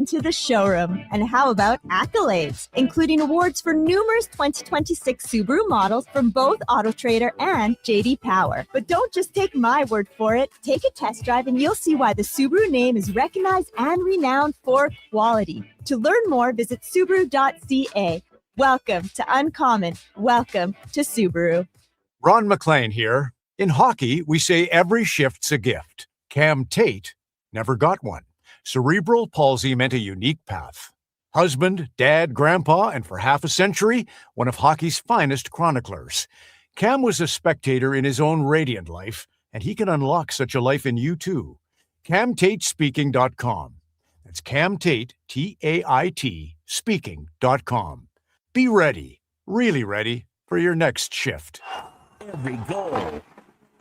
To the showroom. And how about accolades, including awards for numerous 2026 Subaru models from both AutoTrader and JD Power. But don't just take my word for it. Take a test drive and you'll see why the Subaru name is recognized and renowned for quality. To learn more, visit Subaru.ca. Welcome to Uncommon. Welcome to Subaru. Ron McLean here. In hockey, we say every shift's a gift. Cam Tate never got one. Cerebral palsy meant a unique path. Husband, dad, grandpa, and for half a century, one of hockey's finest chroniclers. Cam was a spectator in his own radiant life, and he can unlock such a life in you too. CamTateSpeaking.com. That's Cam Tate, T-A-I-T, speaking.com. Be ready, really ready, for your next shift. Every goal,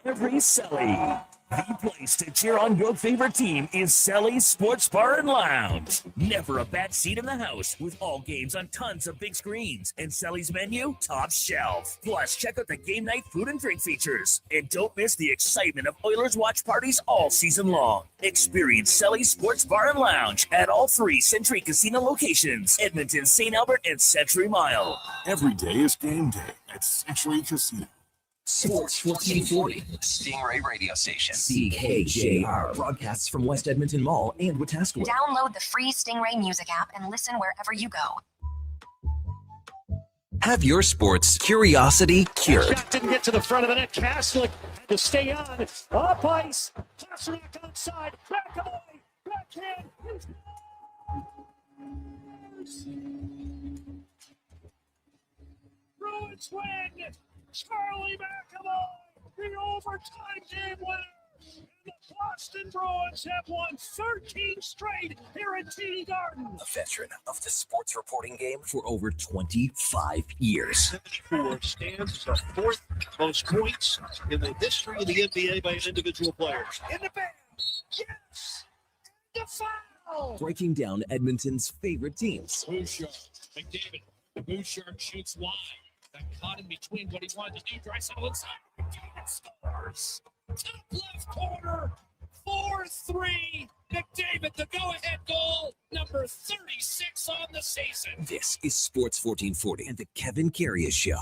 every celly. The place to cheer on your favorite team is Selly's Sports Bar and Lounge. Never a bad seat in the house, with all games on tons of big screens. And Selly's menu, top shelf. Plus, check out the game night food and drink features. And don't miss the excitement of Oilers watch parties all season long. Experience Selly's Sports Bar and Lounge at all 3 Century Casino locations, Edmonton, St. Albert, and Century Mile. Every day is game day at Century Casino. Sports 1440, Stingray Radio Station. CKJR broadcasts from West Edmonton Mall and Wetaskiwin. Download the free Stingray music app and listen wherever you go. Have your sports curiosity cured. Shot didn't get to the front of the net. Kaslik had to stay on. Up ice. Pasternak outside. Back away. Backhand. Bruins win. Charlie McAvoy, the overtime game winner. And the Boston Bruins have won 13 straight here at TD Garden. A veteran of the sports reporting game for over 25 years. 74 stands the 4th most points in the history of the NBA by an individual player. In the band, yes, the foul. Breaking down Edmonton's favorite teams. Bouchard, McDavid, Bouchard shoots wide. Got caught in between what he wanted to do. Draisaitl inside. McDavid scores. Top left corner. 4-3. McDavid, the go-ahead goal. Number 36 on the season. This is Sports 1440 and the Kevin Karius Show.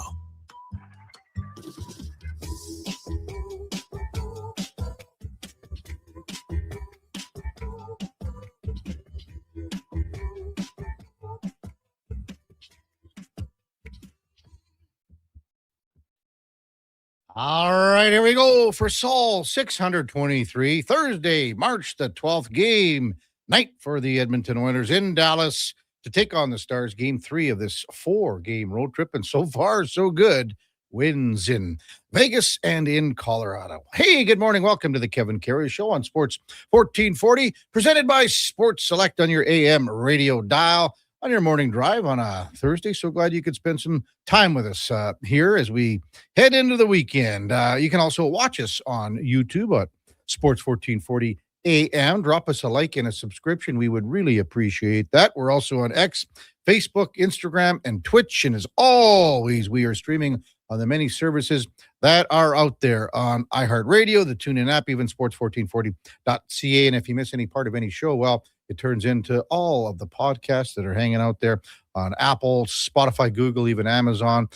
All right, here we go for Sol 623, Thursday, March the 12th, game night for the Edmonton Oilers in Dallas to take on the Stars. Game 3 of this 4-game road trip, and so far, so good. Wins in Vegas and in Colorado. Hey, good morning. Welcome to the Kevin Karius Show on Sports 1440, presented by Sports Select on your AM radio dial. On your morning drive on a Thursday. So glad you could spend some time with us here as we head into the weekend. You can also watch us on YouTube at Sports 1440 AM. Drop us a like and a subscription. We would really appreciate that. We're also on X, Facebook, Instagram, and Twitch. And as always, we are streaming on the many services that are out there on iHeartRadio, the TuneIn app, even sports1440.ca. And if you miss any part of any show, well, it turns into all of the podcasts that are hanging out there on Apple, Spotify, Google, even Amazon.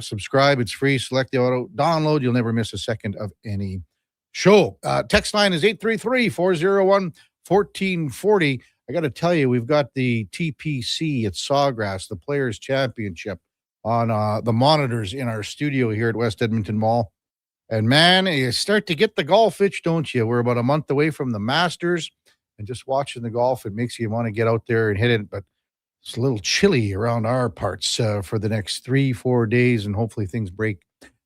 Subscribe. It's free. Select the auto download. You'll never miss a second of any show. Text line is 833-401-1440. I got to tell you, we've got the TPC at Sawgrass, the Players' Championship, on the monitors in our studio here at West Edmonton Mall. And, man, you start to get the golf itch, don't you? We're about a month away from the Masters. And just watching the golf, it makes you want to get out there and hit it. But it's a little chilly around our parts for the next 3-4 days, and hopefully things break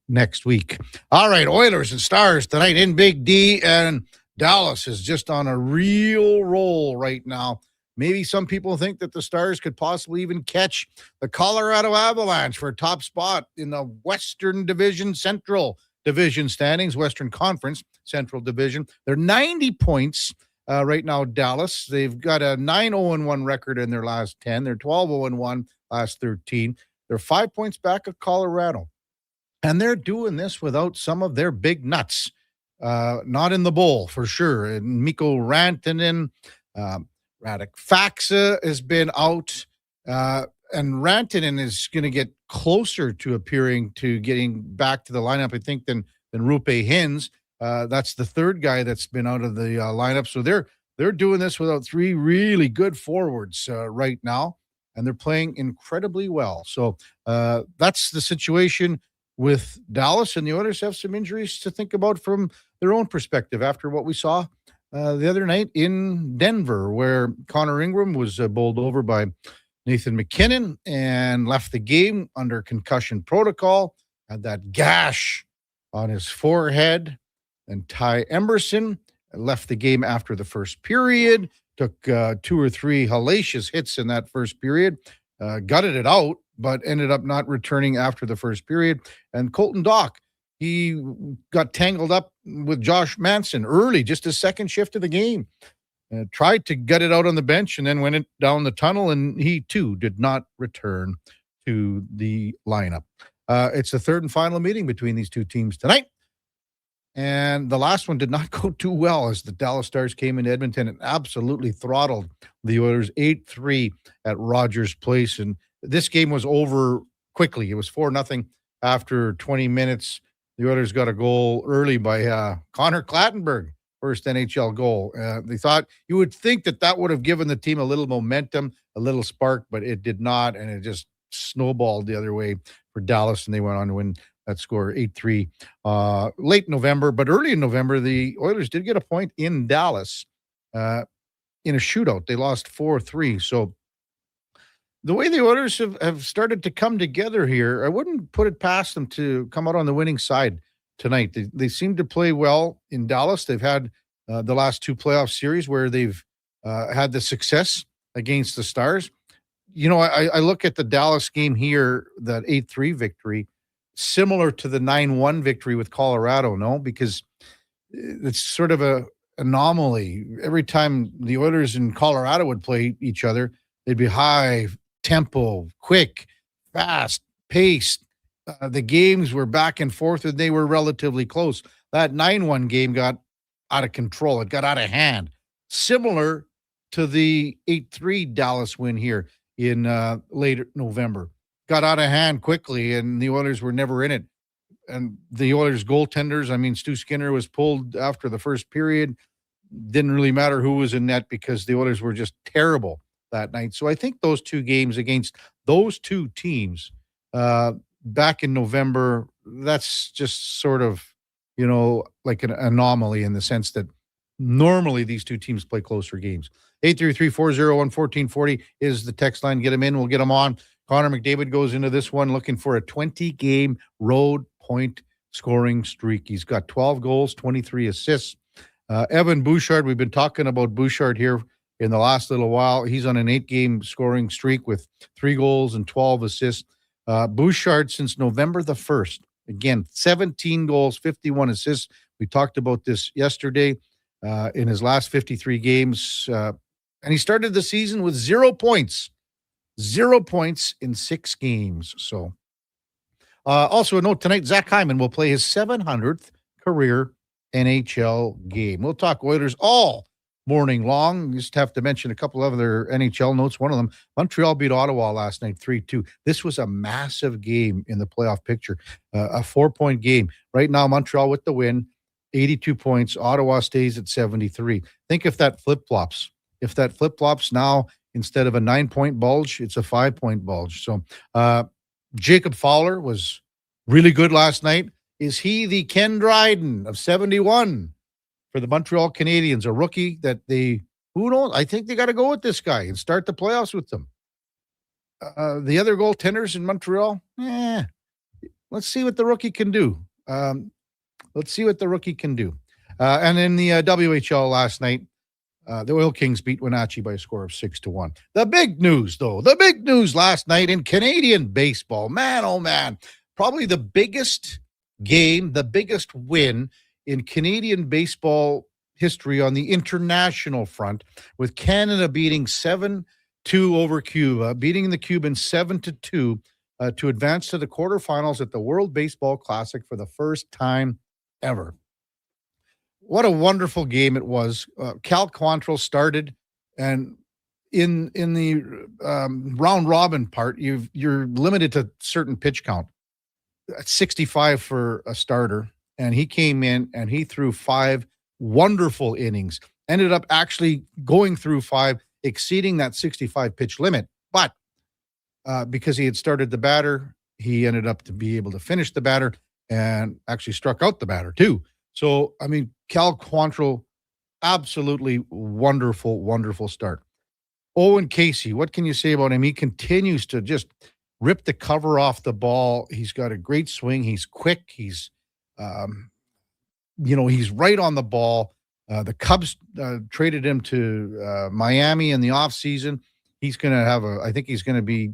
next week. All right, Oilers and Stars tonight in Big D, and Dallas is just on a real roll right now. Maybe some people think that the Stars could possibly even catch the Colorado Avalanche for a top spot in the Western Division, Central Division standings, Western Conference, Central Division. They're 90 points. Right now, Dallas, they've got a 9-0-1 record in their last 10. They're 12-0-1 last 13. They're 5 points back of Colorado. And they're doing this without some of their big nuts. Not in the bowl, for sure. And Mikko Rantanen, Radek. Faxa has been out, and Rantanen is going to get closer to appearing to getting back to the lineup, I think, than Rupe Hins. That's the third guy that's been out of the lineup. So they're doing this without three really good forwards right now, and they're playing incredibly well. So that's the situation with Dallas, and the Oilers have some injuries to think about from their own perspective after what we saw the other night in Denver, where Connor Ingram was bowled over by Nathan McKinnon and left the game under concussion protocol, had that gash on his forehead. And Ty Emerson left the game after the first period, took 2 or 3 hellacious hits in that first period, gutted it out, but ended up not returning after the first period. And Colton Dock, he got tangled up with Josh Manson early, just his second shift of the game. Tried to gut it out on the bench and then went down the tunnel, and he too did not return to the lineup. It's the third and final meeting between these two teams tonight. And the last one did not go too well as the Dallas Stars came into Edmonton and absolutely throttled the Oilers 8-3 at Rogers Place. And this game was over quickly. It was 4-0 after 20 minutes. The Oilers got a goal early by Connor Clattenburg, first NHL goal. They thought you would think that would have given the team a little momentum, a little spark, but it did not. And it just snowballed the other way for Dallas, and they went on to win that score 8-3 late November. But early in November, the Oilers did get a point in Dallas in a shootout. They lost 4-3. So the way the Oilers have started to come together here, I wouldn't put it past them to come out on the winning side tonight. They seem to play well in Dallas. They've had the last 2 playoff series where they've had the success against the Stars. You know, I look at the Dallas game here, that 8-3 victory, similar to the 9-1 victory with Colorado, no? Because it's sort of a anomaly. Every time the Oilers and Colorado would play each other, they'd be high tempo, quick, fast paced. The games were back and forth, and they were relatively close. That 9-1 game got out of control. It got out of hand. Similar to the 8-3 Dallas win here in late November. Got out of hand quickly, and the Oilers were never in it. And the Oilers goaltenders, I mean, Stu Skinner was pulled after the first period. Didn't really matter who was in net because the Oilers were just terrible that night. So I think those 2 games against those 2 teams back in November, that's just sort of, you know, like an anomaly in the sense that normally these 2 teams play closer games. 833-401-1440 is the text line. Get them in. We'll get them on. Connor McDavid goes into this one looking for a 20-game road point scoring streak. He's got 12 goals, 23 assists. Evan Bouchard, we've been talking about Bouchard here in the last little while. He's on an 8-game scoring streak with 3 goals and 12 assists. Bouchard, since November the 1st, again, 17 goals, 51 assists. We talked about this yesterday in his last 53 games. And he started the season with 0 points. 0 points in 6 games. So, also a note tonight, Zach Hyman will play his 700th career NHL game. We'll talk Oilers all morning long. Just have to mention a couple of other NHL notes. One of them, Montreal beat Ottawa last night 3-2. This was a massive game in the playoff picture, a 4-point game. Right now, Montreal with the win, 82 points. Ottawa stays at 73. Think if that flip-flops. If that flip-flops now, instead of a 9-point bulge, it's a 5-point bulge. So Jacob Fowler was really good last night. Is he the Ken Dryden of 71 for the Montreal Canadiens, a rookie that who knows? I think they got to go with this guy and start the playoffs with them. The other goaltenders in Montreal, let's see what the rookie can do. And in the WHL last night, the Oil Kings beat Wenatchee by a score of 6-1. The big news last night in Canadian baseball, man, oh man, probably the biggest game, the biggest win in Canadian baseball history on the international front, with Canada beating 7-2 over Cuba, beating the Cubans 7-2 to advance to the quarterfinals at the World Baseball Classic for the first time ever. What a wonderful game it was. Cal Quantrill started, and in the round robin part, you're limited to certain pitch count. 65 for a starter, and he came in and he threw 5 wonderful innings. Ended up actually going through 5, exceeding that 65 pitch limit. But because he had started the batter, he ended up to be able to finish the batter and actually struck out the batter too. So, I mean, Cal Quantrill, absolutely wonderful, wonderful start. Owen Casey, what can you say about him? He continues to just rip the cover off the ball. He's got a great swing. He's quick. He's, he's right on the ball. The Cubs traded him to Miami in the offseason. He's going to I think he's going to be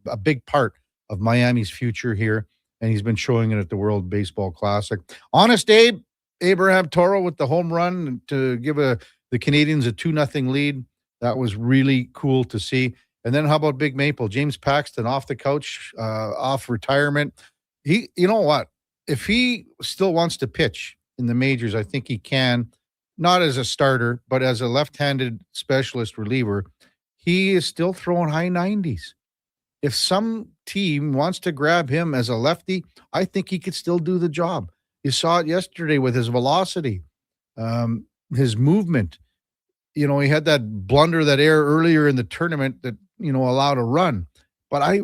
a big part of Miami's future here. And he's been showing it at the World Baseball Classic. Honest Abe, Abraham Toro with the home run to give the Canadians a 2-0 lead. That was really cool to see. And then how about Big Maple? James Paxton off the couch, off retirement. You know what? If he still wants to pitch in the majors, I think he can, not as a starter, but as a left-handed specialist reliever. He is still throwing high 90s. If some team wants to grab him as a lefty, I think he could still do the job. You saw it yesterday with his velocity, his movement. He had that blunder, that error earlier in the tournament that, allowed a run. But I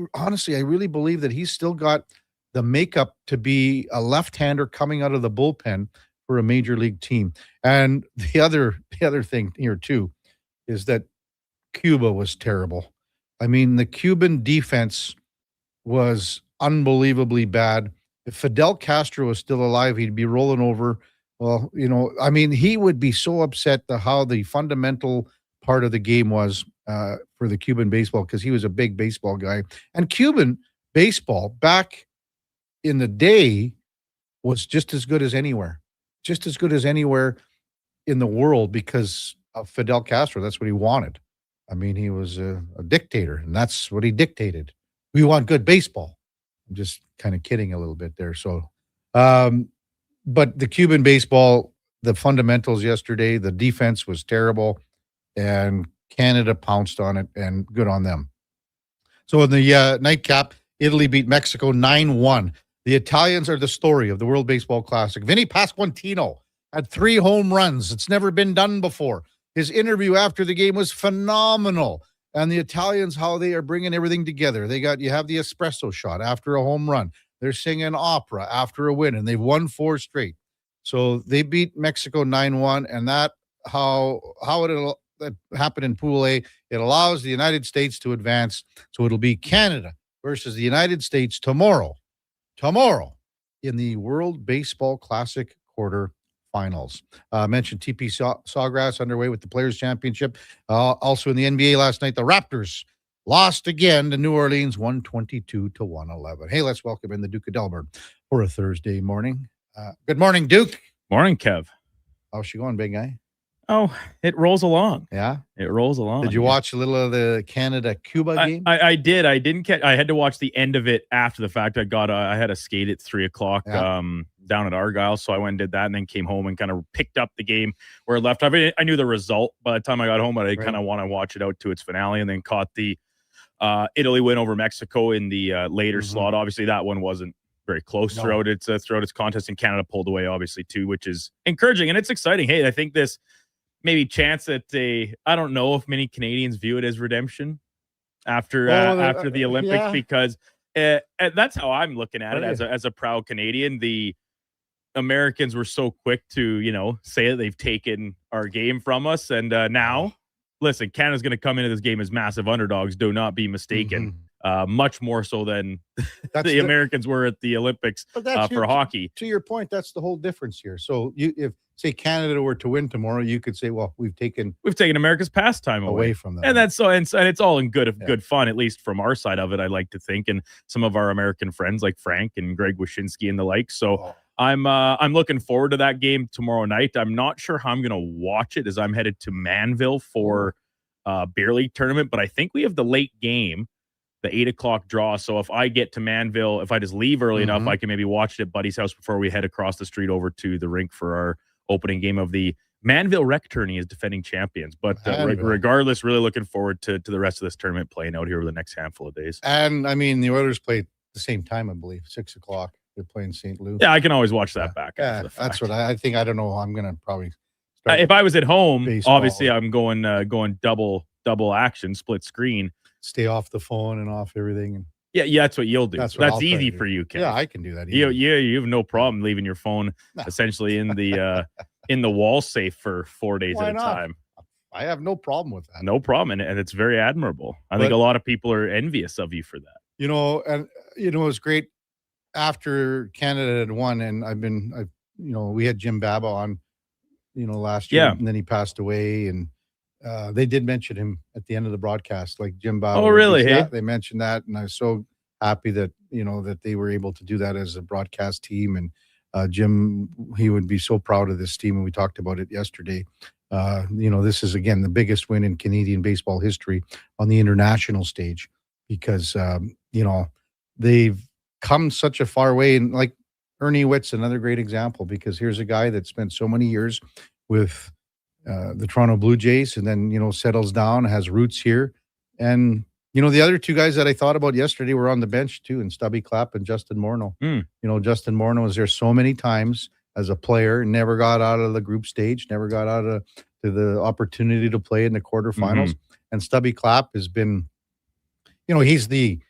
really believe that he's still got the makeup to be a left-hander coming out of the bullpen for a major league team. And the other thing here too is that Cuba was terrible. I mean, the Cuban defense was unbelievably bad. If Fidel Castro was still alive, he'd be rolling over. Well, he would be so upset how the fundamental part of the game was for the Cuban baseball, because he was a big baseball guy. And Cuban baseball back in the day was just as good as anywhere in the world because of Fidel Castro. That's what he wanted. I mean, he was a dictator, and that's what he dictated. We want good baseball. I'm just kind of kidding a little bit there. So, but the Cuban baseball, the fundamentals yesterday, the defense was terrible, and Canada pounced on it, and good on them. So in the nightcap, Italy beat Mexico 9-1. The Italians are the story of the World Baseball Classic. Vinny Pasquantino had 3 home runs. It's never been done before. His interview after the game was phenomenal. And the Italians, how they are bringing everything together. You have the espresso shot after a home run. They're singing opera after a win, and they've won 4 straight. So they beat Mexico 9-1, and that happened in Pool A. It allows the United States to advance. So it'll be Canada versus the United States tomorrow in the World Baseball Classic quarter finals. Mentioned TP Sawgrass underway with the Players Championship. Also in the NBA last night, the Raptors lost again to New Orleans, 122-111. Hey, let's welcome in the Duke of Delburne for a Thursday morning. Good morning, Duke. Morning, Kev. How's she going, big guy? Oh, it rolls along. Yeah? It rolls along. Did you watch a little of the Canada-Cuba game? I did. I didn't catch. I had to watch the end of it after the fact. I had a skate at 3:00 down at Argyle, so I went and did that, and then came home and kind of picked up the game where it left. I knew the result by the time I got home, but I kind of want to watch it out to its finale, and then caught the Italy win over Mexico in the later slot. Obviously, that one wasn't very close throughout its contest, and Canada pulled away, obviously, too, which is encouraging, and it's exciting. Hey, I think this maybe chance that I don't know if many Canadians view it as redemption after the Olympics, because that's how I'm looking at it as a proud Canadian. The Americans were so quick to, say that they've taken our game from us. And now, listen, Canada's going to come into this game as massive underdogs. Do not be mistaken. Much more so than the Americans were at the Olympics for hockey. To your point, that's the whole difference here. So if say Canada were to win tomorrow, you could say, well, we've taken America's pastime away from them. And that's so, and it's all in good fun, at least from our side of it, I like to think, and some of our American friends like Frank and Greg Wyshynski and the like. So I'm looking forward to that game tomorrow night. I'm not sure how I'm going to watch it, as I'm headed to Manville for beer league tournament, but I think we have the late game, the 8:00 draw. So if I get to Manville, if I just leave early enough, I can maybe watch it at Buddy's house before we head across the street over to the rink for our opening game of the Manville Rec Tourney is defending champions, but regardless, really looking forward to the rest of this tournament playing out here over the next handful of days. And I mean, the Oilers play at the same time, I believe, 6 o'clock. They're playing St. Louis. Yeah, I can always watch that back. Yeah, that's what I think. I don't know. I'm going to probably start. If I was at home, baseball. Obviously I'm going double action, split screen. Stay off the phone and off everything. And yeah, that's what you'll do. That's easy for you, Ken. Yeah, I can do that. You have no problem leaving your phone essentially in the wall safe for 4 days at a time. I have no problem with that. No problem, and it's very admirable. I think a lot of people are envious of you for that. It was great after Canada had won, and we had Jim Baba on, last year, and then he passed away, and they did mention him at the end of the broadcast, like Jim Baba. Oh, really? Yeah, they mentioned that, and I was so happy that that they were able to do that as a broadcast team. And Jim, he would be so proud of this team, and we talked about it yesterday. This is again the biggest win in Canadian baseball history on the international stage, because they've come such a far way. And like Ernie Witt's another great example, because here's a guy that spent so many years with the Toronto Blue Jays, and then settles down, has roots here. And the other two guys that I thought about yesterday were on the bench too, and Stubby Clapp and Justin Morneau. Justin Morneau was there so many times as a player, never got out of the group stage, never got out of to the opportunity to play in the quarterfinals. And Stubby Clapp has been, he's the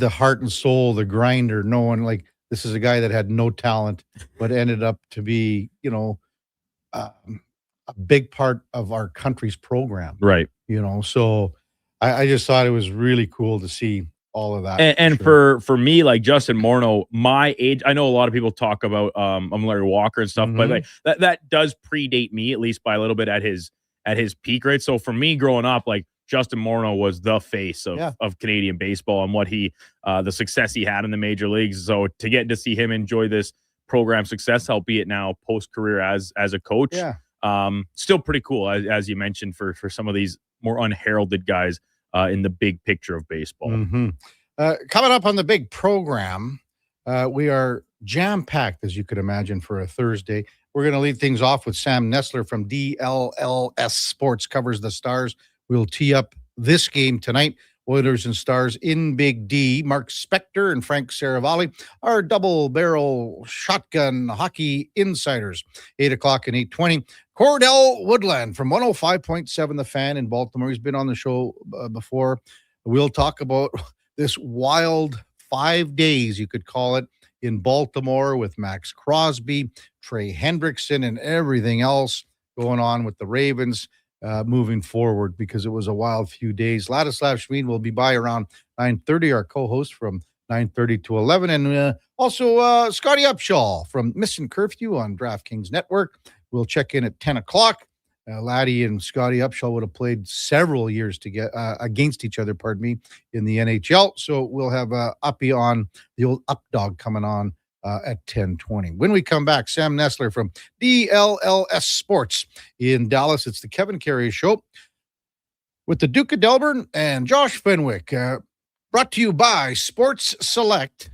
heart and soul, the grinder. No one, like, this is a guy that had no talent, but ended up to be, a big part of our country's program. Right. So I just thought it was really cool to see all of that. And for me, like Justin Morneau, my age, I know a lot of people talk about Larry Walker and stuff, but like that does predate me, at least by a little bit at his peak, right? So for me growing up, like Justin Morneau was the face of Canadian baseball, and what the success he had in the major leagues. So to get to see him enjoy this program success, albeit now post-career as a coach, still pretty cool, as you mentioned, for some of these more unheralded guys in the big picture of baseball. Coming up on the big program, we are jam-packed, as you could imagine, for a Thursday. We're going to lead things off with Sam Nestler from DLLS Sports, covers the Stars. We'll tee up this game tonight. Oilers and Stars in Big D. Mark Spector and Frank Saravalli are double-barrel shotgun hockey insiders. 8 o'clock and 8:20. Cordell Woodland from 105.7 The Fan in Baltimore. He's been on the show before. We'll talk about this wild 5 days, you could call it, in Baltimore with Max Crosby, Trey Hendrickson, and everything else going on with the Ravens moving forward, because it was a wild few days. Ladislav Schmid will be by around 9:30, our co-host from 9:30 to 11. And also Scotty Upshaw from Missing Curfew on DraftKings Network. We'll check in at 10 o'clock. Laddie and Scotty Upshaw would have played several years against each other, in the NHL. So we'll have Uppy on, the old Up Dog, coming on at 10:20. When we come back, Sam Nestler from DLLS Sports in Dallas. It's the Kevin Karius Show with the Duke of Delburne and Josh Fenwick. Brought to you by Sports Select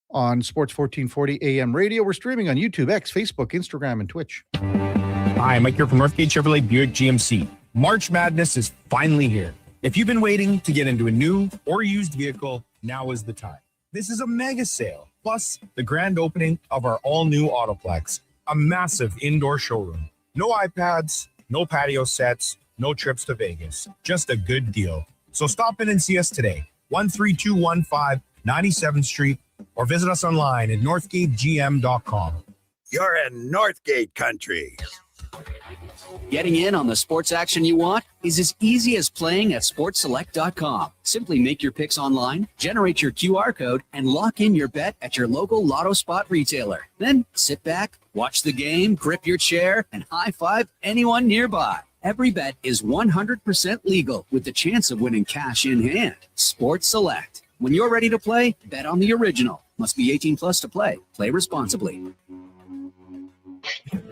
on Sports 1440 AM radio. We're streaming on YouTube, X, Facebook, Instagram, and Twitch. Hi, Mike here from Northgate Chevrolet Buick GMC. March Madness is finally here. If you've been waiting to get into a new or used vehicle, now is the time. This is a mega sale, plus the grand opening of our all-new Autoplex, a massive indoor showroom. No iPads, no patio sets, no trips to Vegas. Just a good deal. So stop in and see us today, 13215 97th Street, or visit us online at northgategm.com. You're in Northgate country. Getting in on the sports action you want is as easy as playing at sportselect.com. Simply make your picks online, generate your QR code, and lock in your bet at your local Lotto Spot retailer. Then sit back, watch the game, grip your chair, and high-five anyone nearby. Every bet is 100% legal with the chance of winning cash in hand. Sports Select. When you're ready to play, bet on the original. Must be 18 plus to play. Play responsibly.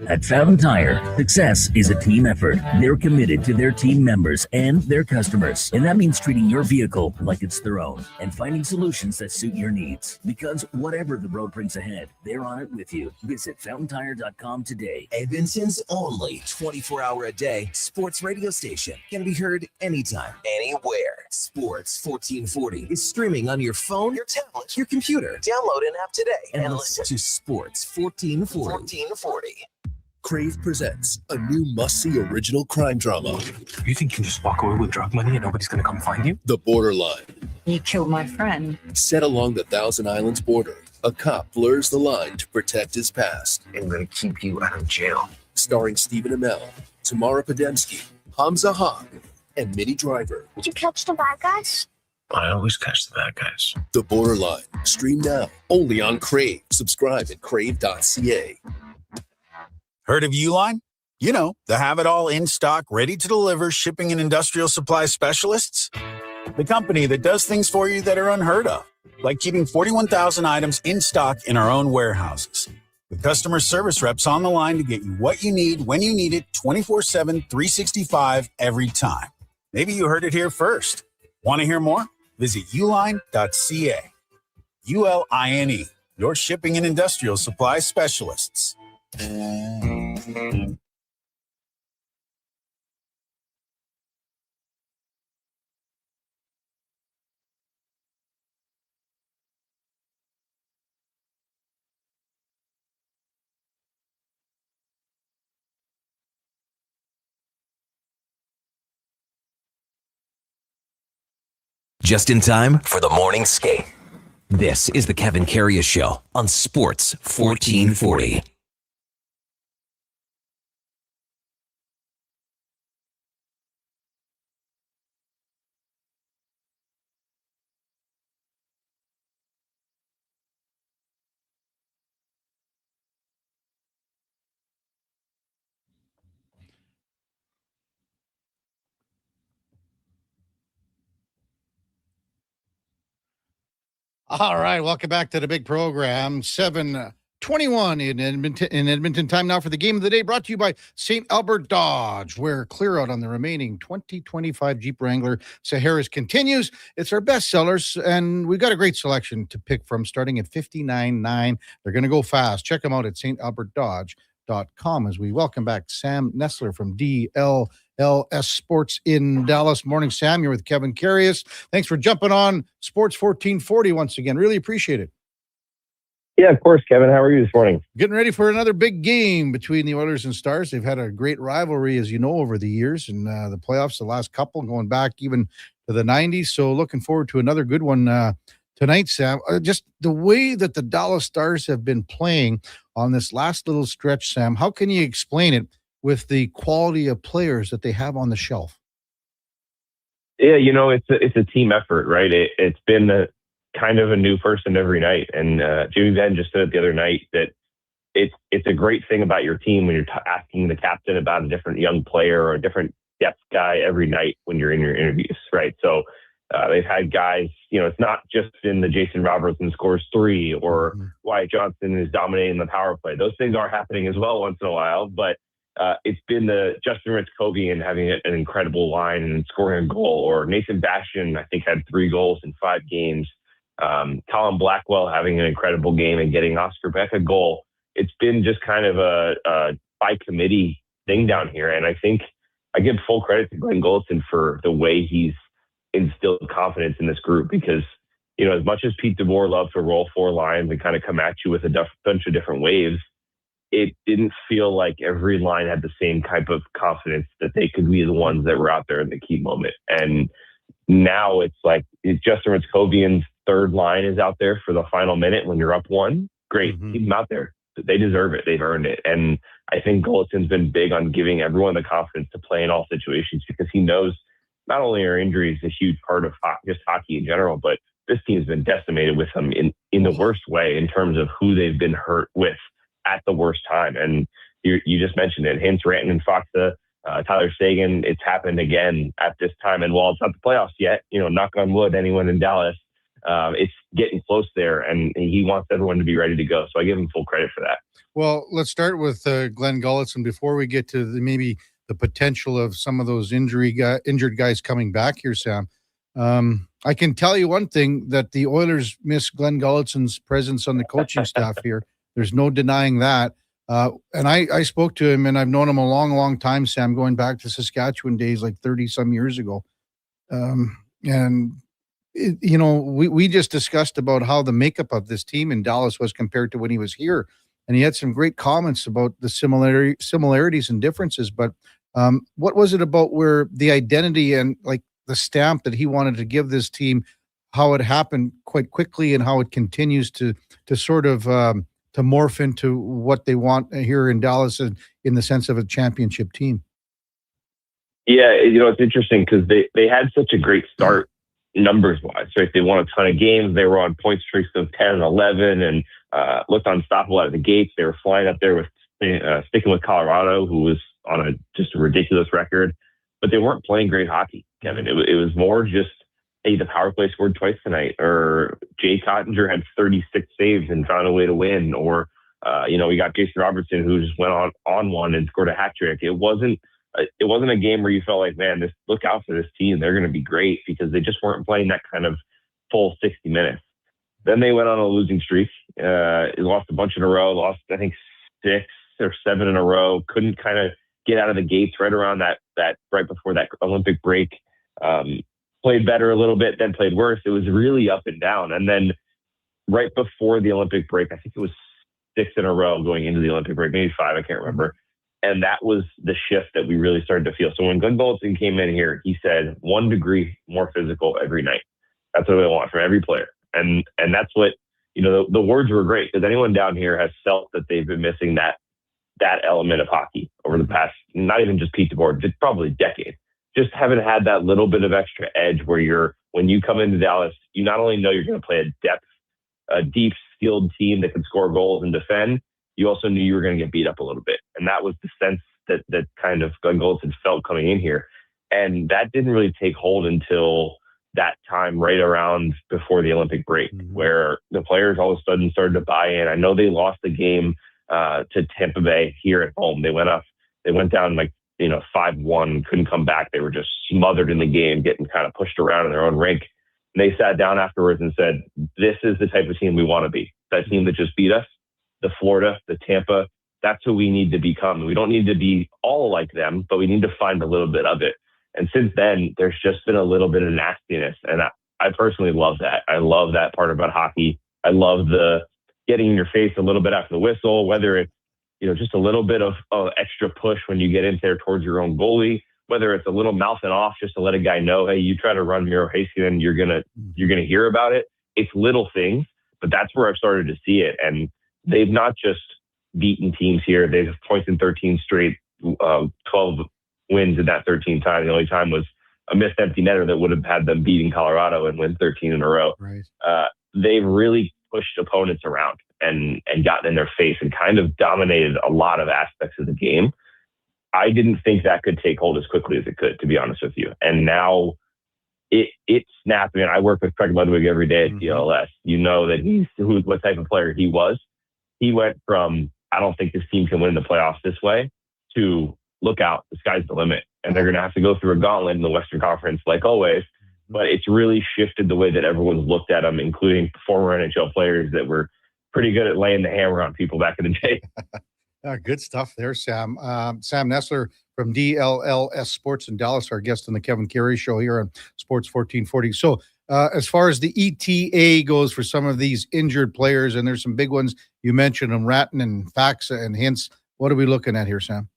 At Fountain Tire, success is a team effort. They're committed to their team members and their customers. And that means treating your vehicle like it's their own and finding solutions that suit your needs. Because whatever the road brings ahead, they're on it with you. Visit fountaintire.com today. Edmonton's only 24-hour-a-day sports radio station can be heard anytime, anywhere. Sports 1440 is streaming on your phone, your tablet, your computer. Download an app today and listen to Sports 1440. Crave presents a new must-see original crime drama. You think you can just walk away with drug money and nobody's going to come find you? The Borderline. You killed my friend. Set along the Thousand Islands border, a cop blurs the line to protect his past. I'm going to keep you out of jail. Starring Stephen Amell, Tamara Podemski, Hamza Haq, and Minnie Driver. Did you catch the bad guys? I always catch the bad guys. The Borderline. Stream now, only on Crave. Subscribe at crave.ca. Heard of Uline? You know, the have-it-all in-stock, ready-to-deliver shipping and industrial supply specialists. The company that does things for you that are unheard of, like keeping 41,000 items in stock in our own warehouses. With customer service reps on the line to get you what you need when you need it 24/7, 365 every time. Maybe you heard it here first. Want to hear more? Visit uline.ca. ULINE, your shipping and industrial supply specialists. Just in time for the morning skate. This is the Kevin Karius Show on Sports 1440. All right, welcome back to the big program. 7:21 in Edmonton time now for the game of the day, brought to you by St. Albert Dodge, where clear out on the remaining 2025 Jeep Wrangler Saharas continues. It's our best sellers, and we've got a great selection to pick from, starting at $59,900. They're going to go fast. Check them out at stalbertdodge.com as we welcome back Sam Nestler from DLLS Sports in Dallas. Morning, Sam. You're with Kevin Karius. Thanks for jumping on Sports 1440 once again. Really appreciate it. Yeah, of course, Kevin. How are you this morning? Getting ready for another big game between the Oilers and Stars. They've had a great rivalry, as you know, over the years, and the playoffs, the last couple, going back even to the 90s. So looking forward to another good one tonight, Sam. Just the way that the Dallas Stars have been playing on this last little stretch, Sam, how can you explain it with the quality of players that they have on the shelf? Yeah, you know, it's a team effort, right? It's been kind of a new person every night. And Jimmy Benn just said it the other night that it's a great thing about your team when you're asking the captain about a different young player or a different depth guy every night when you're in your interviews, right? So they've had guys, you know, it's not just been the Jason Robertson scores 3 or Wyatt Johnson is dominating the power play. Those things are happening as well once in a while, but it's been the Justin Ritzkovian having an incredible line and scoring a goal, or Nathan Bastian, I think, had 3 goals in 5 games. Colin Blackwell having an incredible game and getting Oscar Beck a goal. It's been just kind of a by committee thing down here. And I think I give full credit to Glenn Gulleton for the way he's instilled confidence in this group, because, you know, as much as Pete DeBoer loved to roll 4 lines and kind of come at you with a bunch of different waves, it didn't feel like every line had the same type of confidence that they could be the ones that were out there in the key moment. And now it's like Justin Ritzkovian's 3rd line is out there for the final minute when you're up 1. Great. Keep them out there. They deserve it. They've earned it. And I think Gulleton's been big on giving everyone the confidence to play in all situations, because he knows not only are injuries a huge part of just hockey in general, but this team's been decimated with them in the worst way in terms of who they've been hurt with at the worst time. And you just mentioned it. Hintz, Ranton, and Foxa, Tyler Seguin, it's happened again at this time. And while it's not the playoffs yet, you know, knock on wood, anyone in Dallas, it's getting close there, and he wants everyone to be ready to go. So I give him full credit for that. Well, let's start with Glenn Gulletson before we get to maybe the potential of some of those injured guys coming back here, Sam. I can tell you one thing, that the Oilers miss Glenn Gulletson's presence on the coaching staff here. There's no denying that. And I spoke to him, and I've known him a long, long time, Sam, going back to Saskatchewan days, like 30-some years ago. We just discussed about how the makeup of this team in Dallas was compared to when he was here. And he had some great comments about the similarities and differences. But what was it about where the identity and like the stamp that he wanted to give this team, how it happened quite quickly and how it continues to sort of to morph into what they want here in Dallas in the sense of a championship team? Yeah, it's interesting because they had such a great start numbers-wise, right? They won a ton of games. They were on point streaks of 10 and 11 and looked unstoppable out of the gates. They were flying up there with sticking with Colorado, who was on just a ridiculous record. But they weren't playing great hockey, Kevin. It was more just, hey, the power play scored twice tonight, or Jay Cottinger had 36 saves and found a way to win, or we got Jason Robertson, who just went on one and scored a hat trick. It wasn't a game where you felt like, man, look out for this team. They're going to be great, because they just weren't playing that kind of full 60 minutes. Then they went on a losing streak. Lost a bunch in a row, lost, I think, 6 or 7 in a row. Couldn't kind of get out of the gates right around that right before that Olympic break. Played better a little bit, then played worse. It was really up and down. And then right before the Olympic break, I think it was 6 in a row going into the Olympic break, maybe 5, I can't remember. And that was the shift that we really started to feel. So when Glenn Gulletson came in here, he said 1 degree more physical every night. That's what we want from every player. And that's what, the words were great, because anyone down here has felt that they've been missing that element of hockey over the past, not even just Pete DeBoer, just probably decade. Just haven't had that little bit of extra edge where when you come into Dallas, you not only know you're going to play a deep, skilled team that can score goals and defend, you also knew you were going to get beat up a little bit. And that was the sense that kind of Glenn Gulletson felt coming in here. And that didn't really take hold until that time right around before the Olympic break, where the players all of a sudden started to buy in. I know they lost the game to Tampa Bay here at home. They went down 5-1, couldn't come back. They were just smothered in the game, getting kind of pushed around in their own rink. And they sat down afterwards and said, this is the type of team we want to be. That team that just beat us, the Florida, the Tampa, that's who we need to become. We don't need to be all like them, but we need to find a little bit of it. And since then, there's just been a little bit of nastiness. And I personally love that. I love that part about hockey. I love the getting in your face a little bit after the whistle, whether it's just a little bit of extra push when you get in there towards your own goalie, whether it's a little mouthing off just to let a guy know, hey, you try to run Miro Heiskanen, you're gonna hear about it. It's little things, but that's where I've started to see it. And they've not just beaten teams here. They've points in 13 straight, 12 wins in that 13 time. The only time was a missed empty netter that would have had them beating Colorado and win 13 in a row. Right. They've really pushed opponents around and gotten in their face and kind of dominated a lot of aspects of the game. I didn't think that could take hold as quickly as it could, to be honest with you. And now it snapped. I mean, I work with Craig Ludwig every day at DLS. You know that what type of player he was. He went from, I don't think this team can win the playoffs this way, to look out, the sky's the limit. And they're going to have to go through a gauntlet in the Western Conference, like always. But it's really shifted the way that everyone's looked at them, including former NHL players that were pretty good at laying the hammer on people back in the day. Good stuff there, Sam. Sam Nessler from DLLS Sports in Dallas, our guest on the Kevin Karius Show here on Sports 1440. So as far as the ETA goes for some of these injured players, and there's some big ones, you mentioned them, Ratton and Faxa and Hintz. What are we looking at here, Sam?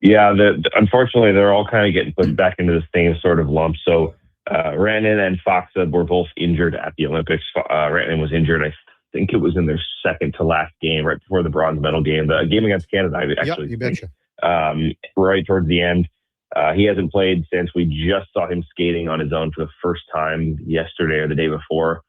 Yeah, unfortunately, they're all kind of getting put back into the same sort of lump. So Rantanen and Faxa were both injured at the Olympics. Rantanen was injured, I think it was in their second to last game, right before the bronze medal game, the game against Canada, actually. You betcha. Right towards the end. He hasn't played since we just saw him skating on his own for the first time yesterday or the day before.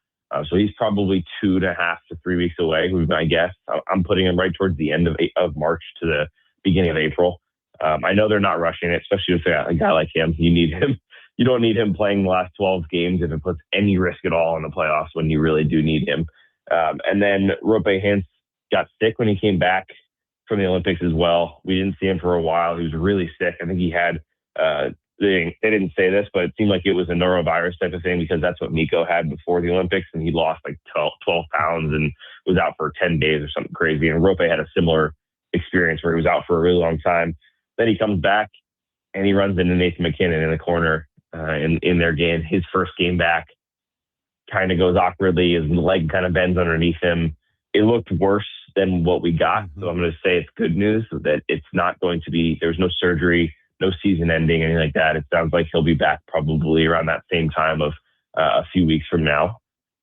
So he's probably 2.5 to 3 weeks away, would be my guess. I'm putting him right towards the end of March to the beginning of April. I know they're not rushing it, especially with a guy like him. You need him you don't need him playing the last 12 games if it puts any risk at all in the playoffs when you really do need him. And then Rope Hintz got sick when he came back from the Olympics as well. We didn't see him for a while. He was really sick. I think he had, they didn't say this, but it seemed like it was a norovirus type of thing because that's what Mikko had before the Olympics. And he lost like 12 pounds and was out for 10 days or something crazy. And Rope had a similar experience where he was out for a really long time. Then he comes back and he runs into Nathan McKinnon in the corner in their game. His first game back kind of goes awkwardly. His leg kind of bends underneath him. It looked worse than what we got. So I'm going to say it's good news that it's not going to be, there's no surgery, no season ending, anything like that. It sounds like he'll be back probably around that same time of a few weeks from now.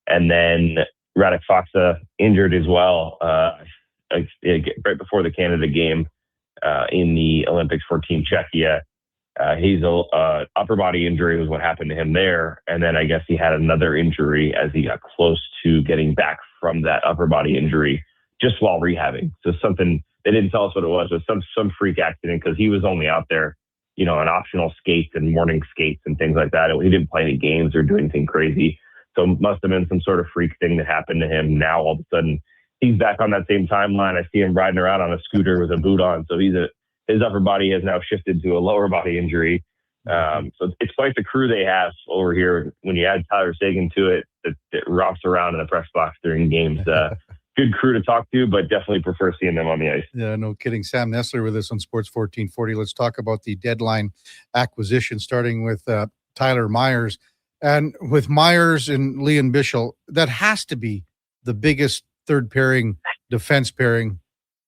And then Radek Faksa injured as well right before the Canada game in the Olympics for Team Czechia. He's a upper body injury was what happened to him there. And then I guess he had another injury as he got close to getting back from that upper body injury just while rehabbing. So something, they didn't tell us what it was, but some freak accident because he was only out there, you know, on optional skates and morning skates and things like that. He didn't play any games or do anything crazy. So it must have been some sort of freak thing that happened to him. Now all of a sudden he's back on that same timeline. I see him riding around on a scooter with a boot on. So his upper body has now shifted to a lower body injury. So it's quite the crew they have over here. When you add Tyler Seguin to it, that romps around in the press box during games. Good crew to talk to, but definitely prefer seeing them on the ice. Yeah, no kidding. Sam Nessler with us on Sports 1440. Let's talk about the deadline acquisition, starting with Tyler Myers. And with Myers and Leon Bichel, that has to be the biggest third pairing, defense pairing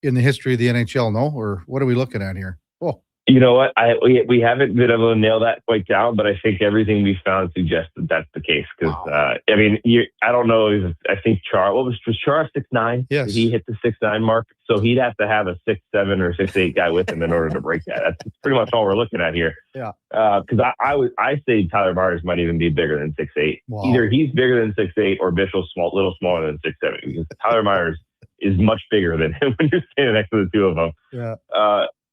in the history of the NHL, no? Or what are we looking at here? Oh, you know what? We haven't been able to nail that quite down, but I think everything we found suggests that that's the case. Because I mean, I don't know. I think Char. Was Char 6'9"? Yes, he hit the 6'9" mark. So he'd have to have a 6'7" or 6'8" guy with him in order to break that. That's pretty much all we're looking at here. Yeah. Because I say Tyler Myers might even be bigger than 6'8". Wow. Either he's bigger than 6'8" or Bischel's little smaller than 6'7". Because Tyler Myers is much bigger than him when you're standing next to the two of them.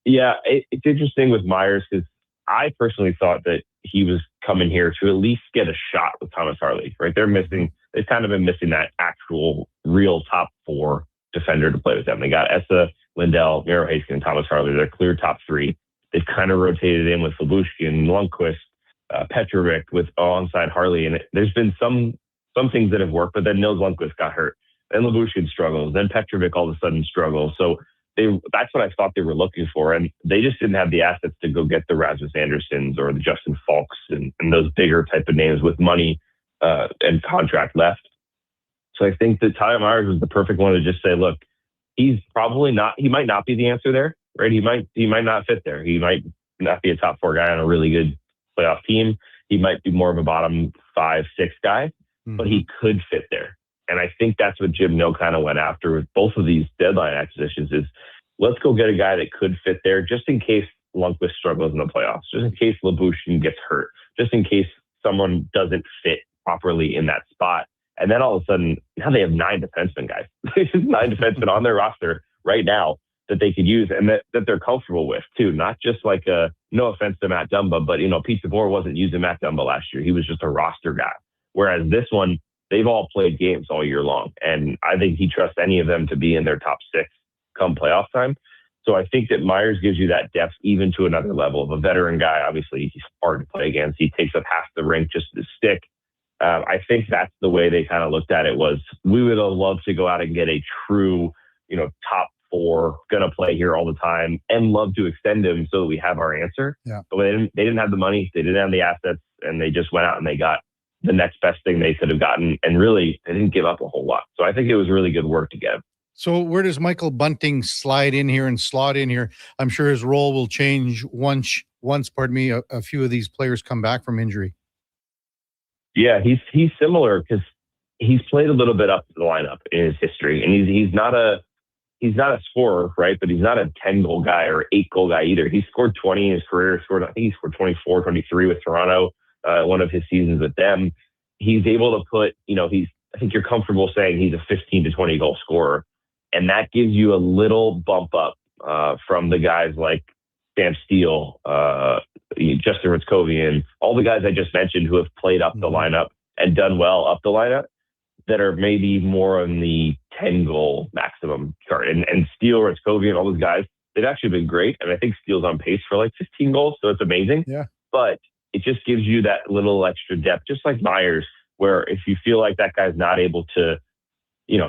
Yeah. It's interesting with Myers because I personally thought that he was coming here to at least get a shot with Thomas Harley, right? They've kind of been missing that actual real top four defender to play with them. They got Essa, Lindell, Miro Heiskanen, and Thomas Harley. They're clear top three. They've kind of rotated in with Lyubushkin, Lundqvist, Petrovic with alongside Harley. And there's been some things that have worked, but then Nils Lundqvist got hurt. Then Lyubushkin struggles. Then Petrovic all of a sudden struggles. So that's what I thought they were looking for. And they just didn't have the assets to go get the Rasmus Andersons or the Justin Falks and those bigger type of names with money and contract left. So I think that Tyler Myers was the perfect one to just say, look, he might not be the answer there, right? He might not fit there. He might not be a top four guy on a really good playoff team. He might be more of a bottom 5-6 guy, but he could fit there. And I think that's what Jim Nill kind of went after with both of these deadline acquisitions is let's go get a guy that could fit there just in case Lundqvist struggles in the playoffs, just in case Lyubushkin gets hurt, just in case someone doesn't fit properly in that spot. And then all of a sudden, now they have 9 defensemen, guys. 9 defensemen on their roster right now that they could use and that they're comfortable with too. Not just like no offense to Matt Dumba, but Pete DeBoer wasn't using Matt Dumba last year. He was just a roster guy. Whereas this one, they've all played games all year long. And I think he trusts any of them to be in their top 6 come playoff time. So I think that Myers gives you that depth even to another level of a veteran guy. Obviously, he's hard to play against. He takes up half the rink just to stick. I think that's the way they kind of looked at it was we would have loved to go out and get a true, top 4, going to play here all the time and love to extend him so that we have our answer. Yeah. But they didn't have the money. They didn't have the assets and they just went out and they got the next best thing they could have gotten. And really, they didn't give up a whole lot. So I think it was really good work to get him. So where does Michael Bunting slide in here and slot in here? I'm sure his role will change once a few of these players come back from injury. Yeah, he's similar because he's played a little bit up the lineup in his history, and he's not a scorer, right? But he's not a 10-goal guy or 8-goal guy either. He scored 20 in his career. I think he scored 24, 23 with Toronto, one of his seasons with them. He's able to put, I think you're comfortable saying he's a 15 to 20 goal scorer, and that gives you a little bump up from the guys like Sam Steele, Justin Ritzkovian, all the guys I just mentioned who have played up the lineup and done well up the lineup that are maybe more on the 10-goal maximum chart. And Steele, Ritzkovian, all those guys, they've actually been great. And I think Steele's on pace for like 15 goals, so it's amazing. Yeah. But it just gives you that little extra depth, just like Myers, where if you feel like that guy's not able to,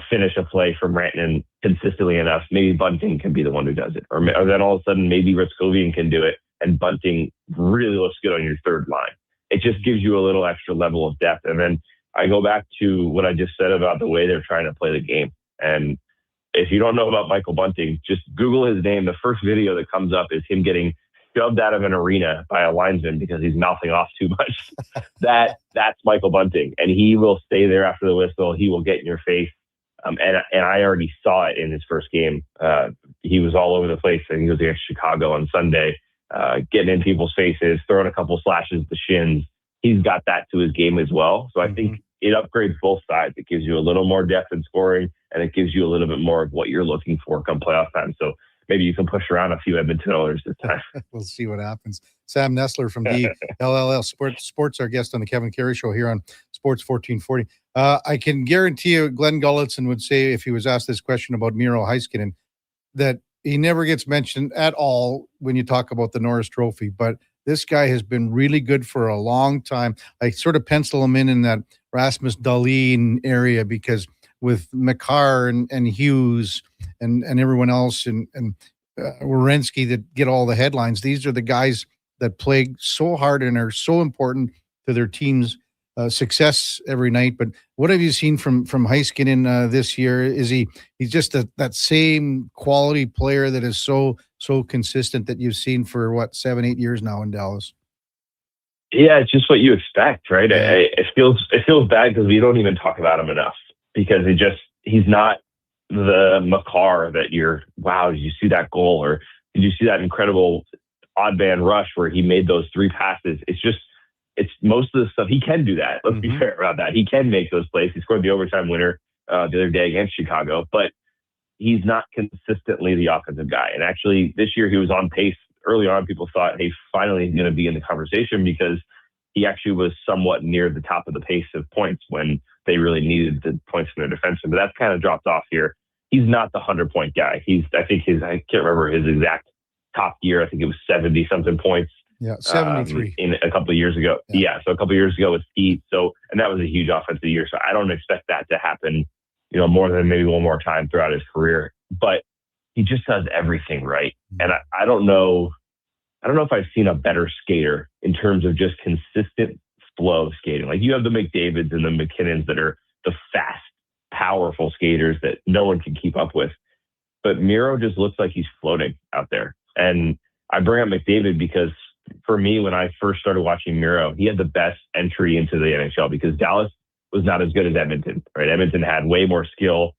finish a play from Rantanen consistently enough, maybe Bunting can be the one who does it. Or then all of a sudden, maybe Ritzkovian can do it, and Bunting really looks good on your third line. It just gives you a little extra level of depth. And then I go back to what I just said about the way they're trying to play the game. And if you don't know about Michael Bunting, just Google his name. The first video that comes up is him getting shoved out of an arena by a linesman because he's mouthing off too much. That's Michael Bunting. And he will stay there after the whistle. He will get in your face. And I already saw it in his first game. He was all over the place. I think he was against Chicago on Sunday, getting in people's faces, throwing a couple slashes to shins. He's got that to his game as well. So I think it upgrades both sides. It gives you a little more depth in scoring, and it gives you a little bit more of what you're looking for come playoff time. So maybe you can push around a few Edmonton Oilers this time. We'll see what happens. Sam Nestler from DLLL Sports, our guest on the Kevin Carey Show here on Sports 1440. I can guarantee you Glenn Gulletson would say, if he was asked this question about Miro Heiskanen, that he never gets mentioned at all when you talk about the Norris Trophy. But this guy has been really good for a long time. I sort of pencil him in that Rasmus Dahlin area, because with Makar and Hughes and everyone else and Werenski that get all the headlines, these are the guys that play so hard and are so important to their team's success every night. But what have you seen from Heiskanen this year? Is he's just that same quality player that is so consistent that you've seen for 7-8 years now in Dallas? Yeah, it's just what you expect, right? Yeah. It feels bad because we don't even talk about him enough, because he's not the Makar that wow, did you see that goal? Or did you see that incredible odd man rush where he made those 3 passes? It's most of the stuff. He can do that. Let's be fair about that. He can make those plays. He scored the overtime winner the other day against Chicago, but he's not consistently the offensive guy. And actually this year he was on pace. Early on, people thought, hey, finally going to be in the conversation, because he actually was somewhat near the top of the pace of points when they really needed the points from their defenseman. But that's kind of dropped off here. He's not the 100-point guy. I can't remember his exact top year. I think it was 70-something points. Yeah, 73 in a couple of years ago. Yeah, so a couple of years ago with Heat. And that was a huge offensive year. So I don't expect that to happen, more than maybe one more time throughout his career. But he just does everything right. And I don't know if I've seen a better skater in terms of just consistent flow skating. Like, you have the McDavids and the McKinnons that are the fast, powerful skaters that no one can keep up with. But Miro just looks like he's floating out there. And I bring up McDavid because, for me, when I first started watching Miro, he had the best entry into the NHL, because Dallas was not as good as Edmonton, right? Edmonton had way more skill.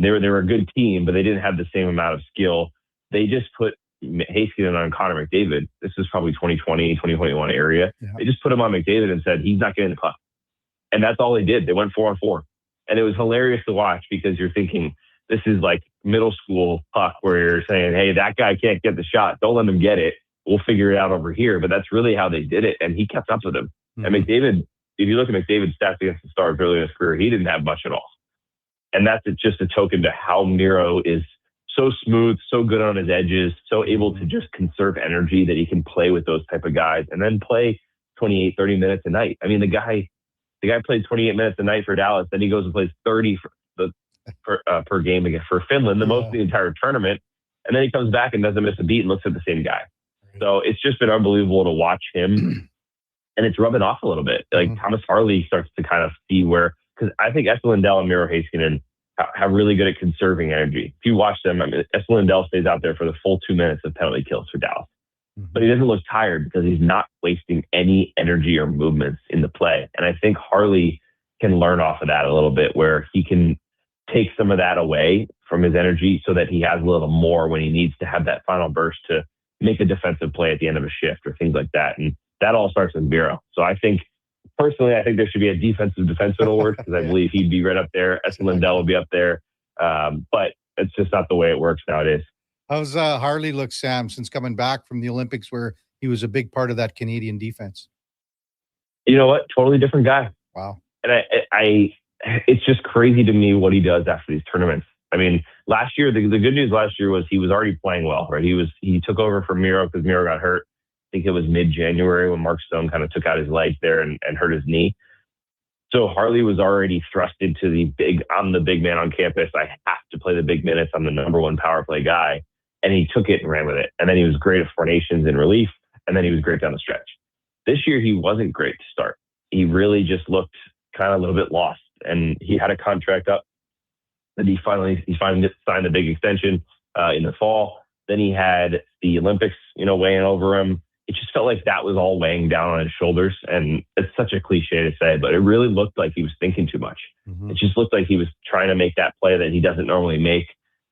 They were a good team, but they didn't have the same amount of skill. They just put Heiskanen on Connor McDavid. This is probably 2020, 2021 area. Yeah. They just put him on McDavid and said, he's not getting the puck. And that's all they did. They went 4-on-4. And it was hilarious to watch, because you're thinking, this is like middle school puck where you're saying, hey, that guy can't get the shot. Don't let him get it. We'll figure it out over here. But that's really how they did it. And he kept up with him. And McDavid, if you look at McDavid's stats against the Stars early in his career, he didn't have much at all. And that's just a token to how Miro is so smooth, so good on his edges, so able to just conserve energy that he can play with those type of guys and then play 28, 30 minutes a night. I mean, the guy played 28 minutes a night for Dallas. Then he goes and plays 30 per game again for Finland, the most of the entire tournament. And then he comes back and doesn't miss a beat and looks at the same guy. So it's just been unbelievable to watch him. And it's rubbing off a little bit. Like, Thomas Harley starts to kind of see where, because I think Esa Lindell and Miro Heiskanen have really good at conserving energy. If you watch them, I mean, Esa Lindell stays out there for the full 2 minutes of penalty kills for Dallas. But he doesn't look tired because he's not wasting any energy or movements in the play. And I think Harley can learn off of that a little bit, where he can take some of that away from his energy so that he has a little more when he needs to have that final burst to make a defensive play at the end of a shift or things like that. And that all starts with Miro. So I think there should be a defensive defenseman award, because I believe he'd be right up there. Esa Lindell will be up there. But it's just not the way it works nowadays. How's Harley look, Sam, since coming back from the Olympics where he was a big part of that Canadian defense? You know what? Totally different guy. Wow. And I it's just crazy to me what he does after these tournaments. I mean, last year, the good news last year was he was already playing well, right? He took over from Miro because Miro got hurt. I think it was mid-January when Mark Stone kind of took out his leg there and hurt his knee. So Harley was already thrust into I'm the big man on campus. I have to play the big minutes. I'm the number one power play guy. And he took it and ran with it. And then he was great at formations in relief. And then he was great down the stretch. This year, he wasn't great to start. He really just looked kind of a little bit lost. And he had a contract up that he finally signed a big extension in the fall. Then he had the Olympics, weighing over him. It just felt like that was all weighing down on his shoulders. And it's such a cliche to say, but it really looked like he was thinking too much. Mm-hmm. It just looked like he was trying to make that play that he doesn't normally make,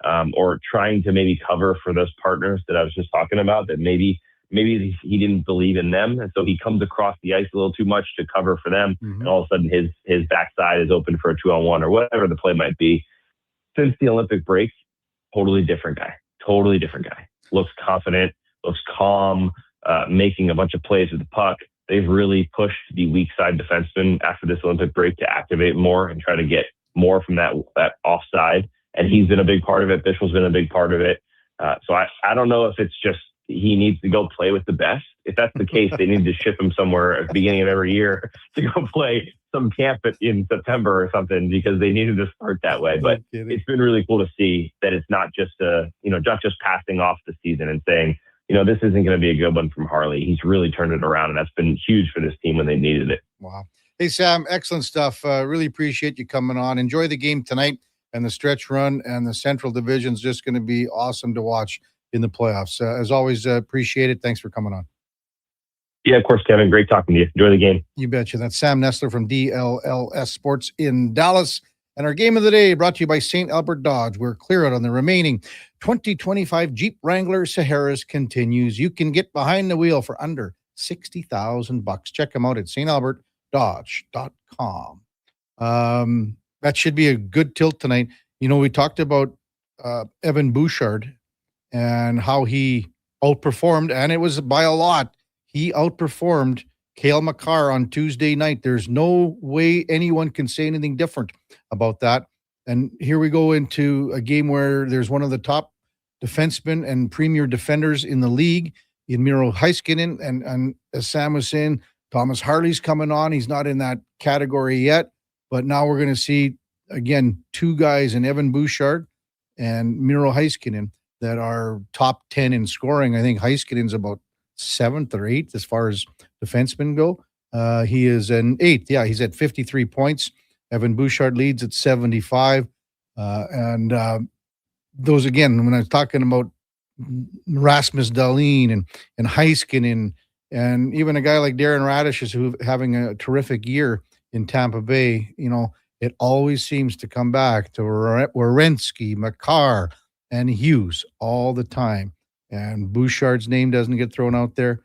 or trying to maybe cover for those partners that I was just talking about, that maybe he didn't believe in them. And so he comes across the ice a little too much to cover for them. Mm-hmm. And all of a sudden his backside is open for a 2-on-1 or whatever the play might be. Since the Olympic break, totally different guy. Looks confident, looks calm, making a bunch of plays with the puck. They've really pushed the weak side defenseman after this Olympic break to activate more and try to get more from that offside. And he's been a big part of it. Bischel's been a big part of it. So I don't know if it's just he needs to go play with the best. If that's the case, they need to ship him somewhere at the beginning of every year to go play some camp in September or something, because they needed to start that way. But it's been really cool to see that it's not just not just passing off the season and saying, this isn't going to be a good one from Harley. He's really turned it around, and that's been huge for this team when they needed it. Wow. Hey, Sam, excellent stuff. Really appreciate you coming on. Enjoy the game tonight and the stretch run, and the Central Division is just going to be awesome to watch in the playoffs. As always, appreciate it. Thanks for coming on. Yeah, of course, Kevin. Great talking to you. Enjoy the game. You betcha. That's Sam Nestler from DLLS Sports in Dallas. And our game of the day brought to you by St. Albert Dodge. We're clear out on the remaining 2025 Jeep Wrangler Saharas continues. You can get behind the wheel for under $60,000. Check them out at stalbertdodge.com. That should be a good tilt tonight. We talked about Evan Bouchard and how he outperformed, and it was by a lot. He outperformed Cale Makar on Tuesday night. There's no way anyone can say anything different about that. And here we go into a game where there's one of the top defensemen and premier defenders in the league, in Miro Heiskanen. And as Sam was saying, Thomas Harley's coming on. He's not in that category yet, but now we're going to see, again, two guys in Evan Bouchard and Miro Heiskanen that are top 10 in scoring. I think Heiskanen's about 7th or 8th as far as defensemen go. He is an 8th. Yeah, he's at 53 points. Evan Bouchard leads at 75. Those, again, when I was talking about Rasmus Dahlin and Heiskanen, and even a guy like Darren Radish is having a terrific year in Tampa Bay, it always seems to come back to Werenski, Makar, and Hughes all the time. And Bouchard's name doesn't get thrown out there.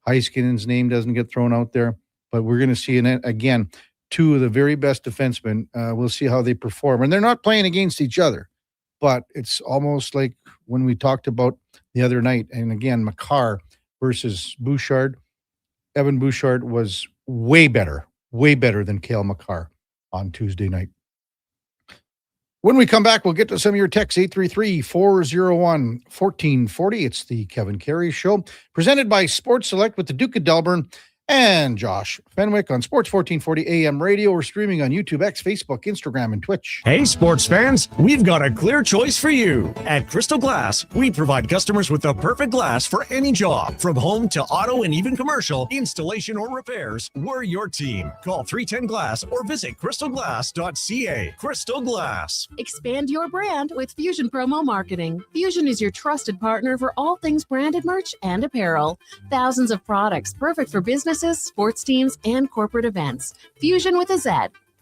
Heiskanen's name doesn't get thrown out there. But we're going to see, again, two of the very best defensemen. We'll see how they perform. And they're not playing against each other. But it's almost like when we talked about the other night, and again, Makar versus Bouchard. Evan Bouchard was way better than Cale Makar on Tuesday night. When we come back, we'll get to some of your texts, 833-401-1440. It's the Kevin Karius Show, presented by Sports Select with the Duke of Delburne and Josh Fenwick on Sports 1440 AM radio. We're streaming on YouTube, X, Facebook, Instagram, and Twitch. Hey, sports fans, we've got a clear choice for you. At Crystal Glass, we provide customers with the perfect glass for any job. From home to auto and even commercial, installation or repairs, we're your team. Call 310-GLASS or visit crystalglass.ca. Crystal Glass. Expand your brand with Fusion Promo Marketing. Fusion is your trusted partner for all things branded merch and apparel. Thousands of products perfect for businesses, sports teams, and corporate events. Fusion with a Z.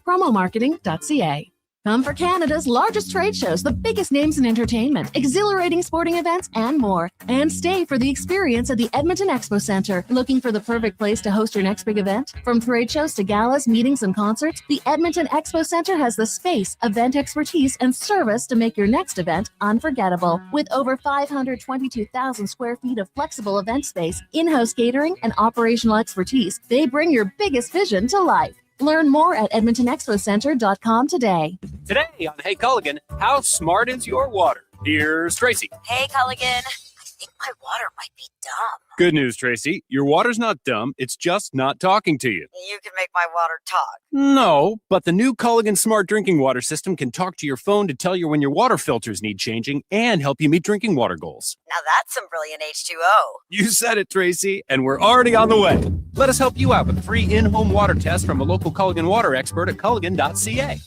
Promomarketing.ca. Come for Canada's largest trade shows, the biggest names in entertainment, exhilarating sporting events, and more. And stay for the experience at the Edmonton Expo Centre. Looking for the perfect place to host your next big event? From trade shows to galas, meetings, and concerts, the Edmonton Expo Centre has the space, event expertise, and service to make your next event unforgettable. With over 522,000 square feet of flexible event space, in-house catering, and operational expertise, they bring your biggest vision to life. Learn more at edmontonexpocentre.com today. Today on Hey Culligan, how smart is your water? Here's Tracy. Hey, Culligan. I think my water might be dumb. Good news, Tracy. Your water's not dumb. It's just not talking to you. You can make my water talk. No, but the new Culligan Smart Drinking Water System can talk to your phone to tell you when your water filters need changing and help you meet drinking water goals. Now that's some brilliant H2O. You said it, Tracy, and we're already on the way. Let us help you out with a free in-home water test from a local Culligan water expert at culligan.ca.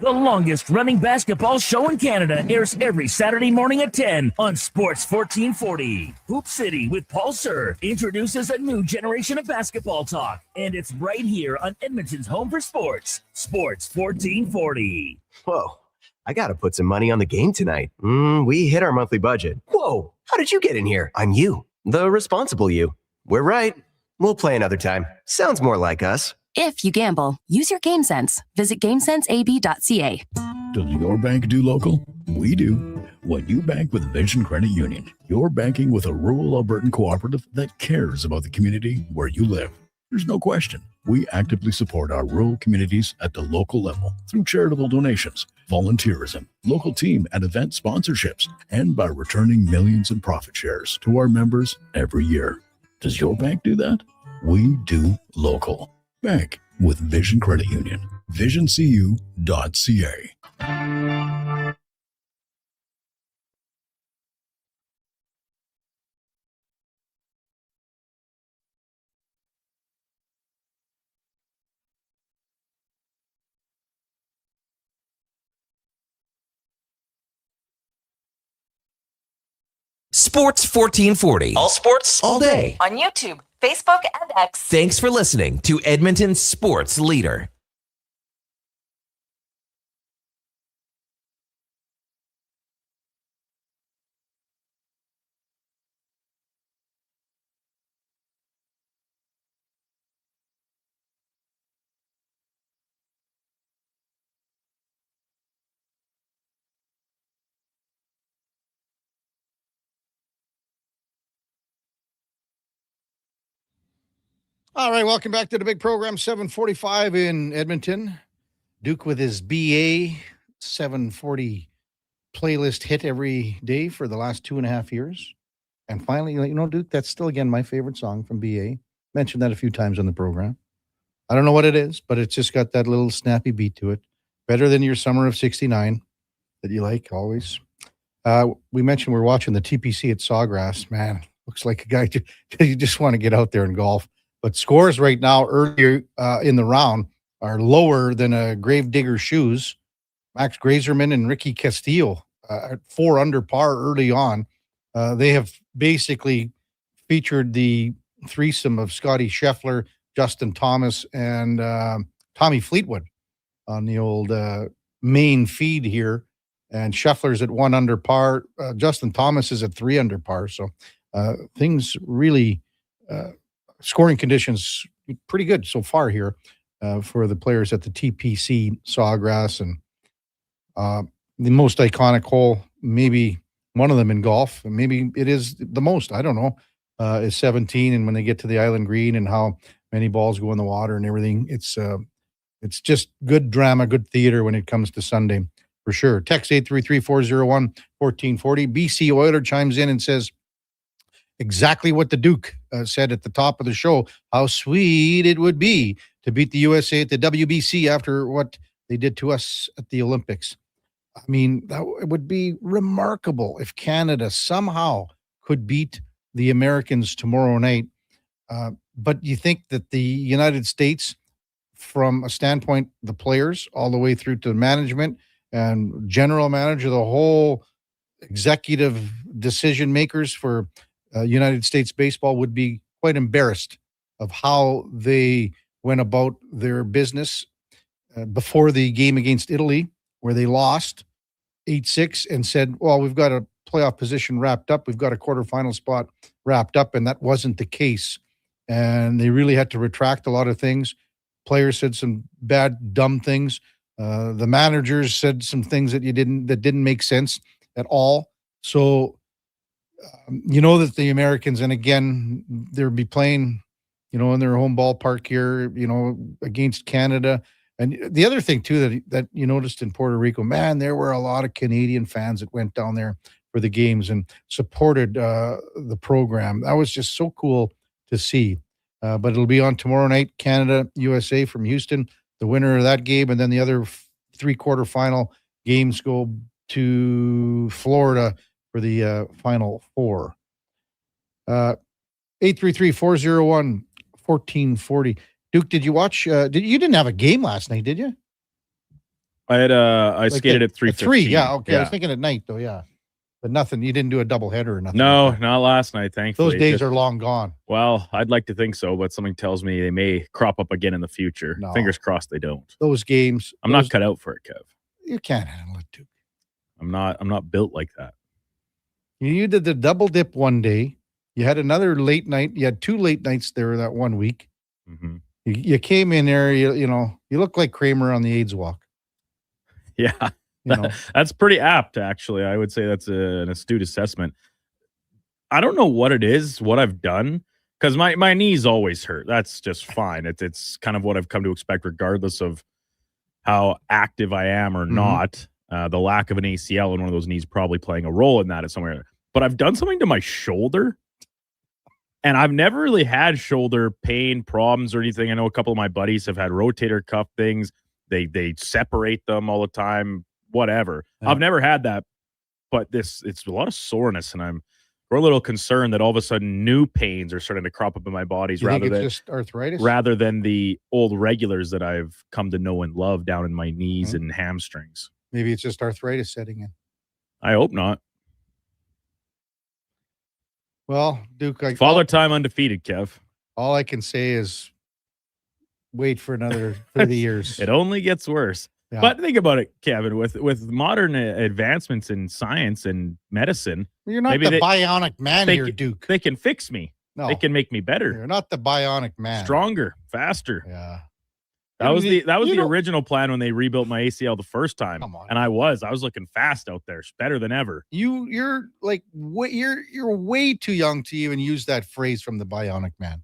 The longest running basketball show in Canada airs every Saturday morning at 10 on Sports 1440. Hoop City with Paul Sir introduces a new generation of basketball talk, and it's right here on Edmonton's home for sports, Sports 1440. Whoa, I gotta put some money on the game tonight. We hit our monthly budget. Whoa, how did you get in here? I'm you, the responsible you. We're right. We'll play another time. Sounds more like us. If you gamble, use your game sense. Visit GameSenseAB.ca. Does your bank do local? We do. When you bank with Vision Credit Union, you're banking with a rural Albertan cooperative that cares about the community where you live. There's no question. We actively support our rural communities at the local level through charitable donations, volunteerism, local team and event sponsorships, and by returning millions in profit shares to our members every year. Does your bank do that? We do local. Bank with Vision Credit Union. VisionCU.ca. Sports 1440. All sports, all day. On YouTube, Facebook, and X. Thanks for listening to Edmonton's sports leader. All right, welcome back to the big program, 745 in Edmonton. Duke with his BA 740 playlist hit every day for the last 2.5 years. And finally, you know, Duke, that's still, again, my favorite song from BA. Mentioned that a few times on the program. I don't know what it is, but it's just got that little snappy beat to it. Better than your Summer of 69 that you like always. We mentioned we're watching the TPC at Sawgrass. Man, looks like a guy you just want to get out there and golf. But scores right now earlier in the round are lower than a Gravedigger's shoes. Max Grazerman and Ricky Castillo at 4 under par early on. They have basically featured the threesome of Scotty Scheffler, Justin Thomas, and Tommy Fleetwood on the old main feed here. And Scheffler's at 1 under par. Justin Thomas is at 3 under par. So things really... scoring conditions pretty good so far here for the players at the TPC Sawgrass, and the most iconic hole, maybe one of them in golf, and maybe it is the most, I don't know, is 17. And when they get to the Island Green and how many balls go in the water and everything, it's just good drama, good theater when it comes to Sunday for sure. Text 833-401-1440. BC Oiler chimes in and says, exactly what the Duke said at the top of the show, how sweet it would be to beat the USA at the WBC after what they did to us at the Olympics. I mean, that would be remarkable if Canada somehow could beat the Americans tomorrow night. But you think that the United States, from a standpoint, the players all the way through to management and general manager, the whole executive decision makers for United States baseball would be quite embarrassed of how they went about their business before the game against Italy where they lost 8-6 and said, well, we've got a playoff position wrapped up. We've got a quarterfinal spot wrapped up, and that wasn't the case. And they really had to retract a lot of things. Players said some bad, dumb things. The managers said some things that didn't make sense at all. So, that the Americans, and again, they'll be playing, in their home ballpark here, against Canada. And the other thing too that you noticed in Puerto Rico, man, there were a lot of Canadian fans that went down there for the games and supported the program. That was just so cool to see. But it'll be on tomorrow night, Canada, USA from Houston, the winner of that game. And then the other 3 quarterfinal games go to Florida for the Final Four. 833-401-1440. Duke, did you watch? You didn't have a game last night, did you? I had I skated at 3:15. 3, yeah, okay. Yeah. I was thinking at night though, yeah. But nothing. You didn't do a doubleheader or nothing. No, like that. not last night, thankfully. Those days are long gone. Well, I'd like to think so, but something tells me they may crop up again in the future. No. Fingers crossed they don't. Those games. I'm not cut out for it, Kev. You can't handle it, Duke. I'm not built like that. You did the double dip one day. You had another late night. You had 2 late nights there that one week. Mm-hmm. You came in there. You look like Kramer on the AIDS walk. Yeah, that's pretty apt, actually. I would say that's an astute assessment. I don't know what it is, what I've done, because my knees always hurt. That's just fine. It's kind of what I've come to expect, regardless of how active I am or not. The lack of an ACL in one of those knees probably playing a role in that at somewhere. But I've done something to my shoulder, and I've never really had shoulder pain problems or anything. I know a couple of my buddies have had rotator cuff things. They separate them all the time, whatever. Yeah. I've never had that, but it's a lot of soreness, and we're a little concerned that all of a sudden new pains are starting to crop up in my bodies rather than just arthritis, rather than the old regulars that I've come to know and love down in my knees and hamstrings. Maybe it's just arthritis setting in. I hope not. Well, Duke, Father Time undefeated, Kev. All I can say is wait for another 30 years. It only gets worse. Yeah. But think about it, Kevin, with modern advancements in science and medicine. You're not the bionic man here, Duke. They can fix me. No. They can make me better. You're not the bionic man. Stronger, faster. Yeah. That was the original plan when they rebuilt my ACL the first time. Come on. And I was looking fast out there, better than ever. You're like you're way too young to even use that phrase from the bionic man.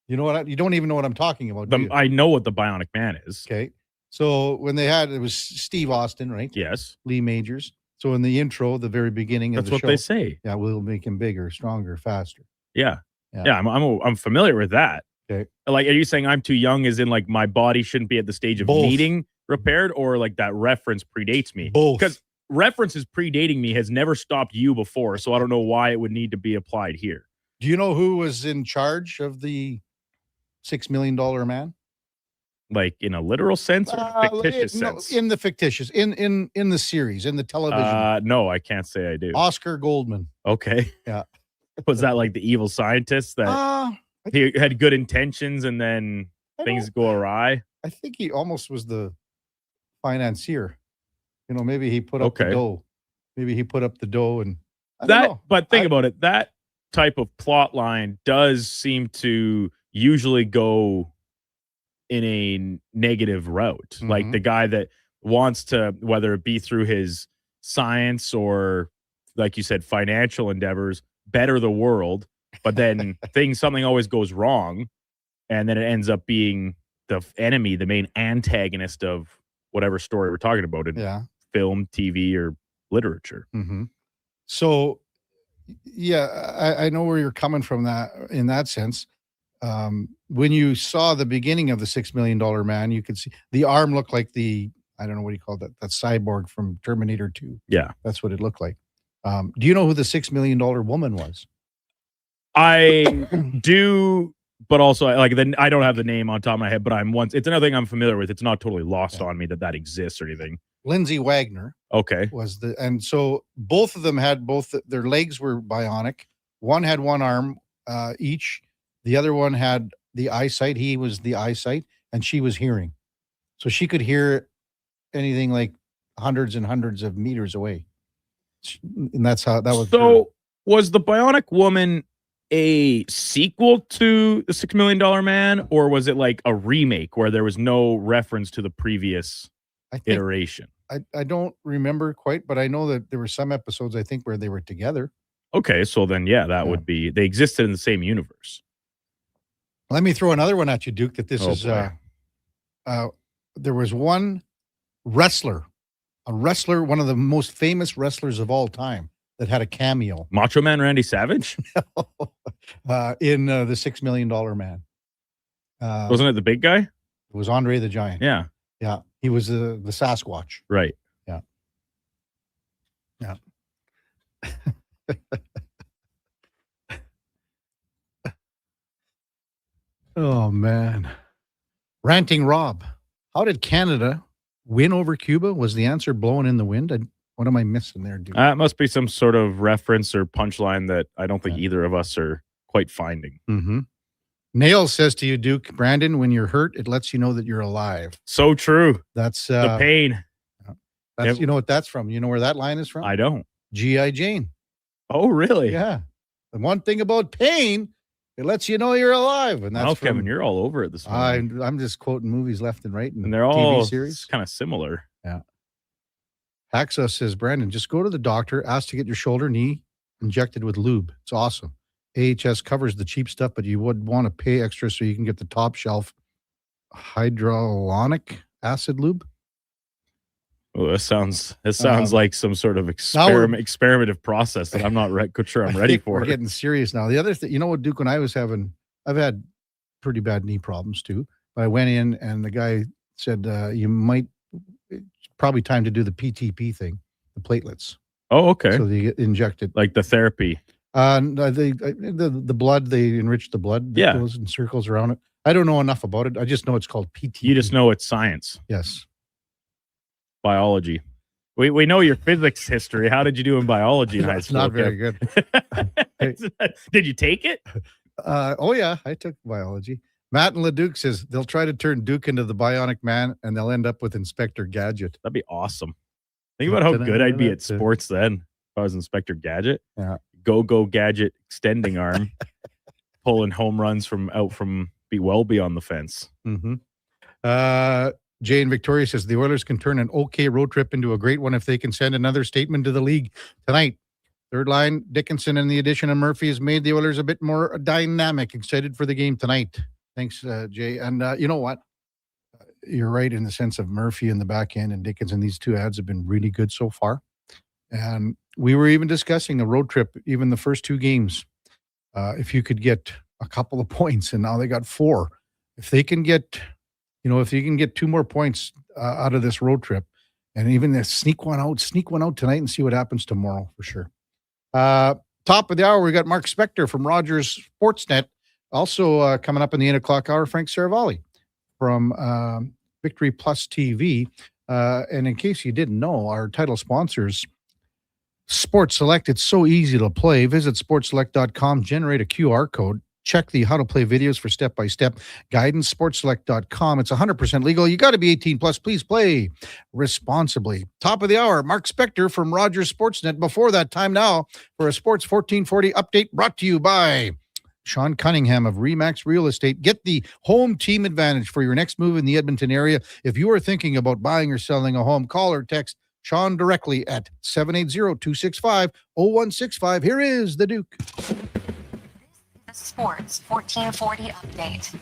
You know what? You don't even know what I'm talking about. I know what the bionic man is. Okay. So when it was Steve Austin, right? Yes. Lee Majors. So in the intro, the very beginning of the show. That's what they say. Yeah, we'll make him bigger, stronger, faster. Yeah. I'm familiar with that. Okay. Like, are you saying I'm too young as in like my body shouldn't be at the stage of needing repaired, or like that reference predates me? Both. Because references predating me has never stopped you before, so I don't know why it would need to be applied here. Do you know who was in charge of the $6 million man? Like in a literal sense or a fictitious sense? In the fictitious, in the series, in the television. No, I can't say I do. Oscar Goldman. Okay. Yeah. Was that like the evil scientist that he had good intentions and then things go awry? I think he almost was the financier. Maybe he put up the dough. Maybe he put up the dough and But think about it. That type of plot line does seem to usually go in a negative route. Mm-hmm. Like the guy that wants to, whether it be through his science or, like you said, financial endeavors, better the world, but then something always goes wrong, and then it ends up being the enemy, the main antagonist of whatever story we're talking about in film, TV, or literature. Mm-hmm. So, yeah, I know where you're coming from in that sense. When you saw the beginning of the $6 million man, you could see the arm looked like I don't know what you call that cyborg from Terminator 2. Yeah. That's what it looked like. Do you know who the $6 million woman was? I do, but also I don't have the name on top of my head, but it's another thing I'm familiar with. It's not totally lost on me that exists or anything. Lindsay Wagner. Okay. And so both of them had their legs were bionic. One had one arm each. The other one had the eyesight. He was the eyesight, and she was hearing. So she could hear anything like hundreds and hundreds of meters away. And that's how that was. So was the Bionic Woman a sequel to the $6 Million Man, or was it like a remake where there was no reference to the previous iteration? I don't remember quite, but I know that there were some episodes, I think, where they were together. Okay, so then, that would be, they existed in the same universe. Let me throw another one at you, Duke, that this is, boy. there was one wrestler, one of the most famous wrestlers of all time that had a cameo. Macho Man Randy Savage? In the $6 Million Man. Wasn't it the big guy? It was Andre the Giant. Yeah. Yeah. He was the Sasquatch. Right. Yeah. Yeah. Oh, man. Ranting Rob. How did Canada win over Cuba? Was the answer blowing in the wind? What am I missing there, dude? It must be some sort of reference or punchline that I don't think either of us are quite finding. Mm-hmm. Nail says to you, Duke, Brandon, when you're hurt, it lets you know that you're alive. So true. That's the pain. You know what that's from? You know where that line is from? I don't. G.I. Jane. Oh, really? Yeah. The one thing about pain, it lets you know you're alive. And that's Kevin, you're all over it this morning. I'm just quoting movies left and right, and they're TV all series. Kind of similar. Yeah. Hacksaw says, Brandon, just go to the doctor, ask to get your shoulder, knee injected with lube. It's awesome. AHS covers the cheap stuff, but you would want to pay extra so you can get the top shelf hyaluronic acid lube. Oh, this sounds like some sort of experimentative process that I'm not sure I'm ready for. We're getting serious now. The other thing, you know what, Duke, when I've had pretty bad knee problems too, but I went in and the guy said, it's probably time to do the PTP thing, the platelets. Oh, okay. So they get injected. Like the therapy. The blood, they enrich the blood that goes in circles around it. I don't know enough about it. I just know it's called PTP. You just know it's science. Yes. Biology. We know your physics history. How did you do in biology in high school? Not very good. Did you take it? Oh, yeah. I took biology. Matt and LeDuc says they'll try to turn Duke into the Bionic Man and they'll end up with Inspector Gadget. That'd be awesome. Think about how good I'd be at sports then if I was Inspector Gadget. Yeah. Go Gadget extending arm, pulling home runs be well beyond the fence. Mm-hmm. Jay and Victoria says the Oilers can turn an okay road trip into a great one if they can send another statement to the league tonight. Third line, Dickinson and the addition of Murphy has made the Oilers a bit more dynamic. Excited for the game tonight. Thanks, Jay. And you know what? You're right in the sense of Murphy in the back end and Dickinson. These two ads have been really good so far. And we were even discussing a road trip, even the first two games. If you could get a couple of points, and now they got 4. If they can get, if you can get 2 more points out of this road trip, and even sneak one out tonight and see what happens tomorrow for sure. Top of the hour, we got Mark Spector from Rogers Sportsnet. Also coming up in the 8 o'clock hour, Frank Saravalli from Victory Plus TV. And in case you didn't know, our title sponsors, Sports Select. It's so easy to play. Visit sportselect.com, generate a QR code, check the how to play videos for step-by-step guidance, sportselect.com. It's 100% legal. You got to be 18 plus. Please play responsibly. Top of the hour, Mark Spector from Rogers Sportsnet. Before that, time now for a Sports 1440 update brought to you by Sean Cunningham of Remax Real Estate. Get the home team advantage for your next move in the Edmonton area. If you are thinking about buying or selling a home, call or text Sean directly at 780-265-0165. Here is the Duke. The Sports 1440 update.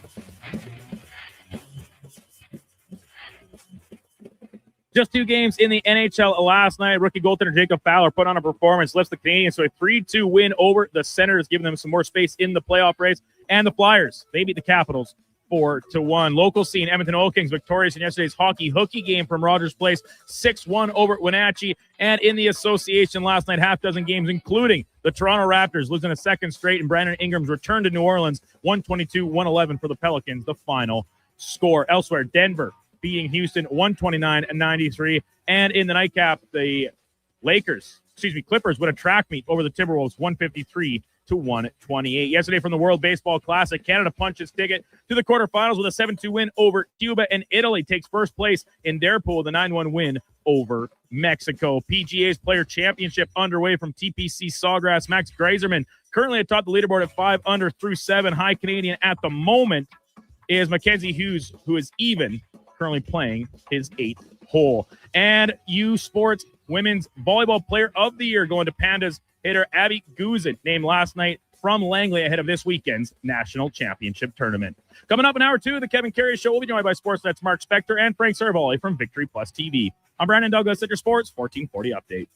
Just 2 games in the NHL last night. Rookie goaltender Jacob Fowler put on a performance, lifts the Canadiens to a 3-2 win over the Senators, giving them some more space in the playoff race. And the Flyers, they beat the Capitals 4-1. Local scene, Edmonton Oil Kings victorious in yesterday's hockey hooky game from Rogers Place, 6-1 over at Wenatchee. And in the association last night, half dozen games, including the Toronto Raptors losing a second straight, and Brandon Ingram's return to New Orleans, 122-111 for the Pelicans, the final score. Elsewhere, Denver beating Houston 129-93. And in the nightcap, the Clippers win a track meet over the Timberwolves 153-89. to 128. Yesterday from the World Baseball Classic, Canada punched its ticket to the quarterfinals with a 7-2 win over Cuba, and Italy takes first place in their pool with a 9-1 win over Mexico. PGA's Player Championship underway from TPC Sawgrass. Max Greiserman currently atop the leaderboard at 5 under through 7. High Canadian at the moment is Mackenzie Hughes, who is even currently playing his 8th hole. And U Sports Women's Volleyball Player of the Year going to Pandas hitter Abby Guzin, named last night from Langley ahead of this weekend's National Championship Tournament. Coming up in hour 2, the Kevin Karius Show will be joined by Sportsnet's Mark Spector and Frank Cervoli from Victory Plus TV. I'm Brandon Douglas at your Sports 1440 update.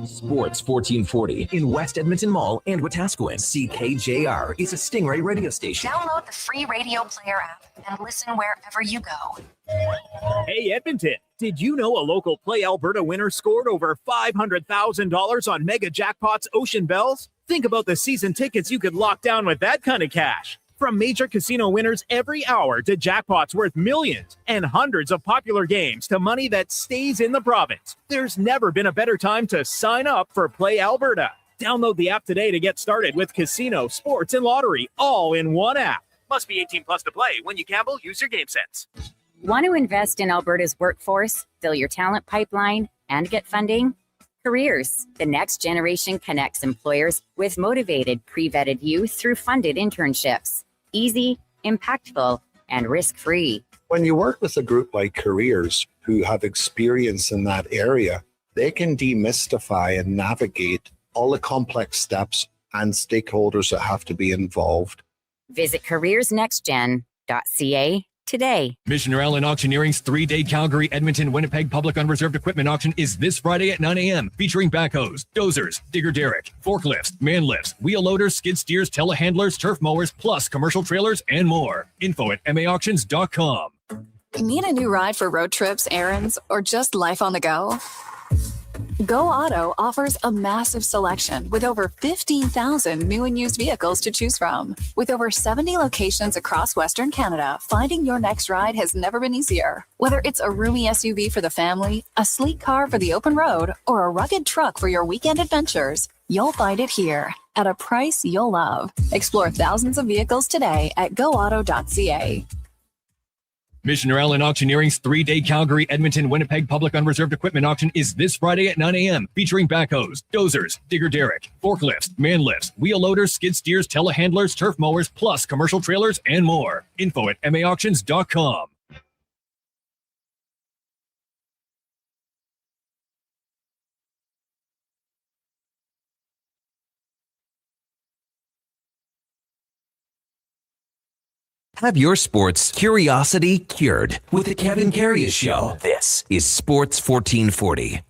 Sports 1440 in West Edmonton Mall and Wetaskiwin. CKJR is a Stingray radio station. Download the free radio player app and listen wherever you go. Hey, Edmonton, did you know a local Play Alberta winner scored over $500,000 on Mega Jackpots Ocean Bells? Think about the season tickets you could lock down with that kind of cash. From major casino winners every hour to jackpots worth millions and hundreds of popular games to money that stays in the province, there's never been a better time to sign up for Play Alberta. Download the app today to get started with casino, sports, and lottery all in one app. Must be 18 plus to play. When you gamble, use your game sense. Want to invest in Alberta's workforce, fill your talent pipeline, and get funding? Careers, the next generation connects employers with motivated, pre-vetted youth through funded internships. Easy, impactful, and risk-free. When you work with a group like Careers who have experience in that area, they can demystify and navigate all the complex steps and stakeholders that have to be involved. Visit careersnextgen.ca today. Missioner Allen Auctioneering's 3-day Calgary, Edmonton, Winnipeg public unreserved equipment auction is this Friday at 9 a.m. featuring backhoes, dozers, digger derrick, forklifts, man lifts, wheel loaders, skid steers, telehandlers, turf mowers, plus commercial trailers and more. Info at maauctions.com. Need a new ride for road trips, errands, or just life on the go? Go Auto offers a massive selection with over 15,000 new and used vehicles to choose from. With over 70 locations across Western Canada, finding your next ride has never been easier. Whether it's a roomy SUV for the family, a sleek car for the open road, or a rugged truck for your weekend adventures, you'll find it here at a price you'll love. Explore thousands of vehicles today at goauto.ca. Missioner Allen Auctioneering's 3-day Calgary, Edmonton, Winnipeg public unreserved equipment auction is this Friday at 9 a.m. featuring backhoes, dozers, digger derrick, forklifts, man lifts, wheel loaders, skid steers, telehandlers, turf mowers, plus commercial trailers and more. Info at maauctions.com. Have your sports curiosity cured with the Kevin Karius Show. This is Sports 1440.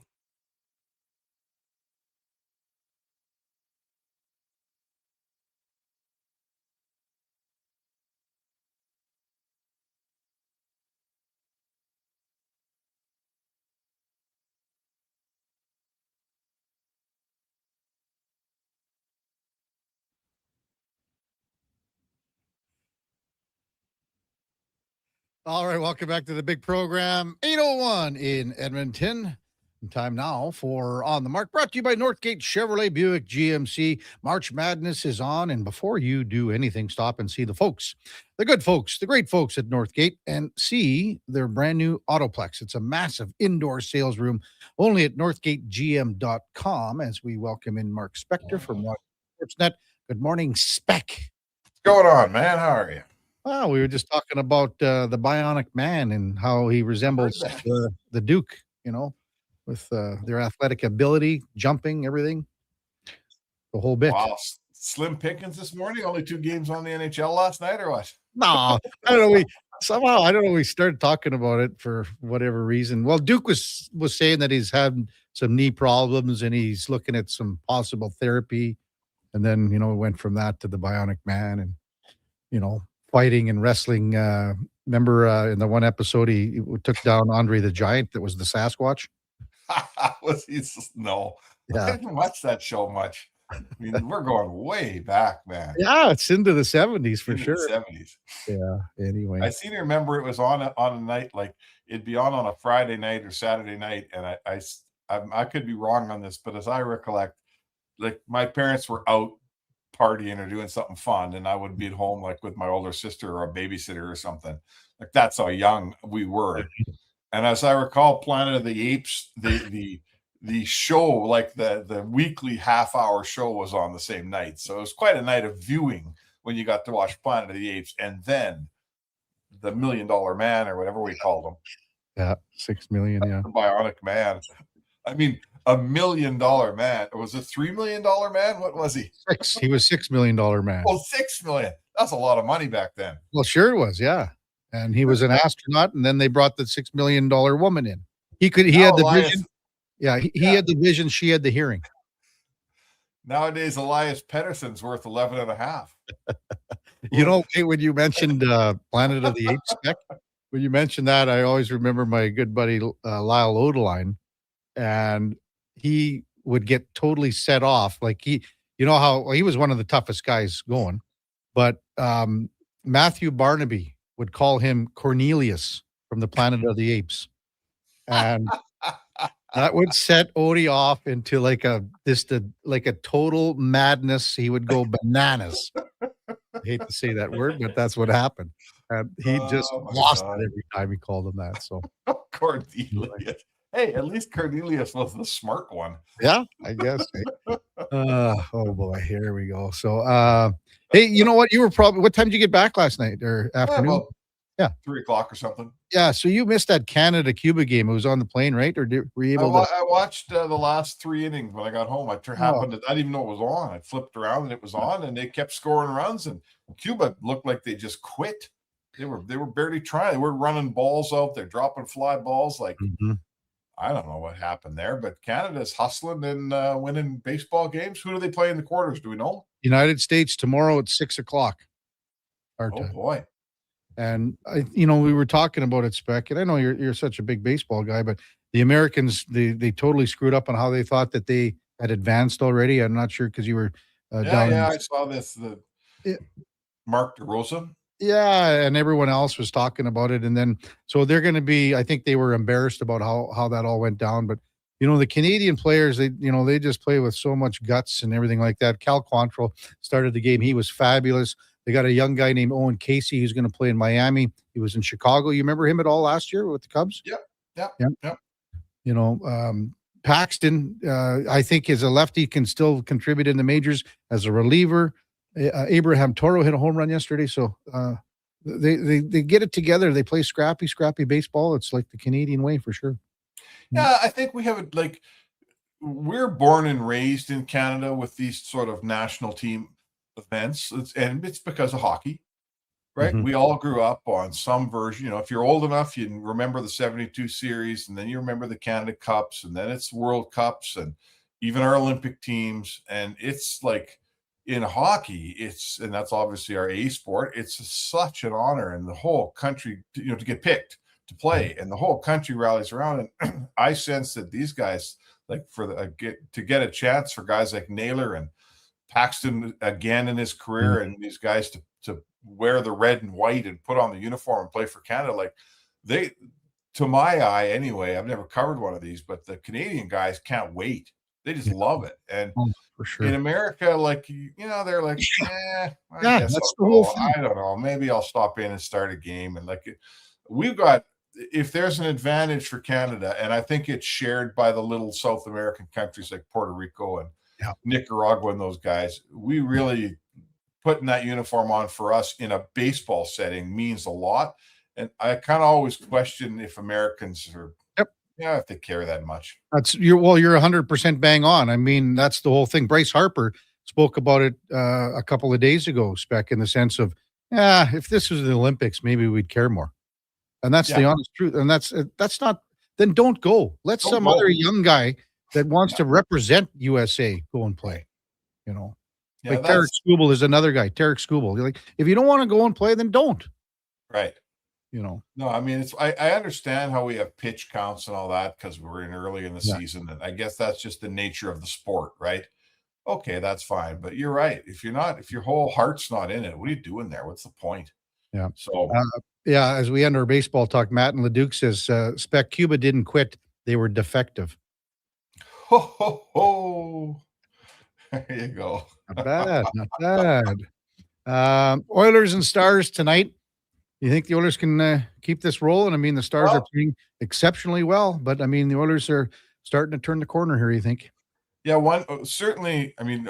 All right, welcome back to the big program. 8:01 in Edmonton. Time now for On the Mark, brought to you by Northgate Chevrolet Buick GMC. March Madness is on, and before you do anything, stop and see the folks, the good folks, the great folks at Northgate, and see their brand new Autoplex. It's a massive indoor sales room only at northgategm.com as we welcome in Mark Spector from Sportsnet. Good morning, Spec. What's going on, man? How are you? Well, we were just talking about the Bionic Man and how he resembles the Duke, you know, with their athletic ability, jumping, everything, the whole bit. Wow, slim pickings this morning. Only 2 games on the NHL last night, or what? No, I don't know. I don't know. We started talking about it for whatever reason. Well, Duke was saying that he's had some knee problems and he's looking at some possible therapy, and then went from that to the Bionic Man and fighting and wrestling. Remember in the one episode he took down Andre the Giant that was the Sasquatch? No. Yeah. I didn't watch that show much. I mean, we're going way back, man. Yeah, it's into the 70s for Into sure. the 70s. Yeah, anyway. I seem to remember it was on a night, like it'd be on a Friday night or Saturday night, and I could be wrong on this, but as I recollect, like my parents were out partying or doing something fun, and I would be at home like with my older sister or a babysitter or something. Like that's how young we were. And as I recall, Planet of the Apes, the show, like the weekly half-hour show, was on the same night. So it was quite a night of viewing when you got to watch Planet of the Apes, and then the $1 Million Man or whatever we called him. Yeah, 6 million. Yeah, the Bionic Man. I mean, $1 million man. Was it $3 million man? What was he? He was $6 million man. Oh, 6 million. That's a lot of money back then. Well, sure it was. Yeah, and he was an astronaut, and then they brought the $6 million woman in. He had the vision. Yeah, he had the vision. She had the hearing. Nowadays, Elias Pettersson's worth 11 and a half. Hey, when you mentioned Planet of the Apes, Spec, when you mentioned that, I always remember my good buddy Lyle Odeline, and he would get totally set off. Like how he was one of the toughest guys going, but Matthew Barnaby would call him Cornelius from the Planet of the Apes, and that would set Odie off into like a total madness. He would go bananas. I hate to say that word, but that's what happened. And he just lost it every time he called him that. So Cornelius. Hey, at least Cornelius was the smart one. Yeah, I guess. Oh boy, here we go. So hey, you know what? What time did you get back last night or afternoon? Yeah, 3 o'clock or something. Yeah, so you missed that Canada-Cuba game. It was on the plane, right? Or were you able to? I watched the last 3 innings when I got home. I didn't even know it was on. I flipped around and it was on, and they kept scoring runs. And Cuba looked like they just quit. They were barely trying. They were running balls out. They're dropping fly balls. Like I don't know what happened there, but Canada's hustling and winning baseball games. Who do they play in the quarters? Do we know? United States tomorrow at 6 o'clock. Oh boy. And we were talking about it, Spec, and I know you're such a big baseball guy, but the Americans, they totally screwed up on how they thought that they had advanced already. I'm not sure because you were down. Yeah, I saw this. Mark DeRosa. Yeah, and everyone else was talking about it, and then so they're going to be. I think they were embarrassed about how that all went down, but the Canadian players, they just play with so much guts and everything like that. Cal Quantrill started the game; he was fabulous. They got a young guy named Owen Casey who's going to play in Miami. He was in Chicago. You remember him at all last year with the Cubs? Yep. Paxton, I think as a lefty can still contribute in the majors as a reliever. Abraham Toro hit a home run yesterday. So they get it together. They play scrappy baseball. It's like the Canadian way for sure. Yeah, I think we have it like we're born and raised in Canada with these sort of national team events, and it's because of hockey, right? We all grew up on some version. If you're old enough, you remember the 72 series, and then you remember the Canada Cups, and then it's World Cups, and even our Olympic teams. And it's like in hockey, and that's obviously our A sport. It's such an honor, and the whole country, to get picked to play, and the whole country rallies around. And I sense that these guys, like to get a chance for guys like Naylor and Paxton again in his career, and these guys to wear the red and white and put on the uniform and play for Canada, like to my eye anyway, I've never covered one of these, but the Canadian guys can't wait. They just love it. And for sure. In America, like, they're like, I guess that's the whole thing. I don't know. Maybe I'll stop in and start a game. And like, if there's an advantage for Canada, and I think it's shared by the little South American countries like Puerto Rico and Nicaragua and those guys, we really putting that uniform on for us in a baseball setting means a lot. And I kind of always question if Americans are, if they care that much. You're 100% bang on. I mean, that's the whole thing. Bryce Harper spoke about it a couple of days ago, Spec, in the sense of, if this was the Olympics, maybe we'd care more. And that's the honest truth. And that's not, then don't go. Let some other young guy that wants to represent USA go and play, like Tarek Skubal is another guy. Tarek Skubal. Like, if you don't want to go and play, then don't. Right. No, I mean, I understand how we have pitch counts and all that because we're in early in the season. And I guess that's just the nature of the sport, right? Okay, that's fine. But you're right. If your whole heart's not in it, what are you doing there? What's the point? Yeah. So, as we end our baseball talk, Matt and Leduc says, Spec, Cuba didn't quit. They were defective. Ho, ho, ho. There you go. Not bad, not bad. Oilers and Stars tonight. You think the Oilers can keep this rolling? I mean, the Stars are playing exceptionally well, but I mean, the Oilers are starting to turn the corner here, you think? Yeah, certainly. I mean,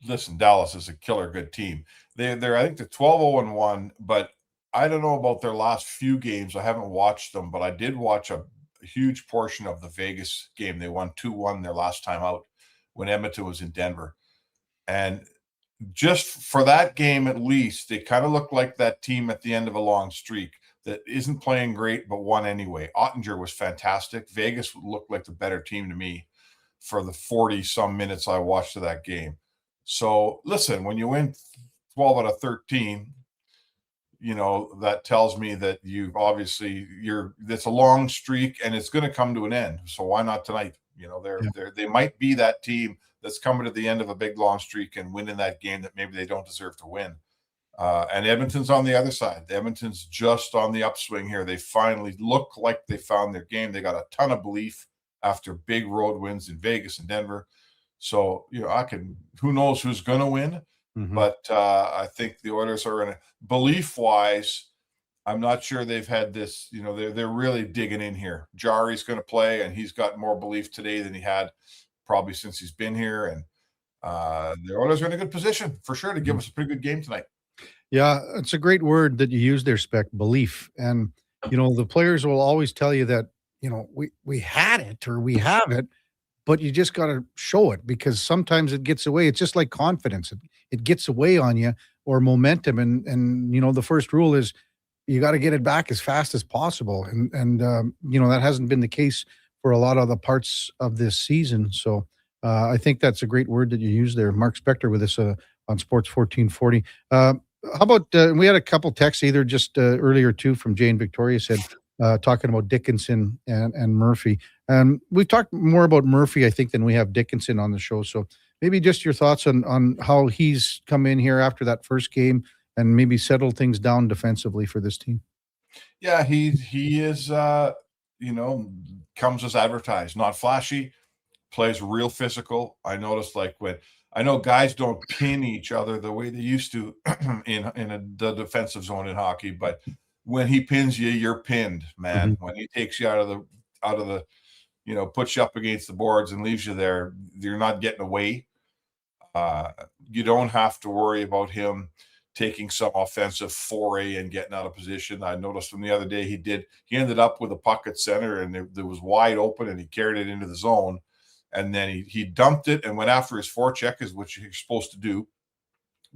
listen, Dallas is a killer good team. They're I think they're 12-0-1, but I don't know about their last few games. I haven't watched them, but I did watch a huge portion of the Vegas game. They won 2-1 their last time out when Edmonton was in Denver. And just for that game, at least, they kind of looked like that team at the end of a long streak that isn't playing great, but won anyway. Ottinger was fantastic. Vegas looked like the better team to me for the 40 some minutes I watched of that game. So listen, when you win 12 out of 13, that tells me that it's a long streak and it's going to come to an end. So why not tonight? They might be that team that's coming to the end of a big long streak and winning that game that maybe they don't deserve to win. And Edmonton's on the other side. Edmonton's just on the upswing here. They finally look like they found their game. They got a ton of belief after big road wins in Vegas and Denver. So, who knows who's going to win, but I think the Oilers are in a belief-wise. I'm not sure they've had this, they're really digging in here. Jari's going to play, and he's got more belief today than he had probably since he's been here. And the Oilers are in a good position for sure to give us a pretty good game tonight. Yeah, it's a great word that you use there, Spec, belief. And, the players will always tell you that, we had it or we have it, but you just got to show it because sometimes it gets away. It's just like confidence. It gets away on you or momentum. And the first rule is you got to get it back as fast as possible. And that hasn't been the case for a lot of the parts of this season. So I think that's a great word that you use there. Mark Spector with us on Sports 1440. How about, we had a couple texts either just earlier too from Jane Victoria said, talking about Dickinson and Murphy. And we've talked more about Murphy, I think, than we have Dickinson on the show. So maybe just your thoughts on how he's come in here after that first game and maybe settle things down defensively for this team. Yeah, he is, comes as advertised, not flashy, plays real physical. I noticed I know guys don't pin each other the way they used to in the defensive zone in hockey, but when he pins you, you're pinned, man. Mm-hmm. When he takes you out of the, puts you up against the boards and leaves you there, you're not getting away. You don't have to worry about him taking some offensive foray and getting out of position. I noticed from the other day he ended up with a puck at center and it was wide open and he carried it into the zone. And then he dumped it and went after his forecheck, is what you're supposed to do.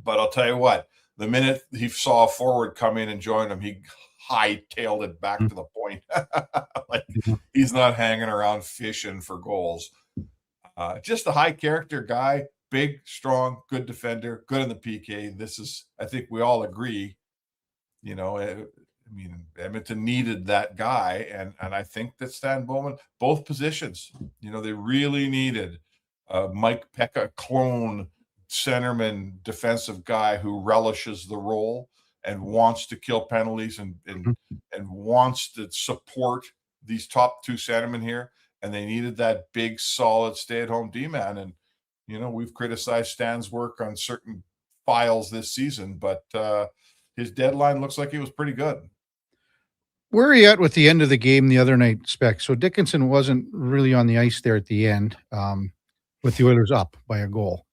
But I'll tell you what, the minute he saw a forward come in and join him, he hightailed it back to the point. He's not hanging around fishing for goals. Just a high character guy, big, strong, good defender, good in the PK. I think we all agree, Edmonton needed that guy. And I think that Stan Bowman, both positions, they really needed Mike Pekka clone centerman defensive guy who relishes the role and wants to kill penalties and wants to support these top two centermen here. And they needed that big, solid stay-at-home D-man. And, we've criticized Stan's work on certain files this season, but his deadline looks like he was pretty good. Where are you at with the end of the game the other night, Spec? So Dickinson wasn't really on the ice there at the end with the Oilers up by a goal.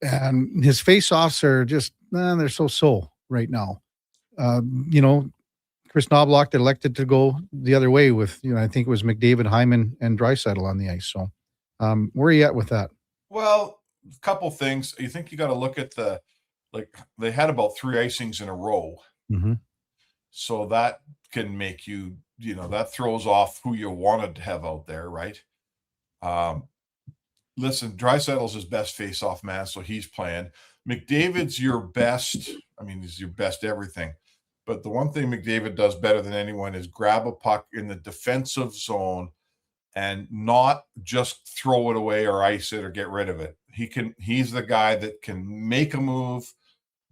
And his face-offs are just, they're so right now. Chris Knobloch elected to go the other way with, I think it was McDavid, Hyman, and Draisaitl on the ice. So where are you at with that? Well, a couple things. You think you got to look at they had about 3 icings in a row. Mm-hmm. So that can make you, that throws off who you wanted to have out there, right? Listen, Draisaitl's his best face-off man, so he's playing. McDavid's your best. He's your best everything. But the one thing McDavid does better than anyone is grab a puck in the defensive zone and not just throw it away or ice it or get rid of it. He's the guy that can make a move,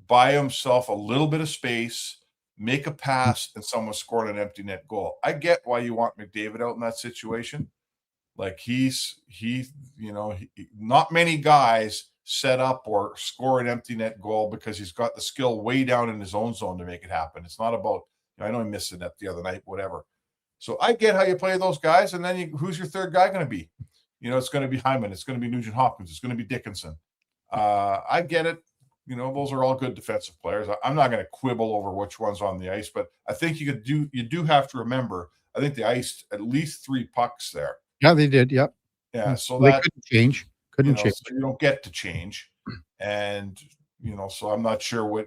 buy himself a little bit of space, make a pass, and someone scored an empty net goal. I get why you want McDavid out in that situation. Not many guys set up or score an empty net goal because he's got the skill way down in his own zone to make it happen. It's not about, I know he missed the net the other night, whatever. So I get how you play those guys, and then who's your third guy going to be? It's going to be Hyman. It's going to be Nugent Hopkins. It's going to be Dickinson. I get it. Those are all good defensive players. I'm not going to quibble over which one's on the ice, but I think you do have to remember, I think they iced at least 3 pucks there. Yeah, they did. Yep. Yeah. So they that couldn't change. So you don't get to change. And, so I'm not sure what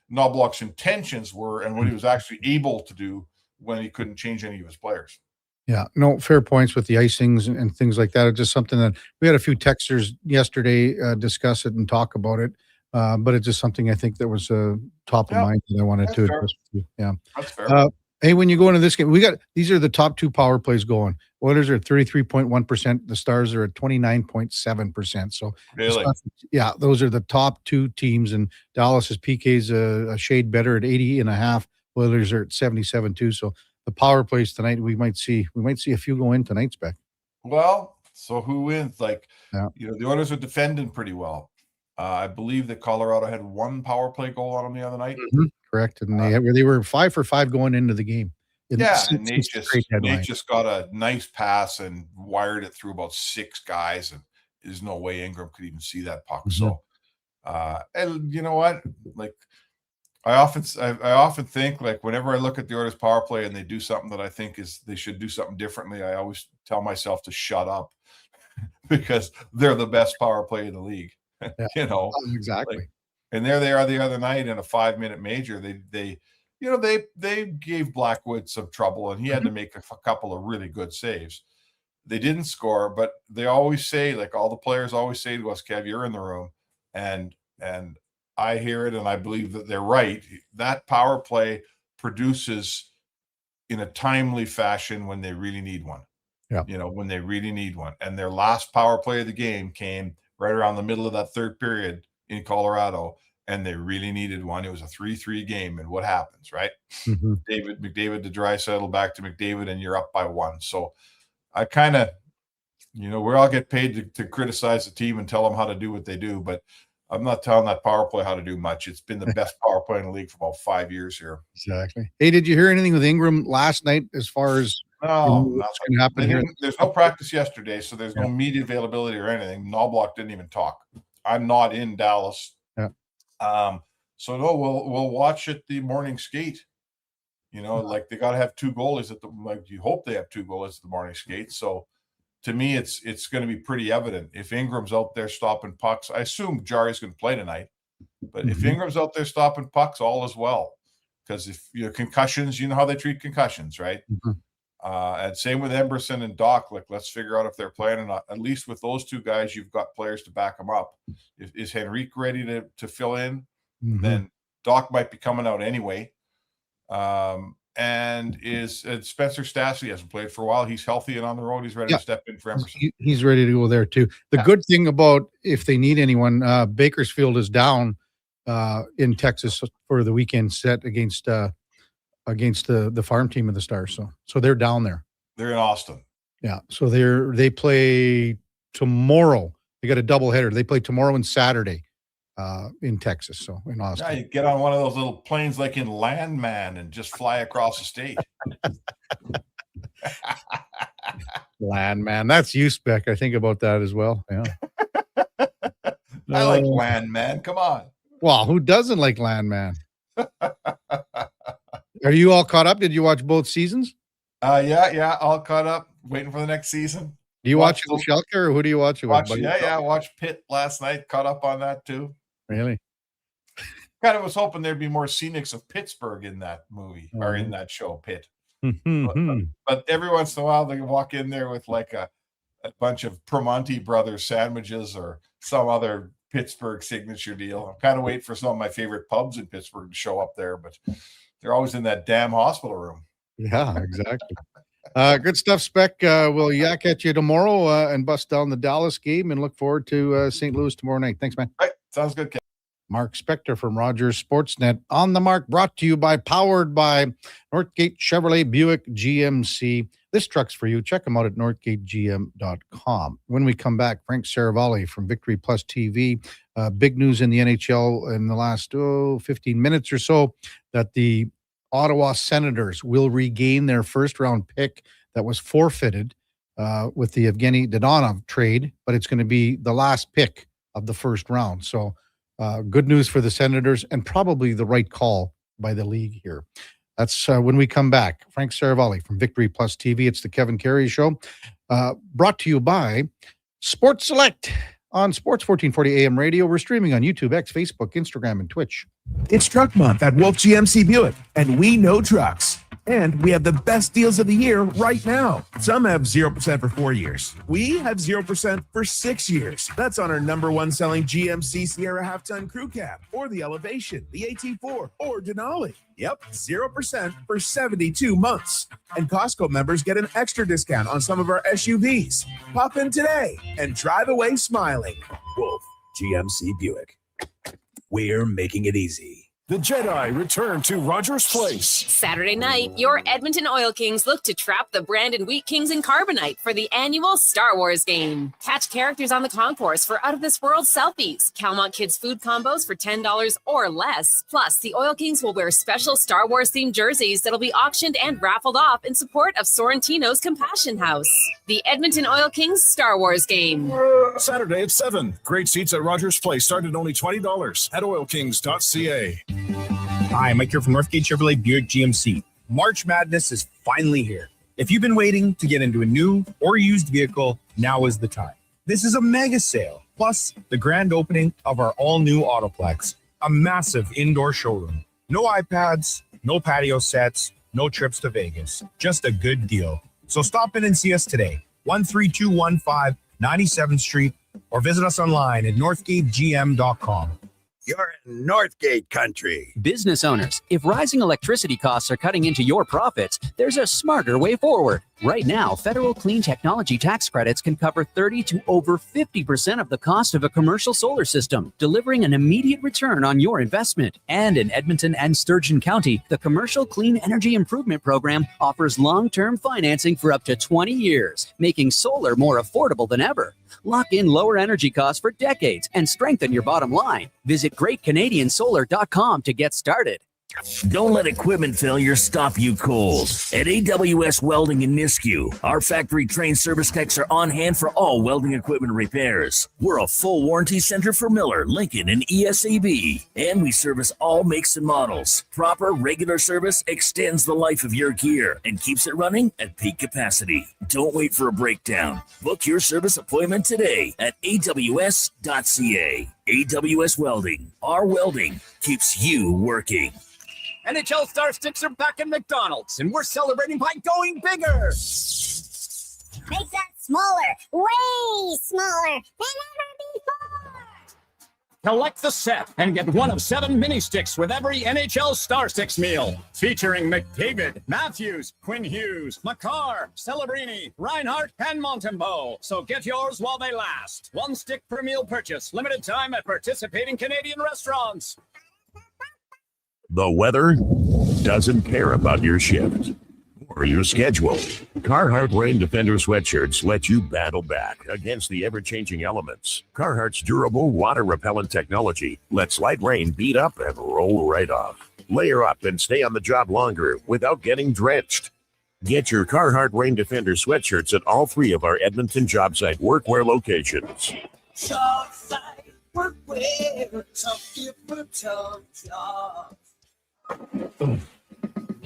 Knobloch's intentions were and what he was actually able to do when he couldn't change any of his players. Yeah, no, fair points with the icings and things like that. It's just something that we had a few texters yesterday discuss it and talk about it. But it's just something I think that was top of mind that I wanted to address with you. Yeah. That's fair. Hey, when you go into this game, these are the top 2 power plays going. Oilers are at 33.1%. The Stars are at 29.7%. So really, those are the top 2 teams. And Dallas's PK's a shade better at 80.5. Oilers are at 77.2. So the power plays tonight, we might see a few go in tonight's back. Well, so who wins? The Oilers are defending pretty well. I believe that Colorado had 1 power play goal on them the other night. Mm-hmm. Correct, and they were 5 for 5 going into the game. And Nate just got a nice pass and wired it through about 6 guys, and there's no way Ingram could even see that puck. Mm-hmm. So, and you know what? I often think, whenever I look at the Oilers power play and they do something that I think they should do something differently, I always tell myself to shut up because they're the best power play in the league. Yeah, exactly. And there they are the other night in a 5-minute major. They gave Blackwood some trouble, and he had to make a couple of really good saves. They didn't score, but they always say, all the players always say to us, Kev, you're in the room, and I hear it, and I believe that they're right. That power play produces in a timely fashion when they really need one. Yeah. When they really need one. And their last power play of the game came right around the middle of that third period in Colorado, and they really needed one. It was a 3-3 game, and what happens, right? Mm-hmm. McDavid to Draisaitl, back to McDavid, and you're up by 1. So I kind of, we all get paid to criticize the team and tell them how to do what they do, but I'm not telling that power play how to do much. It's been the best power play in the league for about 5 years here. Exactly. Hey, did you hear anything with Ingram last night as far as what's going to happen here? There's no practice yesterday, so there's no media availability or anything. Knobloch didn't even talk. I'm not in Dallas. Yeah. So no, we'll watch at the morning skate. They got to have 2 goalies you hope they have 2 goalies at the morning skate. So to me, it's going to be pretty evident. If Ingram's out there stopping pucks, I assume Jari's going to play tonight. But if Ingram's out there stopping pucks, all is well. Because if concussions, you know how they treat concussions, right? Mm-hmm. And same with Emberson and Doc. Let's figure out if they're playing or not. At least with those 2 guys, you've got players to back them up. Is Henrique ready to fill in? Mm-hmm. Then Doc might be coming out anyway. And Spencer Stassi hasn't played for a while. He's healthy and on the road. He's ready to step in for Emerson. He's ready to go there too. The good thing about if they need anyone, Bakersfield is down in Texas for the weekend set against the farm team of the Stars. So they're down there. They're in Austin. Yeah. So they play tomorrow. They got a doubleheader. They play tomorrow and Saturday in Texas. So in Austin. Yeah, you get on one of those little planes like in Landman and just fly across the state. Landman. That's you, Spec. I think about that as well. Yeah. I like Landman. Come on. Well, who doesn't like Landman? Are you all caught up? Did you watch both seasons? Yeah, all caught up. Waiting for the next season. Do you watch it with Shelker, or who do you watch it with? I watched Pitt last night. Caught up on that too. Really? Kind of was hoping there'd be more scenics of Pittsburgh in that movie or in that show, Pitt. But every once in a while, they walk in there with a bunch of Primanti Brothers sandwiches or some other Pittsburgh signature deal. I'm kind of waiting for some of my favorite pubs in Pittsburgh to show up there, but they're always in that damn hospital room. Yeah, exactly. Good stuff, Spec. We'll yak at you tomorrow and bust down the Dallas game and look forward to St. Louis tomorrow night. Thanks, man. All right. Sounds good, Ken. Mark Spector from Rogers Sportsnet. On the Mark, brought to you powered by Northgate Chevrolet Buick GMC. This truck's for you. Check them out at northgategm.com. When we come back, Frank Saravalli from Victory Plus TV. Big news in the NHL in the last 15 minutes or so that the Ottawa Senators will regain their first-round pick that was forfeited with the Evgeny Dadonov trade, but it's going to be the last pick of the first round. So good news for the Senators and probably the right call by the league here. That's when we come back. Frank Saravalli from Victory Plus TV. It's the Kevin Karius Show, brought to you by Sports Select on Sports 1440 AM radio. We're streaming on YouTube, X, Facebook, Instagram, and Twitch. It's Truck Month at Wolf GMC Buick, and we know trucks. And we have the best deals of the year right now. Some have 0% for 4 years. We have 0% for 6 years. That's on our #1 selling GMC Sierra half-ton crew cab, or the Elevation, the AT4, or Denali. Yep, 0% for 72 months. And Costco members get an extra discount on some of our SUVs. Pop in today and drive away smiling. Wolf GMC Buick. We're making it easy. The Jedi return to Rogers Place. Saturday night, your Edmonton Oil Kings look to trap the Brandon Wheat Kings in Carbonite for the annual Star Wars game. Catch characters on the concourse for out-of-this-world selfies, Calmont Kids food combos for $10 or less. Plus, the Oil Kings will wear special Star Wars-themed jerseys that'll be auctioned and raffled off in support of Sorrentino's Compassion House. The Edmonton Oil Kings Star Wars game. Saturday at 7. Great seats at Rogers Place start at only $20 at oilkings.ca. Hi, Mike here from Northgate Chevrolet Buick GMC. March Madness is finally here. If you've been waiting to get into a new or used vehicle, now is the time. This is a mega sale, plus the grand opening of our all-new Autoplex, a massive indoor showroom. No iPads, no patio sets, no trips to Vegas, just a good deal. So stop in and see us today, 13215 97th Street, or visit us online at northgategm.com. You're in Northgate country. Business owners, if rising electricity costs are cutting into your profits, there's a smarter way forward. Right now, federal clean technology tax credits can cover 30 to over 50% of the cost of a commercial solar system, delivering an immediate return on your investment. And in Edmonton and Sturgeon County, the Commercial Clean Energy Improvement Program offers long-term financing for up to 20 years, making solar more affordable than ever. Lock in lower energy costs for decades and strengthen your bottom line. Visit GreatCanadianSolar.com to get started. Don't let equipment failure stop you cold. At AWS Welding in Nisku, our factory-trained service techs are on hand for all welding equipment repairs. We're a full warranty center for Miller, Lincoln, and ESAB. And we service all makes and models. Proper, regular service extends the life of your gear and keeps it running at peak capacity. Don't wait for a breakdown. Book your service appointment today at aws.ca. AWS Welding. Our welding keeps you working. NHL Star Sticks are back in McDonald's, and we're celebrating by going bigger. Make that smaller, way smaller than ever before. Collect the set and get one of 7 mini sticks with every NHL Star Sticks meal. Featuring McDavid, Matthews, Quinn Hughes, Makar, Celebrini, Reinhardt, and Montembeau. So get yours while they last. 1 stick per meal purchase. Limited time at participating Canadian restaurants. The weather doesn't care about your shift or your schedule. Carhartt Rain Defender sweatshirts let you battle back against the ever-changing elements. Carhartt's durable water-repellent technology lets light rain beat up and roll right off. Layer up and stay on the job longer without getting drenched. Get your Carhartt Rain Defender sweatshirts at all 3 of our Edmonton job site workwear locations. Job site workwear, tough different jobs.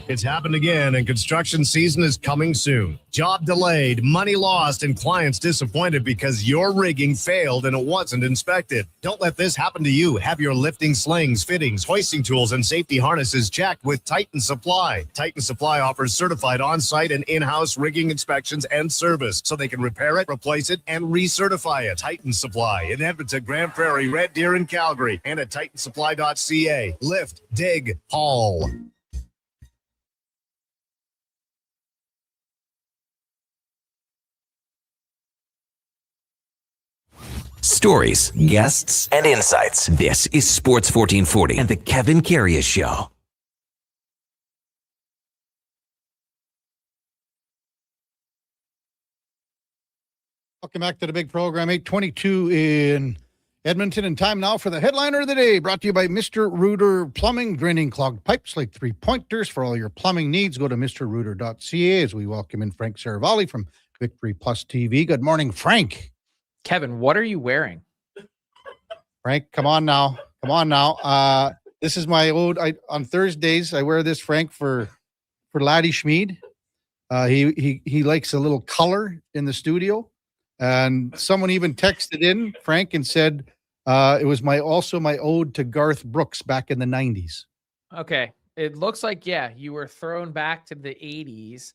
It's happened again, and construction season is coming soon. Job delayed, money lost, and clients disappointed because your rigging failed and it wasn't inspected. Don't let this happen to you. Have your lifting slings, fittings, hoisting tools, and safety harnesses checked with Titan Supply. Titan Supply offers certified on-site and in-house rigging inspections and service, so they can repair it, replace it, and recertify it. Titan Supply in Edmonton, Grand Prairie, Red Deer, and Calgary, and at titansupply.ca. Lift, dig, haul. Stories, guests, and insights. This is Sports 1440 and the Kevin Karius Show. Welcome back to the big program, 8:22 in Edmonton, and time now for the headliner of the day, brought to you by Mr. Rooter Plumbing. Draining clogged pipes like three-pointers for all your plumbing needs. Go to mrrooter.ca as we welcome in Frank Saravalli from Victory Plus TV. Good morning, Frank. Kevin, what are you wearing? Frank, come on now. This is my old, on Thursdays, I wear this, Frank, for Laddie Schmid. He likes a little color in the studio. And someone even texted in, Frank, and said it was my ode to Garth Brooks back in the 90s. Okay. It looks like, you were thrown back to the 80s.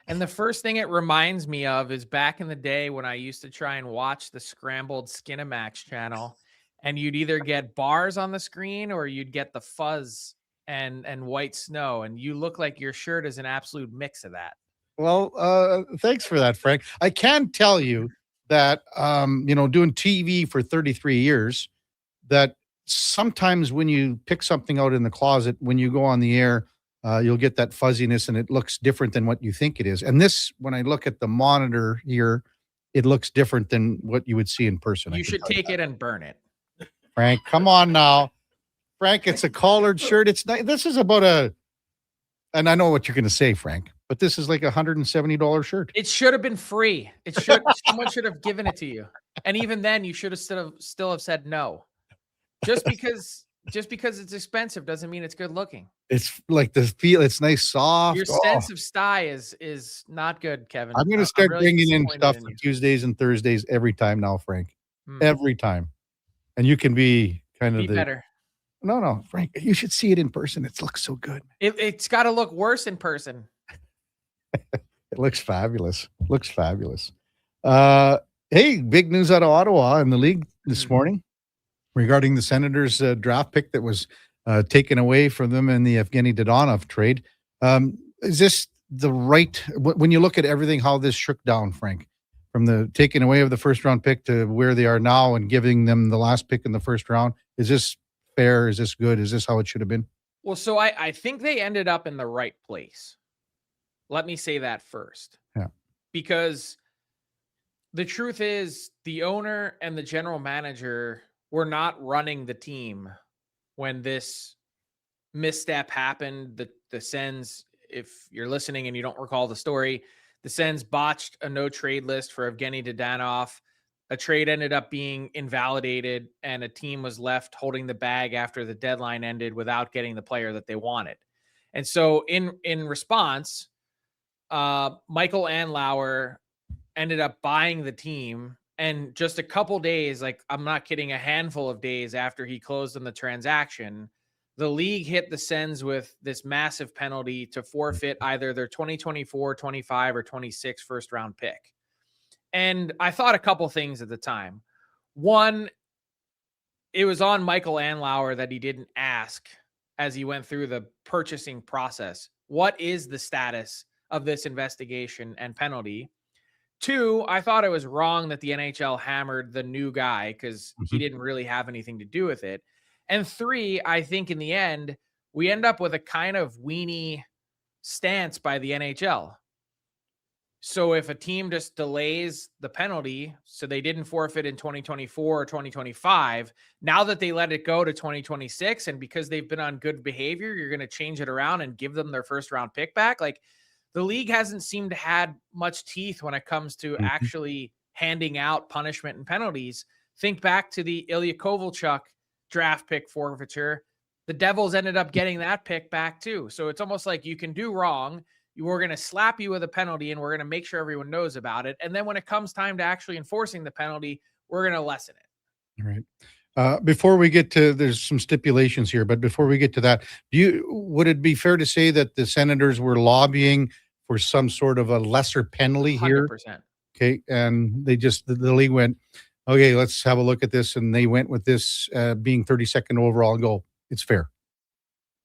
And the first thing it reminds me of is back in the day when I used to try and watch the scrambled Skinamax channel, and you'd either get bars on the screen or you'd get the fuzz and white snow. And you look like your shirt is an absolute mix of that. Well, thanks for that, Frank. I can tell you that, doing TV for 33 years, that sometimes when you pick something out in the closet, when you go on the air, you'll get that fuzziness and it looks different than what you think it is. And this, when I look at the monitor here, it looks different than what you would see in person. You should take it and burn it. Frank, come on now. Frank, it's a collared shirt. It's nice. This is about and I know what you're going to say, Frank, but this is like $170 shirt. It should have been free. Someone should have given it to you. And even then you should have still have said no. Just because it's expensive doesn't mean it's good looking. It's like the feel. It's nice, soft. Your sense of style is not good, Kevin. I'm going to start bringing in stuff for Tuesdays and Thursdays every time now, Frank. Every time. And you can be kind of better. No, Frank, you should see it in person. It looks so good. It's got to look worse in person. It looks fabulous. Hey, big news out of Ottawa in the league this morning regarding the Senators' draft pick that was taken away from them in the Evgeny Dadonov trade. Is this the right, when you look at everything, how this shook down, Frank, from the taking away of the first round pick to where they are now and giving them the last pick in the first round? Is this fair? Is this good? Is this how it should have been? Well, so I think they ended up in the right place. Let me say that first. Yeah. Because the truth is the owner and the general manager were not running the team when this misstep happened. The Sens, if you're listening and you don't recall the story, the Sens botched a no trade list for Evgeny Dadonov. A trade ended up being invalidated, and a team was left holding the bag after the deadline ended without getting the player that they wanted. And so in response, Michael Andlauer ended up buying the team, and just a couple days, like I'm not kidding, a handful of days after he closed on the transaction, the league hit the Sens with this massive penalty to forfeit either their 2024, 25, or 26 first round pick. And I thought a couple things at the time. One, it was on Michael Andlauer that he didn't ask as he went through the purchasing process, what is the status of this investigation and penalty? Two, I thought it was wrong that the NHL hammered the new guy because he didn't really have anything to do with it. And three, I think in the end, we end up with a kind of weenie stance by the NHL. So if a team just delays the penalty, so they didn't forfeit in 2024 or 2025, now that they let it go to 2026, and because they've been on good behavior, you're going to change it around and give them their first round pick back. Like, the league hasn't seemed to had much teeth when it comes to actually handing out punishment and penalties. Think back to the Ilya Kovalchuk draft pick forfeiture. The Devils ended up getting that pick back too. So it's almost like you can do wrong. We're going to slap you with a penalty and we're going to make sure everyone knows about it. And then when it comes time to actually enforcing the penalty, we're going to lessen it. All right. Before we get to, there's some stipulations here, but before we get to that, would it be fair to say that the Senators were lobbying for some sort of a lesser penalty here? 100%. Okay. And they just, the league went, okay, let's have a look at this. And they went with this being 32nd overall and go, it's fair.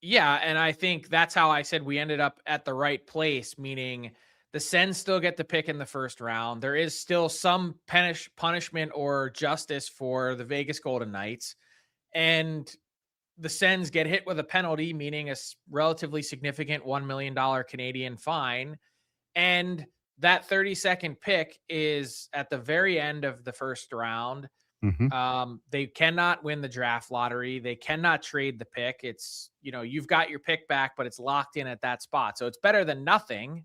Yeah, and I think that's how I said we ended up at the right place, meaning The Sens still get the pick in the first round. There is still some punishment or justice for the Vegas Golden Knights. And the Sens get hit with a penalty, meaning a relatively significant $1 million Canadian fine. And that 32nd pick is at the very end of the first round. They cannot win the draft lottery. They cannot trade the pick. It's, you've got your pick back, but it's locked in at that spot. So it's better than nothing,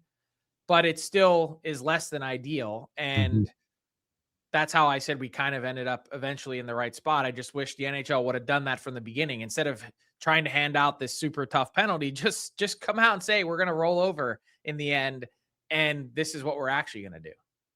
but it still is less than ideal. And that's how I said we kind of ended up eventually in the right spot. I just wish the NHL would have done that from the beginning. Instead of trying to hand out this super tough penalty, just come out and say, we're going to roll over in the end. And this is what we're actually going to do.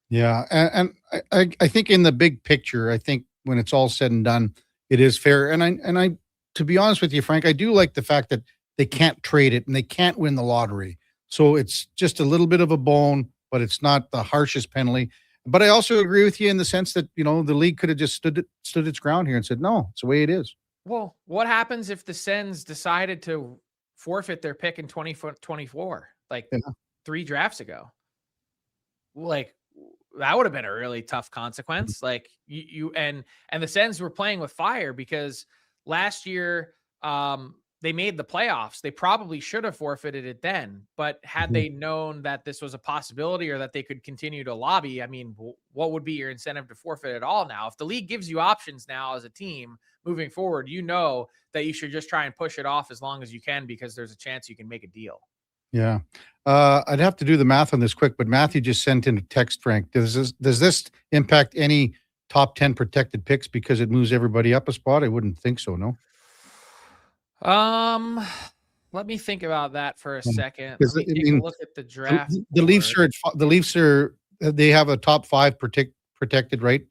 Yeah. And I think in the big picture, I think when it's all said and done, it is fair. And I, to be honest with you, Frank, I do like the fact that they can't trade it and they can't win the lottery. So it's just a little bit of a bone, but it's not the harshest penalty. But I also agree with you in the sense that, the league could have just stood its ground here and said, no, it's the way it is. Well, what happens if the Sens decided to forfeit their pick in 2024, 3 drafts ago? That would have been a really tough consequence. And the Sens were playing with fire because last year they made the playoffs. They probably should have forfeited it then, but had they known that this was a possibility or that they could continue to lobby, I mean, what would be your incentive to forfeit it all now? If the league gives you options now as a team moving forward, that you should just try and push it off as long as you can because there's a chance you can make a deal. Yeah. I'd have to do the math on this quick, but Matthew just sent in a text, Frank. Does this impact any top 10 protected picks because it moves everybody up a spot? I wouldn't think so, no? Let me think about that for a second. Let me take a look at the draft. The Leafs they have a top 5 protected, right?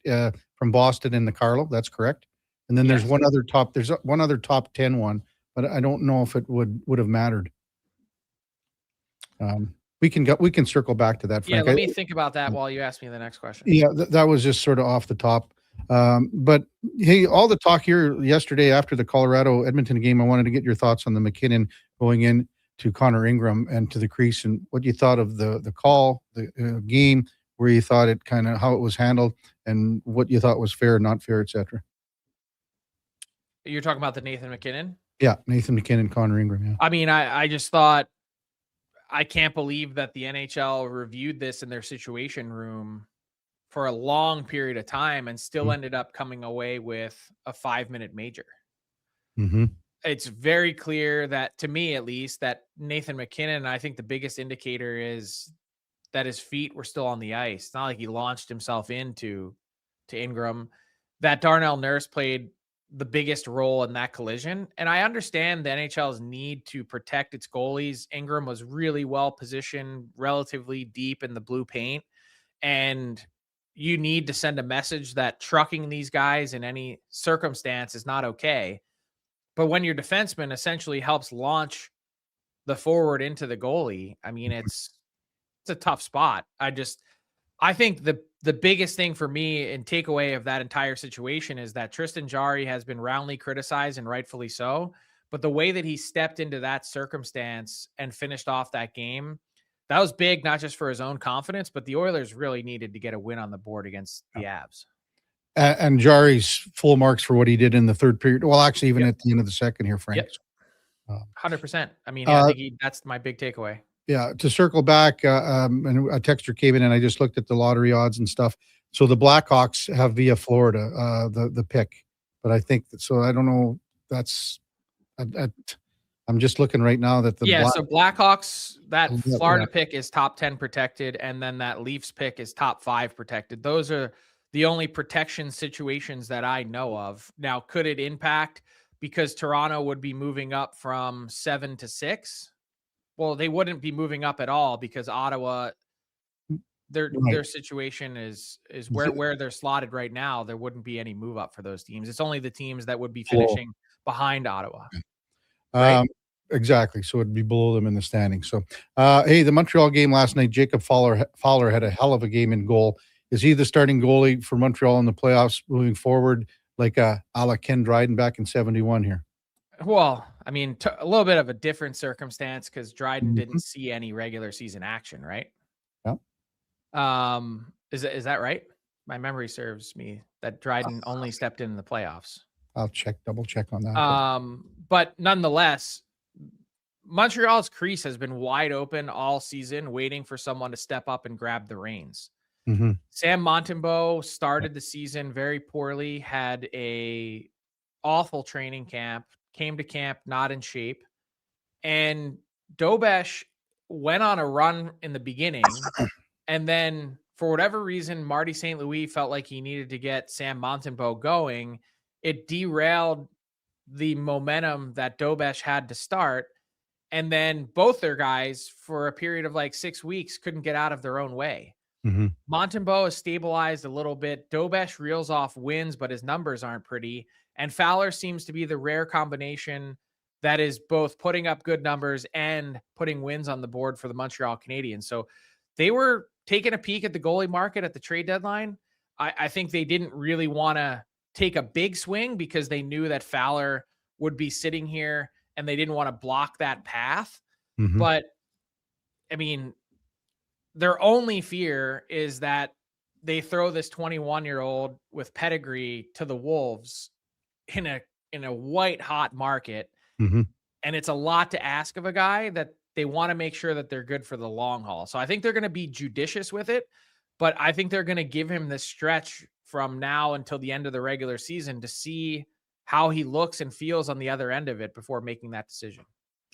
From Boston and the Carlo. That's correct. And then there's one other top 10 one, but I don't know if it would have mattered. We can circle back to that, Frank. Yeah, let me think about that while you ask me the next question. Yeah, that was just sort of off the top. But hey, all the talk here yesterday after the Colorado Edmonton game, I wanted to get your thoughts on the McKinnon going in to Connor Ingram and to the crease, and what you thought of the call, the game, where you thought it kind of how it was handled, and what you thought was fair, not fair, etc. You're talking about the Nathan McKinnon? Yeah, Nathan McKinnon, Connor Ingram. Yeah. I mean, I just thought, I can't believe that the NHL reviewed this in their situation room for a long period of time and still ended up coming away with a 5-minute major. It's very clear that, to me at least, that Nathan McKinnon, I think the biggest indicator is that his feet were still on the ice. It's not like he launched himself into Ingram. That Darnell Nurse played the biggest role in that collision. And I understand the NHL's need to protect its goalies. Ingram was really well positioned, relatively deep in the blue paint. And you need to send a message that trucking these guys in any circumstance is not okay. But when your defenseman essentially helps launch the forward into the goalie, I mean, it's a tough spot. I think the biggest thing for me and takeaway of that entire situation is that Tristan Jarry has been roundly criticized, and rightfully so. But the way that he stepped into that circumstance and finished off that game, that was big, not just for his own confidence, but the Oilers really needed to get a win on the board against the Avs. And Jarry's full marks for what he did in the third period. Well, actually, even at the end of the second here, Frank. 100%. I mean, I think that's my big takeaway. Yeah, to circle back, and a texter came in, and I just looked at the lottery odds and stuff. So the Blackhawks have via Florida the pick, but I think so. I don't know. That's I'm just looking right now that the so Blackhawks, that Florida pick is top 10 protected, and then that Leafs pick is top 5 protected. Those are the only protection situations that I know of. Now, could it impact because Toronto would be moving up from 7 to 6? Well, they wouldn't be moving up at all because Ottawa, their situation is where they're slotted right now. There wouldn't be any move up for those teams. It's only the teams that would be finishing behind Ottawa. Right? Exactly. So it'd be below them in the standings. So, hey, the Montreal game last night, Jacob Fowler had a hell of a game in goal. Is he the starting goalie for Montreal in the playoffs moving forward, like a la Ken Dryden back in 71 here? Well, I mean, a little bit of a different circumstance because Dryden didn't see any regular season action, right? Yeah. Is that right? My memory serves me that Dryden only stepped in the playoffs. I'll double check on that. But nonetheless, Montreal's crease has been wide open all season, waiting for someone to step up and grab the reins. Mm-hmm. Sam Montembeault started the season very poorly, had a awful training camp, came to camp not in shape, and Dobesh went on a run in the beginning, and then for whatever reason, Marty St. Louis felt like he needed to get Sam Montembeault going. It derailed the momentum that Dobesh had to start. And then both their guys, for a period of like 6 weeks, couldn't get out of their own way. Mm-hmm. Montembeault has stabilized a little bit. Dobesh reels off wins, but his numbers aren't pretty. And Fowler seems to be the rare combination that is both putting up good numbers and putting wins on the board for the Montreal Canadiens. So they were taking a peek at the goalie market at the trade deadline. I think they didn't really want to take a big swing because they knew that Fowler would be sitting here and they didn't want to block that path. Mm-hmm. But I mean, their only fear is that they throw this 21-year-old with pedigree to the Wolves in a white hot market. Mm-hmm. And it's a lot to ask of a guy that they want to make sure that they're good for the long haul. So I think they're going to be judicious with it, but I think they're going to give him this stretch from now until the end of the regular season to see how he looks and feels on the other end of it before making that decision.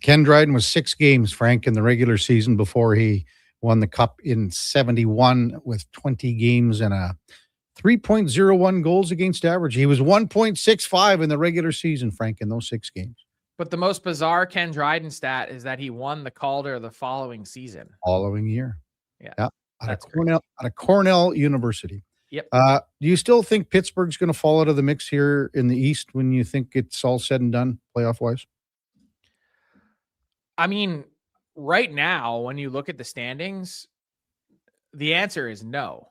Ken Dryden was 6 games, Frank, in the regular season before he won the Cup in 71 with 20 games and a 3.01 goals against average. He was 1.65 in the regular season, Frank, in those 6 games. But the most bizarre Ken Dryden stat is that he won the Calder the following season. Following year. Yeah. Out of Cornell University. Yep. Do you still think Pittsburgh's going to fall out of the mix here in the East when you think it's all said and done, playoff-wise? I mean, right now, when you look at the standings, the answer is no.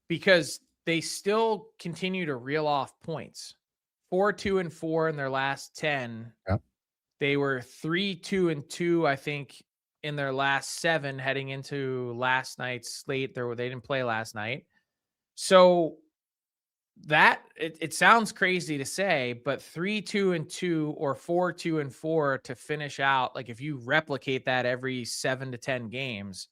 Because they still continue to reel off points. 4-2-4 in their last 10. Yep. They were 3-2-2, I think, in their last 7 heading into last night's slate. They didn't play last night. So that it sounds crazy to say, but 3-2-2 or 4-2-4 to finish out, like if you replicate that every 7 to 10 games,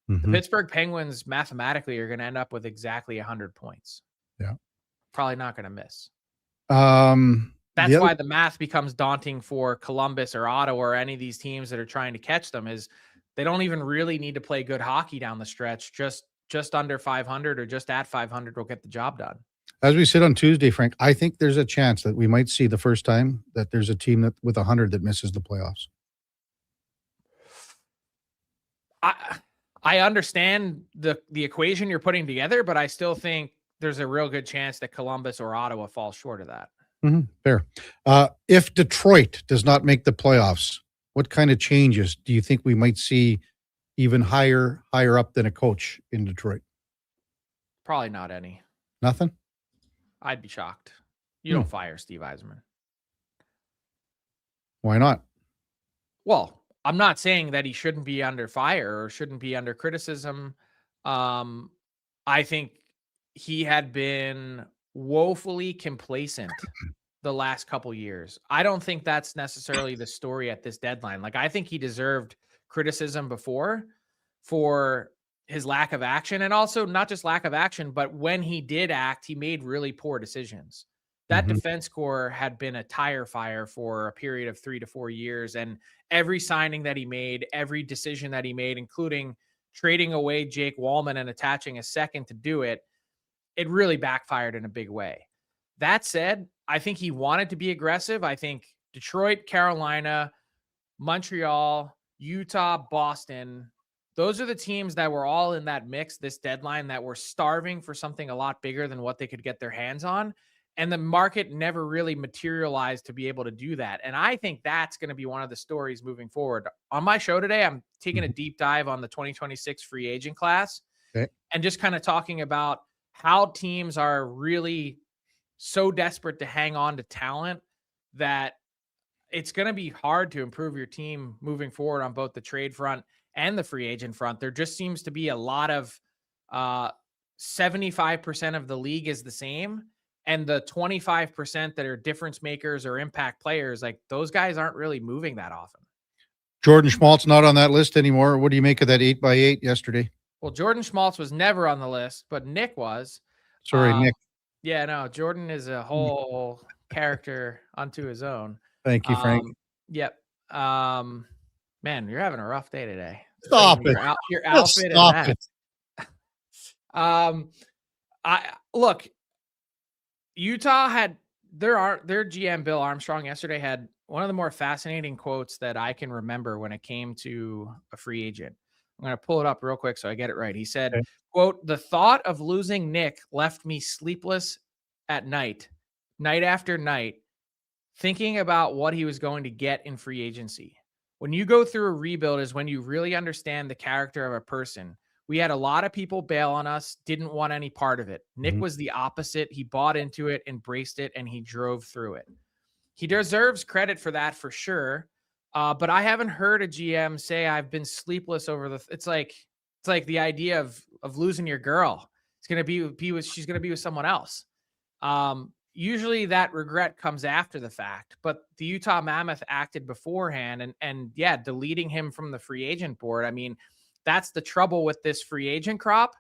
the Pittsburgh Penguins mathematically are going to end up with exactly 100 points. Yeah. Probably not going to miss. That's why the math becomes daunting for Columbus or Ottawa or any of these teams that are trying to catch them, is they don't even really need to play good hockey down the stretch. Just under 500 or just at 500 will get the job done. As we said on Tuesday, Frank, I think there's a chance that we might see the first time that there's a team that with 100 that misses the playoffs. I understand the equation you're putting together, but I still think there's a real good chance that Columbus or Ottawa falls short of that. Fair. If Detroit does not make the playoffs, what kind of changes do you think we might see even higher up than a coach in Detroit? Probably not any. Nothing? I'd be shocked. You don't fire Steve Yzerman. Why not? Well, I'm not saying that he shouldn't be under fire or shouldn't be under criticism. I think he had been woefully complacent the last couple years. I don't think that's necessarily the story at this deadline. Like, I think he deserved criticism before for his lack of action, and also not just lack of action, but when he did act, he made really poor decisions. That defense core had been a tire fire for a period of 3 to 4 years. And every signing that he made, every decision that he made, including trading away Jake Wallman and attaching a second to do it, it really backfired in a big way. That said, I think he wanted to be aggressive. I think Detroit, Carolina, Montreal, Utah, Boston, those are the teams that were all in that mix this deadline that were starving for something a lot bigger than what they could get their hands on. And the market never really materialized to be able to do that. And I think that's going to be one of the stories moving forward. On my show today, I'm taking a deep dive on the 2026 free agent class and just kind of talking about how teams are really so desperate to hang on to talent that it's going to be hard to improve your team moving forward on both the trade front and the free agent front. There just seems to be a lot of 75% of the league is the same. And the 25% that are difference makers or impact players, like those guys aren't really moving that often. Jordan Schmaltz not on that list anymore. What do you make of that 8x8 yesterday? Well, Jordan Schmaltz was never on the list, but Nick was. Sorry, Nick. Yeah, no, Jordan is a whole character unto his own. Thank you, Frank. Yep. Man, you're having a rough day today. Stop it. Your Just outfit stop and that. I look, Utah had their GM Bill Armstrong yesterday had one of the more fascinating quotes that I can remember when it came to a free agent. I'm going to pull it up real quick so I get it right. He said, Okay. quote, "The thought of losing Nick left me sleepless at night after night, thinking about what he was going to get in free agency. When you go through a rebuild is when you really understand the character of a person. We had a lot of people bail on us, didn't want any part of it. Nick was the opposite. He bought into it, embraced it, and he drove through it. He deserves credit for that for sure. But I haven't heard a GM say I've been sleepless over it's like the idea of losing your girl. It's going to she's going to be with someone else. Usually that regret comes after the fact, but the Utah Mammoth acted beforehand and yeah, deleting him from the free agent board. I mean, that's the trouble with this free agent crop.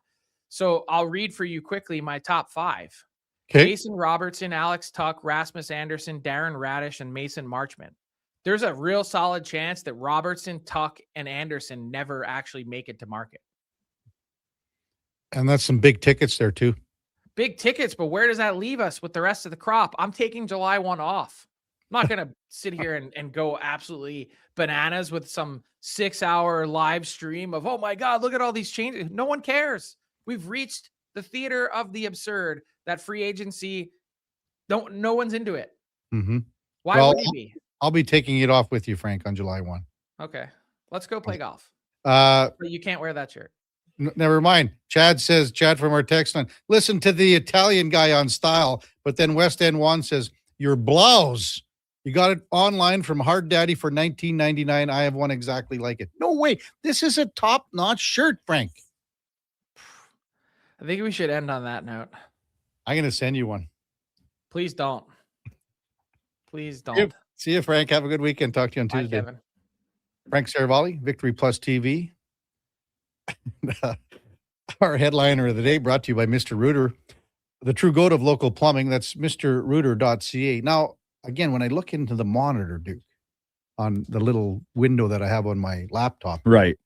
So I'll read for you quickly my top 5. Okay. Jason Robertson, Alex Tuck, Rasmus Anderson, Darren Radish, and Mason Marchment. There's a real solid chance that Robertson, Tuck, and Anderson never actually make it to market. And that's some big tickets there too. Big tickets, but where does that leave us with the rest of the crop? I'm taking July 1 off. I'm not going to sit here and go absolutely bananas with some 6-hour live stream of, oh my God, look at all these changes. No one cares. We've reached the theater of the absurd. That free agency, no one's into it. Mm-hmm. Why would you be? I'll be taking it off with you, Frank, on July 1. Okay. Let's go play golf. But you can't wear that shirt. Never mind. Chad from our text line, listen to the Italian guy on Style, but then West End One says, your blouse. You got it online from Hard Daddy for $19.99. I have one exactly like it. No way. This is a top-notch shirt, Frank. I think we should end on that note. I'm going to send you one. Please don't. Please don't. See you, Frank. Have a good weekend. Talk to you on Tuesday. Kevin. Frank Saravalli, Victory Plus TV. Our headliner of the day brought to you by Mr. Rooter, the true goat of local plumbing. That's mrrooter.ca. Now, again, when I look into the monitor, Duke, on the little window that I have on my laptop. Right.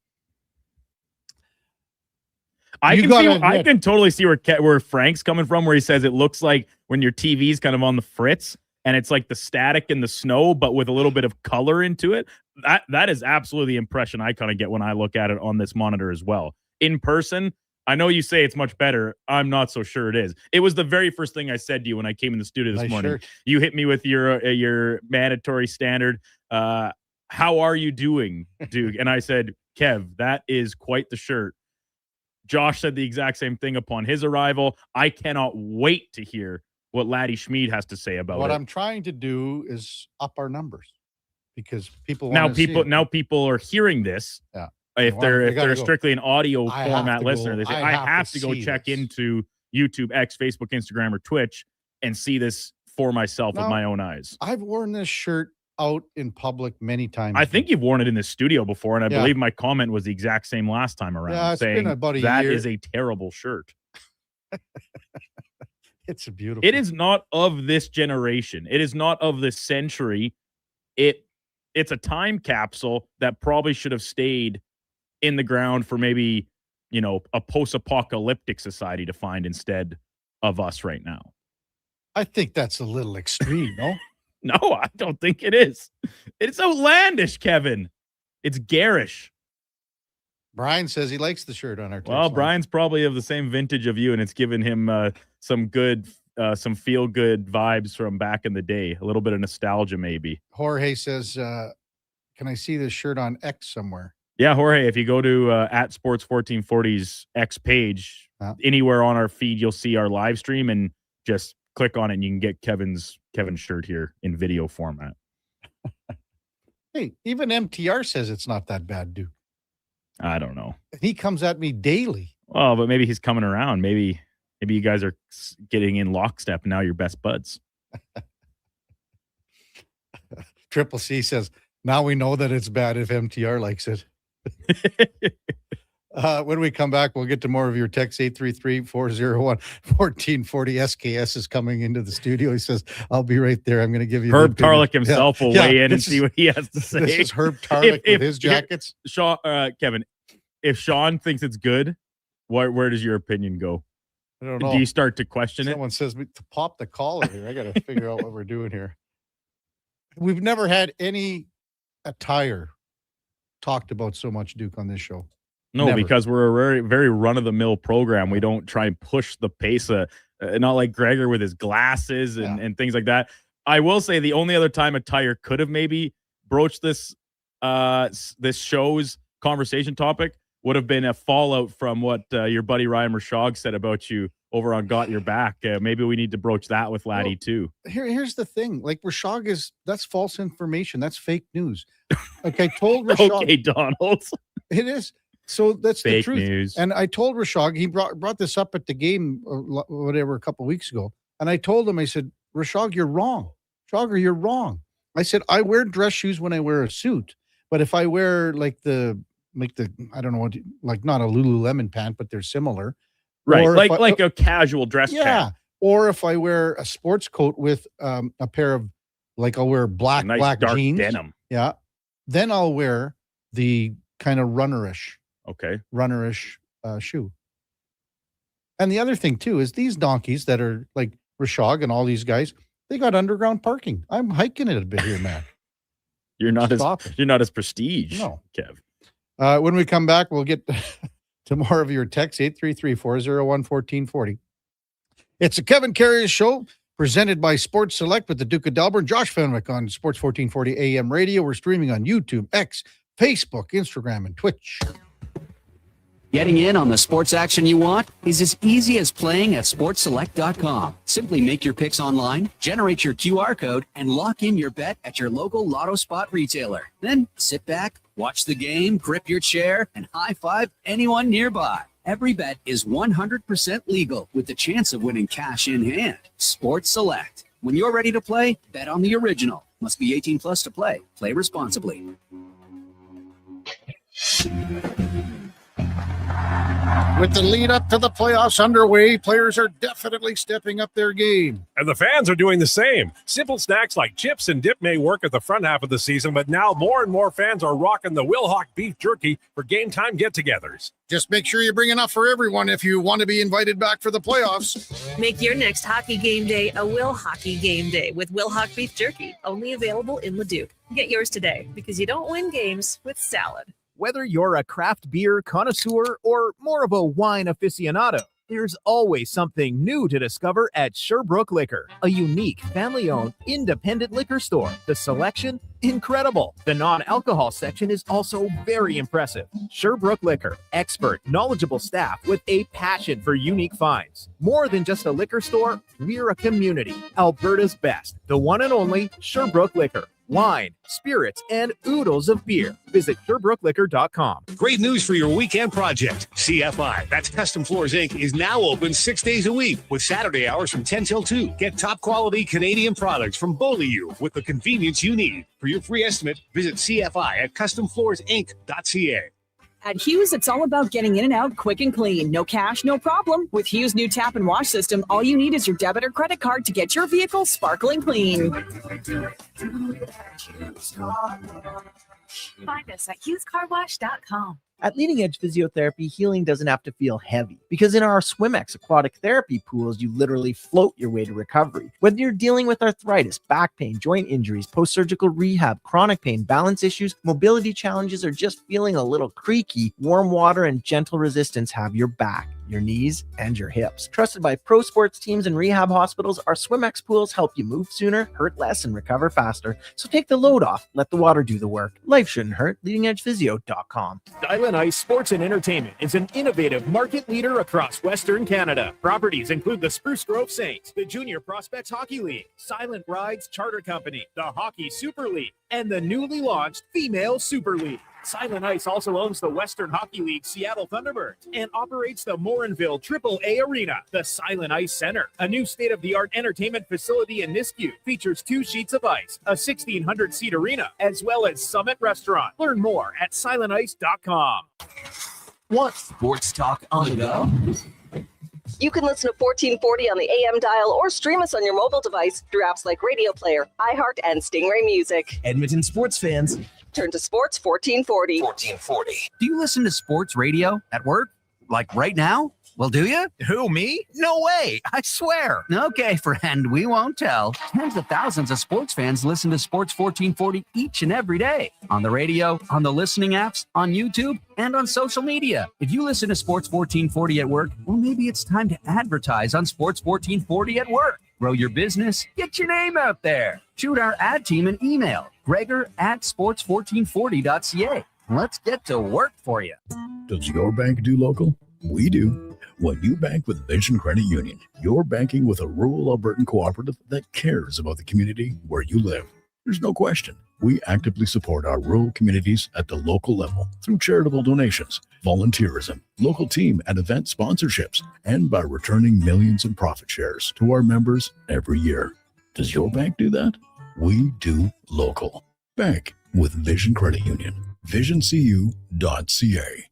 I can totally see where Frank's coming from, where he says it looks like when your TV's kind of on the fritz and it's like the static in the snow, but with a little bit of color into it. That is absolutely the impression I kind of get when I look at it on this monitor as well. In person, I know you say it's much better. I'm not so sure it is. It was the very first thing I said to you when I came in the studio this morning. You hit me with your mandatory standard. How are you doing, Duke? And I said, Kev, that is quite the shirt. Josh said the exact same thing upon his arrival. I cannot wait to hear what Laddie Schmid has to say about it. What I'm trying to do is up our numbers because people people are hearing this. Yeah. If they're strictly an audio format listener, they say I have to go check into YouTube, X, Facebook, Instagram, or Twitch and see this for myself with my own eyes. I've worn this shirt out in public many times. I think you've worn it in the studio before, and I believe my comment was the exact same last time around. Yeah, it's saying been about a that year. is a terrible shirt. It's a beautiful. It is not of this generation. It is not of this century. It's a time capsule that probably should have stayed in the ground for maybe, a post-apocalyptic society to find instead of us right now. I think that's a little extreme, no? No, I don't think it is. It's outlandish, Kevin. It's garish. Brian says he likes the shirt on our text Well, line. Brian's probably of the same vintage of you, and it's given him some feel-good vibes from back in the day. A little bit of nostalgia, maybe. Jorge says, can I see this shirt on X somewhere? Yeah, Jorge, if you go to at Sports 1440's X page, anywhere on our feed, you'll see our live stream, and just click on it, and you can get Kevin's shirt here in video format. Hey, even MTR says it's not that bad, Duke. I don't know. He comes at me daily Oh, but maybe he's coming around. Maybe you guys are getting in lockstep now. You're best buds. Triple C says, now we know that it's bad if MTR likes it. When we come back, we'll get to more of your text. 833-401-1440. SKS is coming into the studio. He says, I'll be right there. I'm going to give you Herb Tarlick himself will weigh in and see what he has to say. This is Herb Tarlick with his jackets. Sean, Kevin, if Sean thinks it's good, where does your opinion go? I don't know. Do you start to question Someone says to pop the collar here. I got to figure out what we're doing here. We've never had any attire talked about so much, Duke, on this show. No, Never. because we're a very, very run-of-the-mill program. We don't try and push the pace, not like Gregor with his glasses and things like that. I will say the only other time attire could have maybe broached this show's conversation topic would have been a fallout from what your buddy Ryan Rashog said about you over on Got Your Back. Maybe we need to broach that with Laddie too. Here's the thing. Like Rashog that's false information. That's fake news. Like I told Rashog. Okay, Donald. It is. So that's fake the truth. News. And I told Rashog, he brought this up at the game, whatever, a couple of weeks ago. And I told him, I said, Rashog, you're wrong. Rashog, you're wrong. I said, I wear dress shoes when I wear a suit. But if I wear like the, I don't know what, like not a Lululemon pant, but they're similar. Right. Like a casual dress pant. Or if I wear a sports coat with a pair of, like I'll wear black dark jeans. Denim. Yeah. Then I'll wear the kind of runnerish shoe. And the other thing too is these donkeys that are like Rashog and all these guys, they got underground parking. I'm hiking it a bit here, man. You're not as prestige. No, Kev. When we come back, we'll get to more of your text. 833-401-1440. It's a Kevin Karius show presented by Sports Select with the Duke of Delburne. Josh Fenwick on Sports 1440 AM radio. We're streaming on YouTube, X, Facebook, Instagram, and Twitch. Getting in on the sports action you want is as easy as playing at sportselect.com. Simply make your picks online, generate your QR code, and lock in your bet at your local Lotto Spot retailer. Then sit back, watch the game, grip your chair, and high-five anyone nearby. Every bet is 100% legal with the chance of winning cash in hand. Sports Select. When you're ready to play, bet on the original. Must be 18 plus to play. Play responsibly. With the lead up to the playoffs underway, players are definitely stepping up their game. And the fans are doing the same. Simple snacks like chips and dip may work at the front half of the season, but now more and more fans are rocking the Wilhauk beef jerky for game time get-togethers. Just make sure you bring enough for everyone if you want to be invited back for the playoffs. Make your next hockey game day a Will Hockey game day with Wilhauk beef jerky, only available in Leduc. Get yours today because you don't win games with salad. Whether you're a craft beer connoisseur or more of a wine aficionado, there's always something new to discover at Sherbrooke Liquor, a unique family-owned independent liquor store. The selection, incredible. The non-alcohol section is also very impressive. Sherbrooke Liquor, expert, knowledgeable staff with a passion for unique finds. More than just a liquor store, we're a community. Alberta's best, the one and only Sherbrooke Liquor. Wine, spirits, and oodles of beer. Visit SherbrookeLiquor.com. Great news for your weekend project. CFI, that's Custom Floors Inc., is now open 6 days a week with Saturday hours from 10 till 2. Get top quality Canadian products from Beaulieu with the convenience you need. For your free estimate, visit CFI at CustomFloorsInc.ca. At Hughes, it's all about getting in and out quick and clean. No cash, no problem. With Hughes' new tap and wash system, all you need is your debit or credit card to get your vehicle sparkling clean. Find us at HughesCarWash.com. At Leading Edge Physiotherapy, healing doesn't have to feel heavy because in our SwimX aquatic therapy pools, you literally float your way to recovery. Whether you're dealing with arthritis, back pain, joint injuries, post-surgical rehab, chronic pain, balance issues, mobility challenges, or just feeling a little creaky, warm water and gentle resistance have your back, your knees, and your hips. Trusted by pro sports teams and rehab hospitals, our SwimX pools help you move sooner, hurt less, and recover faster. So take the load off. Let the water do the work. Life shouldn't hurt. LeadingEdgePhysio.com. Island Ice Sports and Entertainment is an innovative market leader across Western Canada. Properties include the Spruce Grove Saints, the Junior Prospects Hockey League, Silent Rides Charter Company, the Hockey Super League, and the newly launched Female Super League. Silent Ice also owns the Western Hockey League Seattle Thunderbirds and operates the Morinville AAA Arena. The Silent Ice Center, a new state-of-the-art entertainment facility in Nisku, features 2 sheets of ice, a 1,600-seat arena, as well as Summit Restaurant. Learn more at silentice.com. Want sports talk on the go? You can listen to 1440 on the AM dial or stream us on your mobile device through apps like Radio Player, iHeart, and Stingray Music. Edmonton sports fans, turn to Sports 1440. 1440. Do you listen to sports radio at work? Like right now? Well, do you? Who, me? No way, I swear. Okay, friend, we won't tell. Tens of thousands of sports fans listen to Sports 1440 each and every day. On the radio, on the listening apps, on YouTube, and on social media. If you listen to Sports 1440 at work, well, maybe it's time to advertise on Sports 1440 at work. Grow your business, get your name out there. Shoot our ad team an email, gregor@sports1440.ca. Let's get to work for you. Does your bank do local? We do. When you bank with Vision Credit Union, you're banking with a rural Albertan cooperative that cares about the community where you live. There's no question. We actively support our rural communities at the local level through charitable donations, volunteerism, local team and event sponsorships, and by returning millions in profit shares to our members every year. Does your bank do that? We do local. Bank with Vision Credit Union. VisionCU.ca.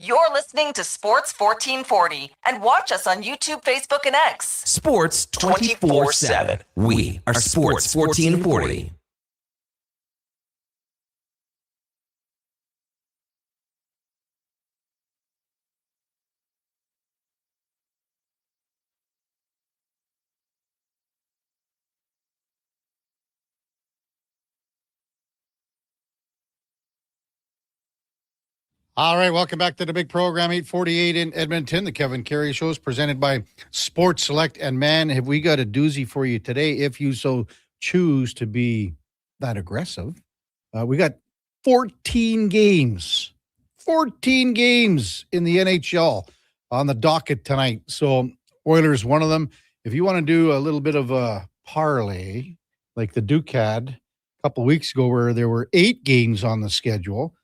You're listening to Sports 1440 and watch us on YouTube, Facebook, and X. Sports 24/7. We are Sports 1440. All right, welcome back to the big program, 848 in Edmonton. The Kevin Karius Show is presented by Sports Select. And man, have we got a doozy for you today if you so choose to be that aggressive. We got 14 games in the NHL on the docket tonight. So Oilers, one of them. If you want to do a little bit of a parlay, like the Duke had a couple weeks ago where there were 8 games on the schedule,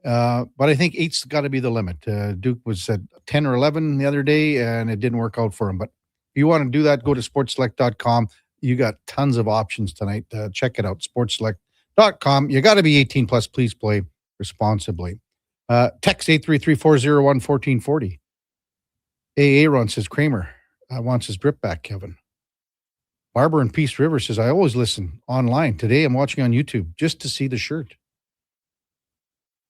but I think 8's got to be the limit. Duke was at 10 or 11 the other day, and it didn't work out for him. But if you want to do that, go to sportselect.com. You got tons of options tonight. Check it out, sportselect.com. You got to be 18 plus. Please play responsibly. Text 833-401-1440. Aaron says, Kramer wants his drip back, Kevin. Barbara in Peace River says, I always listen online. Today I'm watching on YouTube just to see the shirt.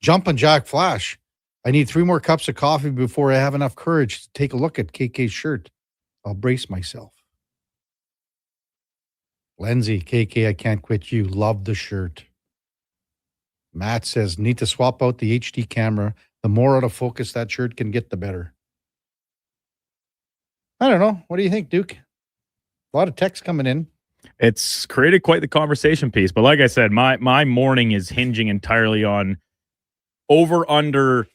Jumpin' Jack Flash. I need 3 more cups of coffee before I have enough courage to take a look at KK's shirt. I'll brace myself. Lindsay, KK, I can't quit you. Love the shirt. Matt says, need to swap out the HD camera. The more out of focus that shirt can get, the better. I don't know. What do you think, Duke? A lot of text coming in. It's created quite the conversation piece. But like I said, my morning is hinging entirely on over under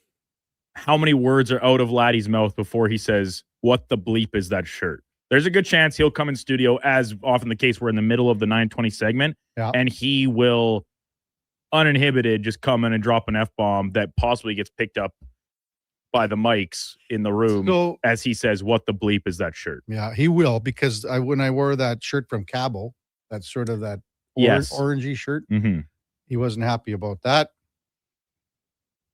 how many words are out of Laddie's mouth before he says, what the bleep is that shirt? There's a good chance he'll come in studio, as often the case, we're in the middle of the 920 segment, and he will uninhibited just come in and drop an F-bomb that possibly gets picked up by the mics in the room as he says, what the bleep is that shirt? Yeah, he will, because when I wore that shirt from Cabo, that's sort of that orangey shirt, he wasn't happy about that.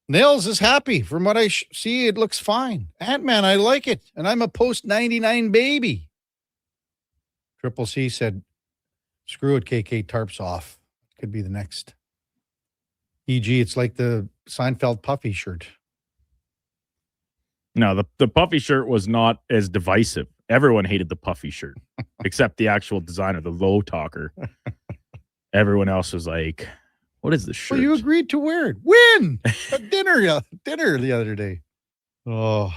Nils is happy. From what I see, it looks fine. Ant-Man, I like it. And I'm a post-99 baby. Triple C said, screw it, KK, tarps off. Could be the next. E.g., it's like the Seinfeld puffy shirt. No, the puffy shirt was not as divisive. Everyone hated the puffy shirt, except the actual designer, the low talker. Everyone else was like, what is this shirt? Well, you agreed to wear it. Win! At dinner the other day. Oh.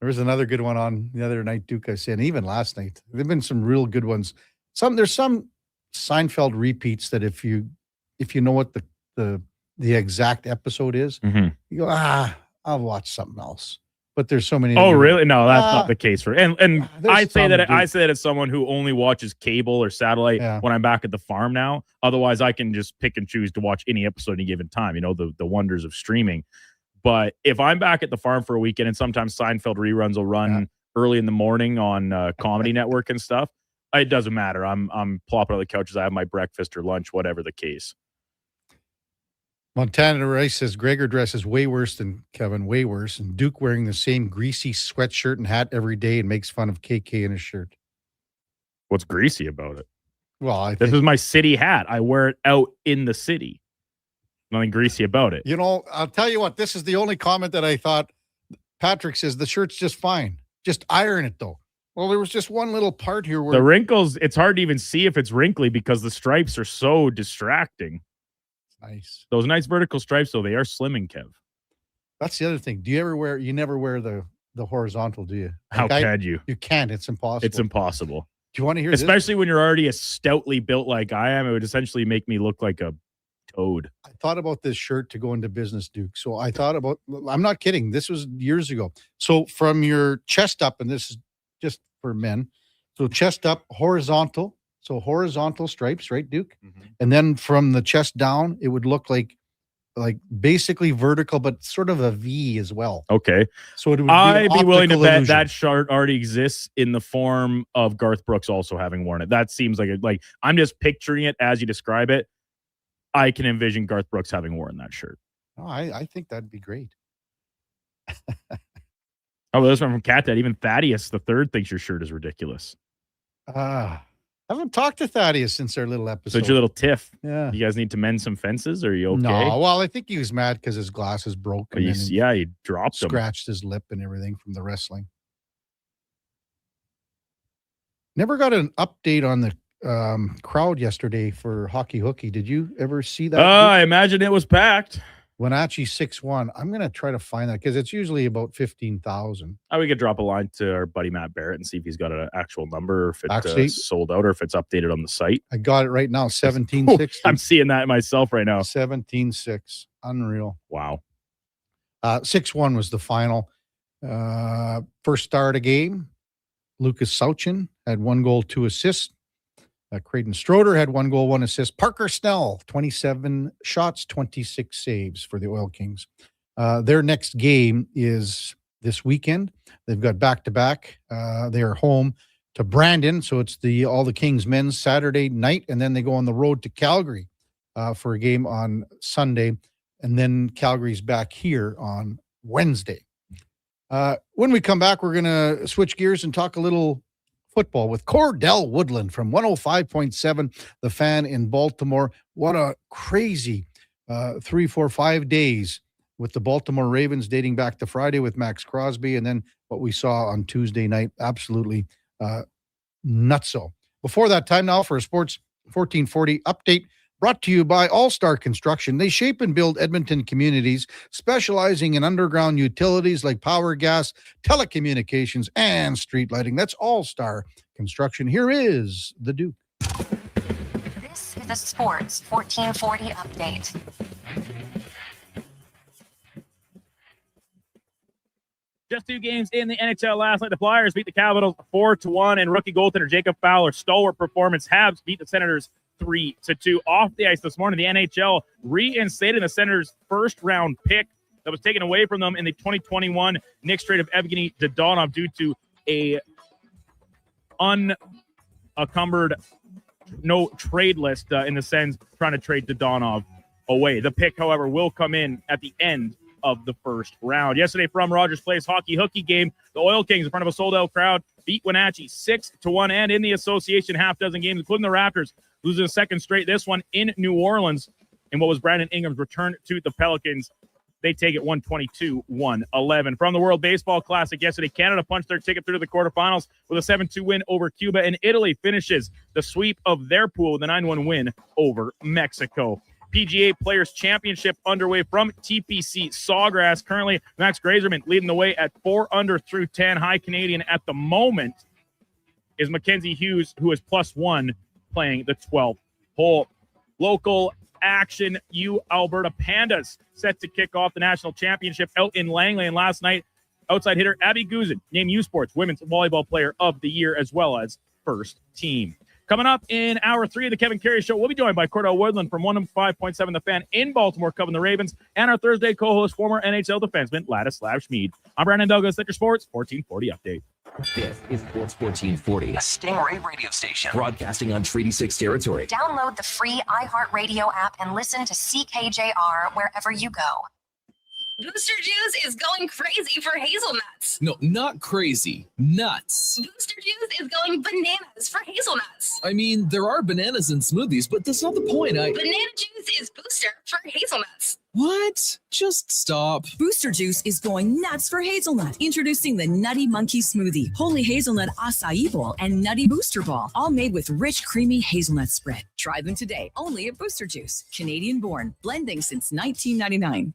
There was another good one on the other night, Duke. I said, even last night. There've been some real good ones. There's some Seinfeld repeats that if you know what the exact episode is, you go, I'll watch something else. But there's so many. Oh, really? No, that's not the case for. And I say that as someone who only watches cable or satellite when I'm back at the farm now. Otherwise, I can just pick and choose to watch any episode at any given time. You know, the wonders of streaming. But if I'm back at the farm for a weekend, and sometimes Seinfeld reruns will run early in the morning on Comedy Network and stuff, it doesn't matter. I'm plopping on the couch as I have my breakfast or lunch, whatever the case. Montana Rice says Gregor dresses way worse than Kevin, way worse. And Duke wearing the same greasy sweatshirt and hat every day and makes fun of KK in his shirt. What's greasy about it? Well, this is my city hat. I wear it out in the city. Nothing greasy about it. You know, I'll tell you what, this is the only comment that I thought. Patrick says the shirt's just fine. Just iron it, though. Well, there was just one little part here where the wrinkles, it's hard to even see if it's wrinkly because the stripes are so distracting. Nice. Those nice vertical stripes, though, they are slimming, Kev. That's the other thing. Do you ever wear, you never wear the horizontal, do you? How can you? You can't. It's impossible. It's impossible. Do you want to hear Especially when you're already as stoutly built like I am, it would essentially make me look like a toad. I thought about this shirt to go into business, Duke. So I thought about, I'm not kidding. This was years ago. So from your chest up, and this is just for men. So chest up, horizontal. So horizontal stripes, right, Duke? And then from the chest down, it would look like basically vertical, but sort of a V as well. Okay. So it would I'd be willing to bet illusion. that shirt already exists in the form of Garth Brooks also having worn it. That seems like I'm just picturing it as you describe it. I can envision Garth Brooks having worn that shirt. Oh, I think that'd be great. Oh, this one from Cat Dad. Even Thaddeus the Third thinks your shirt is ridiculous. I haven't talked to Thaddeus since our little episode. So it's your little tiff. Yeah. You guys need to mend some fences? Or are you okay? No, well, I think he was mad because his glasses broke. And he dropped them. Scratched his lip and everything from the wrestling. Never got an update on the crowd yesterday for Hockey Hooky. Did you ever see that? I imagine it was packed. Wenatchee 6-1. I'm going to try to find that because it's usually about 15,000. We could drop a line to our buddy Matt Barrett and see if he's got an actual number, or if it's sold out, or if it's updated on the site. I got it right now, 1760. I'm seeing that myself right now. 17-6. Unreal. Wow. 6-1 was the final. First start of game, Lucas Sauchin had 1 goal, 2 assists. Creighton Stroder had 1 goal, 1 assist. Parker Snell, 27 shots, 26 saves for the Oil Kings. Their next game is this weekend. They've got back-to-back. They are home to Brandon, so it's all the Kings men's Saturday night, and then they go on the road to Calgary for a game on Sunday, and then Calgary's back here on Wednesday. When we come back, we're going to switch gears and talk a little football with Cordell Woodland from 105.7, The Fan in Baltimore. What a crazy 3, 4, 5 days with the Baltimore Ravens dating back to Friday with Max Crosby, and then what we saw on Tuesday night. Absolutely nutso. Before that, time now for a Sports 1440 update. Brought to you by All-Star Construction. They shape and build Edmonton communities, specializing in underground utilities like power, gas, telecommunications, and street lighting. That's All-Star Construction. Here is the Duke. This is a Sports 1440 update. Just 2 games in the NHL last night. The Flyers beat the Capitals 4-1, and rookie goaltender Jacob Fowler's stalwart performance. Habs beat the Senators 3-2. Off the ice this morning, the NHL reinstated the Senators' first-round pick that was taken away from them in the 2021 Knicks trade of Evgeny Dadonov due to a unencumbered no trade list in the Sens trying to trade Dadonov away. The pick, however, will come in at the end of the first round. Yesterday from Rogers Place Hockey Hooky game, the Oil Kings in front of a sold-out crowd beat Wenatchee 6-1, and in the association half-dozen games, including the Raptors, losing a second straight, this one in New Orleans, in what was Brandon Ingram's return to the Pelicans. They take it 122-111. From the World Baseball Classic yesterday, Canada punched their ticket through to the quarterfinals with a 7-2 win over Cuba, and Italy finishes the sweep of their pool with a 9-1 win over Mexico. PGA Players Championship underway from TPC Sawgrass. Currently, Max Grazerman leading the way at 4 under through 10. High Canadian at the moment is Mackenzie Hughes, who is +1 playing the 12th hole. Local action, Alberta Pandas set to kick off the national championship out in Langley. And last night, outside hitter Abby Guzin named U Sports Women's Volleyball Player of the Year as well as first team. Coming up in hour 3 of the Kevin Karius Show, we'll be joined by Cordell Woodland from 105.7 The Fan in Baltimore, covering the Ravens, and our Thursday co-host, former NHL defenseman Ladis Schmid. I'm Brandon Douglas at your Sports 1440 update. This is Sports 1440, a Stingray radio station broadcasting on Treaty 6 territory. Download the free iHeartRadio app and listen to CKJR wherever you go. Booster Juice is going crazy for hazelnuts. No, not crazy. Nuts. Booster Juice is going bananas for hazelnuts. I mean, there are bananas in smoothies, but that's not the point. Banana juice is booster for hazelnuts. What? Just stop. Booster Juice is going nuts for hazelnut. Introducing the Nutty Monkey Smoothie, Holy Hazelnut Acai Bowl, and Nutty Booster Ball, all made with rich, creamy hazelnut spread. Try them today, only at Booster Juice. Canadian born, blending since 1999.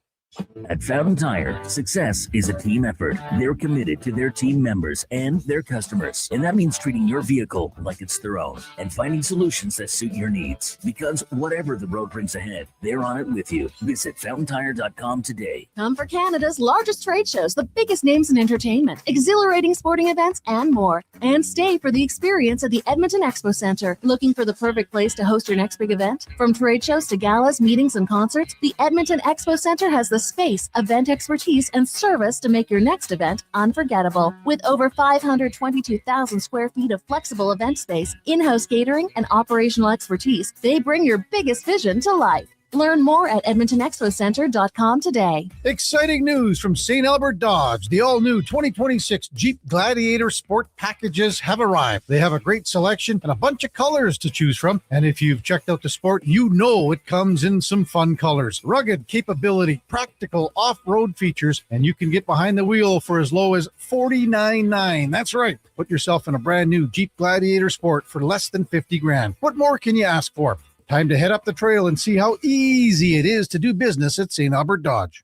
At Fountain Tire, success is a team effort. They're committed to their team members and their customers. And that means treating your vehicle like it's their own and finding solutions that suit your needs. Because whatever the road brings ahead, they're on it with you. Visit fountaintire.com today. Come for Canada's largest trade shows, the biggest names in entertainment, exhilarating sporting events, and more. And stay for the experience at the Edmonton Expo Centre. Looking for the perfect place to host your next big event? From trade shows to galas, meetings, and concerts, the Edmonton Expo Centre has the space, event expertise, and service to make your next event unforgettable. With over 522,000 square feet of flexible event space, in-house catering, and operational expertise, they bring your biggest vision to life. Learn more at EdmontonExpoCenter.com today. Exciting news from St. Albert Dodge. The all-new 2026 Jeep Gladiator Sport packages have arrived. They have a great selection and a bunch of colors to choose from. And if you've checked out the Sport, you know it comes in some fun colors. Rugged capability, practical off-road features, and you can get behind the wheel for as low as $49,900. That's right. Put yourself in a brand new Jeep Gladiator Sport for less than $50,000. What more can you ask for? Time to head up the trail and see how easy it is to do business at St. Albert Dodge.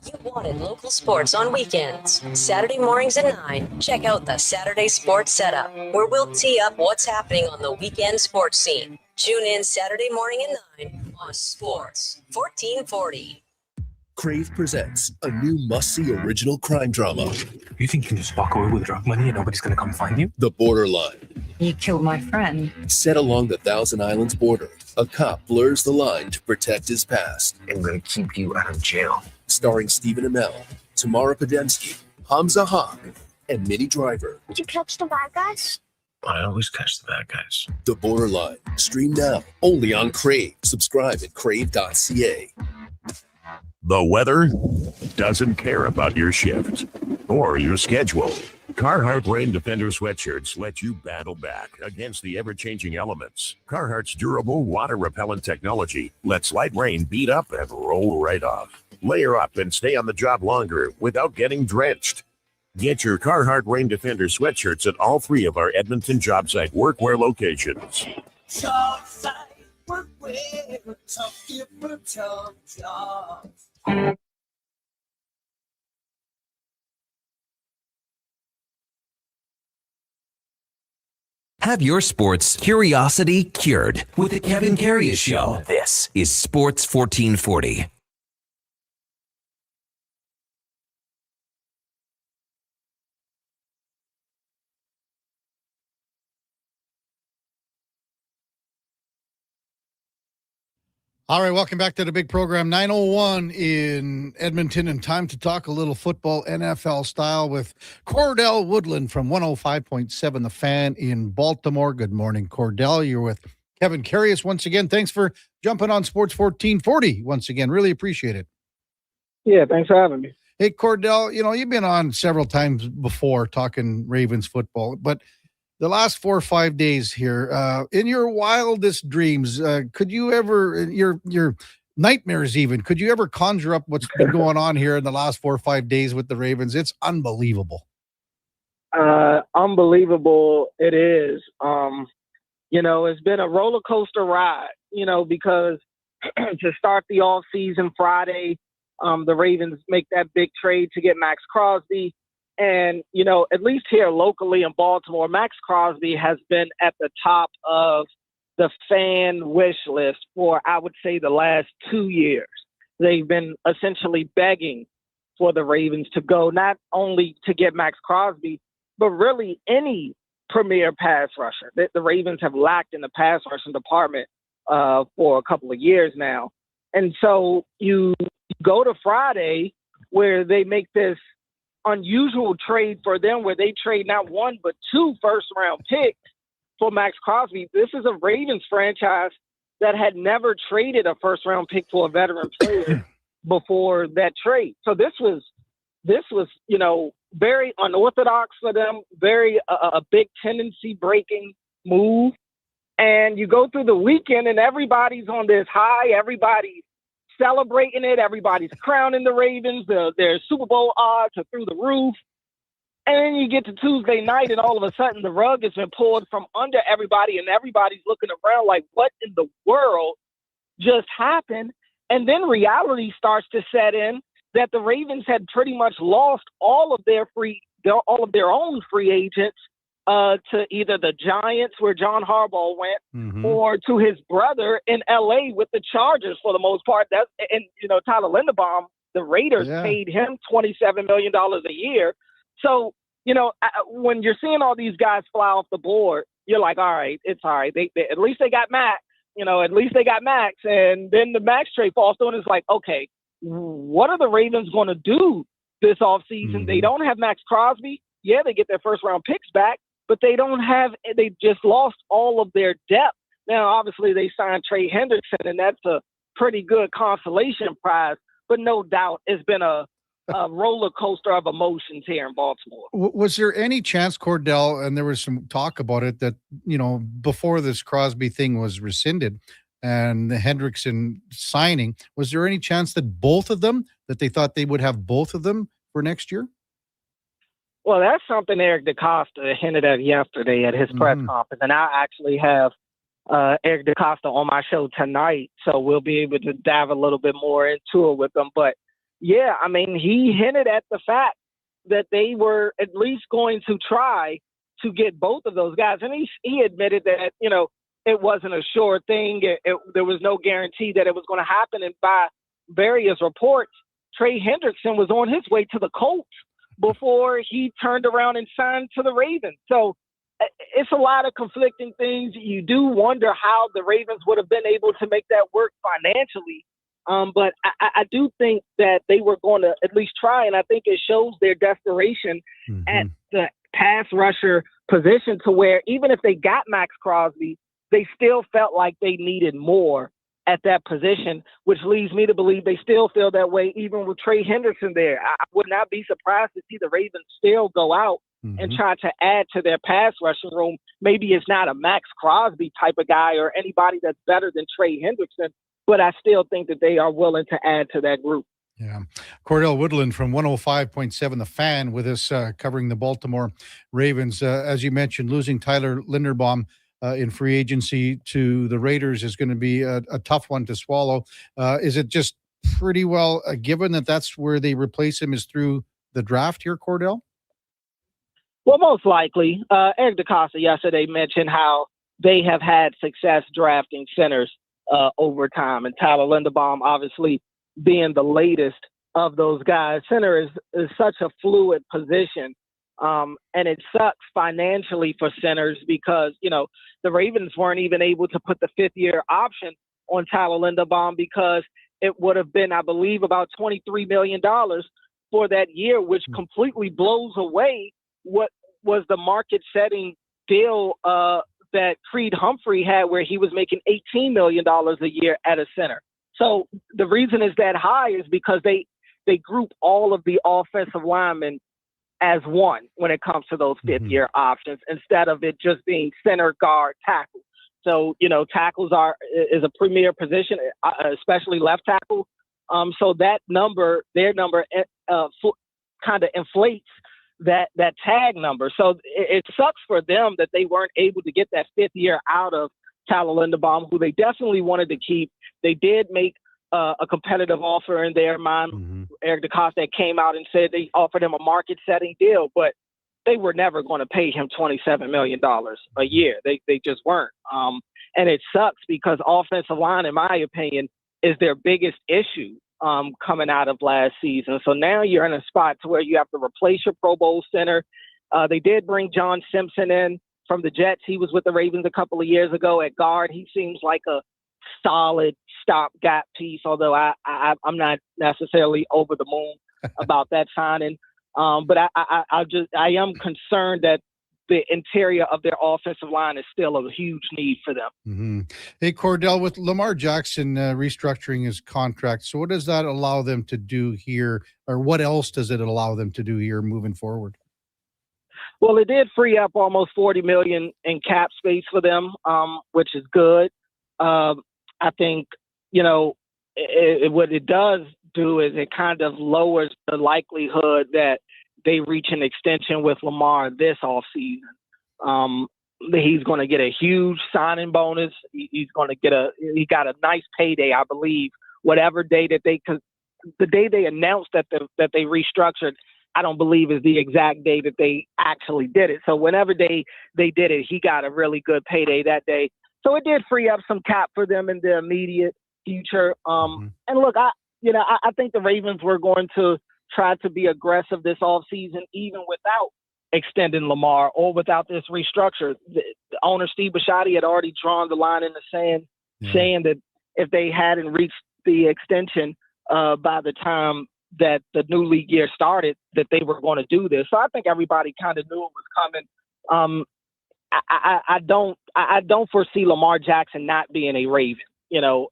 You wanted local sports on weekends. Saturday mornings at 9. Check out the Saturday Sports Setup, where we'll tee up what's happening on the weekend sports scene. Tune in Saturday morning at 9 on Sports 1440. Crave presents a new must-see original crime drama. You think you can just walk away with drug money and nobody's going to come find you? The Borderline. You killed my friend. Set along the Thousand Islands border, a cop blurs the line to protect his past. I'm going to keep you out of jail. Starring Stephen Amell, Tamara Podensky, Hamza Haq, and Minnie Driver. Did you catch the bad guys? I always catch the bad guys. The Borderline. Stream now, only on Crave. Subscribe at crave.ca. The weather doesn't care about your shift or your schedule. Carhartt Rain Defender sweatshirts let you battle back against the ever-changing elements. Carhartt's durable, water-repellent technology lets light rain beat up and roll right off. Layer up and stay on the job longer without getting drenched. Get your Carhartt Rain Defender sweatshirts at all 3 of our Edmonton job site workwear locations. Job site workwear, tough different jobs. Have your sports curiosity cured with the Kevin Karius Show. This is Sports 1440. All right, welcome back to the big program. 9:01 in Edmonton, and time to talk a little football NFL style with Cordell Woodland from 105.7 The Fan in Baltimore. Good morning, Cordell. You're with Kevin Karius once again. Thanks for jumping on Sports 1440 once again. Really appreciate it. Yeah, thanks for having me. Hey, Cordell, you know, you've been on several times before talking Ravens football, but the last 4 or 5 days here, in your wildest dreams, could you ever, your nightmares even, could you ever conjure up what's been going on here in the last 4 or 5 days with the Ravens? It's unbelievable. Unbelievable it is. You know, it's been a roller coaster ride, you know, because to start the off season Friday. The Ravens make that big trade to get Max Crosby. And, you know, at least here locally in Baltimore, Max Crosby has been at the top of the fan wish list for, I would say, the last 2 years. They've been essentially begging for the Ravens to go, not only to get Max Crosby, but really any premier pass rusher. The Ravens have lacked in the pass rushing department for a couple of years now. And so you go to Friday where they make this unusual trade for them, where they trade not one but 2 first-round picks for Max Crosby. This is a Ravens franchise that had never traded a first-round pick for a veteran player before that trade. So this was, you know, very unorthodox for them, very a big tendency-breaking move. And you go through the weekend and everybody's on this high, everybody's celebrating it, everybody's crowning the Ravens, their Super Bowl odds are through the roof. And then you get to Tuesday night and all of a sudden the rug has been pulled from under everybody and everybody's looking around like, what in the world just happened? And then reality starts to set in that the Ravens had pretty much lost all of their own free agents to either the Giants, where John Harbaugh went, or to his brother in L.A. with the Chargers for the most part. And you know, Tyler Linderbaum, the Raiders paid him $27 million a year. So, you know, when you're seeing all these guys fly off the board, you're like, all right, it's all right. They at least they got Max. You know, at least they got Max. And then the Max trade falls through, and it's like, okay, what are the Ravens going to do this offseason? They don't have Max Crosby. Yeah, they get their first-round picks back, but they just lost all of their depth. Now, obviously, they signed Trey Hendrickson, and that's a pretty good consolation prize, but no doubt it's been a roller coaster of emotions here in Baltimore. Was there any chance, Cordell, and there was some talk about it, that, you know, before this Crosby thing was rescinded and the Hendrickson signing, was there any chance that both of them, that they thought they would have both of them for next year? Well, that's something Eric DeCosta hinted at yesterday at his press conference, and I actually have Eric DeCosta on my show tonight, so we'll be able to dive a little bit more into it with them. But yeah, I mean, he hinted at the fact that they were at least going to try to get both of those guys, and he admitted that, you know, it wasn't a sure thing. There was no guarantee that it was going to happen, and by various reports, Trey Hendrickson was on his way to the Colts before he turned around and signed to the Ravens. So it's a lot of conflicting things. You do wonder how the Ravens would have been able to make that work financially. But I do think that they were going to at least try, and I think it shows their desperation at the pass rusher position, to where even if they got Max Crosby, they still felt like they needed more at that position, which leads me to believe they still feel that way even with Trey Hendrickson there. I would not be surprised to see the Ravens still go out and try to add to their pass rushing room. Maybe it's not a Max Crosby type of guy or anybody that's better than Trey Hendrickson, but I still think that they are willing to add to that group. Yeah. Cordell Woodland from 105.7 The Fan with us covering the Baltimore Ravens. As you mentioned, losing Tyler Linderbaum in free agency to the Raiders is going to be a tough one to swallow. Is it just pretty well given that that's where they replace him, is through the draft here, Cordell? Well, most likely. Eric DeCosta yesterday mentioned how they have had success drafting centers over time, and Tyler Linderbaum obviously being the latest of those guys. Center is such a fluid position, and it sucks financially for centers because, you know, the Ravens weren't even able to put the fifth-year option on Tyler Linderbaum because it would have been, I believe, about $23 million for that year, which completely blows away what was the market-setting deal that Creed Humphrey had, where he was making $18 million a year at a center. So the reason is that high is because they group all of the offensive linemen as one when it comes to those fifth-year options, instead of it just being center, guard, tackle. So, you know, tackles is a premier position, especially left tackle. So that number, their number, kind of inflates that tag number. So it sucks for them that they weren't able to get that fifth year out of Tyler Linderbaum, who they definitely wanted to keep. They did make a competitive offer in their mind. Eric DeCosta came out and said they offered him a market-setting deal, but they were never going to pay him $27 million a year. They just weren't. And it sucks because offensive line, in my opinion, is their biggest issue coming out of last season. So now you're in a spot to where you have to replace your Pro Bowl center. They did bring John Simpson in from the Jets. He was with the Ravens a couple of years ago at guard. He seems like a solid stopgap piece, although I'm not necessarily over the moon about that signing. But I am concerned that the interior of their offensive line is still a huge need for them. Hey, Cordell, with Lamar Jackson restructuring his contract, so what does that allow them to do here, or what else does it allow them to do here moving forward? Well, it did free up almost $40 million in cap space for them, which is good. I think, what it does do is it kind of lowers the likelihood that they reach an extension with Lamar this offseason. He's going to get a huge signing bonus. He got a nice payday, I believe, whatever day that the day they announced that they restructured, I don't believe is the exact day that they actually did it. So whenever they did it, he got a really good payday that day. So it did free up some cap for them in the immediate future. And look, I think the Ravens were going to try to be aggressive this offseason, even without extending Lamar or without this restructure. The owner, Steve Bisciotti, had already drawn the line in the sand, saying that if they hadn't reached the extension by the time that the new league year started, that they were going to do this. So I think everybody kind of knew it was coming. I don't foresee Lamar Jackson not being a Raven,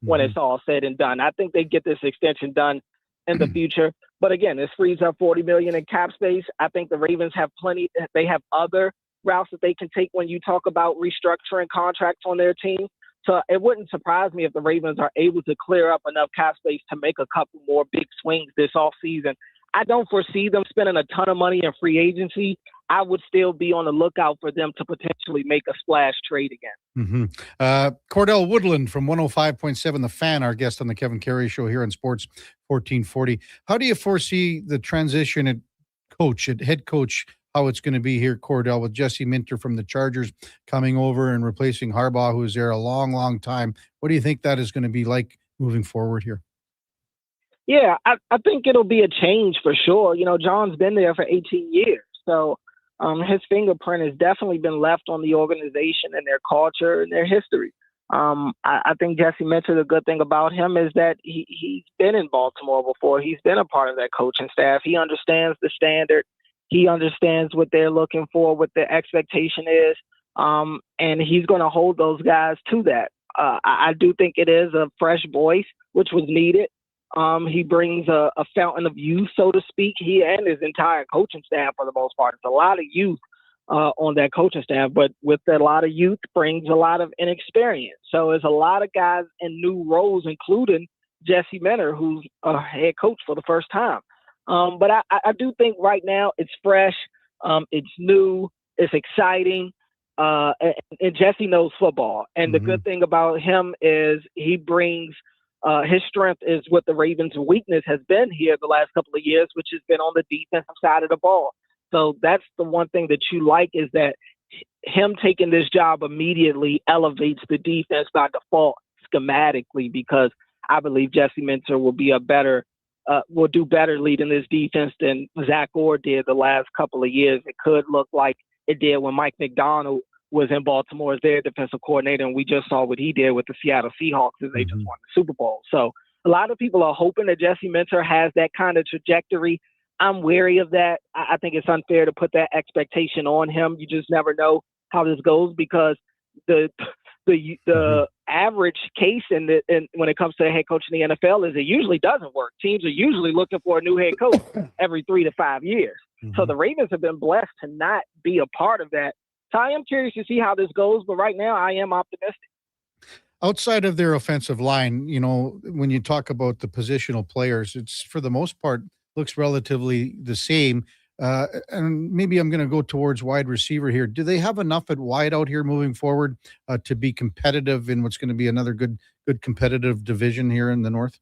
when it's all said and done. I think they get this extension done in the future. But again, this frees up $40 million in cap space. I think the Ravens have plenty. They have other routes that they can take when you talk about restructuring contracts on their team. So it wouldn't surprise me if the Ravens are able to clear up enough cap space to make a couple more big swings this offseason. I don't foresee them spending a ton of money in free agency. I would still be on the lookout for them to potentially make a splash trade again. Cordell Woodland from 105.7 The Fan, our guest on the Kevin Carey Show here on Sports 1440. How do you foresee the transition at head coach, how it's going to be here, Cordell, with Jesse Minter from the Chargers coming over and replacing Harbaugh, who was there a long, long time? What do you think that is going to be like moving forward here? Yeah, I think it'll be a change for sure. John's been there for 18 years. So his fingerprint has definitely been left on the organization and their culture and their history. I think Jesse Minter, the good thing about him is that he's been in Baltimore before. He's been a part of that coaching staff. He understands the standard. He understands what they're looking for, what their expectation is, and he's going to hold those guys to that. I do think it is a fresh voice, which was needed. He brings a fountain of youth, so to speak. He and his entire coaching staff, for the most part. It's a lot of youth on that coaching staff, but with a lot of youth brings a lot of inexperience. So there's a lot of guys in new roles, including Jesse Minter, who's a head coach for the first time. But I do think right now it's fresh, it's new, it's exciting, and Jesse knows football. And the good thing about him is he brings his strength is what the Ravens' weakness has been here the last couple of years, which has been on the defensive side of the ball. So that's the one thing that you like, is that him taking this job immediately elevates the defense by default schematically, because I believe Jesse Minter will do better leading this defense than Zach Orr did the last couple of years. It could look like it did when Mike McDonald was in Baltimore as their defensive coordinator, and we just saw what he did with the Seattle Seahawks as they just won the Super Bowl. So a lot of people are hoping that Jesse Minter has that kind of trajectory. I'm wary of that. I think it's unfair to put that expectation on him. You just never know how this goes, because the average case when it comes to a head coach in the NFL is it usually doesn't work. Teams are usually looking for a new head coach every 3 to 5 years. So the Ravens have been blessed to not be a part of that. So I am curious to see how this goes, but right now I am optimistic. Outside of their offensive line, when you talk about the positional players, it's for the most part looks relatively the same. And maybe I'm going to go towards wide receiver here. Do they have enough at wide out here moving forward to be competitive in what's going to be another good good competitive division here in the North?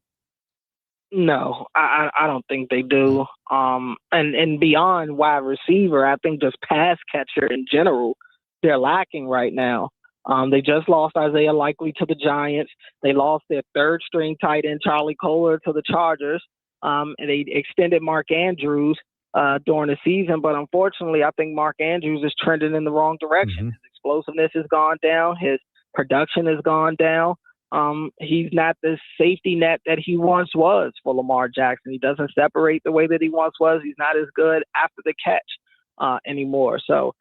No, I don't think they do. And beyond wide receiver, I think just pass catcher in general, they're lacking right now. They just lost Isaiah Likely to the Giants. They lost their third string tight end, Charlie Kohler, to the Chargers. And they extended Mark Andrews during the season. But unfortunately, I think Mark Andrews is trending in the wrong direction. His explosiveness has gone down. His production has gone down. He's not the safety net that he once was for Lamar Jackson. He doesn't separate the way that he once was. He's not as good after the catch anymore. So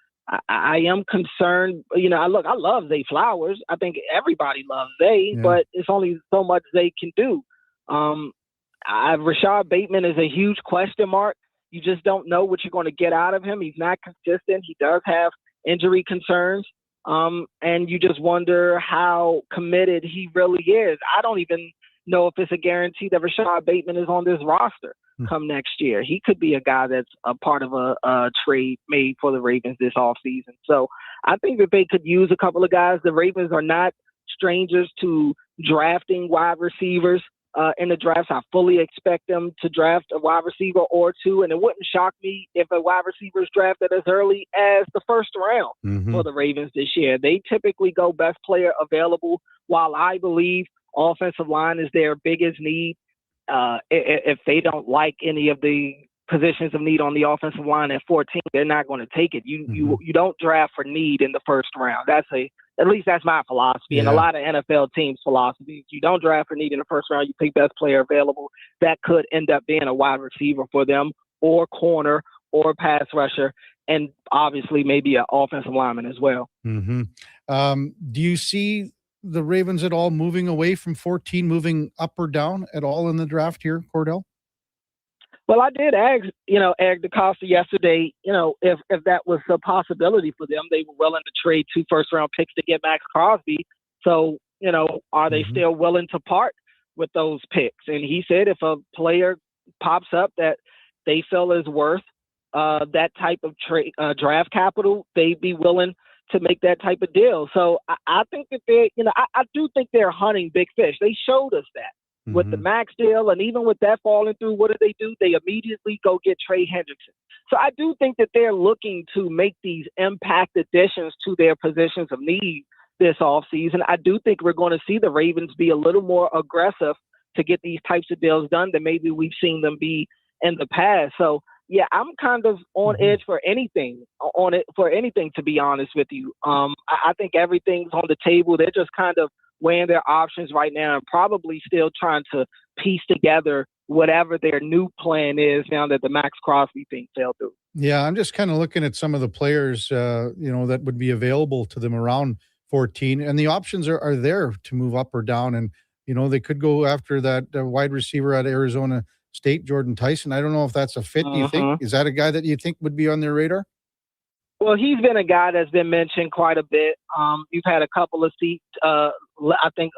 I am concerned. I love Zay Flowers. I think everybody loves Zay, but it's only so much Zay can do. Rashad Bateman is a huge question mark. You just don't know what you're going to get out of him. He's not consistent. He does have injury concerns. And you just wonder how committed he really is. I don't even know if it's a guarantee that Rashad Bateman is on this roster come next year. He could be a guy that's a part of a trade made for the Ravens this offseason. So I think that they could use a couple of guys. The Ravens are not strangers to drafting wide receivers in the drafts. I fully expect them to draft a wide receiver or two, and it wouldn't shock me if a wide receiver is drafted as early as the first round for the Ravens this year. They typically go best player available. While I believe offensive line is their biggest need, if they don't like any of the positions of need on the offensive line at 14, they're not going to take it. You don't draft for need in the first round. At least that's my philosophy, and a lot of NFL teams' philosophy. You don't draft for need in the first round. You pick best player available. That could end up being a wide receiver for them, or corner, or pass rusher, and obviously maybe an offensive lineman as well. Do you see the Ravens at all moving away from 14, moving up or down at all in the draft here, Cordell? Well, I did ask, Eric DeCosta yesterday, if that was a possibility for them. They were willing to trade 2 first-round picks to get Max Crosby. So, are they still willing to part with those picks? And he said if a player pops up that they feel is worth that type of draft capital, they'd be willing to make that type of deal. So I think that I do think they're hunting big fish. They showed us that. With the Max deal, and even with that falling through, what do? They immediately go get Trey Hendrickson. So I do think that they're looking to make these impact additions to their positions of need this offseason. I do think we're going to see the Ravens be a little more aggressive to get these types of deals done than maybe we've seen them be in the past. So, yeah, I'm kind of on edge for anything, to be honest with you. I think everything's on the table. They're just kind of weighing their options right now and probably still trying to piece together whatever their new plan is now that the Max Crosby thing fell through. Yeah, I'm just kind of looking at some of the players, that would be available to them around 14, and the options are there to move up or down. And, they could go after that wide receiver at Arizona State, Jordan Tyson. I don't know if that's a fit. Do you think? Is that a guy that you think would be on their radar? Well, he's been a guy that's been mentioned quite a bit. You've had a couple of seats. I think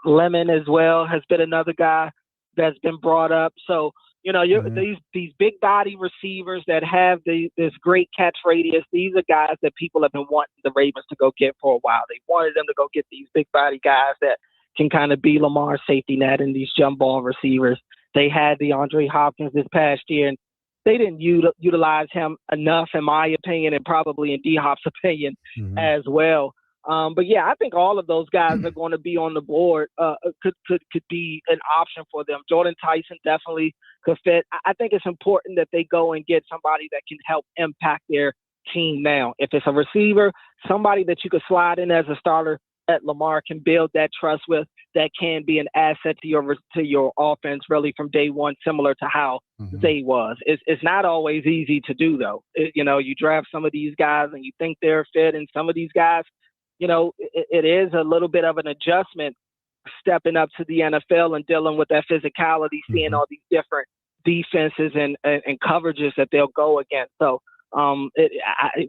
Lemon as well has been another guy that's been brought up. So, these big body receivers that have this great catch radius, these are guys that people have been wanting the Ravens to go get for a while. They wanted them to go get these big body guys that can kind of be Lamar's safety net and these jump ball receivers. They had DeAndre Hopkins this past year, and they didn't utilize him enough, in my opinion, and probably in D-Hop's opinion as well. But yeah, I think all of those guys are going to be on the board. Could be an option for them. Jordan Tyson definitely could fit. I think it's important that they go and get somebody that can help impact their team now. If it's a receiver, somebody that you could slide in as a starter that Lamar can build that trust with, that can be an asset to your offense really from day one, similar to how Zay was. It's not always easy to do, though. You draft some of these guys and you think they're fit, and some of these guys, it is a little bit of an adjustment stepping up to the NFL and dealing with that physicality, seeing all these different defenses and coverages that they'll go against. So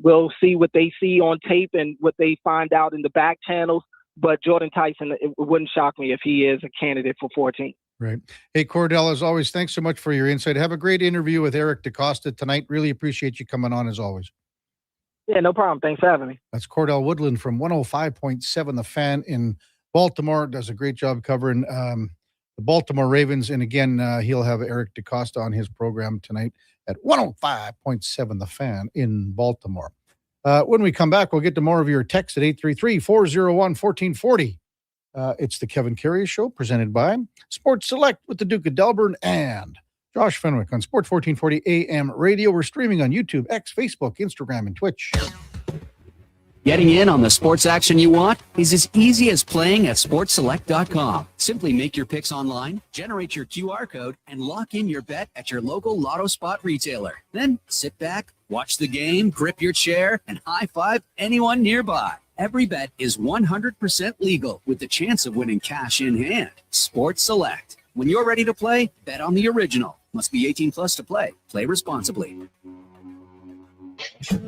we'll see what they see on tape and what they find out in the back channels. But Jordan Tyson, it wouldn't shock me if he is a candidate for 14. Right. Hey, Cordell, as always, thanks so much for your insight. Have a great interview with Eric DeCosta tonight. Really appreciate you coming on as always. Yeah, no problem. Thanks for having me. That's Cordell Woodland from 105.7 The Fan in Baltimore does a great job covering the Baltimore Ravens. And again, he'll have Eric DeCosta on his program tonight at 105.7 The Fan in Baltimore. When we come back, we'll get to more of your text at 833-401-1440. It's the Kevin Karius Show presented by Sports Select with the Duke of Delburne and Josh Fenwick on Sports 1440 AM radio. We're streaming on YouTube, X, Facebook, Instagram, and Twitch. Getting in on the sports action you want is as easy as playing at sportselect.com. Simply make your picks online, generate your QR code, and lock in your bet at your local Lotto Spot retailer. Then sit back, watch the game, grip your chair, and high-five anyone nearby. Every bet is 100% legal with the chance of winning cash in hand. Sports Select. When you're ready to play, bet on the original. Must be 18 plus to play. Play responsibly.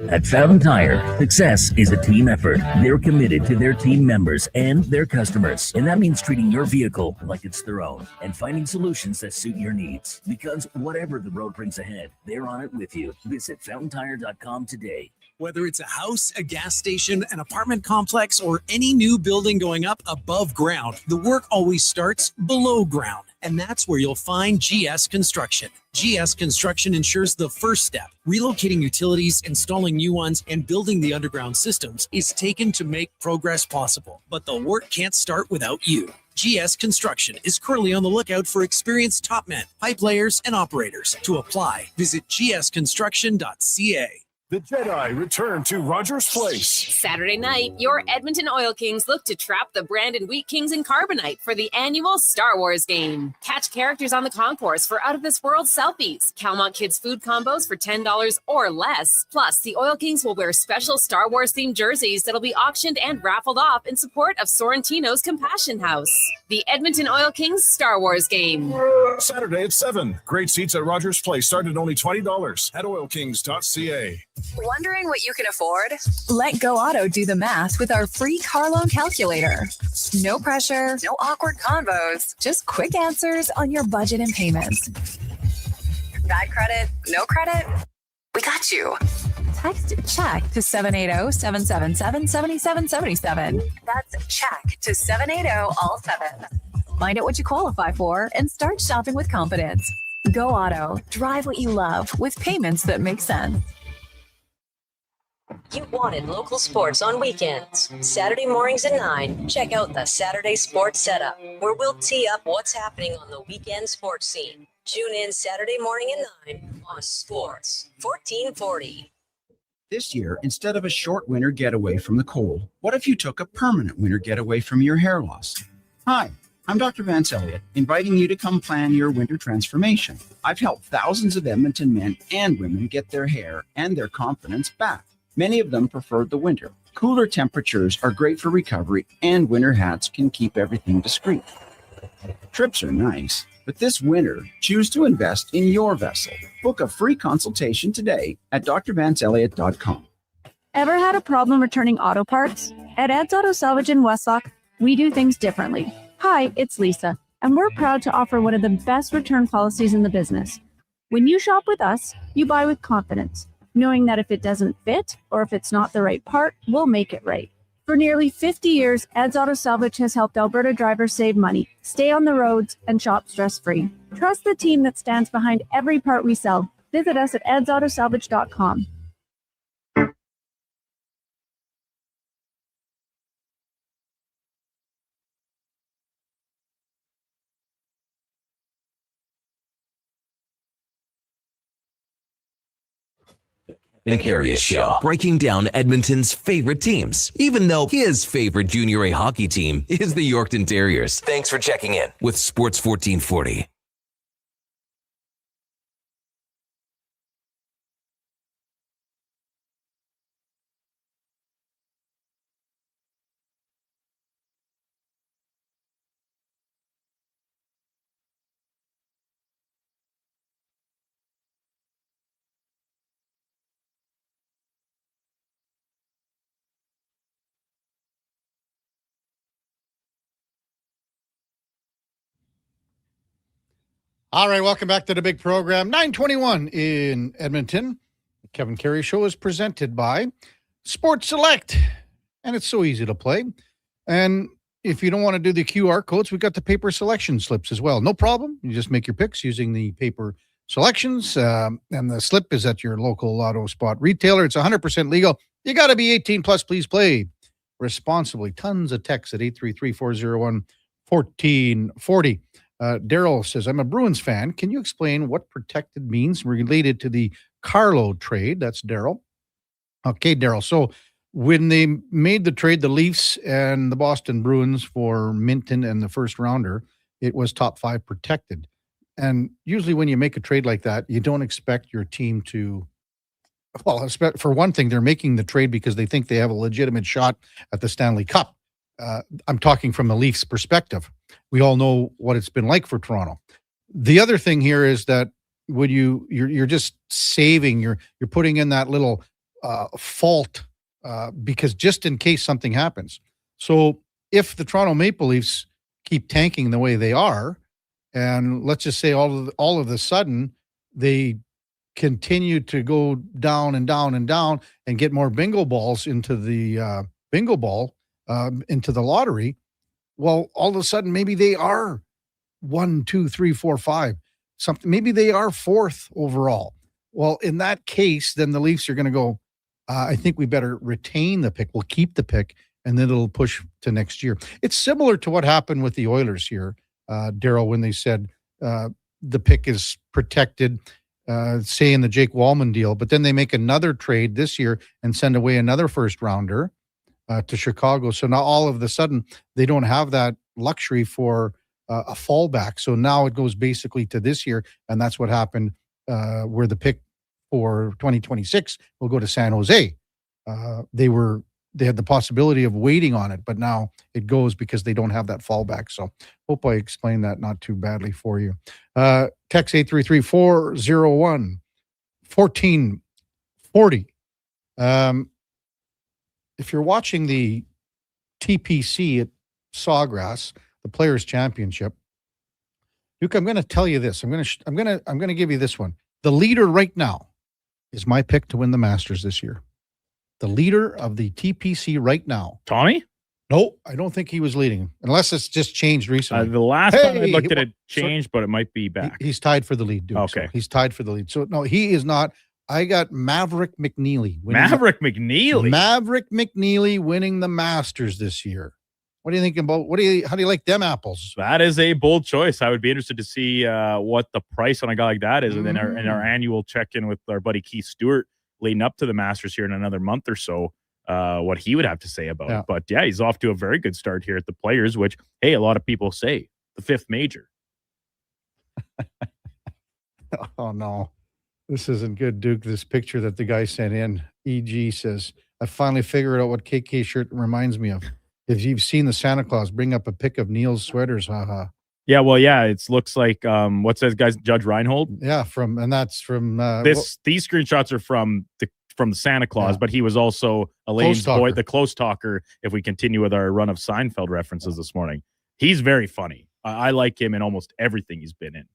At Fountain Tire, success is a team effort. They're committed to their team members and their customers. And that means treating your vehicle like it's their own and finding solutions that suit your needs. Because whatever the road brings ahead, they're on it with you. Visit fountaintire.com today. Whether it's a house, a gas station, an apartment complex, or any new building going up above ground, the work always starts below ground. And that's where you'll find GS Construction. GS Construction ensures the first step, relocating utilities, installing new ones, and building the underground systems, is taken to make progress possible. But the work can't start without you. GS Construction is currently on the lookout for experienced top men, pipe layers, and operators. To apply, visit gsconstruction.ca. The Jedi return to Rogers Place. Saturday night, your Edmonton Oil Kings look to trap the Brandon Wheat Kings in Carbonite for the annual Star Wars game. Catch characters on the concourse for out-of-this-world selfies. Calmont Kids food combos for $10 or less. Plus, the Oil Kings will wear special Star Wars-themed jerseys that'll be auctioned and raffled off in support of Sorrentino's Compassion House. The Edmonton Oil Kings Star Wars game. Saturday at 7. Great seats at Rogers Place start at only $20 at oilkings.ca. Wondering what you can afford? Let Go Auto do the math with our free car loan calculator. No pressure, no awkward convos, just quick answers on your budget and payments. Bad credit, no credit? We got you. Text check to 780-777-7777. That's check to 780-all-7. Find out what you qualify for and start shopping with confidence. Go Auto. Drive what you love with payments that make sense. You wanted local sports on weekends. Saturday mornings at 9, check out the Saturday Sports Setup, where we'll tee up what's happening on the weekend sports scene. Tune in Saturday morning at 9 on Sports 1440. This year, instead of a short winter getaway from the cold, what if you took a permanent winter getaway from your hair loss? Hi, I'm Dr. Vance Elliott, inviting you to come plan your winter transformation. I've helped thousands of Edmonton men and women get their hair and their confidence back. Many of them preferred the winter. Cooler temperatures are great for recovery, and winter hats can keep everything discreet. Trips are nice, but this winter, choose to invest in your vessel. Book a free consultation today at drvanceelliott.com. Ever had a problem returning auto parts? At Ed's Auto Salvage in Westlock, we do things differently. Hi, it's Lisa, and we're proud to offer one of the best return policies in the business. When you shop with us, you buy with confidence, knowing that if it doesn't fit or if it's not the right part, we'll make it right. For nearly 50 years, Ed's Auto Salvage has helped Alberta drivers save money, stay on the roads, and shop stress-free. Trust the team that stands behind every part we sell. Visit us at edsautosalvage.com. The Karius Show, breaking down Edmonton's favorite teams, even though his favorite Junior A hockey team is the Yorkton Terriers. Thanks for checking in with Sports 1440. All right, welcome back to the big program. 9:21 in Edmonton. The Kevin Karius Show is presented by Sports Select, and it's so easy to play. And if you don't want to do the QR codes, we've got the paper selection slips as well. No problem. You just make your picks using the paper selections, and the slip is at your local Lotto Spot retailer. It's 100% legal. You got to be 18 plus. Please play responsibly. Tons of texts at 833-401-1440. Daryl says, I'm a Bruins fan. Can you explain what protected means related to the Carlo trade? That's Daryl. Okay, Daryl. So when they made the trade, the Leafs and the Boston Bruins for Minton and the first rounder, it was top 5 protected. And usually when you make a trade like that, you don't expect your team to, well, for one thing, they're making the trade because they think they have a legitimate shot at the Stanley Cup. I'm talking from the Leafs perspective. We all know what it's been like for Toronto. The other thing here is that when you're just saving, you're putting in that little fault because just in case something happens. So if the Toronto Maple Leafs keep tanking the way they are, and let's just say all of a sudden they continue to go down and down and down and get more bingo balls into the into the lottery, well, all of a sudden maybe they are 1, 2, 3, 4, 5. Something, maybe they are 4th overall. Well, in that case, then the Leafs are going to go, I think we better retain the pick. We'll keep the pick, and then it'll push to next year. It's similar to what happened with the Oilers here, Daryl, when they said the pick is protected, say in the Jake Wallman deal, but then they make another trade this year and send away another first rounder to Chicago. So now all of a sudden they don't have that luxury for a fallback. So now it goes basically to this year, and that's what happened where the pick for 2026 will go to San Jose. They had the possibility of waiting on it, but now it goes because they don't have that fallback. So hope I explained that not too badly for you. Text 833-401-1440. If you're watching the TPC at Sawgrass, the Players Championship, Duke, I'm going to tell you this. I'm going to give you this one. The leader right now is my pick to win the Masters this year. The leader of the TPC right now. Tommy? No, I don't think he was leading, unless it's just changed recently. The last time I looked at it changed, but it might be back. He's tied for the lead, Duke. Okay. So he's tied for the lead. So, no, he is not. I got Maverick McNeely. Maverick McNeely winning the Masters this year. What do you think about, how do you like them apples? That is a bold choice. I would be interested to see what the price on a guy like that is. And then in our annual check-in with our buddy Keith Stewart leading up to the Masters here in another month or so, what he would have to say about it. But yeah, he's off to a very good start here at the Players, which, hey, a lot of people say the 5th major. Oh, no. This isn't good, Duke. This picture that the guy sent in, EG says, I finally figured out what KK shirt reminds me of. If you've seen the Santa Claus, bring up a pic of Neil's sweaters, haha. Yeah, well, yeah, it looks like what's that guy's Judge Reinhold? Yeah, that's from these screenshots are from the Santa Claus, but he was also Elaine's boy, the close talker. If we continue with our run of Seinfeld references this morning, he's very funny. I like him in almost everything he's been in.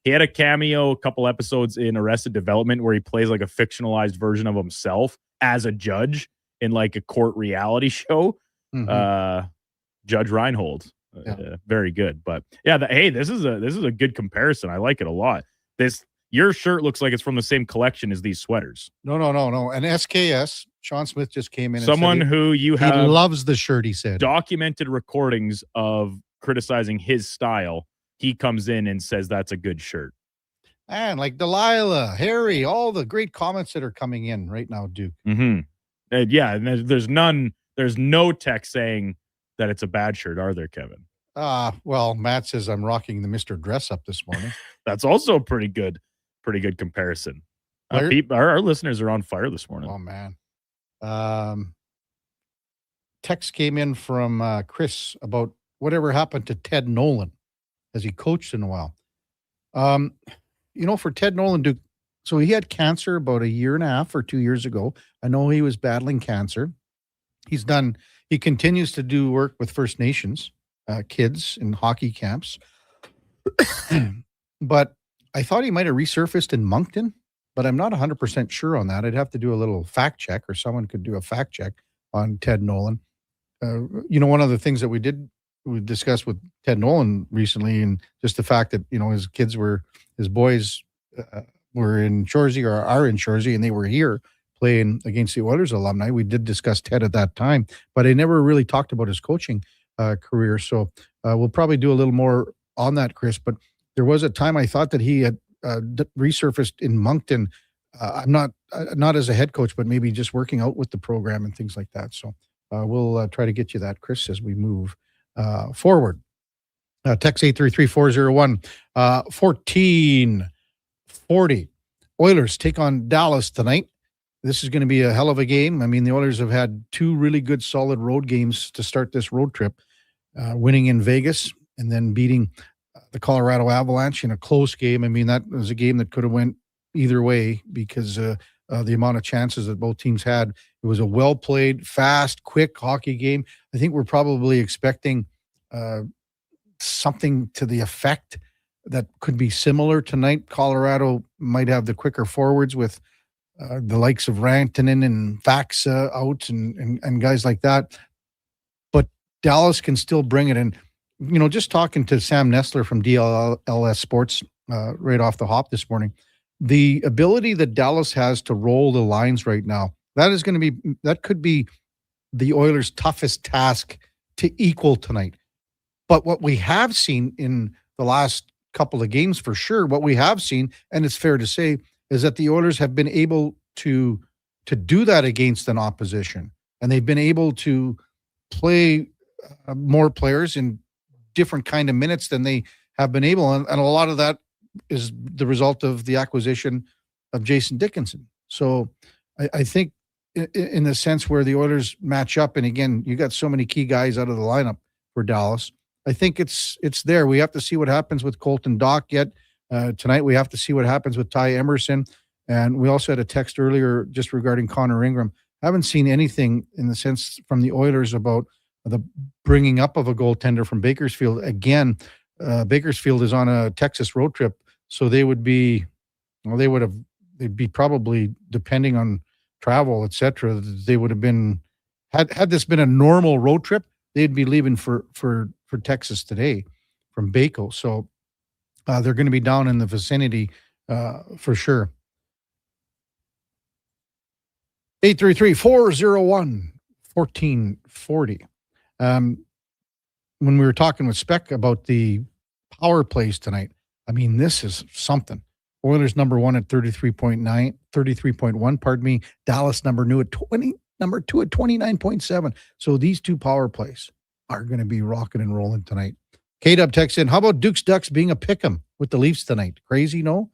He had a cameo a couple episodes in Arrested Development where he plays like a fictionalized version of himself as a judge in like a court reality show. Judge Reinhold, very good. But yeah, this is a good comparison. I like it a lot. Your shirt looks like it's from the same collection as these sweaters. No. And SKS, Sean Smith just came in. Someone who you have, he loves the shirt. He said documented recordings of criticizing his style. He comes in and says that's a good shirt. And like Delilah, Harry, all the great comments that are coming in right now, Duke. And there's no text saying that it's a bad shirt, are there, Kevin? Well, Matt says I'm rocking the Mr. Dress Up this morning. That's also a pretty good comparison. Our listeners are on fire this morning. Oh, man. Text came in from Chris about whatever happened to Ted Nolan. Has he coached in a while? For Ted Nolan, Duke, so he had cancer about 1.5 years or 2 years ago. I know he was battling cancer. He continues to do work with First Nations kids in hockey camps. But I thought he might have resurfaced in Moncton, but I'm not 100% sure on that. I'd have to do a little fact check, or someone could do a fact check on Ted Nolan. one of the things that we discussed with Ted Nolan recently, and just the fact that, his boys were in Shoresy, or are in Shoresy, and they were here playing against the Oilers alumni. We did discuss Ted at that time, but I never really talked about his coaching career. So we'll probably do a little more on that, Chris. But there was a time I thought that he had resurfaced in Moncton. I'm not as a head coach, but maybe just working out with the program and things like that. So we'll try to get you that, Chris, as we move forward. Text 833-401 1440. Oilers take on Dallas tonight. This is going to be a hell of a game. I mean, the Oilers have had 2 really good, solid road games to start this road trip, winning in Vegas and then beating the Colorado Avalanche in a close game. I mean, that was a game that could have went either way because the amount of chances that both teams had. It was a well-played, fast, quick hockey game. I think we're probably expecting something to the effect that could be similar tonight. Colorado might have the quicker forwards with the likes of Rantanen and Faxa out and guys like that. But Dallas can still bring it. And, just talking to Sam Nestler from DLS Sports right off the hop this morning, the ability that Dallas has to roll the lines right now, that could be the Oilers' toughest task to equal tonight. But what we have seen in the last couple of games, for sure, what we have seen, and it's fair to say, is that the Oilers have been able to do that against an opposition, and they've been able to play more players in different kind of minutes than they have been able, and a lot of that is the result of the acquisition of Jason Dickinson. So I think in the sense where the Oilers match up, and again, you got so many key guys out of the lineup for Dallas, I think it's there. We have to see what happens with Colton Dock yet. Tonight, we have to see what happens with Ty Emerson. And we also had a text earlier just regarding Connor Ingram. I haven't seen anything in the sense from the Oilers about the bringing up of a goaltender from Bakersfield. Again, Bakersfield is on a Texas road trip, so they'd be probably, depending on travel, etc. They would have been, had this been a normal road trip, they'd be leaving for Texas today from Baco. So they're going to be down in the vicinity for sure. 833-401-1440. When we were talking with Speck about the power plays tonight, I mean, this is something. Oilers number 1 at 33.1, pardon me. Dallas number 2 at 29.7. So these 2 power plays are going to be rocking and rolling tonight. K-Dub texts in, how about Duke's Ducks being a pick'em with the Leafs tonight? Crazy, no?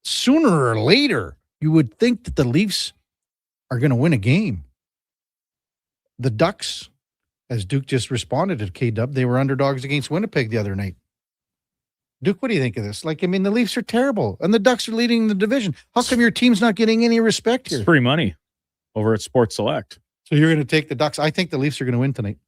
Sooner or later, you would think that the Leafs are going to win a game. The Ducks, as Duke just responded to K-Dub, they were underdogs against Winnipeg the other night. Duke, what do you think of this? The Leafs are terrible, and the Ducks are leading the division. How come your team's not getting any respect here? It's free money over at Sports Select. So you're going to take the Ducks. I think the Leafs are going to win tonight.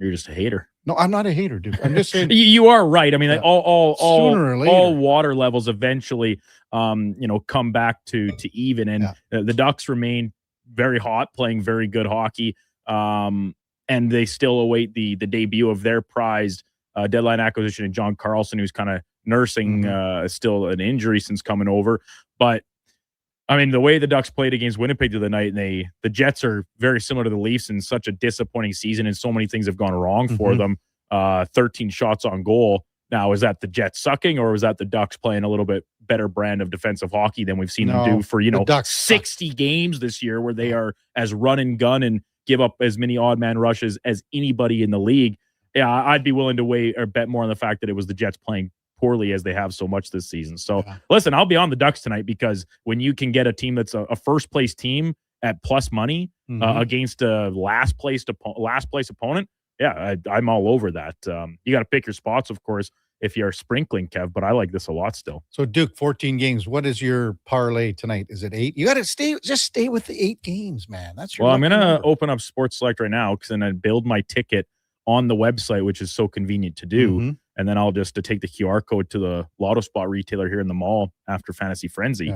You're just a hater. No, I'm not a hater, Duke. I'm just saying. You are right. I mean, Sooner or later, all water levels eventually, come back to even, and the Ducks remain very hot, playing very good hockey, and they still await the debut of their prized deadline acquisition in John Carlson, who's kind of nursing still an injury since coming over. But I mean, the way the Ducks played against Winnipeg the other night, and the Jets are very similar to the Leafs in such a disappointing season, and so many things have gone wrong for them. 13 shots on goal. Now, is that the Jets sucking, or is that the Ducks playing a little bit better brand of defensive hockey than we've seen them do for 60 games this year, where they are as run and gun and give up as many odd man rushes as anybody in the league? Yeah, I'd be willing to weigh or bet more on the fact that it was the Jets playing poorly as they have so much this season. So listen, I'll be on the Ducks tonight, because when you can get a team that's a first place team at plus money against a last place opponent, I'm all over that. You got to pick your spots, of course, if you're sprinkling, Kev, but I like this a lot still. So Duke, 14 games. What is your parlay tonight? Is it 8? You got to stay with the 8 games, man. That's your I'm going to open up Sports Select right now, because then I build my ticket on the website, which is so convenient to do. And then I'll just take the QR code to the Lotto Spot retailer here in the mall after Fantasy Frenzy.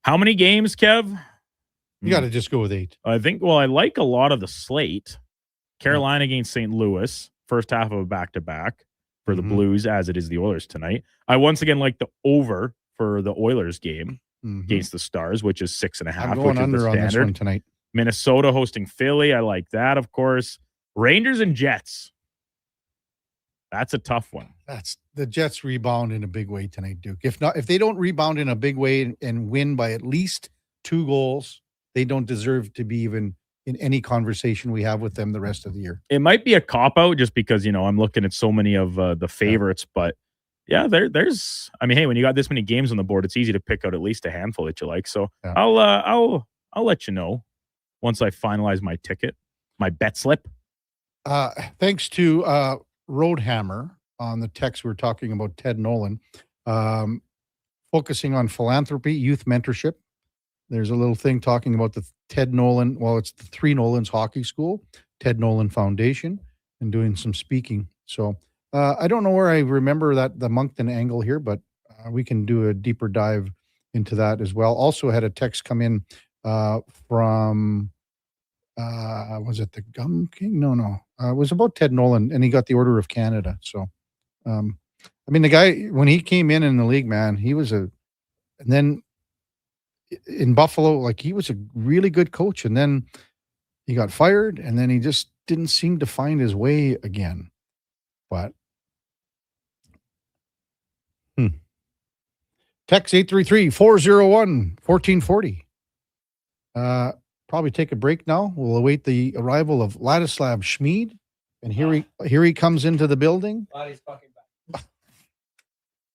How many games, Kev? You got to just go with 8. I think, I like a lot of the slate. Carolina against St. Louis, first half of a back-to-back for the Blues, as it is the Oilers tonight. I once again like the over for the Oilers game against the Stars, which is 6.5. I'm going under on this one tonight. Minnesota hosting Philly. I like that, of course. Rangers and Jets. That's a tough one. That's the Jets rebound in a big way tonight, Duke. If they don't rebound in a big way and win by at least 2 goals, they don't deserve to be even in any conversation we have with them the rest of the year. It might be a cop-out just because, I'm looking at so many of the favorites, but yeah, there's, hey, when you got this many games on the board, it's easy to pick out at least a handful that you like. So I'll let you know once I finalize my ticket, my bet slip. Thanks to Roadhammer on the text, we're talking about Ted Nolan, focusing on philanthropy, youth mentorship. There's a little thing talking about the Ted Nolan, it's the 3 Nolans Hockey School, Ted Nolan Foundation, and doing some speaking. So I don't know where I remember the Moncton angle here, but we can do a deeper dive into that as well. Also had a text come in from, was it the Gum King? No. It was about Ted Nolan, and he got the Order of Canada. So, the guy, when he came in the league, man, he was and then in Buffalo, he was a really good coach, and then he got fired, and then he just didn't seem to find his way again. But text 833-401-1440. Probably take a break now. We'll await the arrival of Ladislav Schmid, and here he comes into the building.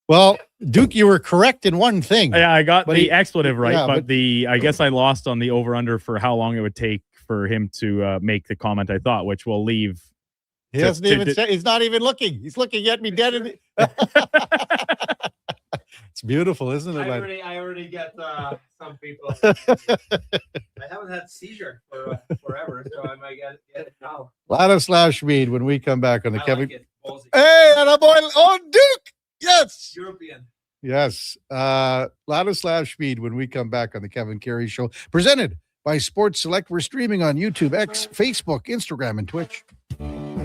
Well, Duke, you were correct in one thing. Yeah, I got the expletive right, but I guess I lost on the over-under for how long it would take for him to make the comment I thought, which we'll leave. He hasn't even said, he's not even looking. He's looking at me dead in the... It's beautiful, isn't it? I already get some people. I haven't had seizure for forever, so I might get it now. Ladislav Schmid when we come back on the Kevin. Like hey, and a boy, Duke! Yes! European. Yes. Ladislav Schmid when we come back on the Kevin Carey Show. Presented by Sports Select. We're streaming on YouTube, X, Facebook, Instagram, and Twitch.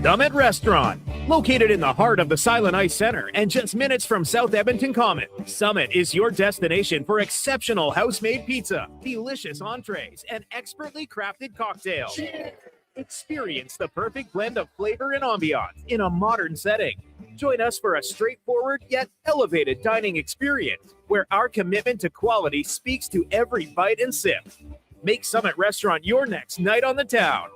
Summit Restaurant, located in the heart of the Silent Ice Center and just minutes from South Edmonton Common. Summit is your destination for exceptional house-made pizza, delicious entrees, and expertly crafted cocktails. Cheers. Experience the perfect blend of flavor and ambiance in a modern setting. Join us for a straightforward yet elevated dining experience where our commitment to quality speaks to every bite and sip. Make Summit Restaurant your next night on the town.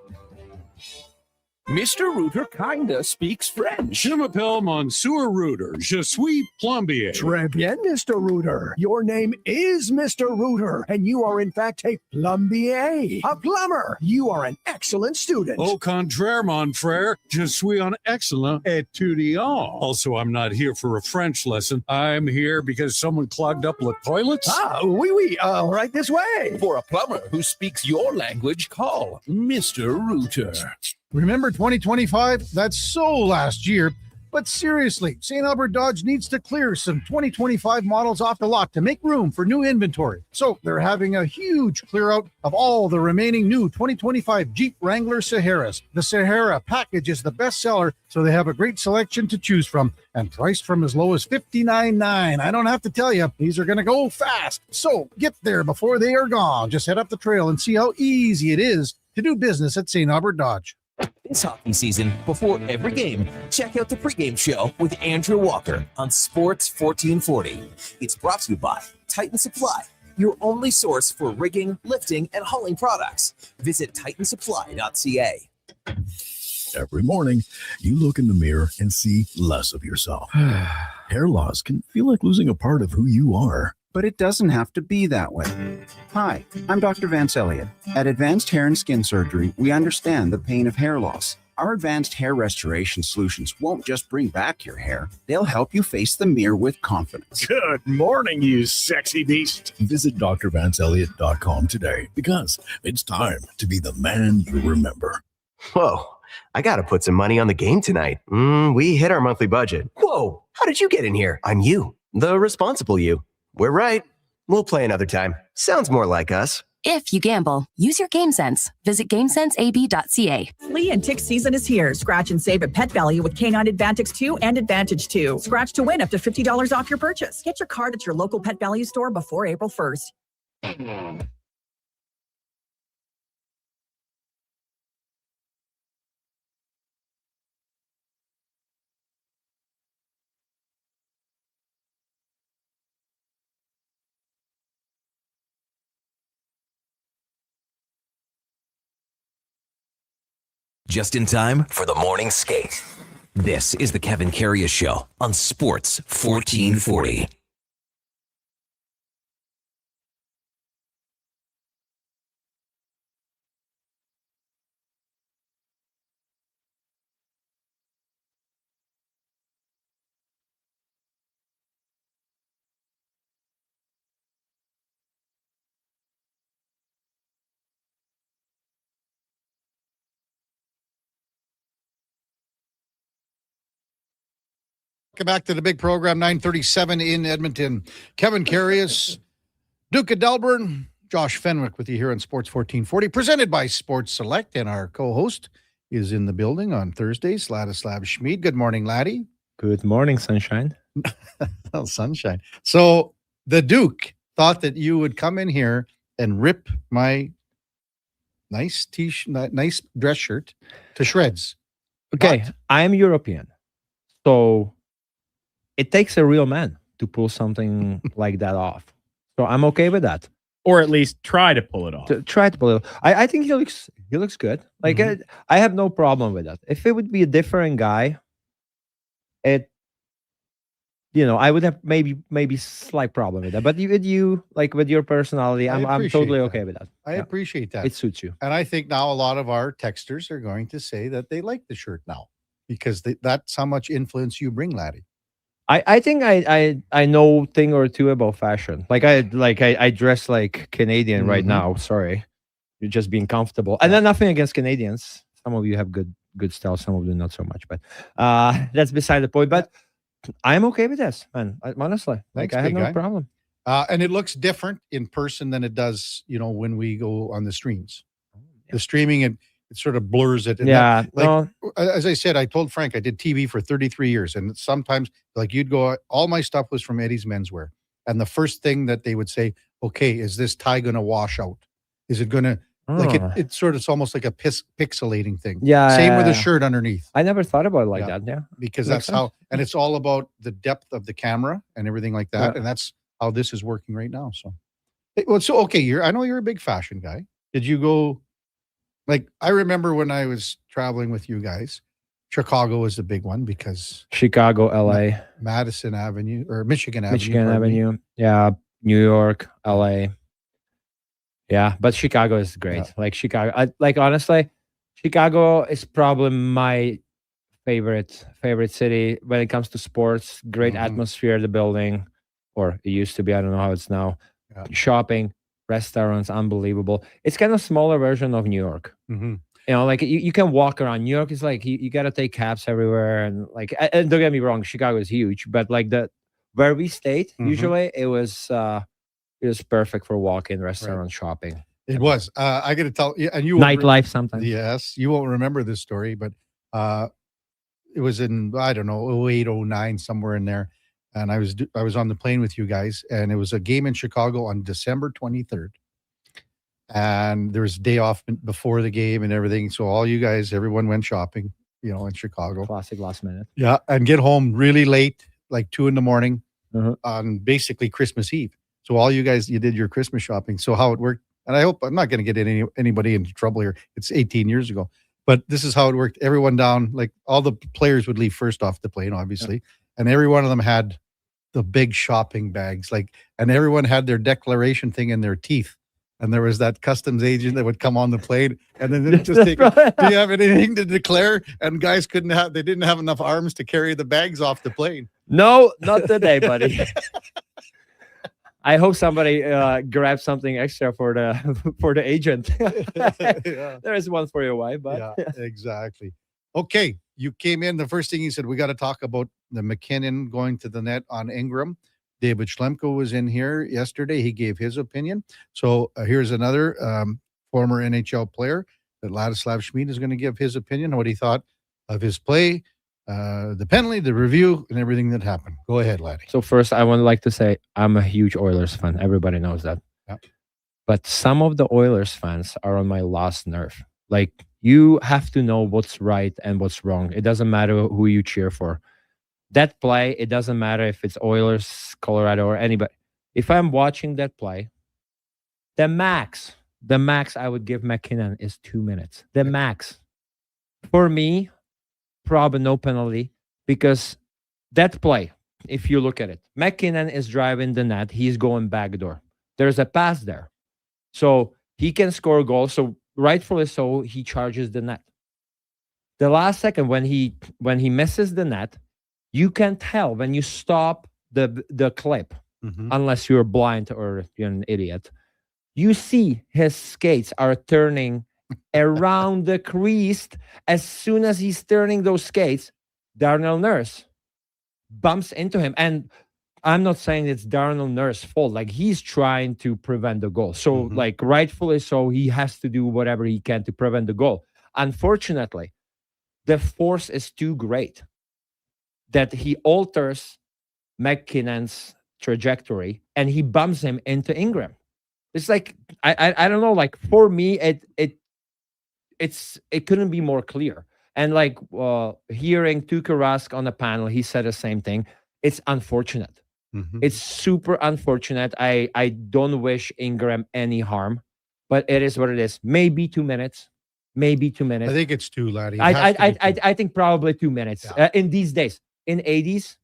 Mr. Rooter kinda speaks French. Je m'appelle Monsieur Rooter. Je suis plombier. Très bien, Mr. Rooter. Your name is Mr. Rooter, and you are in fact a plombier, a plumber. You are an excellent student. Au contraire, mon frère. Je suis un excellent étudiant. Also, I'm not here for a French lesson. I'm here because someone clogged up the toilets. Oui, right this way. For a plumber who speaks your language, call Mr. Rooter. Remember 2025? That's so last year. But seriously, St. Albert Dodge needs to clear some 2025 models off the lot to make room for new inventory. So they're having a huge clear out of all the remaining new 2025 Jeep Wrangler Saharas. The Sahara package is the best seller, so they have a great selection to choose from and priced from as low as $59.9. I don't have to tell you, these are going to go fast. So get there before they are gone. Just head up the trail and see how easy it is to do business at St. Albert Dodge. This hockey season, before every game, check out the pregame show with Andrew Walker on Sports 1440. It's brought to you by Titan Supply, your only source for rigging, lifting, and hauling products. Visit titansupply.ca. Every morning, you look in the mirror and see less of yourself. Hair loss can feel like losing a part of who you are. But it doesn't have to be that way. Hi, I'm Dr. Vance Elliott. At Advanced Hair and Skin Surgery, we understand the pain of hair loss. Our advanced hair restoration solutions won't just bring back your hair, they'll help you face the mirror with confidence. Good morning, you sexy beast. Visit drvanceelliott.com today because it's time to be the man you remember. Whoa, I gotta put some money on the game tonight. We hit our monthly budget. Whoa, how did you get in here? I'm you, the responsible you. We're right. We'll play another time. Sounds more like us. If you gamble, use your game sense. Visit GameSenseAB.ca. Flea and tick season is here. Scratch and save at Pet Value with Canine Advantage 2 and Advantage 2. Scratch to win up to $50 off your purchase. Get your card at your local Pet Value store before April 1st. Just in time for the morning skate. This is the Kevin Karius Show on Sports 1440. Welcome back to the big program, 937 in Edmonton. Kevin Karius, Duke of Delburne, Josh Fenwick with you here on Sports 1440, presented by Sports Select, and our co-host is in the building on Thursdays, Ladislav Schmid. Good morning, Laddie. Good morning, sunshine. Oh, sunshine. So the Duke thought that you would come in here and rip my nice nice dress shirt to shreds. Okay, I'm European, so it takes a real man to pull something like that off. So I'm okay with that. Or at least try to pull it off. Try to pull it off. I think he looks good. Like I have no problem with that. If it would be a different guy, I would have maybe slight problem with that. But you like with your personality, I'm totally okay with that. I appreciate that. It suits you. And I think now a lot of our texters are going to say that they like the shirt now because that's how much influence you bring, Laddie. I think I know a thing or two about fashion. I dress like Canadian right now. Sorry, you're just being comfortable. And then nothing against Canadians. Some of you have good style. Some of you not so much. But that's beside the point. But I'm okay with this, man. Honestly, Thanks, I have big no guy. problem. And it looks different in person than it does, when we go on the streams. The streaming it sort of blurs it. And as I said, I told Frank I did TV for 33 years, and sometimes you'd go. All my stuff was from Eddie's Menswear, and the first thing that they would say, "Okay, is this tie going to wash out? Is it going to it's almost like a pixelating thing." Yeah. Same with the shirt underneath. I never thought about it like that. Yeah, because Makes that's how, and it's all about the depth of the camera and everything like that, and that's how this is working right now. So, I know you're a big fashion guy. Did you go? I remember when I was traveling with you guys, Chicago was the big one because Chicago, LA, Madison Avenue or Michigan Avenue. Michigan Avenue. Yeah, New York, LA. Yeah, but Chicago is great. Yeah. Chicago, honestly, Chicago is probably my favorite city when it comes to sports. Great atmosphere, the building, or it used to be. I don't know how it's now. Yeah. Shopping, restaurants, unbelievable. It's kind of smaller version of New York. Mm-hmm. You can walk around. New York is you got to take cabs everywhere, and and don't get me wrong, Chicago is huge, but where we stayed, usually it was perfect for walking, restaurant, shopping. It was. I got to tell you, and you nightlife sometimes. Yes, you won't remember this story, but it was in 08, 09, somewhere in there, and I was on the plane with you guys, and it was a game in Chicago on December 23rd. And there was a day off before the game and everything. So all you guys, everyone went shopping, in Chicago. Classic last minute. Yeah. And get home really late, like 2 a.m. on basically Christmas Eve. So all you guys, you did your Christmas shopping. So how it worked. And I hope I'm not going to get anybody into trouble here. It's 18 years ago. But this is how it worked. Everyone down, all the players would leave first off the plane, obviously. Yeah. And every one of them had the big shopping bags. And everyone had their declaration thing in their teeth. And there was that customs agent that would come on the plane, and then they'd just take, do you have anything to declare? And guys they didn't have enough arms to carry the bags off the plane. No, not today, buddy. I hope somebody grabs something extra for the agent. There is one for your wife, but yeah, exactly. Okay, you came in. The first thing you said, we got to talk about the McKinnon going to the net on Ingram. David Schlemko was in here yesterday. He gave his opinion. So here's another former NHL player that Ladislav Schmid is going to give his opinion on what he thought of his play, the penalty, the review, and everything that happened. Go ahead, Laddie. So first, I would like to say I'm a huge Oilers fan. Everybody knows that. Yeah. But some of the Oilers fans are on my last nerve. Like, you have to know what's right and what's wrong. It doesn't matter who you cheer for. That play, it doesn't matter if it's Oilers, Colorado, or anybody. If I'm watching that play, the max I would give McKinnon is 2 minutes. The max. For me, probably no penalty, because that play, if you look at it, McKinnon is driving the net. He's going backdoor. There's a pass there. So he can score a goal. So rightfully so, he charges the net. The last second, when he misses the net, you can tell when you stop the clip, unless you're blind or you're an idiot, you see his skates are turning around the crease. As soon as he's turning those skates, Darnell Nurse bumps into him. And I'm not saying it's Darnell Nurse's fault. Like, he's trying to prevent the goal. So, like, rightfully so, he has to do whatever he can to prevent the goal. Unfortunately, the force is too great that he alters McKinnon's trajectory and he bumps him into Ingram. It's like, I don't know, like, for me, it couldn't be more clear. And like, hearing Tuukka Rask on the panel, he said the same thing. It's unfortunate. It's super unfortunate. I don't wish Ingram any harm, but it is what it is. Maybe 2 minutes. Maybe 2 minutes. I think it's two, Laddie. I think probably 2 minutes. In these days, in 80s,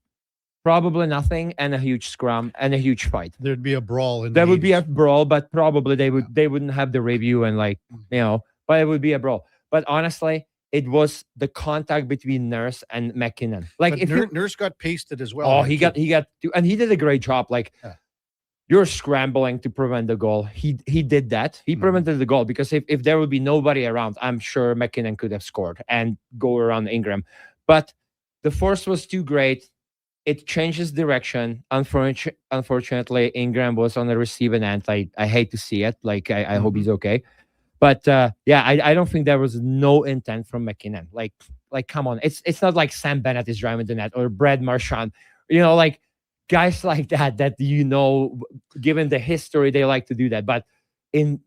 probably nothing, and a huge scrum and a huge fight. There'd be a brawl. There would be a brawl, but probably they wouldn't have the review and but it would be a brawl. But honestly, it was the contact between Nurse and McKinnon. Like, but if Nurse got pasted as well. Oh, he got to, and he did a great job. Like, you're scrambling to prevent the goal. He did that. He prevented the goal, because if there would be nobody around, I'm sure McKinnon could have scored and go around Ingram. But the force was too great. It changes direction. Unfortunately, Ingram was on the receiving end. I hate to see it. Like, I hope he's okay. But I don't think there was no intent from McKinnon. Like, come on. It's not like Sam Bennett is driving the net or Brad Marchand. Like, guys like that, given the history, they like to do that. But and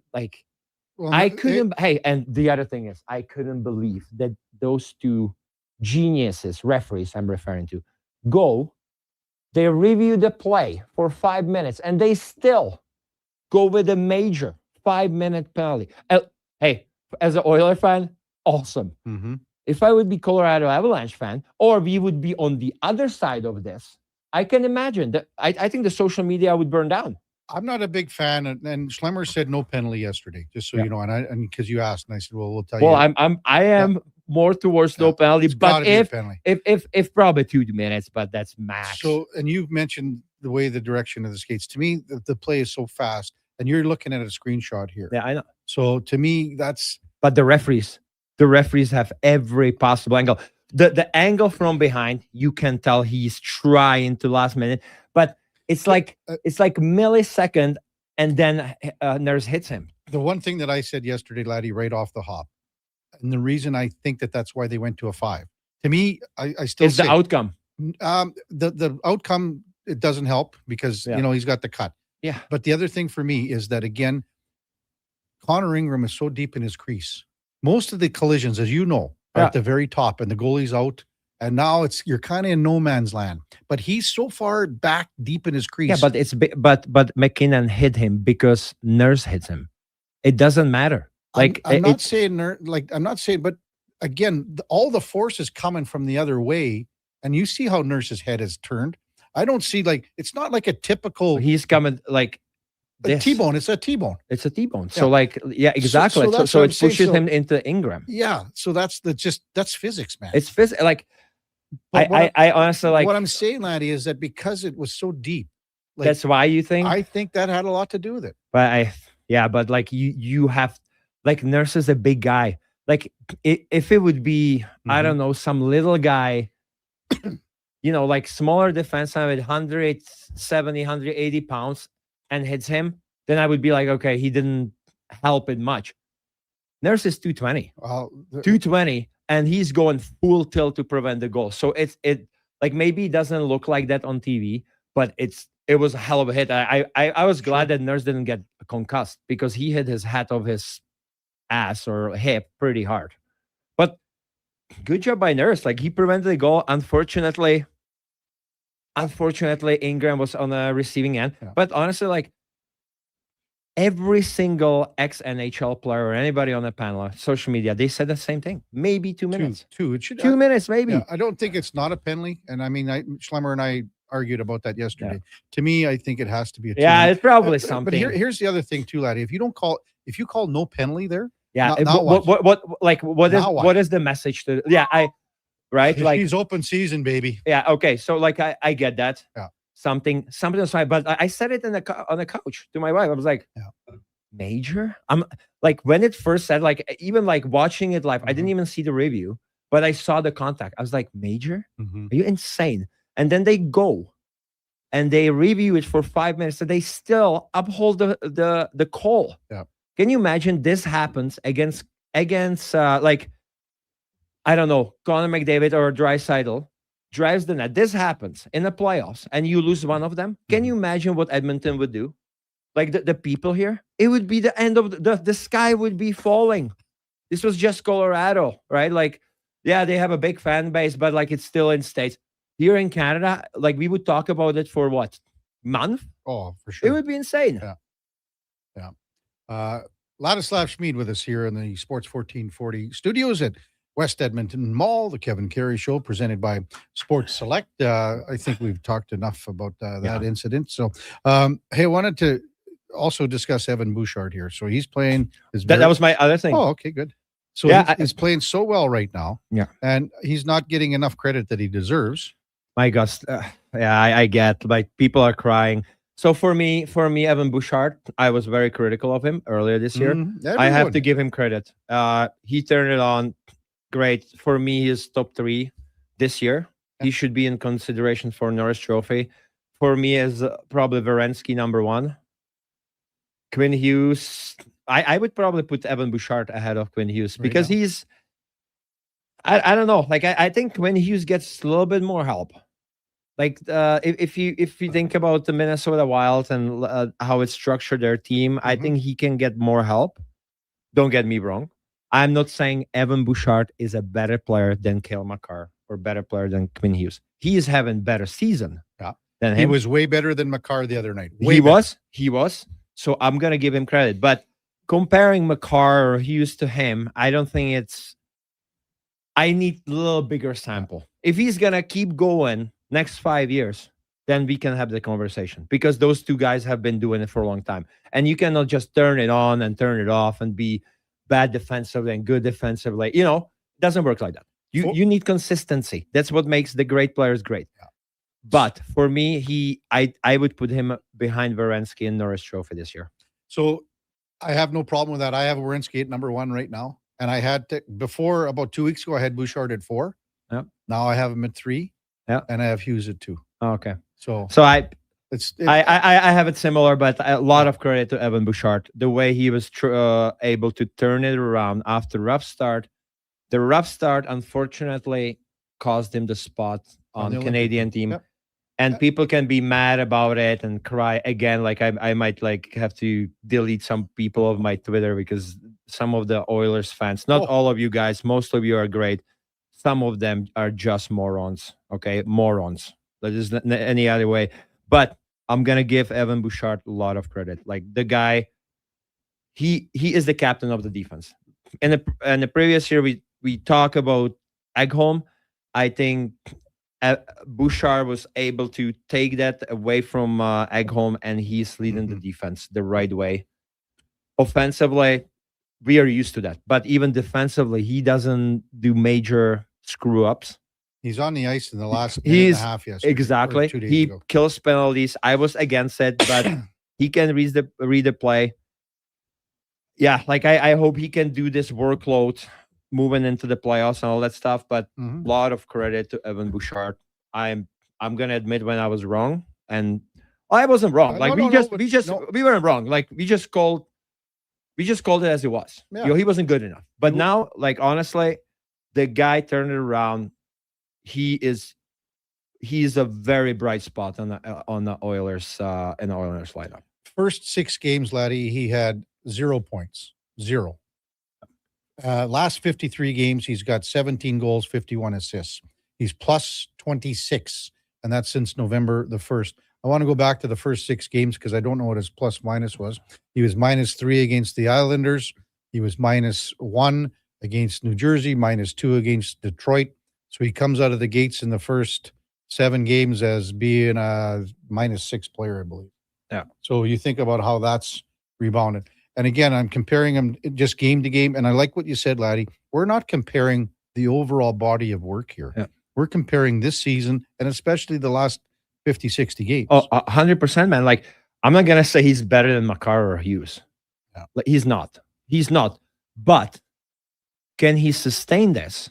the other thing is, I couldn't believe that those two geniuses, referees I'm referring to, they review the play for 5 minutes, and they still go with a major 5-minute penalty. Hey, as an Oiler fan, awesome. If I would be Colorado Avalanche fan, or we would be on the other side of this, I can imagine that. I think the social media would burn down. I'm not a big fan, and Schlemmer said no penalty yesterday, just so you know. And because you asked, and I said, well, we'll tell you. Well, I am more towards no penalty, but if probably 2 minutes, but that's max. So, and you've mentioned the direction of the skates. To me, the play is so fast, and you're looking at a screenshot here. Yeah, I know. So to me, that's. But the referees have every possible angle. The angle from behind, you can tell he's trying to last minute, but it's like millisecond, and then Nurse hits him. The one thing that I said yesterday, Laddie, right off the hop, and the reason I think that's why they went to a 5. To me, I still it's the outcome. The outcome, it doesn't help because he's got the cut. Yeah. But the other thing for me is that, again, Connor Ingram is so deep in his crease. Most of the collisions, as you know, are at the very top, and the goalie's out, and now you're kind of in no man's land. But he's so far back deep in his crease. Yeah, but McKinnon hit him because Nurse hits him. It doesn't matter. Like, I'm not saying, but again, all the force is coming from the other way, and you see how Nurse's head is turned. I don't see, it's not like a typical. He's coming like a T-bone. It's a T-bone. It's a T-bone. So exactly. So it pushes him into Ingram. Yeah. So that's physics, man. It's physics. Like, I honestly like. What I'm saying, Laddie, is that because it was so deep. That's why you think. I think that had a lot to do with it. But but you have, like, Nurse is a big guy. Like, if it would be, I don't know, some little guy like smaller defenseman with 170, 180 pounds and hits him, then I would be like, okay, he didn't help it much. Nurse is 220. 220, and he's going full tilt to prevent the goal. So it like maybe it doesn't look like that on TV, but it was a hell of a hit. I was glad that Nurse didn't get concussed because he hit his head of his ass or hip pretty hard. But good job by Nurse. Like, he prevented the goal. Unfortunately, Ingram was on the receiving end. Yeah. But honestly, like, every single ex-NHL player or anybody on the panel, social media, they said the same thing. Maybe 2 minutes. It should, 2 minutes, maybe. Yeah, I don't think it's not a penalty. And I mean, Schlemmer and I argued about that yesterday. Yeah. To me, I think it has to be a 2 Yeah, it's probably something. But here's the other thing too, laddie. If you call no penalty there, yeah. What is the message to? Yeah, right. Like, he's open season, baby. Yeah. Okay. So like I get that. Yeah. Something was fine, but I said it on the couch to my wife. I was like, major. I'm like, when it first said, like, even like watching it live, I didn't even see the review, but I saw the contact. I was like, major? Are you insane? And then they go and they review it for 5 minutes, and they still uphold the call. Yeah. Can you imagine this happens against like, I don't know, Connor McDavid or Draisaitl drives the net. This happens in the playoffs, and you lose one of them. Can you imagine what Edmonton would do? Like, the people here, it would be the end of the sky would be falling. This was just Colorado, right? Like, yeah, they have a big fan base, but like, it's still in States. Here in Canada, like, we would talk about it for what, month? Oh, for sure. It would be insane. Yeah. Ladislav Schmid with us here in the Sports 1440 studios at West Edmonton Mall, the Kevin Carey Show, presented by Sports Select. I think we've talked enough about that incident. So, hey, I wanted to also discuss Evan Bouchard here. So he's playing. That was my other thing. Oh, okay, good. So he's playing so well right now. Yeah. And he's not getting enough credit that he deserves. My gosh. I get, like, people are crying. So for me, Evan Bouchard, I was very critical of him earlier this year. I have to give him credit. He turned it on. Great. For me, he's top 3 this year. He should be in consideration for Norris Trophy. For me, is probably Werenski number 1. Quinn Hughes. I would probably put Evan Bouchard ahead of Quinn Hughes because he's. I don't know. Like, I think Quinn Hughes gets a little bit more help. Like, if you think about the Minnesota Wild and how it's structured their team, I think he can get more help. Don't get me wrong. I'm not saying Evan Bouchard is a better player than Cale Makar or better player than Quinn Hughes. He is having better season than him. He was way better than Makar the other night. He was. So I'm going to give him credit. But comparing Makar or Hughes to him, I don't think it's... I need a little bigger sample. If he's going to keep going next 5 years, then we can have the conversation, because those two guys have been doing it for a long time. And you cannot just turn it on and turn it off and be bad defensively and good defensively. You know, it doesn't work like that. You need consistency. That's what makes the great players great. Yeah. But for me, I would put him behind Werenski and Norris Trophy this year. So I have no problem with that. I have Werenski at number 1 right now. And I had before, about 2 weeks ago, I had Bouchard at 4. Yep. Now I have him at 3. Yeah. And I have Hughes at 2. Okay. So I have it similar, but a lot of credit to Evan Bouchard. The way he was able to turn it around after rough start. The rough start, unfortunately, cost him the spot on the Canadian team. Yep. And people can be mad about it and cry again. Like, I might like have to delete some people of my Twitter because some of the Oilers fans, not all of you guys, most of you are great. Some of them are just morons. Okay, morons. That is not any other way. But I'm gonna give Evan Bouchard a lot of credit. Like, the guy, he is the captain of the defense. In the previous year, we talk about Ekholm. I think Bouchard was able to take that away from Ekholm, and he's leading the defense the right way. Offensively, we are used to that, but even defensively, he doesn't do major screw ups. He's on the ice in the last minute and a half yesterday. Exactly. He kills penalties. I was against it, but he can read the play. Yeah, like I hope he can do this workload moving into the playoffs and all that stuff. But a lot of credit to Evan Bouchard. I'm I'm gonna admit when I was wrong, and I wasn't wrong. Like we weren't wrong. Like we just called it as it was. Yeah. He wasn't good enough. But now, like honestly, the guy turned it around. He's a very bright spot on the Oilers in the Oilers lineup. First 6 games, laddie, he had 0 points. 0. Last 53 games, he's got 17 goals, 51 assists. He's plus 26, and that's since November the 1st. I want to go back to the first 6 games because I don't know what his plus minus was. He was -3 against the Islanders. He was -1 against New Jersey, -2 against Detroit. So he comes out of the gates in the first 7 games as being a -6 player, I believe. Yeah. So you think about how that's rebounded. And again, I'm comparing him just game to game. And I like what you said, laddie. We're not comparing the overall body of work here. Yeah. We're comparing this season and especially the last 50, 60 games. Oh, 100%, man. Like, I'm not going to say he's better than Makar or Hughes. Yeah. Like, he's not. He's not. But can he sustain this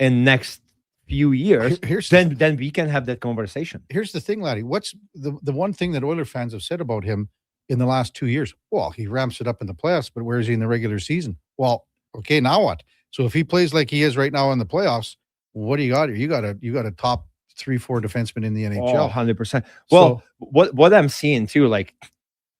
in next few years? Then we can have that conversation. Here's the thing, laddie. What's the one thing that Oilers fans have said about him in the last 2 years? Well, he ramps it up in the playoffs, but where is he in the regular season? Well, okay, now what? So if he plays like he is right now in the playoffs, what do you got here? You got a top 3-4 defenseman in the NHL. 100%. Well, what I'm seeing too, like,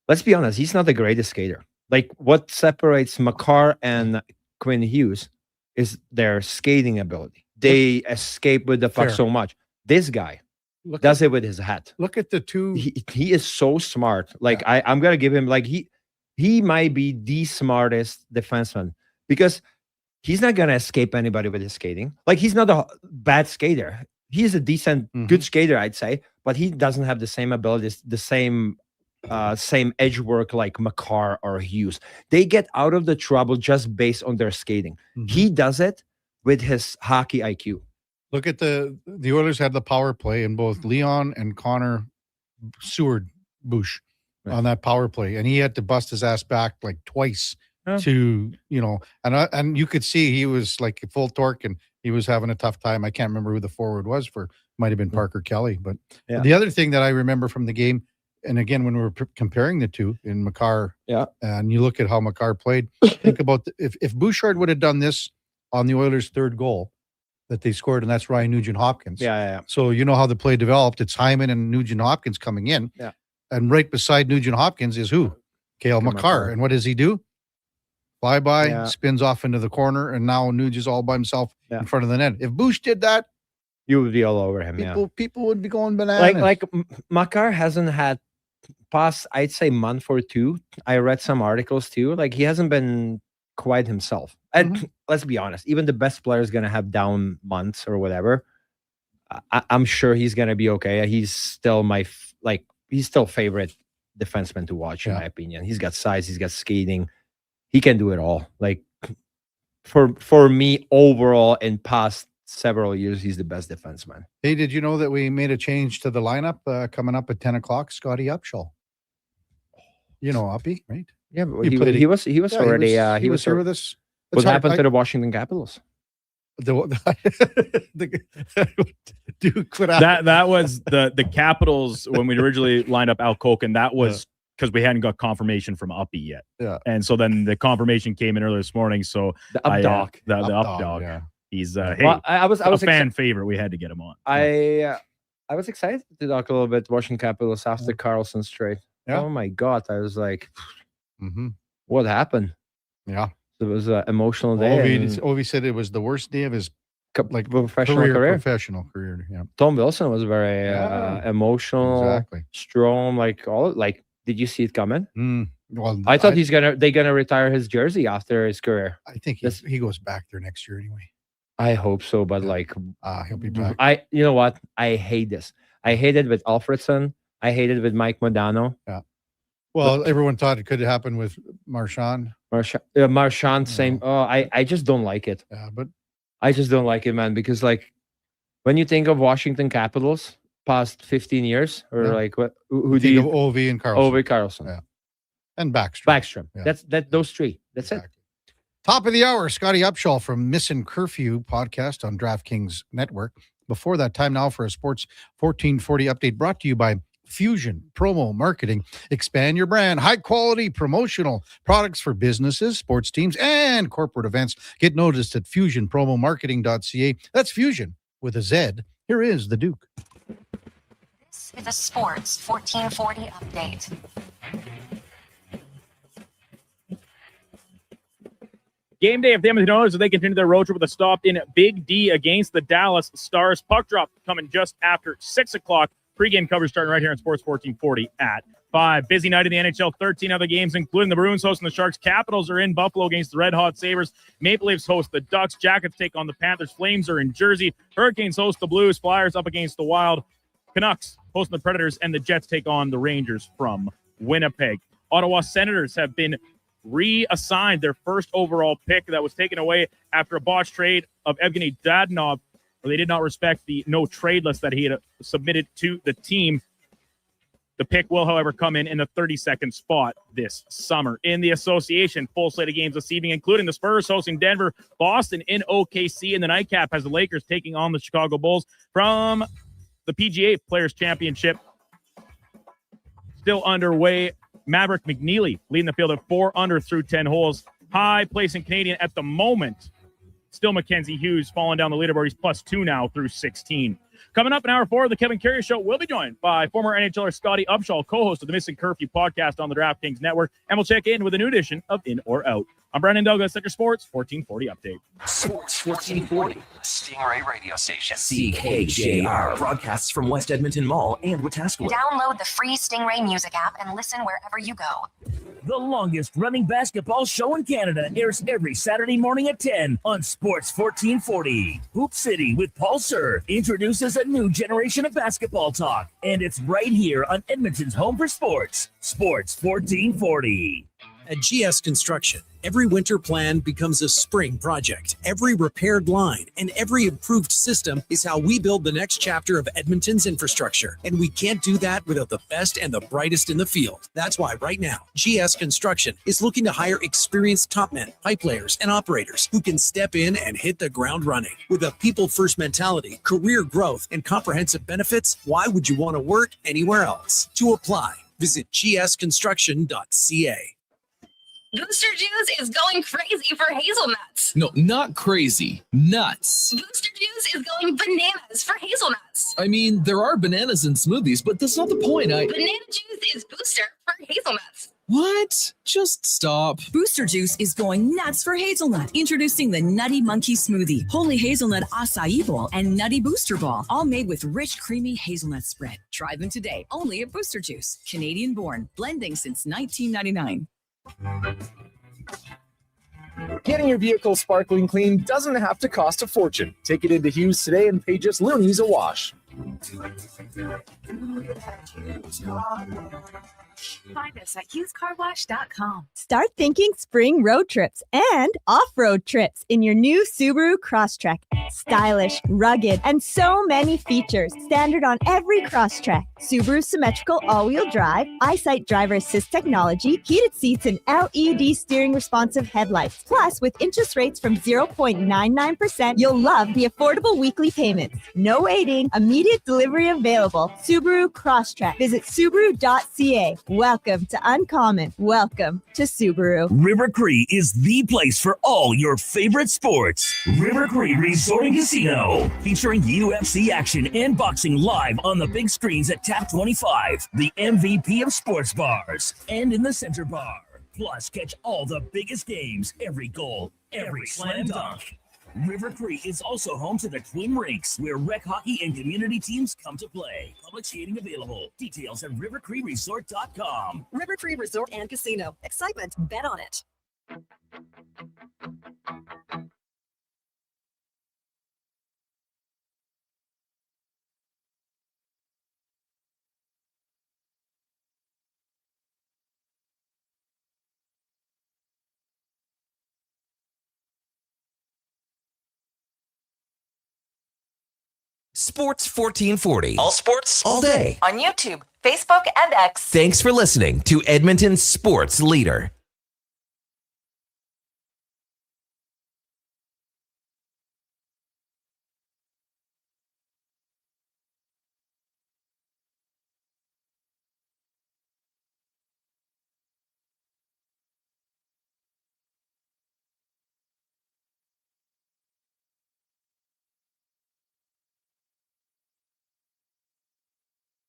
let's be honest, he's not the greatest skater. Like, what separates Makar and Quinn Hughes is their skating ability. They escape with the puck so much. This guy does it with his hat. Look at the two. He is so smart. Like, I'm gonna give him, like, he might be the smartest defenseman because he's not gonna escape anybody with his skating. Like, he's not a bad skater. He's a decent, good skater, I'd say, but he doesn't have the same abilities, the same edge work like Makar or Hughes. They get out of the trouble just based on their skating. He does it with his hockey IQ. Look at the Oilers had the power play, and both Leon and Connor Seward Bush on that power play, and he had to bust his ass back like twice to, and you could see he was like full torque and he was having a tough time. I can't remember who the forward was might have been Parker Kelly, but the other thing that I remember from the game, and again, when we were comparing the two in Makar, and you look at how Makar played, think about if Bouchard would have done this on the Oilers' third goal that they scored, and that's Ryan Nugent-Hopkins. Yeah. So you know how the play developed. It's Hyman and Nugent-Hopkins coming in. Yeah. And right beside Nugent-Hopkins is who? Cale Makar. And what does he do? Fly-by, spins off into the corner, and now Nuge is all by himself in front of the net. If Bush did that, you would be all over him. People would be going bananas. Like Makar hasn't had past, I'd say, month or two. I read some articles too. Like, he hasn't been quite himself. And let's be honest, even the best player is going to have down months or whatever. I'm sure he's going to be okay. He's still he's still favorite defenseman to watch, in my opinion. He's got size, he's got skating. He can do it all. Like, for me, overall, in past several years, he's the best defenseman. Hey, did you know that we made a change to the lineup coming up at 10 o'clock? Scotty Upshall. You know Uppy, right? Yeah, but he was already he was here with us. What happened to the Washington Capitals? Duke, that was the Capitals when we originally lined up Al Koken. That was because we hadn't got confirmation from Uppy yet. Yeah, and so then the confirmation came in early this morning. So the Up Dog, the Up Dog. Yeah. He's I was a fan favorite. We had to get him on. I was excited to talk a little bit Washington Capitals after Carlson's trade. Yeah. Oh my God, I was like, what happened? Yeah. It was an emotional day. Ovi said it was the worst day of his professional career. Yeah. Tom Wilson was very emotional, strong. Did you see it coming? Well, I thought they're gonna retire his jersey after his career. I think he goes back there next year anyway. I hope so, but he'll be back. You know what? I hate this. I hate it with Alfredson. I hate it with Mike Modano. Yeah. Well, everyone thought it could happen with Marchand. Marchand, same. Oh, I just don't like it. Yeah, but I just don't like it, man, because when you think of Washington Capitals past 15 years, or who do you think of Ovi and Carlson? Ovi, Carlson. Yeah. And Backstrom. Yeah. Those three. That's it. Top of the hour, Scotty Upshall from Missing Curfew podcast on DraftKings Network. before that. Time now for a Sports 1440 update brought to you by Fusion Promo Marketing. Expand your brand. High quality promotional products for businesses, sports teams, and corporate events. Get noticed at fusionpromomarketing.ca. That's Fusion with a Z. Here is the Duke. This is a Sports 1440 update. Game day of the Edmonton Oilers as they continue their road trip with a stop in Big D against the Dallas Stars. Puck drop coming just after 6 o'clock. Pre-game coverage starting right here on Sports 1440 at 5. Busy night in the NHL. 13 other games, including the Bruins hosting the Sharks. Capitals are in Buffalo against the Red Hot Sabres. Maple Leafs host the Ducks. Jackets take on the Panthers. Flames are in Jersey. Hurricanes host the Blues. Flyers up against the Wild. Canucks hosting the Predators. And the Jets take on the Rangers from Winnipeg. Ottawa Senators have been reassigned their first overall pick that was taken away after a botched trade of Evgeny Dadonov. They did not respect the no trade list that he had submitted to the team. The pick will, however, come in the 32nd spot this summer. In the association, full slate of games this evening, including the Spurs hosting Denver, Boston in OKC, and the nightcap has the Lakers taking on the Chicago Bulls. From the PGA Players Championship, still underway. Maverick McNeely leading the field at 4 under through 10 holes. High placing Canadian at the moment. Still Mackenzie Hughes falling down the leaderboard. He's +2 now through 16. Coming up in hour 4 of the Kevin Karius Show, we'll be joined by former NHLer Scotty Upshaw, co-host of the Missing Curfew podcast on the DraftKings Network, and we'll check in with a new edition of In or Out. I'm Brandon Douglas at your Sports 1440 update. Sports 1440, Stingray radio station. CKJR broadcasts from West Edmonton Mall and Wetaskiwin. Download the free Stingray music app and listen wherever you go. The longest running basketball show in Canada airs every Saturday morning at 10 on Sports 1440. Hoop City with Paul Sir introduces a new generation of basketball talk, and it's right here on Edmonton's home for sports, Sports 1440. At GS Construction, every winter plan becomes a spring project. Every repaired line and every improved system is how we build the next chapter of Edmonton's infrastructure. And we can't do that without the best and the brightest in the field. That's why right now, GS Construction is looking to hire experienced top men, pipe layers, and operators who can step in and hit the ground running. With a people-first mentality, career growth, and comprehensive benefits, why would you want to work anywhere else? To apply, visit gsconstruction.ca. Booster Juice is going crazy for hazelnuts. No, not crazy. Nuts. Booster Juice is going bananas for hazelnuts. I mean, there are bananas in smoothies, but that's not the point. Banana juice is booster for hazelnuts. What? Just stop. Booster Juice is going nuts for hazelnut. Introducing the Nutty Monkey Smoothie, Holy Hazelnut Acai Bowl, and Nutty Booster Ball, all made with rich, creamy hazelnut spread. Try them today, only at Booster Juice. Canadian born, blending since 1999. Getting your vehicle sparkling clean doesn't have to cost a fortune. Take it into Hughes today and pay just loonies a wash. Find us at hughescarwash.com. Start thinking spring road trips and off-road trips in your new Subaru Crosstrek. Stylish, rugged, and so many features. Standard on every Crosstrek. Subaru symmetrical all-wheel drive, EyeSight driver assist technology, heated seats, and LED steering responsive headlights. Plus, with interest rates from 0.99%, you'll love the affordable weekly payments. No waiting, immediate delivery available. Subaru Crosstrek. Visit Subaru.ca. Welcome to Uncommon. Welcome to Subaru. River Cree is the place for all your favorite sports. River Cree Resort and Casino, featuring UFC action and boxing live on the big screens at Tap 25, the MVP of sports bars, and in the center bar. Plus, catch all the biggest games, every goal, every slam dunk. River Cree is also home to the Twin Rinks, where rec hockey and community teams come to play. Public skating available. Details at rivercreeresort.com. River Cree Resort and Casino. Excitement. Bet on it. Sports 1440. All sports, all day. On YouTube, Facebook, and X. Thanks for listening to Edmonton's sports leader.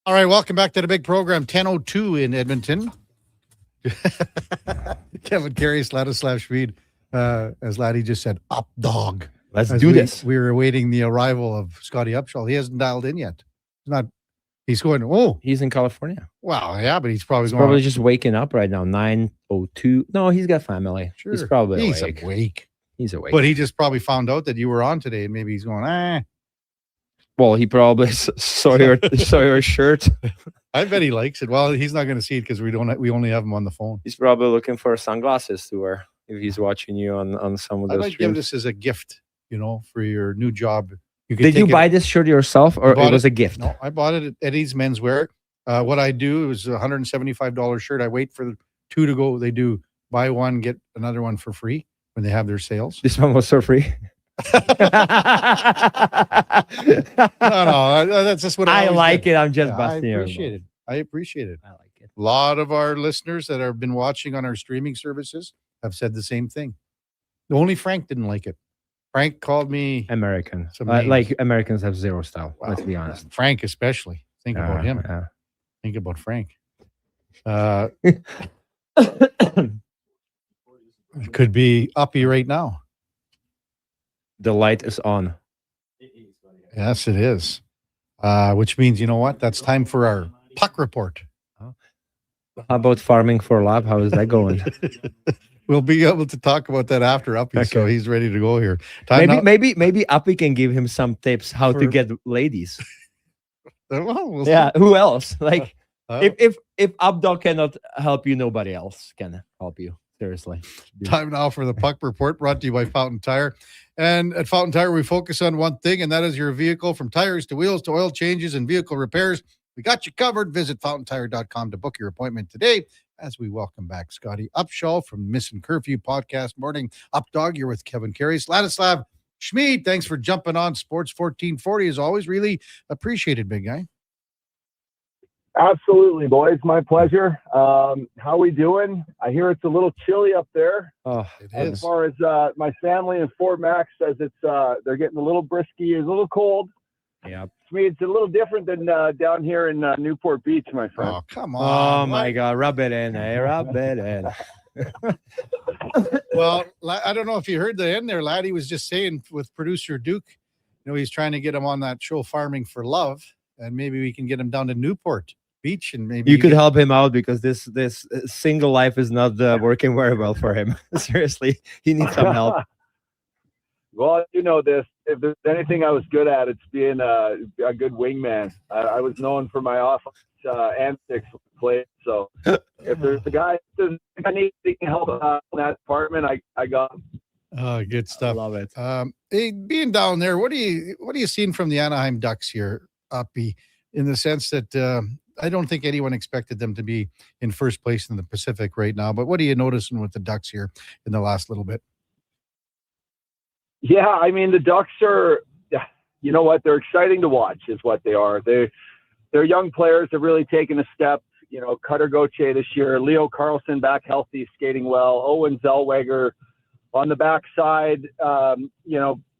All right, welcome back to the big program. 10:02 in Edmonton. Kevin Karius, Ladislav Schmid, as Laddie just said, up dog. Let's do this. We were awaiting the arrival of Scotty Upshaw. He hasn't dialed in yet. He's going, oh. He's in California. Well, yeah, but he's probably probably just waking up right now, 9:02. No, he's got family. Sure. He's probably awake. He's awake. But he just probably found out that you were on today, and maybe he's going, Well, he probably saw your shirt. I bet he likes it. Well, he's not going to see it because we only have him on the phone. He's probably looking for sunglasses to wear if he's watching you on some of those. I might give this as a gift, for your new job. Did you buy this shirt yourself, or it was a gift? No, I bought it at Eddie's Menswear. What I do is a $175 shirt. I wait for 2 to go. They do buy one, get another one for free when they have their sales. This one was for free. No, that's just what I like do. it. I'm just busting your appreciate it. I appreciate it. I like it. A lot of our listeners that have been watching on our streaming services have said the same thing. Only Frank didn't like it. Frank called me American. Like Americans have zero style. Let's be honest. Frank especially. Think about him. Think about Frank. Could be uppy right now. The light is on. Yes, it is. Which means, you know what? That's time for our puck report. How about farming for love? How is that going? We'll be able to talk about that after Uppy, so he's ready to go here. Maybe Uppy can give him some tips how to get ladies. We'll see. Who else? Like if Abdul cannot help you, nobody else can help you. Seriously. Time now for the puck report, brought to you by Fountain Tire. And at Fountain Tire, we focus on one thing, and that is your vehicle, from tires to wheels to oil changes and vehicle repairs. We got you covered. Visit fountaintire.com to book your appointment today, as we welcome back Scotty Upshaw from Missing Curfew Podcast Morning. Up Dog, you're with Kevin Karius. Ladislav Schmid, thanks for jumping on Sports 1440. As always, really appreciated, big guy. Absolutely, boys. My pleasure. How we doing? I hear it's a little chilly up there. Oh, it as is. Far as my family in Fort Mac says, it's they're getting a little brisky, it's a little cold. Yeah. I mean, it's a little different than down here in Newport Beach, my friend. Oh, come on. Oh my God, rub it in, rub it in. Well, I don't know if you heard the end there, lad. He was just saying with producer Duke, he's trying to get him on that show, Farming for Love, and maybe we can get him down to Newport Beach, and maybe you could help him out, because this single life is not working very well for him. Seriously, he needs some help. Well, this. If there's anything I was good at, it's being a good wingman. I was known for my offense antics play. So if there's a guy that needs help in that department, I got him. Oh, good stuff. I love it. Hey, being down there, what are you seeing from the Anaheim Ducks here, Uppy, in the sense that I don't think anyone expected them to be in first place in the Pacific right now, but what are you noticing with the Ducks here in the last little bit? Yeah, I mean, the Ducks are, you know what, they're exciting to watch is what they are. They're young players have really taken a step. Cutter Gauthier this year, Leo Carlson back healthy, skating well, Owen Zellweger on the backside.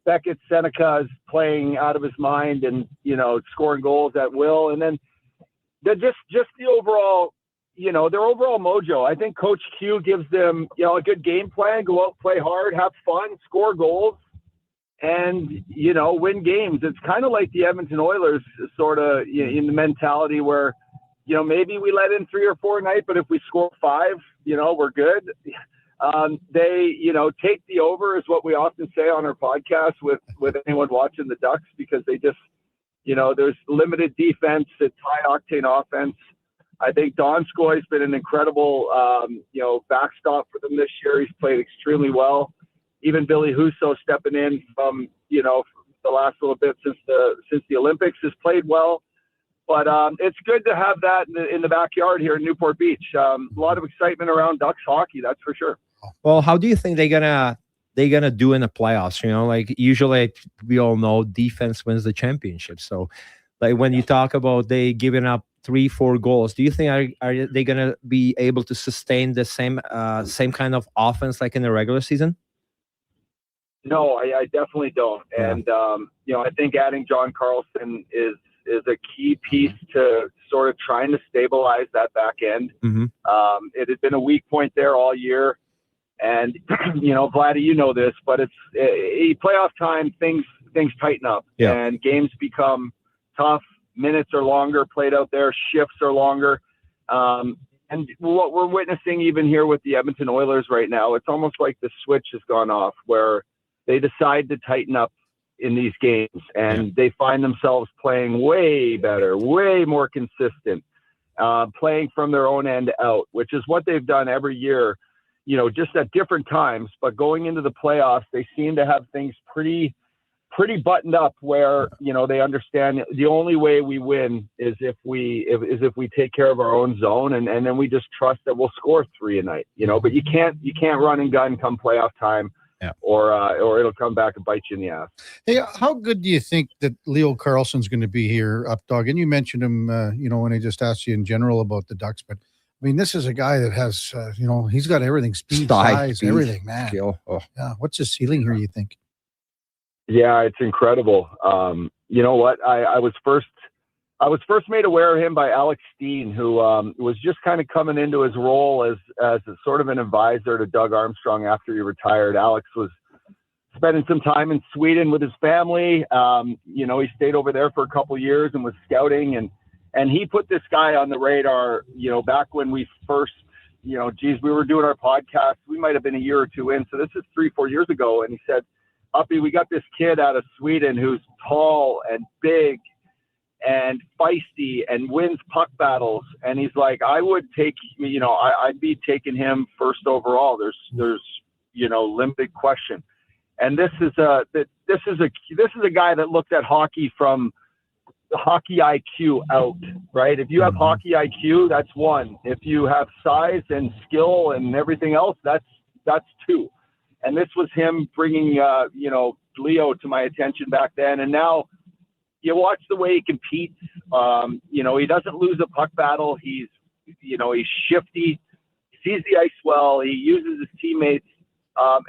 Beckett Seneca is playing out of his mind and, scoring goals at will. And then just the overall, their overall mojo. I think Coach Q gives them, a good game plan, go out, play hard, have fun, score goals, and, win games. It's kind of like the Edmonton Oilers sort of in the mentality where, maybe we let in 3 or 4 a night, but if we score 5, we're good. They, take the over is what we often say on our podcast with anyone watching the Ducks, because they just, there's limited defense, it's high octane offense. I think Donskoy's been an incredible, backstop for them this year. He's played extremely well. Even Billy Husso stepping in from, the last little bit since the Olympics has played well. But it's good to have that in the backyard here in Newport Beach. A lot of excitement around Ducks hockey, that's for sure. Well, how do you think they're gonna do in the playoffs? Like usually we all know defense wins the championship. So like when you talk about they giving up 3-4 goals, do you think are they gonna be able to sustain the same kind of offense like in the regular season? No, I definitely don't. Yeah. And I think adding John Carlson is is a key piece to sort of trying to stabilize that back end. It had been a weak point there all year. And, Vladdy, you know this, but it's playoff time, things tighten up and games become tough. Minutes are longer played out there. Shifts are longer. And what we're witnessing even here with the Edmonton Oilers right now, it's almost like the switch has gone off where they decide to tighten up in these games and they find themselves playing way better, way more consistent, playing from their own end out, which is what they've done every year, just at different times. But going into the playoffs, they seem to have things pretty buttoned up where, they understand the only way we win is if we take care of our own zone and then we just trust that we'll score 3 a night, but you can't run and gun come playoff time or it'll come back and bite you in the ass. Hey, how good do you think that Leo Carlsson's going to be here, Updog? And you mentioned him, when I just asked you in general about the Ducks, but I mean, this is a guy that has, he's got everything, speed, size, everything, man. Skill. Oh. Yeah. What's his ceiling here, you think? Yeah, it's incredible. You know what? I was first made aware of him by Alex Steen, who was just kind of coming into his role as a sort of an advisor to Doug Armstrong after he retired. Alex was spending some time in Sweden with his family. He stayed over there for a couple of years and was scouting, and he put this guy on the radar, back when we first, we were doing our podcast. We might have been a year or two in. So this is 3-4 years ago. And he said, Uppy, we got this kid out of Sweden who's tall and big and feisty and wins puck battles. And he's like, I would take, I'd be taking him first overall. There's limited question. And this is a guy that looked at hockey from the hockey IQ out, right? If you have hockey IQ, that's 1. If you have size and skill and everything else, that's 2. And this was him bringing, Leo to my attention back then. And now you watch the way he competes. He doesn't lose a puck battle. He's shifty, sees the ice well. He uses his teammates.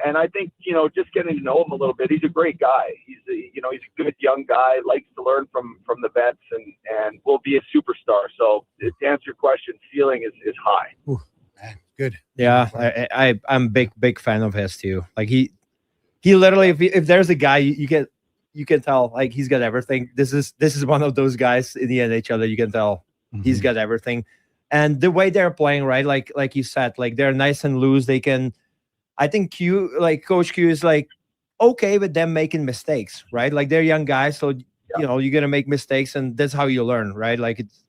And I think, just getting to know him a little bit, he's a great guy. He's a good young guy, likes to learn from the vets and will be a superstar. So to answer your question, ceiling is high. Ooh, man, good. Yeah, I'm big fan of his too. Like he literally, if there's a guy you can tell like he's got everything. This is one of those guys in the NHL that you can tell he's got everything. And the way they're playing, right? Like you said, like they're nice and loose. They can. I think Coach Q is like okay with them making mistakes, right? Like they're young guys, so you're gonna make mistakes, and that's how you learn, right? Like it's,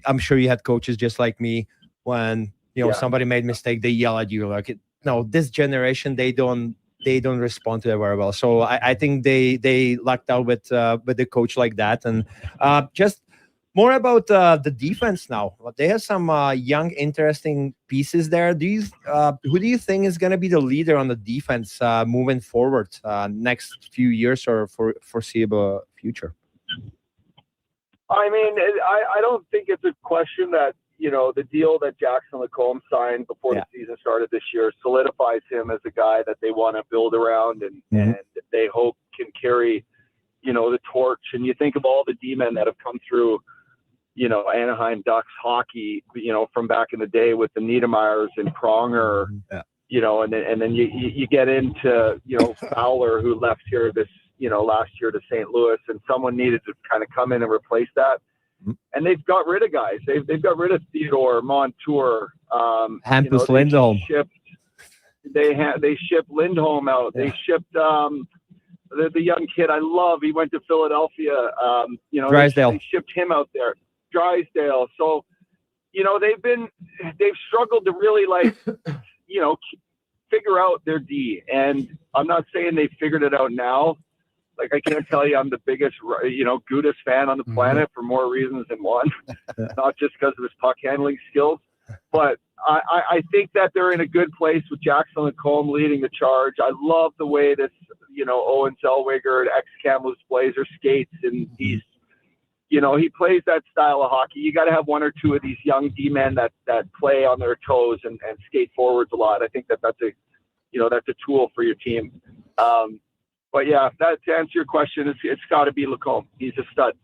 I'm sure you had coaches just like me when somebody made a mistake, they yell at you. Like no, this generation they don't respond to it very well. So I think they lucked out with the coach like that, and just. More about the defense now. They have some young, interesting pieces there. Who do you think is going to be the leader on the defense moving forward next few years or for foreseeable future? I mean, I don't think it's a question that, the deal that Jackson Lacombe signed before the season started this year solidifies him as a guy that they want to build around and they hope can carry, the torch. And you think of all the D-men that have come through, Anaheim Ducks hockey, from back in the day with the Niedermeyers and Pronger, and then you get into, Fowler, who left here last year to St. Louis, and someone needed to kind of come in and replace that. And they've got rid of guys. They've got rid of Theodore, Montour, Hampus Lindholm. They shipped Lindholm out. Yeah. They shipped the young kid I love. He went to Philadelphia. Drysdale. They shipped him out there. Drysdale. So, they've struggled to really figure out their D. And I'm not saying they figured it out now. Like, I can't tell you I'm the biggest, Gudas fan on the planet for more reasons than one, not just because of his puck handling skills. But I think that they're in a good place with Jackson Lacombe leading the charge. I love the way this, Owen Zellweger and ex-Kamloops Blazer skates, and he plays that style of hockey. You got to have one or two of these young D-men that play on their toes and skate forwards a lot. I think that's a tool for your team. But yeah, to answer your question, it's got to be Lacombe. He's a stud.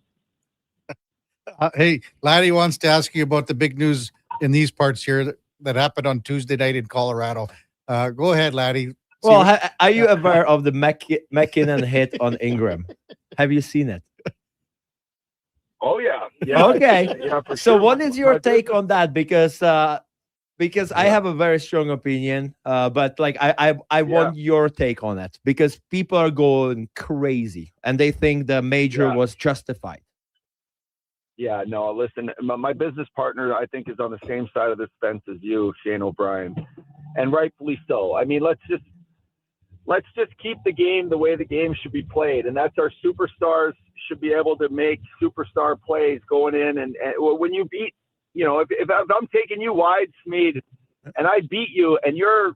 Hey, Laddie wants to ask you about the big news in these parts here that happened on Tuesday night in Colorado. Go ahead, Laddie. Well, are you aware of the McKinnon hit on Ingram? Have you seen it? Oh yeah. Okay. Yeah, for So, sure. what is your take on that? Because I have a very strong opinion, but like I want your take on it because people are going crazy and they think the major was justified. Yeah, no, listen, my business partner, I think, is on the same side of this fence as you, Shane O'Brien, and rightfully so. I mean, let's just keep the game the way the game should be played, and that's our superstars should be able to make superstar plays going in, and when you beat, if I'm taking you wide, Smeed, and I beat you, and you're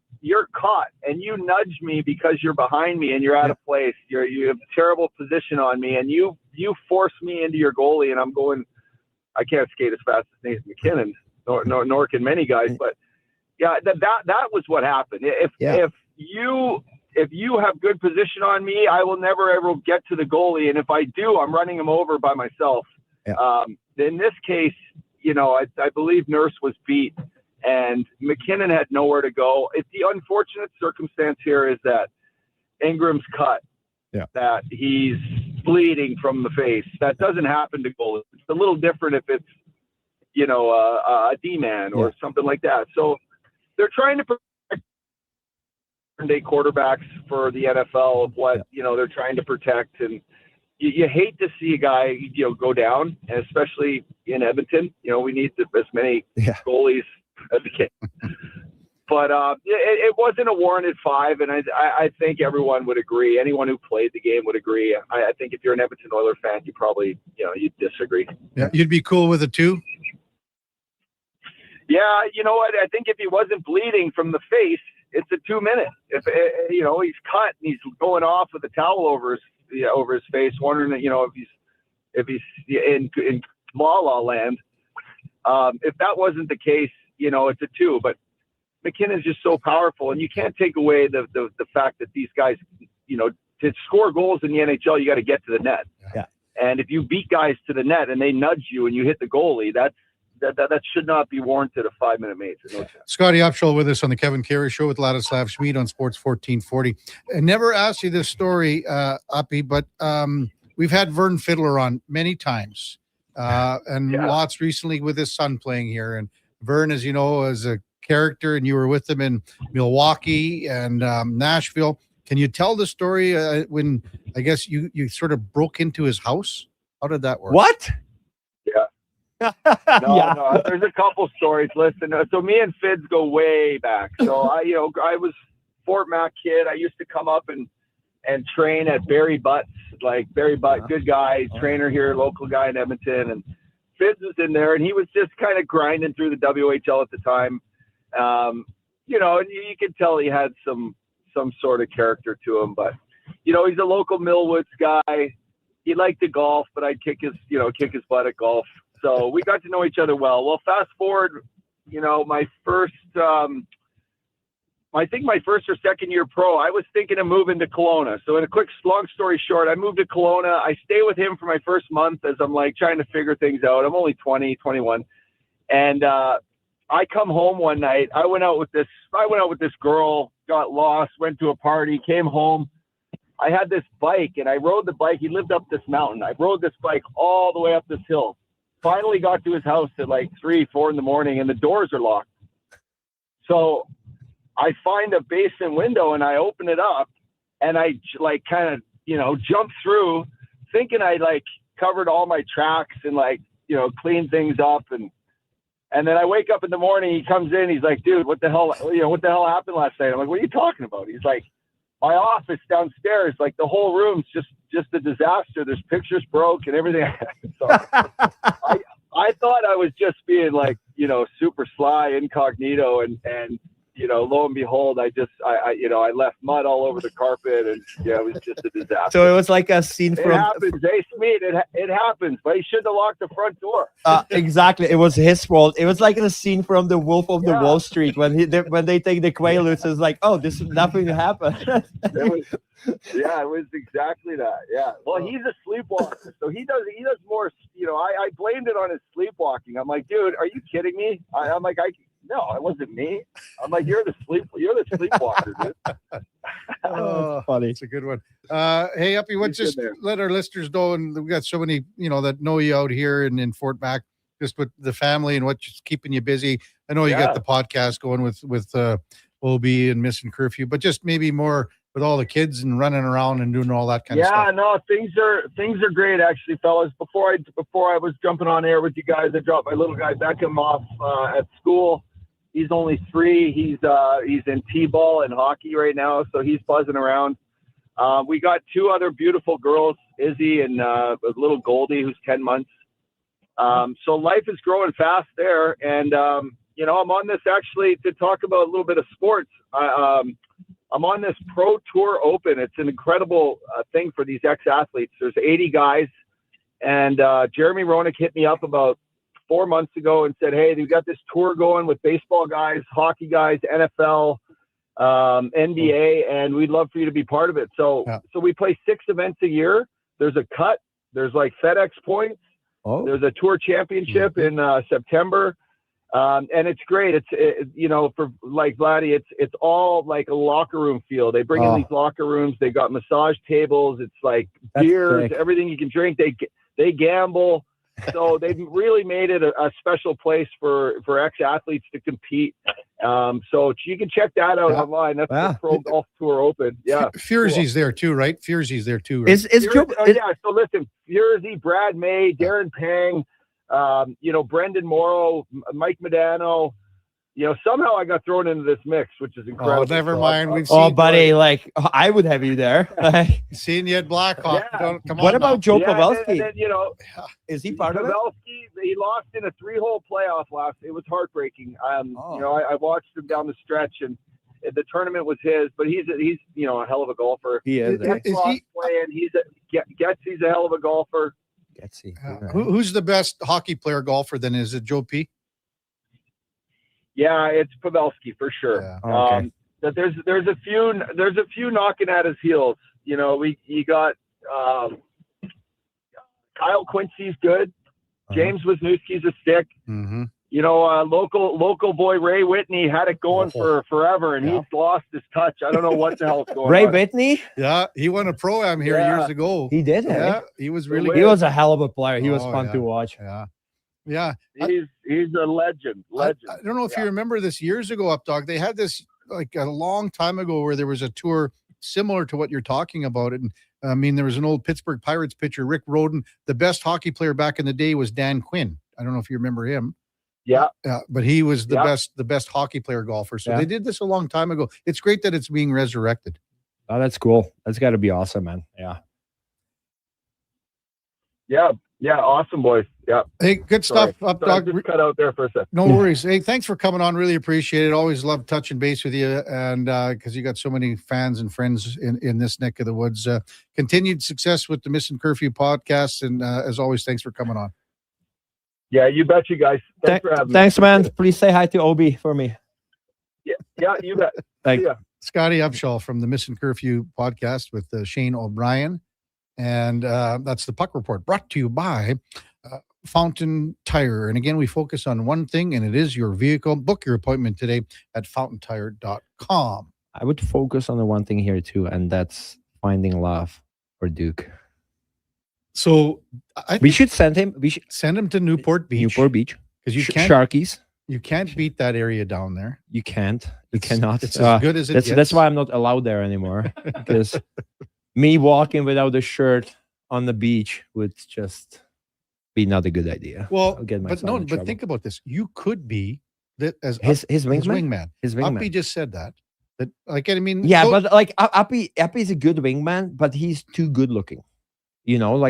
caught, and you nudge me because you're behind me and you're out of place, you have a terrible position on me, and you force me into your goalie, and I'm going, I can't skate as fast as Nathan McKinnon, nor can many guys, but yeah, that was what happened. If you have good position on me, I will never ever get to the goalie, and if I do, I'm running him over by myself. In this case, I believe Nurse was beat, and McKinnon had nowhere to go. It's the unfortunate circumstance here is that Ingram's cut, that he's bleeding from the face. That doesn't happen to goalies. It's a little different if it's, a D-man or something like that. So they're trying to protect day quarterbacks for the NFL of what, they're trying to protect. And you hate to see a guy, go down, and especially in Edmonton. We need as many goalies as we can. But it wasn't a warranted 5, and I think everyone would agree. Anyone who played the game would agree. I think if you're an Edmonton Oilers fan, you probably, you'd disagree. Yeah, you'd be cool with a 2? Yeah, you know what? I think if he wasn't bleeding from the face, it's a 2-minute. If he's cut and he's going off with a towel over his face, wondering if he's in La La Land. If that wasn't the case, it's a 2. But McKinnon's just so powerful, and you can't take away the fact that these guys, to score goals in the NHL, you got to get to the net. Yeah. And if you beat guys to the net and they nudge you and you hit the goalie, that should not be warranted a 5-minute major. No chance. Scotty Upshall with us on the Kevin Karius Show with Ladislav Schmid on Sports 1440. I never asked you this story, Uppy, but we've had Vern Fiddler on many times, and lots recently with his son playing here. And Vern, as you know, is a character, and you were with him in Milwaukee and Nashville. Can you tell the story when I guess you sort of broke into his house? How did that work? What? No, there's a couple stories. Listen, so me and Fids go way back. So I was Fort Mac kid. I used to come up and train at Barry Butts, good guy, trainer here, local guy in Edmonton, and Fids was in there, and he was just kind of grinding through the WHL at the time. And you could tell he had some sort of character to him, but he's a local Millwoods guy. He liked to golf, but I'd kick his butt at golf. So we got to know each other well. Well, fast forward, my first, I think my first or second year pro, I was thinking of moving to Kelowna. So in a long story short, I moved to Kelowna. I stay with him for my first month as I'm trying to figure things out. I'm only 20, 21. And, I come home one night. I went out with this girl, got lost, went to a party, came home. I had this bike and I rode the bike. He lived up this mountain. I rode this bike all the way up this hill. Finally got to his house at 3, 4 in the morning, and the doors are locked. So I find a basement window and I open it up, and I kind of, jump through thinking I covered all my tracks and cleaned things up. And then I wake up in the morning, he comes in, he's like, dude, what the hell happened last night? I'm like, what are you talking about? He's like, my office downstairs, the whole room's just a disaster. There's pictures broke and everything. So I thought I was just being super sly, incognito, and lo and behold, I left mud all over the carpet, and it was just a disaster. So it was like a scene It from. happens, Smeet. It happens, but he shouldn't have locked the front door. Exactly, it was his fault. It was like a scene from The Wolf of the Wall Street when they take the Quaaludes. It's like, oh, this nothing happened. It was exactly that. Yeah. Well, he's a sleepwalker, so he does more. I blamed it on his sleepwalking. I'm like, dude, are you kidding me? I'm like, no, it wasn't me. I'm like, you're the sleepwalker, dude. Funny. It's a good one. Hey, Uppy, let our listeners know, and we got so many, that know you out here in Fort Mac, just with the family and what's keeping you busy. I know you got the podcast going with OB and Missing Curfew, but just maybe more with all the kids and running around and doing all that kind of stuff. Yeah, no, things are great, actually, fellas. Before I was jumping on air with you guys, I dropped my little guy Beckham off at school. He's only 3. He's in T-ball and hockey right now, so he's buzzing around. We got 2 other beautiful girls, Izzy and little Goldie, who's 10 months. So life is growing fast there, and I'm on this actually to talk about a little bit of sports. I'm on this Pro Tour Open. It's an incredible thing for these ex-athletes. There's 80 guys, and Jeremy Roenick hit me up about 4 months ago and said, hey, we've got this tour going with baseball guys, hockey guys, NFL, NBA, and we'd love for you to be part of it. So we play 6 events a year. There's a cut. There's like FedEx points. There's a tour championship in September. And it's great. For like Vladdy, it's all like a locker room feel. They bring in these locker rooms. They got massage tables. It's like beers, everything you can drink. They gamble. So they've really made it a special place for ex-athletes to compete. So you can check that out online. That's the Pro Golf Tour Open. Yeah. Fierzy's there too, right? Fierzy's there too. Right? So listen, Fierzy, Brad May, Darren Pang, Brendan Morrow, Mike Medano. Somehow I got thrown into this mix, which is incredible. Oh, never mind. We've seen buddy, I would have you there. Seen you at Blackhawk. Yeah. What about Joe Pavelski? And then, is he part of it? Pavelski, he lost in a 3-hole playoff last. It was heartbreaking. I watched him down the stretch, and the tournament was his. But he's a hell of a golfer. He is. He's playing. He's a hell of a golfer. Getsy. Who's the best hockey player golfer then? Is it Joe P? Yeah, it's Pavelski for sure. Yeah. Okay. But there's a few knocking at his heels. You got Kyle Quincy's good. James Wisniewski's a stick. Mm-hmm. Local boy Ray Whitney had it going for forever, and he's lost his touch. I don't know what the hell's going on. Ray Whitney? Yeah, he won a Pro-Am here years ago. He did. Yeah, he was really good. He was a hell of a player. He was fun to watch. Yeah. He's a legend. I don't know if you remember this years ago, Updog. They had this like a long time ago where there was a tour similar to what you're talking about. And there was an old Pittsburgh Pirates pitcher, Rick Rhoden. The best hockey player back in the day was Dan Quinn. I don't know if you remember him. Yeah. But he was the best hockey player golfer. So they did this a long time ago. It's great that it's being resurrected. Oh, that's cool. That's got to be awesome, man. Yeah. Yeah, awesome, boys. Yeah. Hey, good stuff, Updog. Just cut out there for a second. No worries. Hey, thanks for coming on. Really appreciate it. Always love touching base with you, and because you got so many fans and friends in this neck of the woods. Continued success with the Missing Curfew podcast, and as always, thanks for coming on. Yeah, you bet, you guys. Thanks for having me. Thanks, man. Please say hi to Obi for me. Yeah, you bet. Thanks. Scotty Upshaw from the Missing Curfew podcast with Shane O'Brien. And that's the Puck Report, brought to you by Fountain Tire. And again, we focus on one thing, and it is your vehicle. Book your appointment today at fountaintire.com. I would focus on the one thing here too, and that's finding love for Duke. So we should send him. We should send him to Newport Beach. Because you can't Sharkies. You can't beat that area down there. You can't. You cannot. It's as good as it gets. That's why I'm not allowed there anymore. Because me walking without a shirt on the beach would just be not a good idea. Well, but think about this. You could be that as his wingman. His wingman. Uppy just said that. But but like Uppy is a good wingman, but he's too good looking.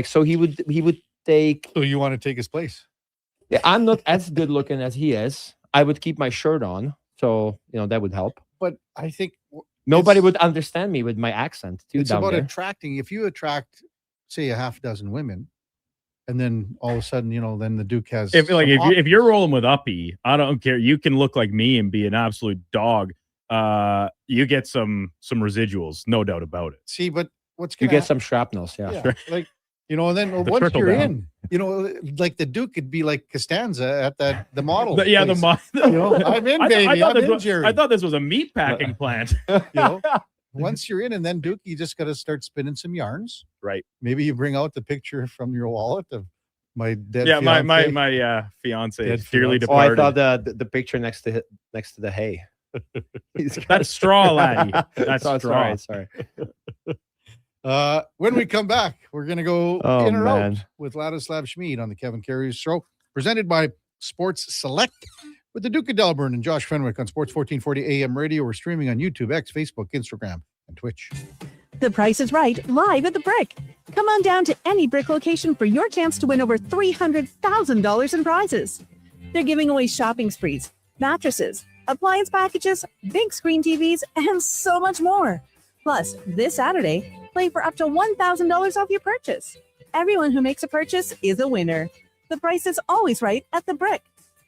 So he would take. So you want to take his place? Yeah, I'm not as good looking as he is. I would keep my shirt on, So, that would help. But I think nobody would understand me with my accent too. It's down about there. attracting. If you attract, say, a half dozen women, and then all of a sudden, then the Duke has. If you're rolling with Uppy, I don't care. You can look like me and be an absolute dog. You get some residuals, no doubt about it. See, but what's you gonna get some shrapnels, yeah. Like and then The once trickle you're down. in, like the Duke could be like Costanza at the model. The place. model. I'm in, baby. I'm in, Jerry. I thought this was a meat packing plant. Once you're in, and then Duke, you just got to start spinning some yarns. Right. Maybe you bring out the picture from your wallet of my dead. Yeah, fiance. my fiance Dead dearly fiance. departed. I thought the picture next to the hay. That's straw, laddie. That's straw. Sorry. When we come back, we're going to go Oh, in or out man. with Ladislav Schmid on the Kevin Karius Show, presented by Sports Select with the Duke of Delburne and Josh Fenwick on Sports 1440 AM radio. We're streaming on YouTube, X, Facebook, Instagram, and Twitch. The Price is Right, live at the Brick. Come on down to any Brick location for your chance to win over $300,000 in prizes. They're giving away shopping sprees, mattresses, appliance packages, big screen TVs, and so much more. Plus, this Saturday, play for up to $1,000 off your purchase. Everyone who makes a purchase is a winner. The price is always right at the Brick.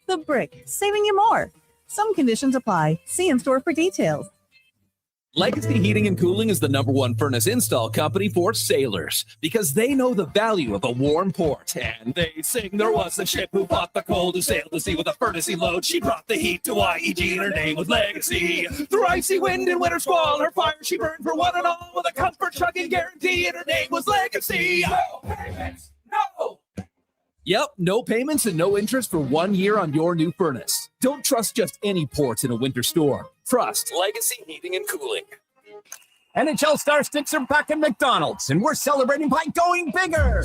The Brick, saving you more. Some conditions apply. See in store for details. Legacy Heating and Cooling is the #1 furnace install company for sailors because they know the value of a warm port. And they sing, there was a ship who fought the cold, who sailed the sea with a furnace load. She brought the heat to YEG and her name was Legacy. Through icy wind and winter squall, her fire she burned for one and all with a comfort chugging guarantee, and her name was Legacy. No payments, no! Yep, no payments and no interest for 1 year on your new furnace. Don't trust just any ports in a winter storm. Trust Legacy Heating and Cooling. NHL Star Sticks are back at McDonald's, and we're celebrating by going bigger.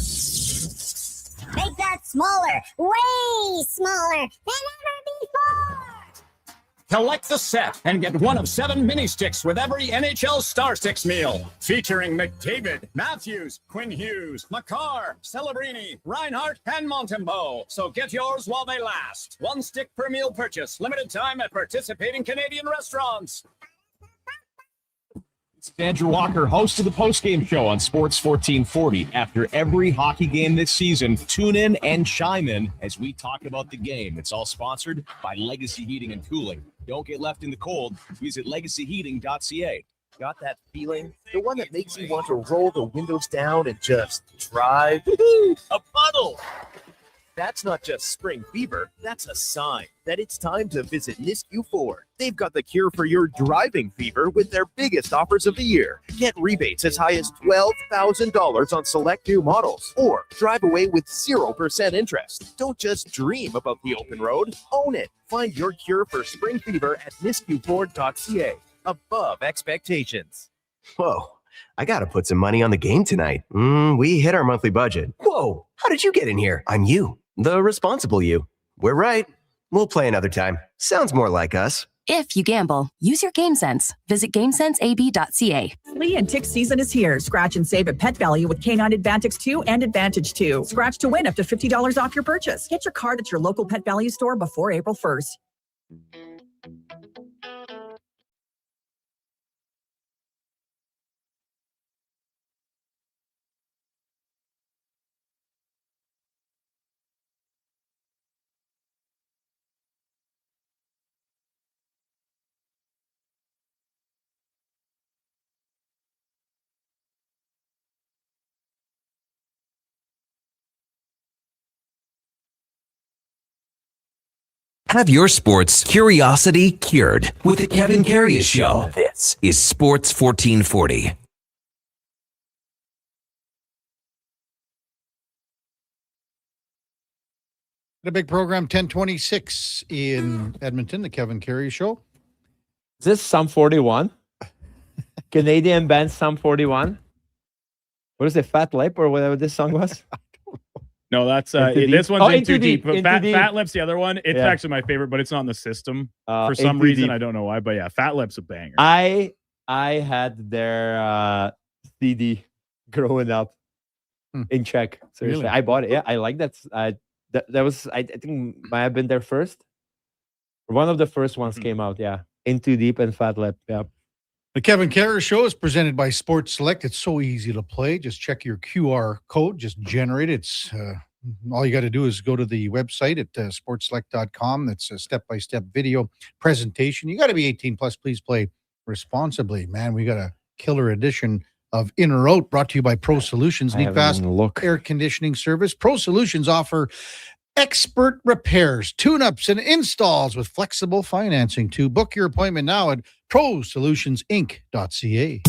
Make that smaller, way smaller than ever before. Collect the set and get one of 7 mini sticks with every NHL Star Sticks meal. Featuring McDavid, Matthews, Quinn Hughes, Makar, Celebrini, Reinhardt, and Montembeau. So get yours while they last. 1 stick per meal purchase. Limited time at participating Canadian restaurants. It's Andrew Walker, host of the postgame show on Sports 1440. After every hockey game this season, tune in and chime in as we talk about the game. It's all sponsored by Legacy Heating and Cooling. Don't get left in the cold. Visit legacyheating.ca. Got that feeling? The one that makes you want to roll the windows down and just drive? A puddle! That's not just spring fever. That's a sign that it's time to visit Nisku Ford. They've got the cure for your driving fever with their biggest offers of the year. Get rebates as high as $12,000 on select new models, or drive away with 0% interest. Don't just dream about the open road. Own it. Find your cure for spring fever at niskuford.ca. Above expectations. Whoa, I gotta put some money on the game tonight. We hit our monthly budget. Whoa, how did you get in here? I'm you, the responsible you. We're right. We'll play another time. Sounds more like us. If you gamble, use your game sense. Visit GameSenseAB.ca. Flea and tick season is here. Scratch and save at Pet Value with Canine Advantage 2 and Advantage 2. Scratch to win up to $50 off your purchase. Get your card at your local Pet Value store before April 1st. Have your sports curiosity cured with the Kevin Karius Show. This is Sports 1440. The big program 1026 in Edmonton, the Kevin Karius Show. Is this Sum 41? Canadian band Sum 41? What is it, Fat Lip or whatever this song was? No, that's this one's in too deep. Fat Lip's the other one. It's actually my favorite, but it's not in the system for some reason. I don't know why, but yeah, Fat Lip's a banger. I had their CD growing up in Czech. Seriously, Really? I bought it. Yeah, I like that. That was I think might have been their first. One of the first ones came out, yeah. In Too Deep and Fat Lip, yeah. The Kevin Karius Show is presented by Sports Select. It's so easy to play. Just check your QR code. Just generate it. It's all you got to do is go to the website at sportselect.com. That's a step-by-step video presentation. You got to be 18 plus. Please play responsibly. Man, we got a killer edition of In or Out brought to you by Pro Solutions. Need fast air conditioning service. Pro Solutions offer expert repairs, tune-ups, and installs with flexible financing. To book your appointment now at prosolutionsinc.ca.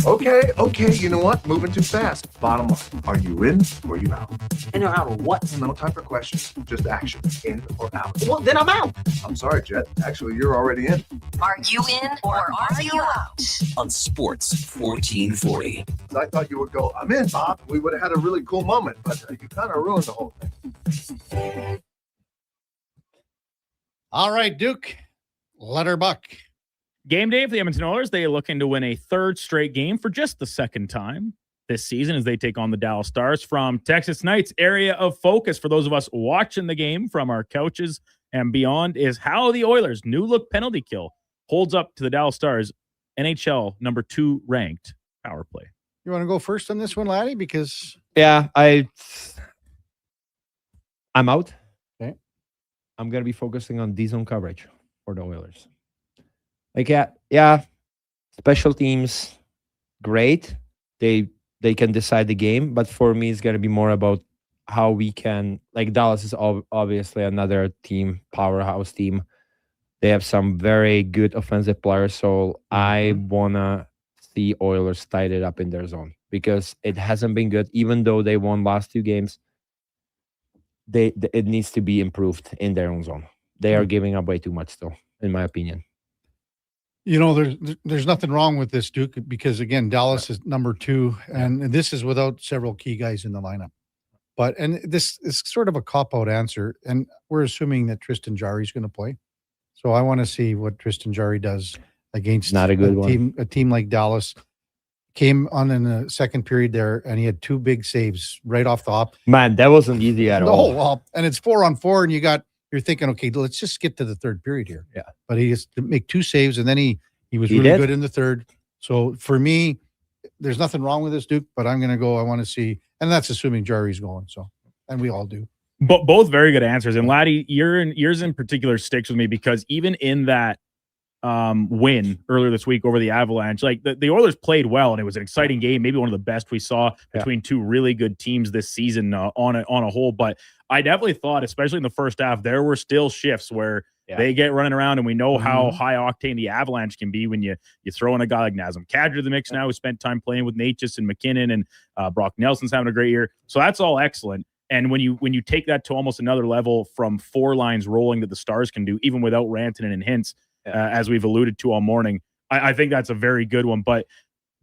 Okay, you know what? Moving too fast. Bottom line, are you in or you out? In or out of what? No time for questions, just action. In or out? Well, then I'm out. I'm sorry, Jet. Actually, you're already in. Are you in or are you out? On Sports 1440. I thought you would go, I'm in, Bob. We would have had a really cool moment, but you kind of ruined the whole thing. All right, Duke. Let her buck. Game day for the Edmonton Oilers. They are looking to win a third straight game for just the second time this season as they take on the Dallas Stars from Texas Knights. Area of focus for those of us watching the game from our couches and beyond is how the Oilers' new look penalty kill holds up to the Dallas Stars NHL number 2 ranked power play. You want to go first on this one, Laddie? Because I'm out. Okay. I'm gonna be focusing on D-zone coverage for the Oilers. Like, yeah, special teams, great. They can decide the game, but for me, it's gonna be more about how we can. Like, Dallas is obviously another team, powerhouse team. They have some very good offensive players, so I wanna see Oilers tied it up in their zone because it hasn't been good. Even though they won last 2 games, it needs to be improved in their own zone. They are giving up way too much still, in my opinion. You know, there's nothing wrong with this, Duke, because again, Dallas is number 2, and this is without several key guys in the lineup. And this is sort of a cop-out answer, and we're assuming that Tristan Jarry is going to play. So I want to see what Tristan Jarry does against not a good one. A team like Dallas. Came on in the second period there, and he had 2 big saves right off the hop. Man, that wasn't easy at all. Well, and it's 4-on-4, and you're thinking, okay, let's just get to the third period here. Yeah. But he has to make 2 saves, and then he was really good in the third. So for me, there's nothing wrong with this, Duke, but I'm going to go, I want to see, and that's assuming Jarry's going. So, and we all do. But both very good answers. And Laddie, yours in particular sticks with me because even in that win earlier this week over the Avalanche, like the Oilers played well, and it was an exciting game, maybe one of the best we saw between 2 really good teams this season on a whole. But I definitely thought, especially in the first half, there were still shifts where they get running around, and we know how high octane the Avalanche can be when you throw in a guy like Nazem Kadri to the mix now, who spent time playing with Natchez and McKinnon, and Brock Nelson's having a great year. So that's all excellent. And when you take that to almost another level from 4 lines rolling that the Stars can do, even without Rantanen and Hintz, as we've alluded to all morning, I think that's a very good one. But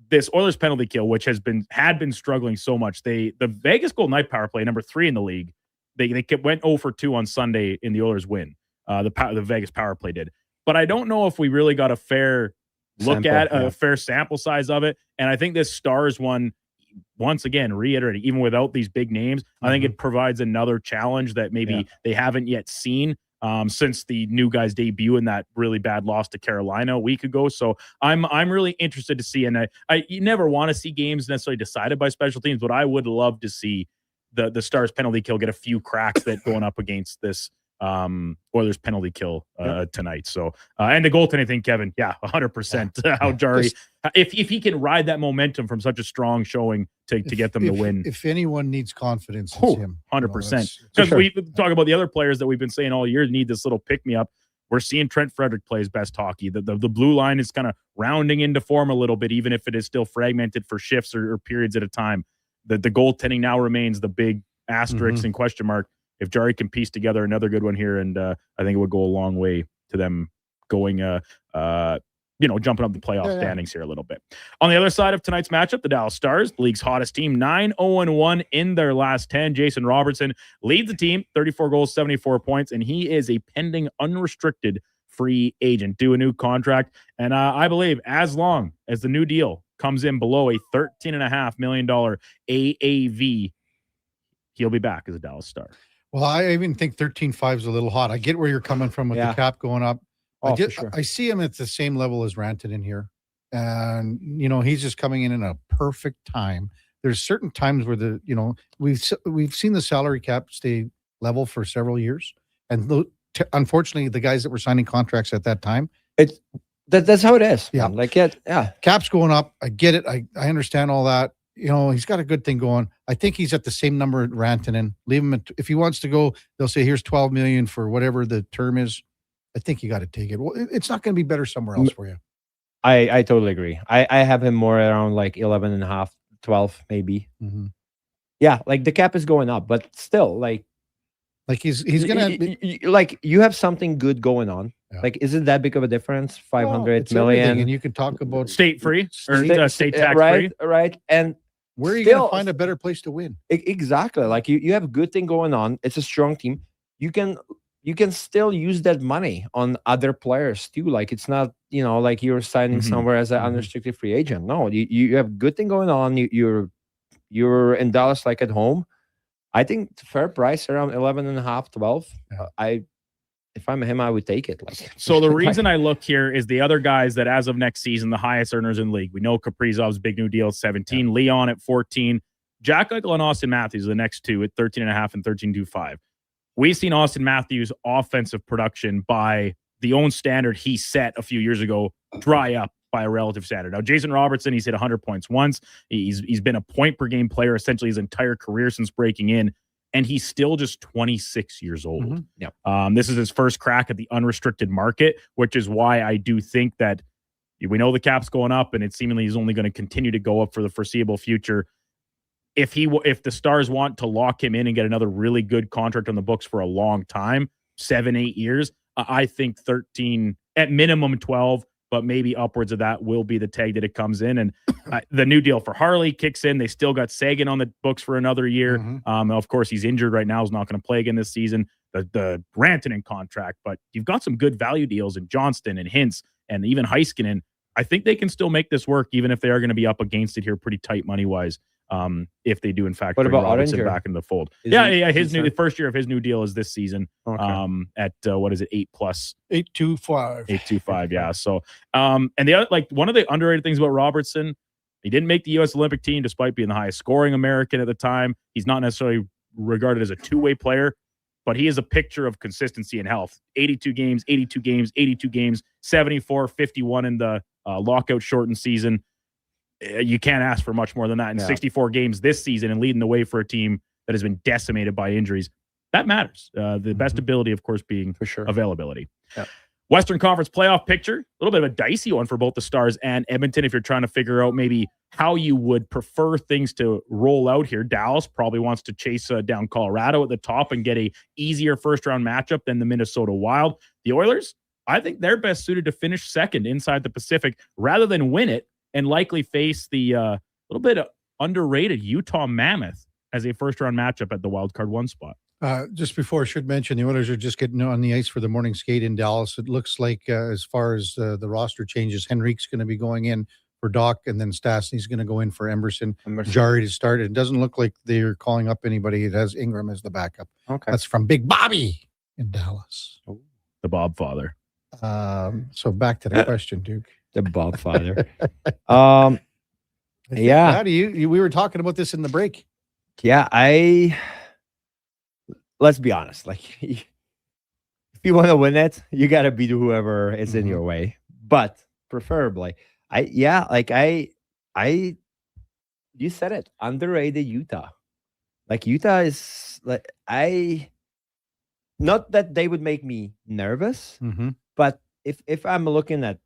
this Oilers penalty kill, which had been struggling so much, the Vegas Golden Knight power play, number 3 in the league, they went 0 for 2 on Sunday in the Oilers win. The Vegas power play did. But I don't know if we really got a fair look a fair sample size of it. And I think this Stars one, once again, reiterating, even without these big names, I think it provides another challenge that maybe they haven't yet seen since the new guy's debut in that really bad loss to Carolina a week ago. So I'm really interested to see, and you never want to see games necessarily decided by special teams, but I would love to see the Stars penalty kill get a few cracks that going up against this Oilers penalty kill tonight. So and the goaltending thing, Kevin, 100% how Jarry, if he can ride that momentum from such a strong showing to get them the win. If anyone needs confidence, it's him. 100%. Because we talk about the other players that we've been saying all year need this little pick-me-up. We're seeing Trent Frederick play his best hockey. The blue line is kind of rounding into form a little bit, even if it is still fragmented for shifts or periods at a time. The goaltending now remains the big asterisk and question mark. If Jarry can piece together another good one here, and I think it would go a long way to them going, jumping up the playoff standings here a little bit. On the other side of tonight's matchup, the Dallas Stars, the league's hottest team, 9-0-1 in their last 10. Jason Robertson leads the team, 34 goals, 74 points, and he is a pending unrestricted free agent, due a new contract. And I believe as long as the new deal comes in below a $13.5 million AAV, he'll be back as a Dallas Star. Well, I even think 13.5 is a little hot. I get where you're coming from with the cap going up. For sure. I see him at the same level as Rantanen here. And, he's just coming in a perfect time. There's certain times where we've seen the salary cap stay level for several years. And unfortunately, the guys that were signing contracts at that time. That's how it is. Yeah. Cap's going up. I get it. I understand all that. He's got a good thing going. I think he's at the same number at Rantanen. Leave him if he wants to go, they'll say, here's 12 million for whatever the term is. I think you got to take it. Well, it's not going to be better somewhere else for you. I totally agree. I have him more around like 11 and a half, 12 maybe. Mm-hmm. Yeah, like the cap is going up, but still like he's going to like you have something good going on. Yeah. Like, is it that big of a difference? 500 million, and you can talk about state free or state tax free, free, right? And where are you going to find a better place to win? Exactly. Like you have a good thing going on. It's a strong team. You can still use that money on other players too. Like it's not, like you're signing somewhere as an unrestricted free agent. No, you have a good thing going on. You're in Dallas like at home. I think fair price around 11 and a half, 12. Yeah. If I'm him, I would take it. So the reason I look here is the other guys that as of next season, the highest earners in the league. We know Kaprizov's big new deal, 17, yeah. Leon at 14, Jack Eichel and Austin Matthews, the next two at 13 and a half and 13.25. We've seen Austin Matthews' offensive production by the own standard he set a few years ago dry up by a relative standard. Now, Jason Robertson, he's hit 100 points once. He's been a point per game player essentially his entire career since breaking in. And he's still just 26 years old. Mm-hmm. Yep. This is his first crack at the unrestricted market, which is why I do think that we know the cap's going up, and it seemingly is only going to continue to go up for the foreseeable future. If the Stars want to lock him in and get another really good contract on the books for a long time, 7-8 years, I think 13, at minimum 12, but maybe upwards of that will be the tag that it comes in. And the new deal for Harley kicks in. They still got Sagan on the books for another year. Mm-hmm. Of course, he's injured right now. He's not going to play again this season. The Rantanen contract, but you've got some good value deals in Johnston and Hintz and even Heiskanen. I think they can still make this work, even if they are going to be up against it here pretty tight money-wise. If they do in fact bring Robinson back into the fold. The first year of his new deal is this season. Okay. At what is it, 8+? 8.25. 8.25, yeah. So and the other, one of the underrated things about Robertson, he didn't make the US Olympic team despite being the highest scoring American at the time. He's not necessarily regarded as a two-way player, but he is a picture of consistency and health. 82 games, 74, 51 in the lockout shortened season. You can't ask for much more than that. In 64 games this season and leading the way for a team that has been decimated by injuries. That matters. The best ability, of course, being for sure availability. Yep. Western Conference playoff picture, a little bit of a dicey one for both the Stars and Edmonton if you're trying to figure out maybe how you would prefer things to roll out here. Dallas probably wants to chase down Colorado at the top and get a easier first-round matchup than the Minnesota Wild. The Oilers, I think they're best suited to finish second inside the Pacific rather than win it and likely face the little bit underrated Utah Mammoth as a first-round matchup at the wild card 1 spot. Just before I should mention, the Oilers are just getting on the ice for the morning skate in Dallas. It looks like as far as the roster changes, Henrique's going to be going in for Doc, and then Stastny's going to go in for Emerson. Jari to start. It doesn't look like they're calling up anybody. It has Ingram as the backup. Okay. That's from Big Bobby in Dallas. The Bob father. So back to the question, Duke. The Bob father. Yeah. How do you? We were talking about this in the break. Yeah, let's be honest. Like, if you want to win it, you got to beat whoever is in your way. But preferably, you said it. Underrated Utah. Like Utah is like not that they would make me nervous, but if I'm looking at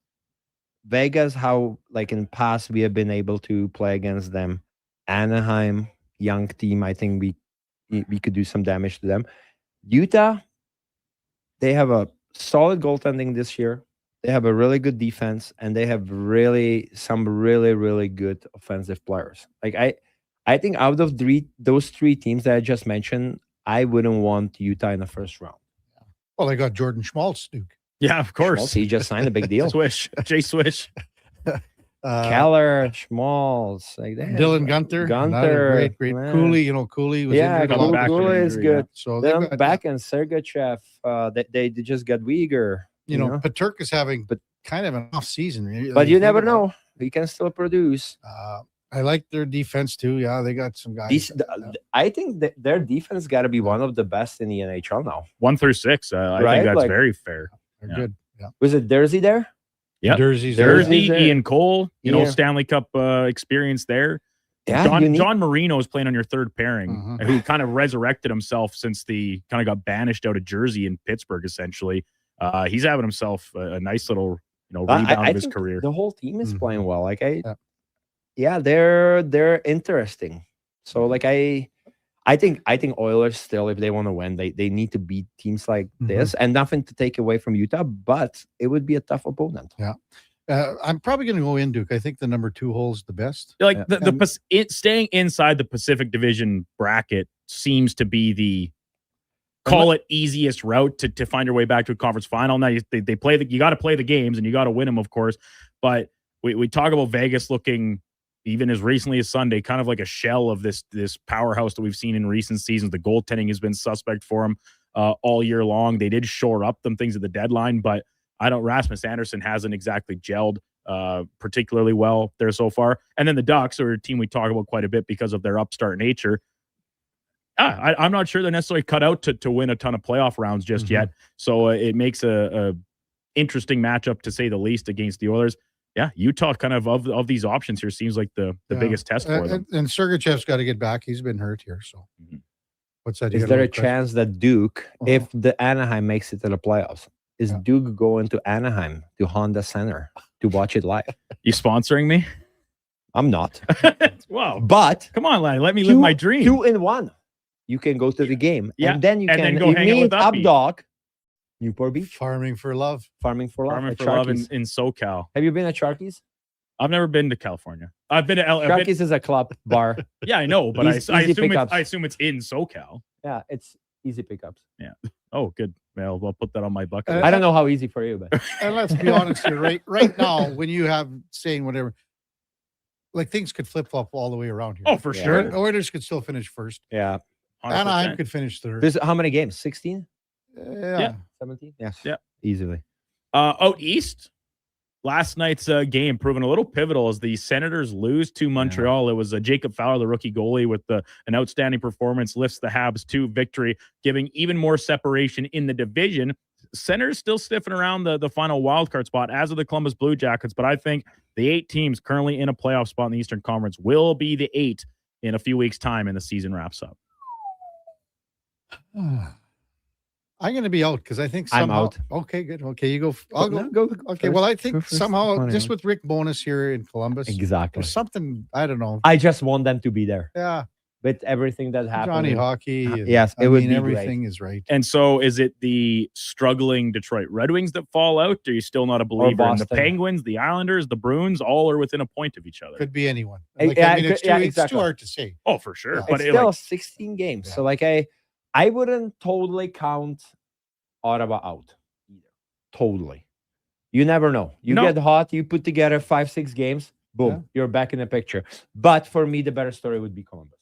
Vegas, how like in the past we have been able to play against them, Anaheim, young team, I think we could do some damage to them. Utah, they have a solid goaltending this year. They have a really good defense, and they have some really good offensive players. Like I think out of those three teams that I just mentioned, I wouldn't want Utah in the first round. Well, they got Jordan Schmaltz, Duke. Yeah, of course. Schmaltz, he just signed a big deal. Swish. Jay Swish. Keller, Schmaltz, like that. Dylan Gunther, another great. man. Cooley, Cooley was injured. Cooley is good. Yeah. So then back and Sergachev, they just got Uyghur. You know, Paterk is having kind of an off season. But you never know. He can still produce. I like their defense too. Yeah, they got some guys. I think that their defense got to be one of the best in the NHL now. 1 through 6. I think that's very fair. They're good. Yeah. Was it Dersey there? Yeah, Dersey, Ian Cole. You know, Stanley Cup experience there. Yeah, John Marino is playing on your third pairing, who kind of resurrected himself since the kind of got banished out of Jersey in Pittsburgh. Essentially, he's having himself a nice little rebound of his career. The whole team is playing well. Like they're interesting. So like I think Oilers still, if they want to win, they need to beat teams like this, and nothing to take away from Utah, but it would be a tough opponent. Yeah. I'm probably going to go in, Duke. I think the number 2 hole's the best. Like staying inside the Pacific Division bracket seems to be the easiest route to find your way back to a conference final. Now they play you got to play the games and you got to win them, of course. But we talk about Vegas looking, even as recently as Sunday, kind of like a shell of this powerhouse that we've seen in recent seasons. The goaltending has been suspect for them all year long. They did shore up them things at the deadline, but Rasmus Andersson hasn't exactly gelled particularly well there so far. And then the Ducks are a team we talk about quite a bit because of their upstart nature. I'm not sure they're necessarily cut out to win a ton of playoff rounds just yet. So it makes a interesting matchup, to say the least, against the Oilers. Yeah, Utah kind of these options here seems like the biggest test for them. And Sergachev's got to get back. He's been hurt here. So what's that? Is there a chance that Duke, if the Anaheim makes it to the playoffs, is Duke going to Anaheim to Honda Center to watch it live? You sponsoring me? I'm not. Wow. But come on, Larry, let me live my dream. 2-1. You can go to the game. Yeah. And then you can go hang out with Updog, Newport Beach. Farming for love. Farming for love in SoCal. Have you been at Sharky's? I've never been to California. I've been to Sharky's is a club bar. Yeah, I know, but I assume it's in SoCal. Yeah, it's easy pickups. Yeah. Oh, good. Well, I'll put that on my bucket list. I don't know how easy for you, but and let's be honest here, right now, when you have saying whatever, like things could flip flop all the way around here. Oh, for sure. Oilers could still finish first. Yeah. 100%. Anaheim could finish third. How many games? 16? Yeah. 17? Yes. Yeah. Easily. Out east, last night's game proving a little pivotal as the Senators lose to Montreal. It was Jacob Fowler, the rookie goalie, with an outstanding performance, lifts the Habs to victory, giving even more separation in the division. Senators still sniffing around the final wildcard spot, as of the Columbus Blue Jackets, but I think the 8 teams currently in a playoff spot in the Eastern Conference will be the 8 in a few weeks' time and the season wraps up. I'm going to be out because I think somehow. I'm out. Okay, good. Okay, you go. I'll go. Okay, well, I think somehow just with Rick Bowness here in Columbus, exactly, there's something, I don't know. I just want them to be there. Yeah. With everything that happened. Johnny Hockey. Yes, it would be everything great. is right. And so is it the struggling Detroit Red Wings that fall out? Are you still not a believer in the Penguins, the Islanders, the Bruins? All are within a point of each other. Could be anyone. It's too hard to say. Oh, for sure. Yeah. But it's still 16 games. Yeah. So I wouldn't totally count Ottawa out either. Totally. You never know. You get hot, you put together 5-6 games, boom, you're back in the picture. But for me, the better story would be Columbus.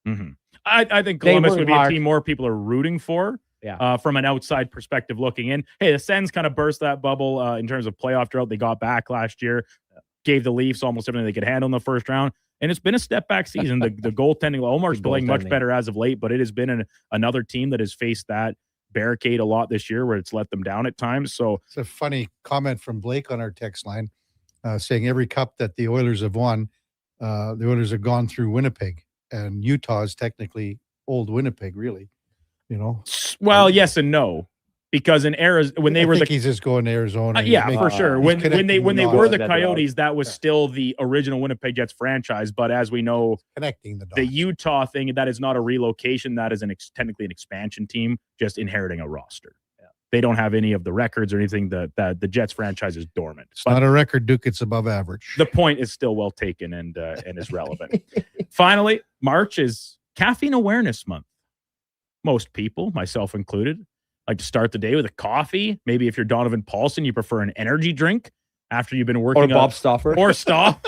Mm-hmm. I think Columbus would be a team more people are rooting for. Yeah. From an outside perspective looking in. Hey, the Sens kind of burst that bubble in terms of playoff drought. They got back last year, gave the Leafs almost everything they could handle in the first round. And it's been a step back season. The goaltending, Omar's playing much better as of late, but it has been another team that has faced that barricade a lot this year where it's let them down at times. So it's a funny comment from Blake on our text line saying every cup that the Oilers have won, the Oilers have gone through Winnipeg, and Utah is technically old Winnipeg, really. Well, yes and no. Because in Arizona, when they were he's just going to Arizona. For sure. When they were the Coyotes, that was still the original Winnipeg Jets franchise. But as we know, connecting the Utah thing, that is not a relocation. That is technically an expansion team, just inheriting a roster. Yeah. They don't have any of the records or anything. That the Jets franchise is dormant. It's not a record, Duke. It's above average. The point is still well taken and is relevant. Finally, March is Caffeine Awareness Month. Most people, myself included, like to start the day with a coffee. Maybe if you're Donovan Paulson, you prefer an energy drink. after you've been working. Or Bob Stauffer. Or stop.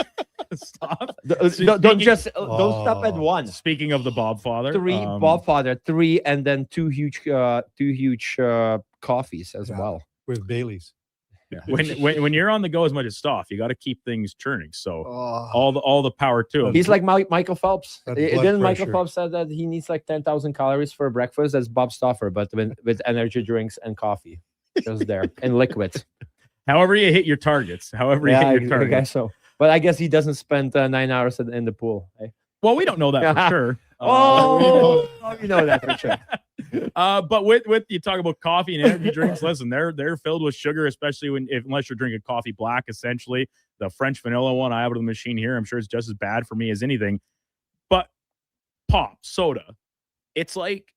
Stop. Don't stop at one. Speaking of the Bob Father, Bob Father, 3, and then two huge coffees as well with Baileys. Yeah. When you're on the go as much as Stoff, you got to keep things churning. So all the power to him. He's like Michael Phelps. Didn't Michael pressure. Phelps said that he needs like 10,000 calories for breakfast? That's Bob Stauffer, but with energy drinks and coffee, just there and liquids. However you hit your targets. However you hit your targets. I guess so. But I guess he doesn't spend 9 hours in the pool. Eh? Well, we don't know that for sure. You know that for sure. But with you talk about coffee and energy drinks, listen, they're filled with sugar, especially unless you're drinking coffee black. Essentially, the French vanilla one I have on the machine here, I'm sure it's just as bad for me as anything. But pop soda, it's like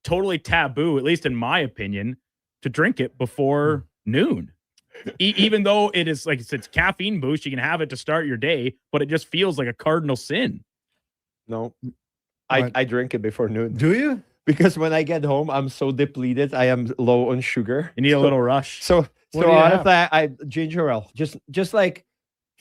totally taboo, at least in my opinion, to drink it before noon. Even though it is like it's caffeine boost, you can have it to start your day, but it just feels like a cardinal sin. No, I drink it before noon. Do you? Because when I get home, I'm so depleted. I am low on sugar. You need a little rush. So honestly, I ginger ale, just like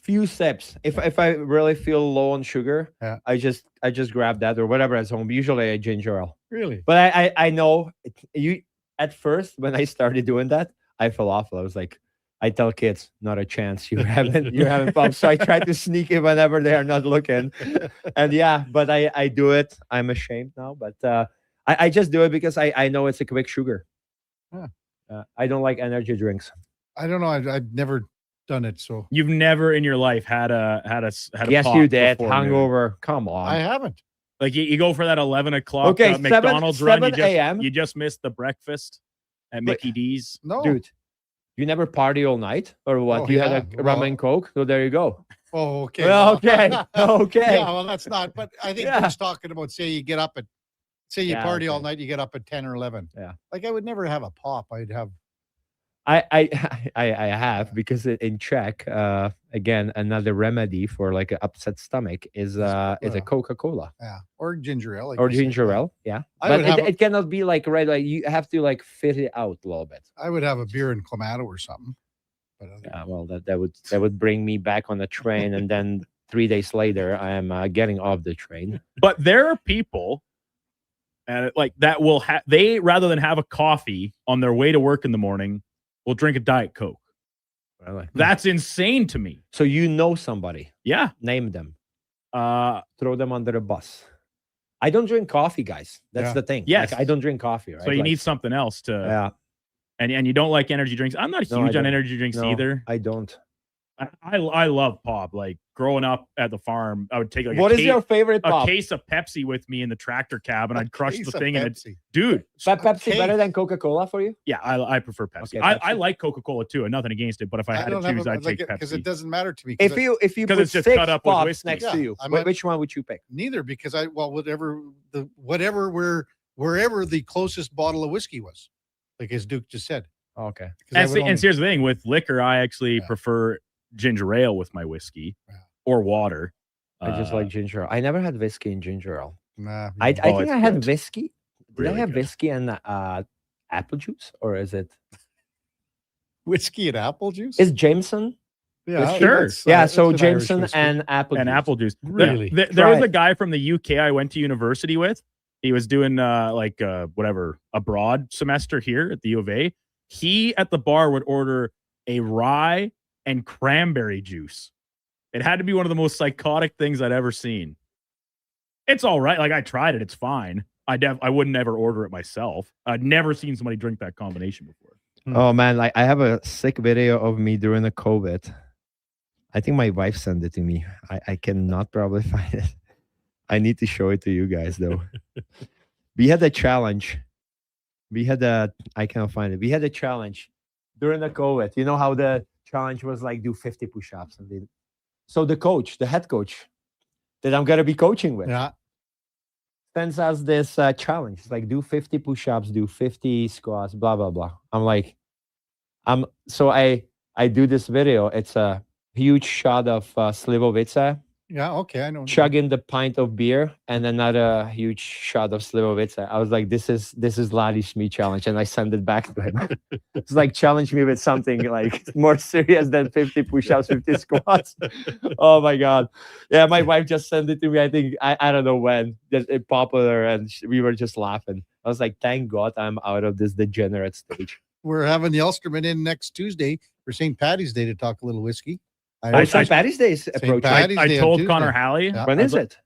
few sips. If I really feel low on sugar, I just grab that or whatever at home. Usually I ginger ale. Really? But I know you at first when I started doing that, I fell off. I was like, I tell kids, not a chance. You're having fun. So I try to sneak it whenever they are not looking. And but I do it. I'm ashamed now, but I just do it because I know it's a quick sugar. I don't like energy drinks. I don't know. I've never done it. So you've never in your life had a yes, pop you did. before Hangover. noon. Come on. I haven't. Like you go for that 11 o'clock Okay, McDonald's 7 run. a.m. You just missed the breakfast at Mickey D's. No, dude. You never party all night or what? Oh, You had a rum and coke? So there you go. Oh, okay. Well, okay. Okay. Yeah, well, that's not. But I think he's talking about, say you get up at, say you party all night, you get up at 10 or 11. Yeah. Like I would never have a pop. I'd have. I have because in Czech, again, another remedy for like an upset stomach is a Coca-Cola. Yeah. Or ginger ale. Or ginger ale. Yeah. But it cannot be like like you have to like fit it out a little bit. I would have a beer and Clamato or something. But well, that would bring me back on the train, and then 3 days later, I am getting off the train. But there are people, like that will they rather than have a coffee on their way to work in the morning, will drink a Diet Coke. Really? That's insane to me. So you know somebody? Yeah. Name them. Throw them under the bus. I don't drink coffee, guys. That's the thing. Yes. Like, I don't drink coffee, right? So you need something else to. Yeah. And you don't like energy drinks. I'm not huge on energy drinks either. I don't. I love pop. Like growing up at the farm, I would take like what is your favorite pop? A case of Pepsi with me in the tractor cab, and I'd crush the thing. And dude, Pepsi better than Coca-Cola for you? Yeah, I prefer Pepsi. Okay, I like Coca-Cola too, and nothing against it. But if I had to choose, I'd take Pepsi because it doesn't matter to me. If you put it's just 6 cut up with pops whiskey. next to you, which one would you pick? Neither, because wherever the closest bottle of whiskey was, like as Duke just said. Okay. And here's the thing with liquor, I actually prefer ginger ale with my whiskey or water. I just like ginger ale. I never had whiskey and ginger ale. Nah, I think I had whiskey. Did Really I have good. whiskey and apple juice, or is it whiskey and apple juice? Is Jameson? Yeah, sure. Yeah, that's so an Irish Jameson whiskey. and apple juice. And apple juice. Really? There was a guy from the UK I went to university with. He was doing abroad semester here at the U of A. He at the bar would order a rye and cranberry juice. It had to be one of the most psychotic things I'd ever seen. It's all right. Like I tried it. It's fine. I wouldn't ever order it myself. I'd never seen somebody drink that combination before. Oh man, like I have a sick video of me during the COVID. I think my wife sent it to me. I cannot probably find it. I need to show it to you guys though. We had a challenge. I cannot find it. We had a challenge during the COVID. You know how the challenge was like do 50 push-ups. So the head coach that I'm going to be coaching with sends us this challenge. It's like do 50 push-ups, do 50 squats, blah, blah, blah. I'm like, so I do this video. It's a huge shot of Slivovica Yeah, okay, I know. chugging the pint of beer and another huge shot of Slivovitz. I was like, this is Laddie Schmid challenge, and I sent it back to him. It's like, challenge me with something like more serious than 50 push-ups, 50 squats. Oh my god. Yeah, my wife just sent it to me. I think I don't know when. Just popular, and we were just laughing. I was like, thank God I'm out of this degenerate stage. We're having the Ulstermen in next Tuesday for St. Patty's Day to talk a little whiskey. St. Patty's Day is approaching. I told Connor Halley. Yeah. When is it?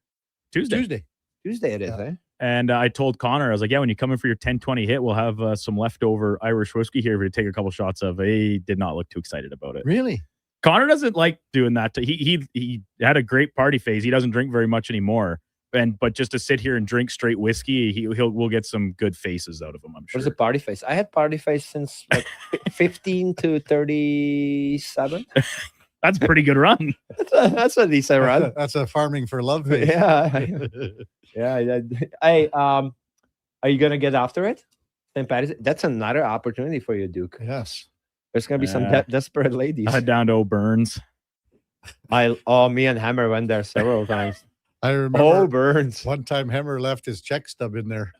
Tuesday. Tuesday it is, eh? And I told Connor, I was like, yeah, when you come in for your 10-20 hit, we'll have some leftover Irish whiskey here for you to take a couple shots of. He did not look too excited about it. Really? Connor doesn't like doing that. He had a great party phase. He doesn't drink very much anymore. But just to sit here and drink straight whiskey, we'll get some good faces out of him, I'm sure. What's a party face? I had party face since like 15 to 37. That's a pretty good run. That's a decent run. That's a farming for love face. Yeah. Yeah. Are you gonna get after it? St. Patty's. That's another opportunity for you, Duke. Yes. There's gonna be some desperate ladies. I head down to O'Byrne's. Me and Hammer went there several times. I remember Burns. One time Hammer left his check stub in there.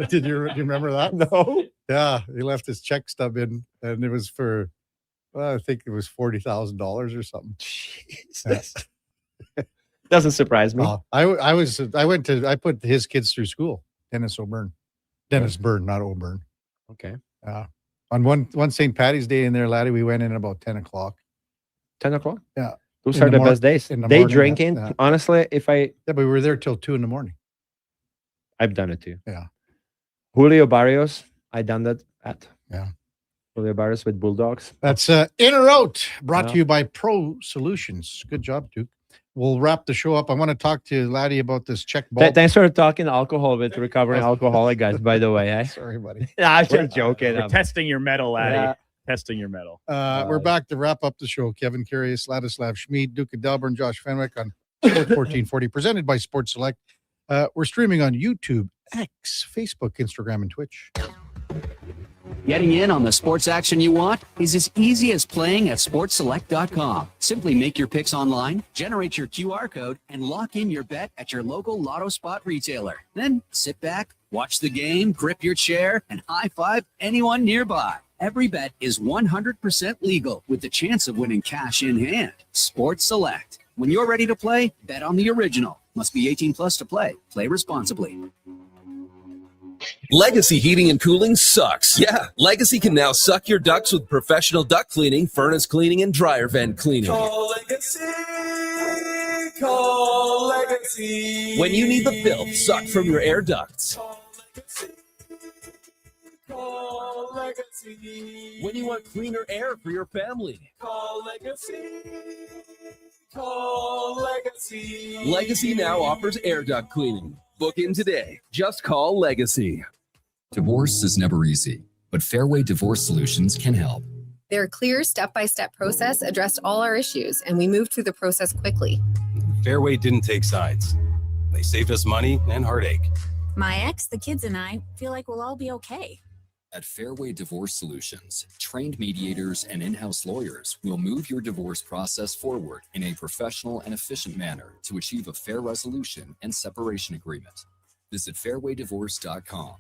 Do you remember that? No. Yeah, he left his check stub in, and it was for, I think it was $40,000 or something. Jesus. Doesn't surprise me. I put his kids through school. Dennis Byrne, not O'Byrne. Okay. On one St. Patty's Day in there, laddie, we went in about 10 o'clock. 10 o'clock? Yeah. Those are the best days. Day drinking. Yeah. Honestly, but we were there till 2 in the morning. I've done it too. Yeah. Julio Barrios, I done that at. Yeah. Julio Barrios with Bulldogs. That's In or Out, brought to you by Pro Solutions. Good job, Duke. We'll wrap the show up. I want to talk to Laddie about this check ball. Thanks for talking alcohol with recovering alcoholic guys, by the way. Eh? Sorry, buddy. I'm just joking. We're testing your metal, Laddie. Yeah. Testing your metal. We're back to wrap up the show. Kevin Karius, Ladislav Schmid, Duke of Delburne, Josh Fenwick on Sports 1440, presented by Sports Select. We're streaming on YouTube, X, Facebook, Instagram, and Twitch. Getting in on the sports action you want is as easy as playing at sportselect.com. Simply make your picks online, generate your QR code, and lock in your bet at your local Lotto Spot retailer. Then sit back, watch the game, grip your chair, and high-five anyone nearby. Every bet is 100% legal with the chance of winning cash in hand. Sports Select. When you're ready to play, bet on the original. Must be 18 plus to play. Play responsibly. Legacy Heating and Cooling sucks. Yeah, Legacy can now suck your ducts with professional duct cleaning, furnace cleaning, and dryer vent cleaning. Call Legacy. Call Legacy. When you need the filth sucked from your air ducts. Call Legacy. When you want cleaner air for your family. Call Legacy. Call Legacy. Legacy now offers air duct cleaning. Book in today. Just call Legacy. Divorce is never easy, but Fairway Divorce Solutions can help. Their clear step-by-step process addressed all our issues, and we moved through the process quickly. Fairway didn't take sides. They saved us money and heartache. My ex, the kids, and I feel like we'll all be okay. At Fairway Divorce Solutions, trained mediators and in-house lawyers will move your divorce process forward in a professional and efficient manner to achieve a fair resolution and separation agreement. Visit fairwaydivorce.com.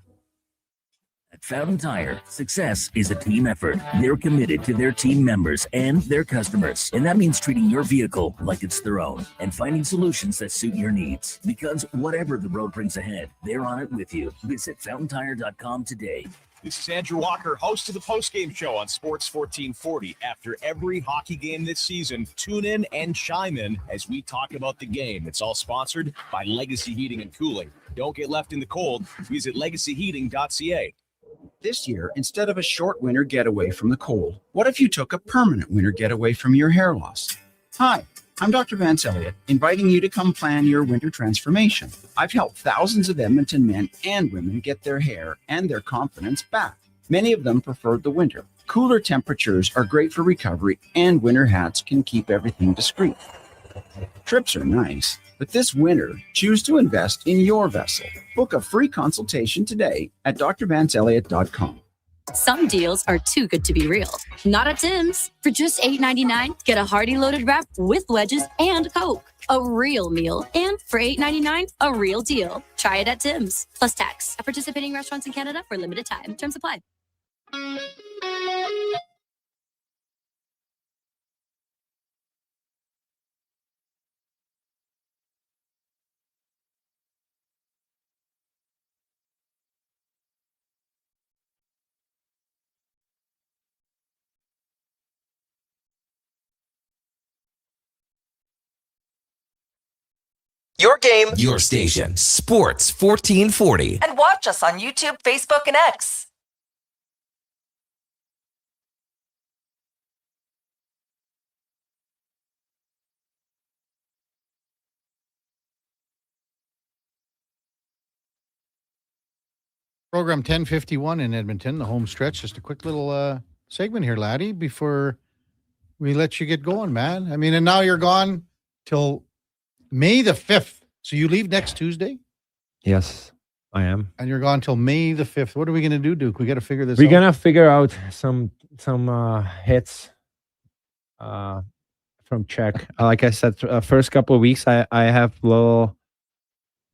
At Fountain Tire, success is a team effort. They're committed to their team members and their customers. And that means treating your vehicle like it's their own and finding solutions that suit your needs. Because whatever the road brings ahead, they're on it with you. Visit fountaintire.com today. This is Andrew Walker, host of the postgame show on Sports 1440. After every hockey game this season, tune in and chime in as we talk about the game. It's all sponsored by Legacy Heating and Cooling. Don't get left in the cold. Visit legacyheating.ca. This year, instead of a short winter getaway from the cold, what if you took a permanent winter getaway from your hair loss? Hi, I'm Dr. Vance Elliott, inviting you to come plan your winter transformation. I've helped thousands of Edmonton men and women get their hair and their confidence back. Many of them preferred the winter. Cooler temperatures are great for recovery, and winter hats can keep everything discreet. Trips are nice, but this winter, choose to invest in your vessel. Book a free consultation today at drvanceelliott.com. Some deals are too good to be real. Not at Tim's. For just $8.99, get a hearty loaded wrap with wedges and Coke. A real meal. And for $8.99, a real deal. Try it at Tim's. Plus tax. At participating restaurants in Canada for a limited time. Terms apply. Your game, Your station, Sports 1440. and watch us on YouTube, Facebook, and X. Program 1051 in Edmonton, the home stretch. Just a quick little segment here, laddie, before we let you get going, man. I mean, and now you're gone till May the 5th. So you leave next Tuesday? Yes, I am. And you're gone till May the 5th. What are we going to do, Duke? We got to figure this out. We're going to figure out some hits from Czech. Like I said, first couple of weeks, I have a little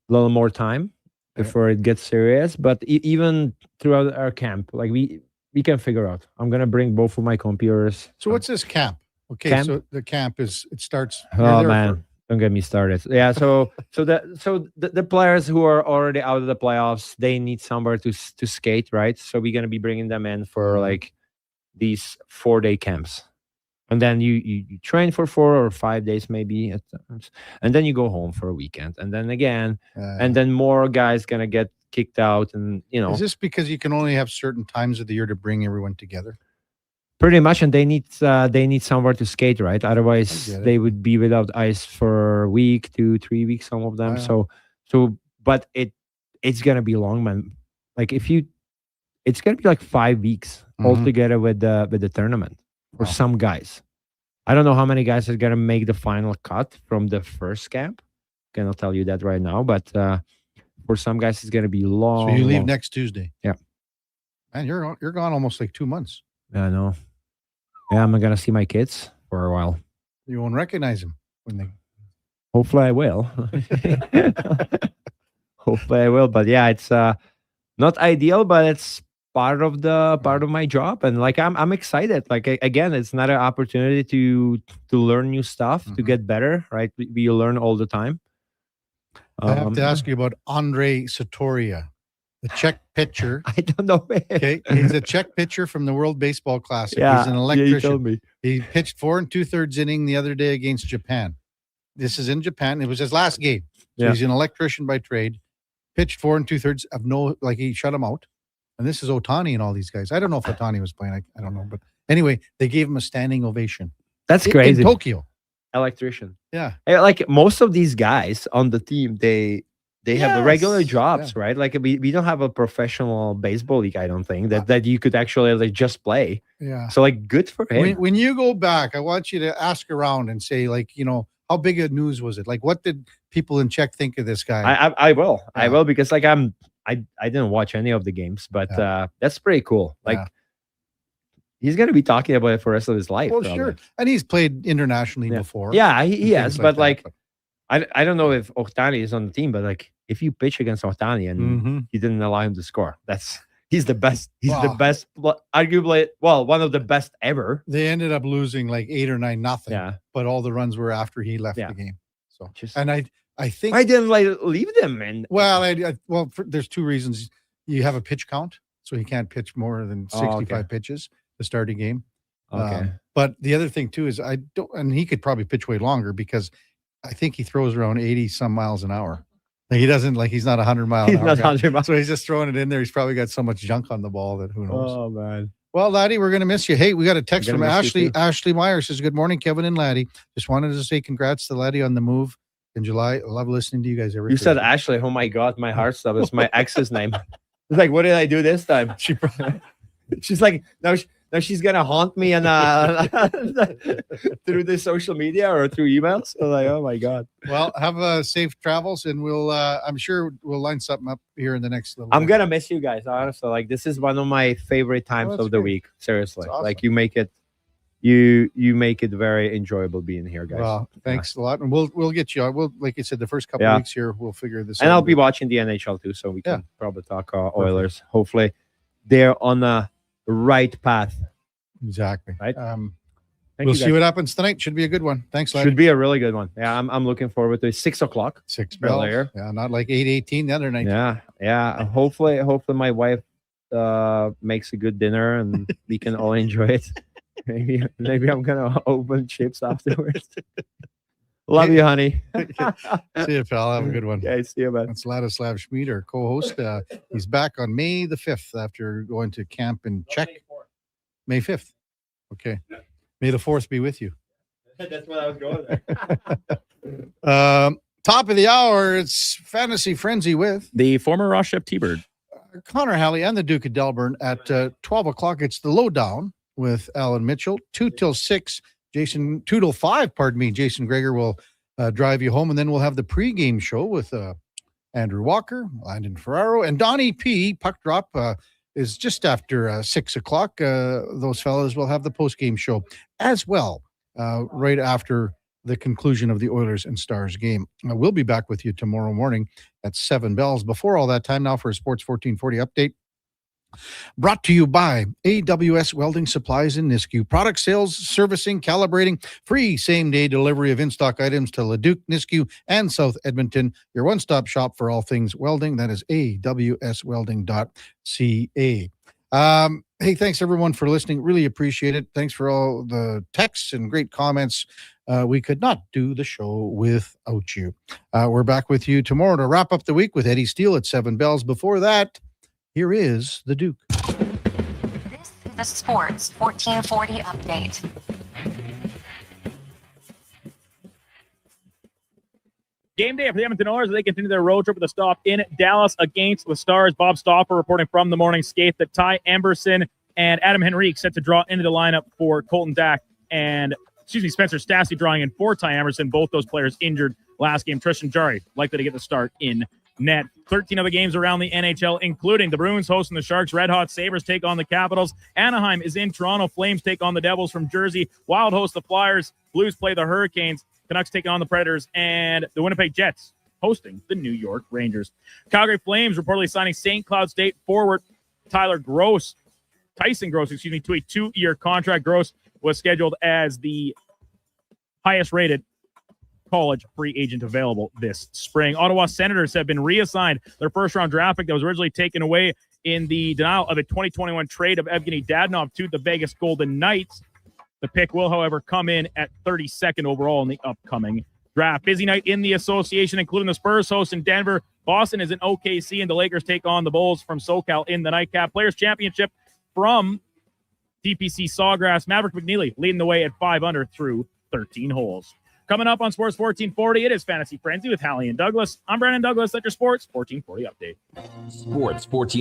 more time before it gets serious. But even throughout our camp, like we can figure out. I'm going to bring both of my computers. So what's this camp? Okay, Camp? so the camp it starts. Oh man, don't get me started. Yeah, so the players who are already out of the playoffs, they need somewhere to skate, right? So we're gonna be bringing them in for like these 4-day camps, and then you train for 4 or 5 days maybe at times, and then you go home for a weekend, and then again, and then more guys gonna get kicked out, and Is this because you can only have certain times of the year to bring everyone together? Pretty much, and they need somewhere to skate, right? Otherwise, they would be without ice for a week, 2-3 weeks, some of them. But it's gonna be long, man. Like it's gonna be like 5 weeks altogether with the tournament for some guys. I don't know how many guys are gonna make the final cut from the first camp. Cannot tell you that right now, but for some guys, it's gonna be long. So you leave next Tuesday. Yeah, and you're gone almost like 2 months. Yeah, I know. Yeah, I'm not gonna see my kids for a while. You won't recognize them when they. Hopefully, I will. Hopefully, I will. But yeah, it's not ideal, but it's part of my job, and like I'm excited. Like again, it's not an opportunity to learn new stuff, to get better. Right? We learn all the time. I have to ask you about Andrei Satoria, the Czech pitcher. I don't know. Okay, he's a Czech pitcher from the World Baseball Classic. Yeah, he's an electrician. you told me. He pitched 4 2/3 inning the other day against Japan. This is in Japan. It was his last game. So he's an electrician by trade. Pitched 4 2/3 of no, like he shut him out. And this is Ohtani and all these guys. I don't know if Ohtani was playing. I don't know, but anyway, they gave him a standing ovation. That's crazy. In Tokyo. Electrician. Yeah. Like most of these guys on the team, they have regular jobs, right? Like we don't have a professional baseball league, I don't think, that you could actually like just play. Yeah. So like good for him. When you go back, I want you to ask around and say, like, how big a news was it? Like, what did people in Czech think of this guy? I will. Yeah. I will, because like I didn't watch any of the games, but that's pretty cool. Like he's gonna be talking about it for the rest of his life. Well, probably. sure. And he's played internationally before. Yeah, he has. But like I don't know if Ohtani is on the team, but like if you pitch against Ohtani and you didn't allow him to score, he's the best. He's the best, arguably, one of the best ever. They ended up losing like 8 or 9-0. Yeah. But all the runs were after he left the game. So I think I didn't leave them in. Well, there's 2 reasons. You have a pitch count, so he can't pitch more than 65 pitches to start a game. Okay. But the other thing too is and he could probably pitch way longer, because I think he throws around 80 some miles an hour. Like he doesn't, like he's not 100 miles. He's not 100 miles. So he's just throwing it in there. He's probably got so much junk on the ball that who knows. Oh man. Well, Laddie, we're going to miss you. Hey, we got a text from Ashley. Ashley Meyer says, good morning, Kevin and Laddie. Just wanted to say congrats to Laddie on the move in July. I love listening to you guys every You said Ashley. Oh my God, my heart stopped. It's my ex's name. It's like, what did I do this time? She's like, no, now she's gonna haunt me and through the social media or through emails. So like, oh my god. Well, have safe travels, and we'll. I'm sure we'll line something up here in the next little. I'm bit. gonna miss you guys, honestly. Like this is one of my favorite times of the week. Seriously, That's awesome. like you make it. You make it very enjoyable being here, guys. Well, thanks a lot, and we'll get you. We'll, like I said, the first couple Yeah. of weeks here, we'll figure this. And out. I'll be watching the NHL too, so we can probably talk Oilers. Hopefully, they're on the right path. Exactly. Right. We'll you, see guys. what happens tonight. Should be a good one. Thanks, Larry. Should be a really good one. Yeah, I'm looking forward to it. 6 o'clock. 6 bells. earlier. Yeah, not like 8:18 the other night. Yeah. Hopefully my wife makes a good dinner and we can all enjoy it. Maybe I'm gonna open chips afterwards. Love you, honey. See you, pal. Have a good one. Okay, see you, man. That's Ladislav Schmid, our co-host. He's back on May the 5th after going to camp in Czech. May 5th. Okay. May the 4th be with you. That's what I was going there. Top of the hour, it's Fantasy Frenzy with the former Ross Chef T-Bird, Connor Halley and the Duke of Delburne at 12 o'clock. It's the Lowdown with Alan Mitchell. 2 till 6. 2 till 5, pardon me. Jason Greger will drive you home, and then we'll have the pregame show with Andrew Walker, Landon Ferraro, and Donnie P. Puck Drop is just after 6 o'clock. Those fellas will have the postgame show as well, right after the conclusion of the Oilers and Stars game. We'll be back with you tomorrow morning at 7 bells. Before all that, time now for a Sports 1440 update. Brought to you by AWS Welding Supplies in Nisku. Product sales, servicing, calibrating, free same-day delivery of in-stock items to Leduc, Nisku, and South Edmonton. Your one-stop shop for all things welding. That is awswelding.ca. Hey, thanks everyone for listening. Really appreciate it. Thanks for all the texts and great comments. We could not do the show without you. We're back with you tomorrow to wrap up the week with Eddie Steele at 7 bells. Before that, here is the Duke. This is the Sports 1440 update. Game day for the Edmonton Oilers as they continue their road trip with a stop in Dallas against the Stars. Bob Stauffer reporting from the morning skate that Ty Emberson and Adam Henrique set to draw into the lineup for Colton Dach and Spencer Stassi drawing in for Ty Emberson. Both those players injured last game. Tristan Jarry likely to get the start in net. 13 other games around the NHL, including the Bruins hosting the Sharks. Red Hot Sabres take on the Capitals. Anaheim is in Toronto. Flames take on the Devils from Jersey. Wild host the Flyers. Blues play the Hurricanes. Canucks taking on the Predators. And the Winnipeg Jets hosting the New York Rangers. Calgary Flames reportedly signing St. Cloud State forward Tyson Gross, to a 2-year contract. Gross was scheduled as the highest rated college free agent available this spring. Ottawa Senators have been reassigned their first-round draft pick that was originally taken away in the denial of a 2021 trade of Evgeny Dadonov to the Vegas Golden Knights. The pick will, however, come in at 32nd overall in the upcoming draft. Busy night in the association, including the Spurs host in Denver. Boston is in OKC, and the Lakers take on the Bulls from SoCal in the nightcap. Players' Championship from TPC Sawgrass. Maverick McNeely leading the way at 5 under through 13 holes. Coming up on Sports 1440, it is Fantasy Frenzy with Hallie and Douglas. I'm Brandon Douglas at your Sports 1440 update. Sports 14.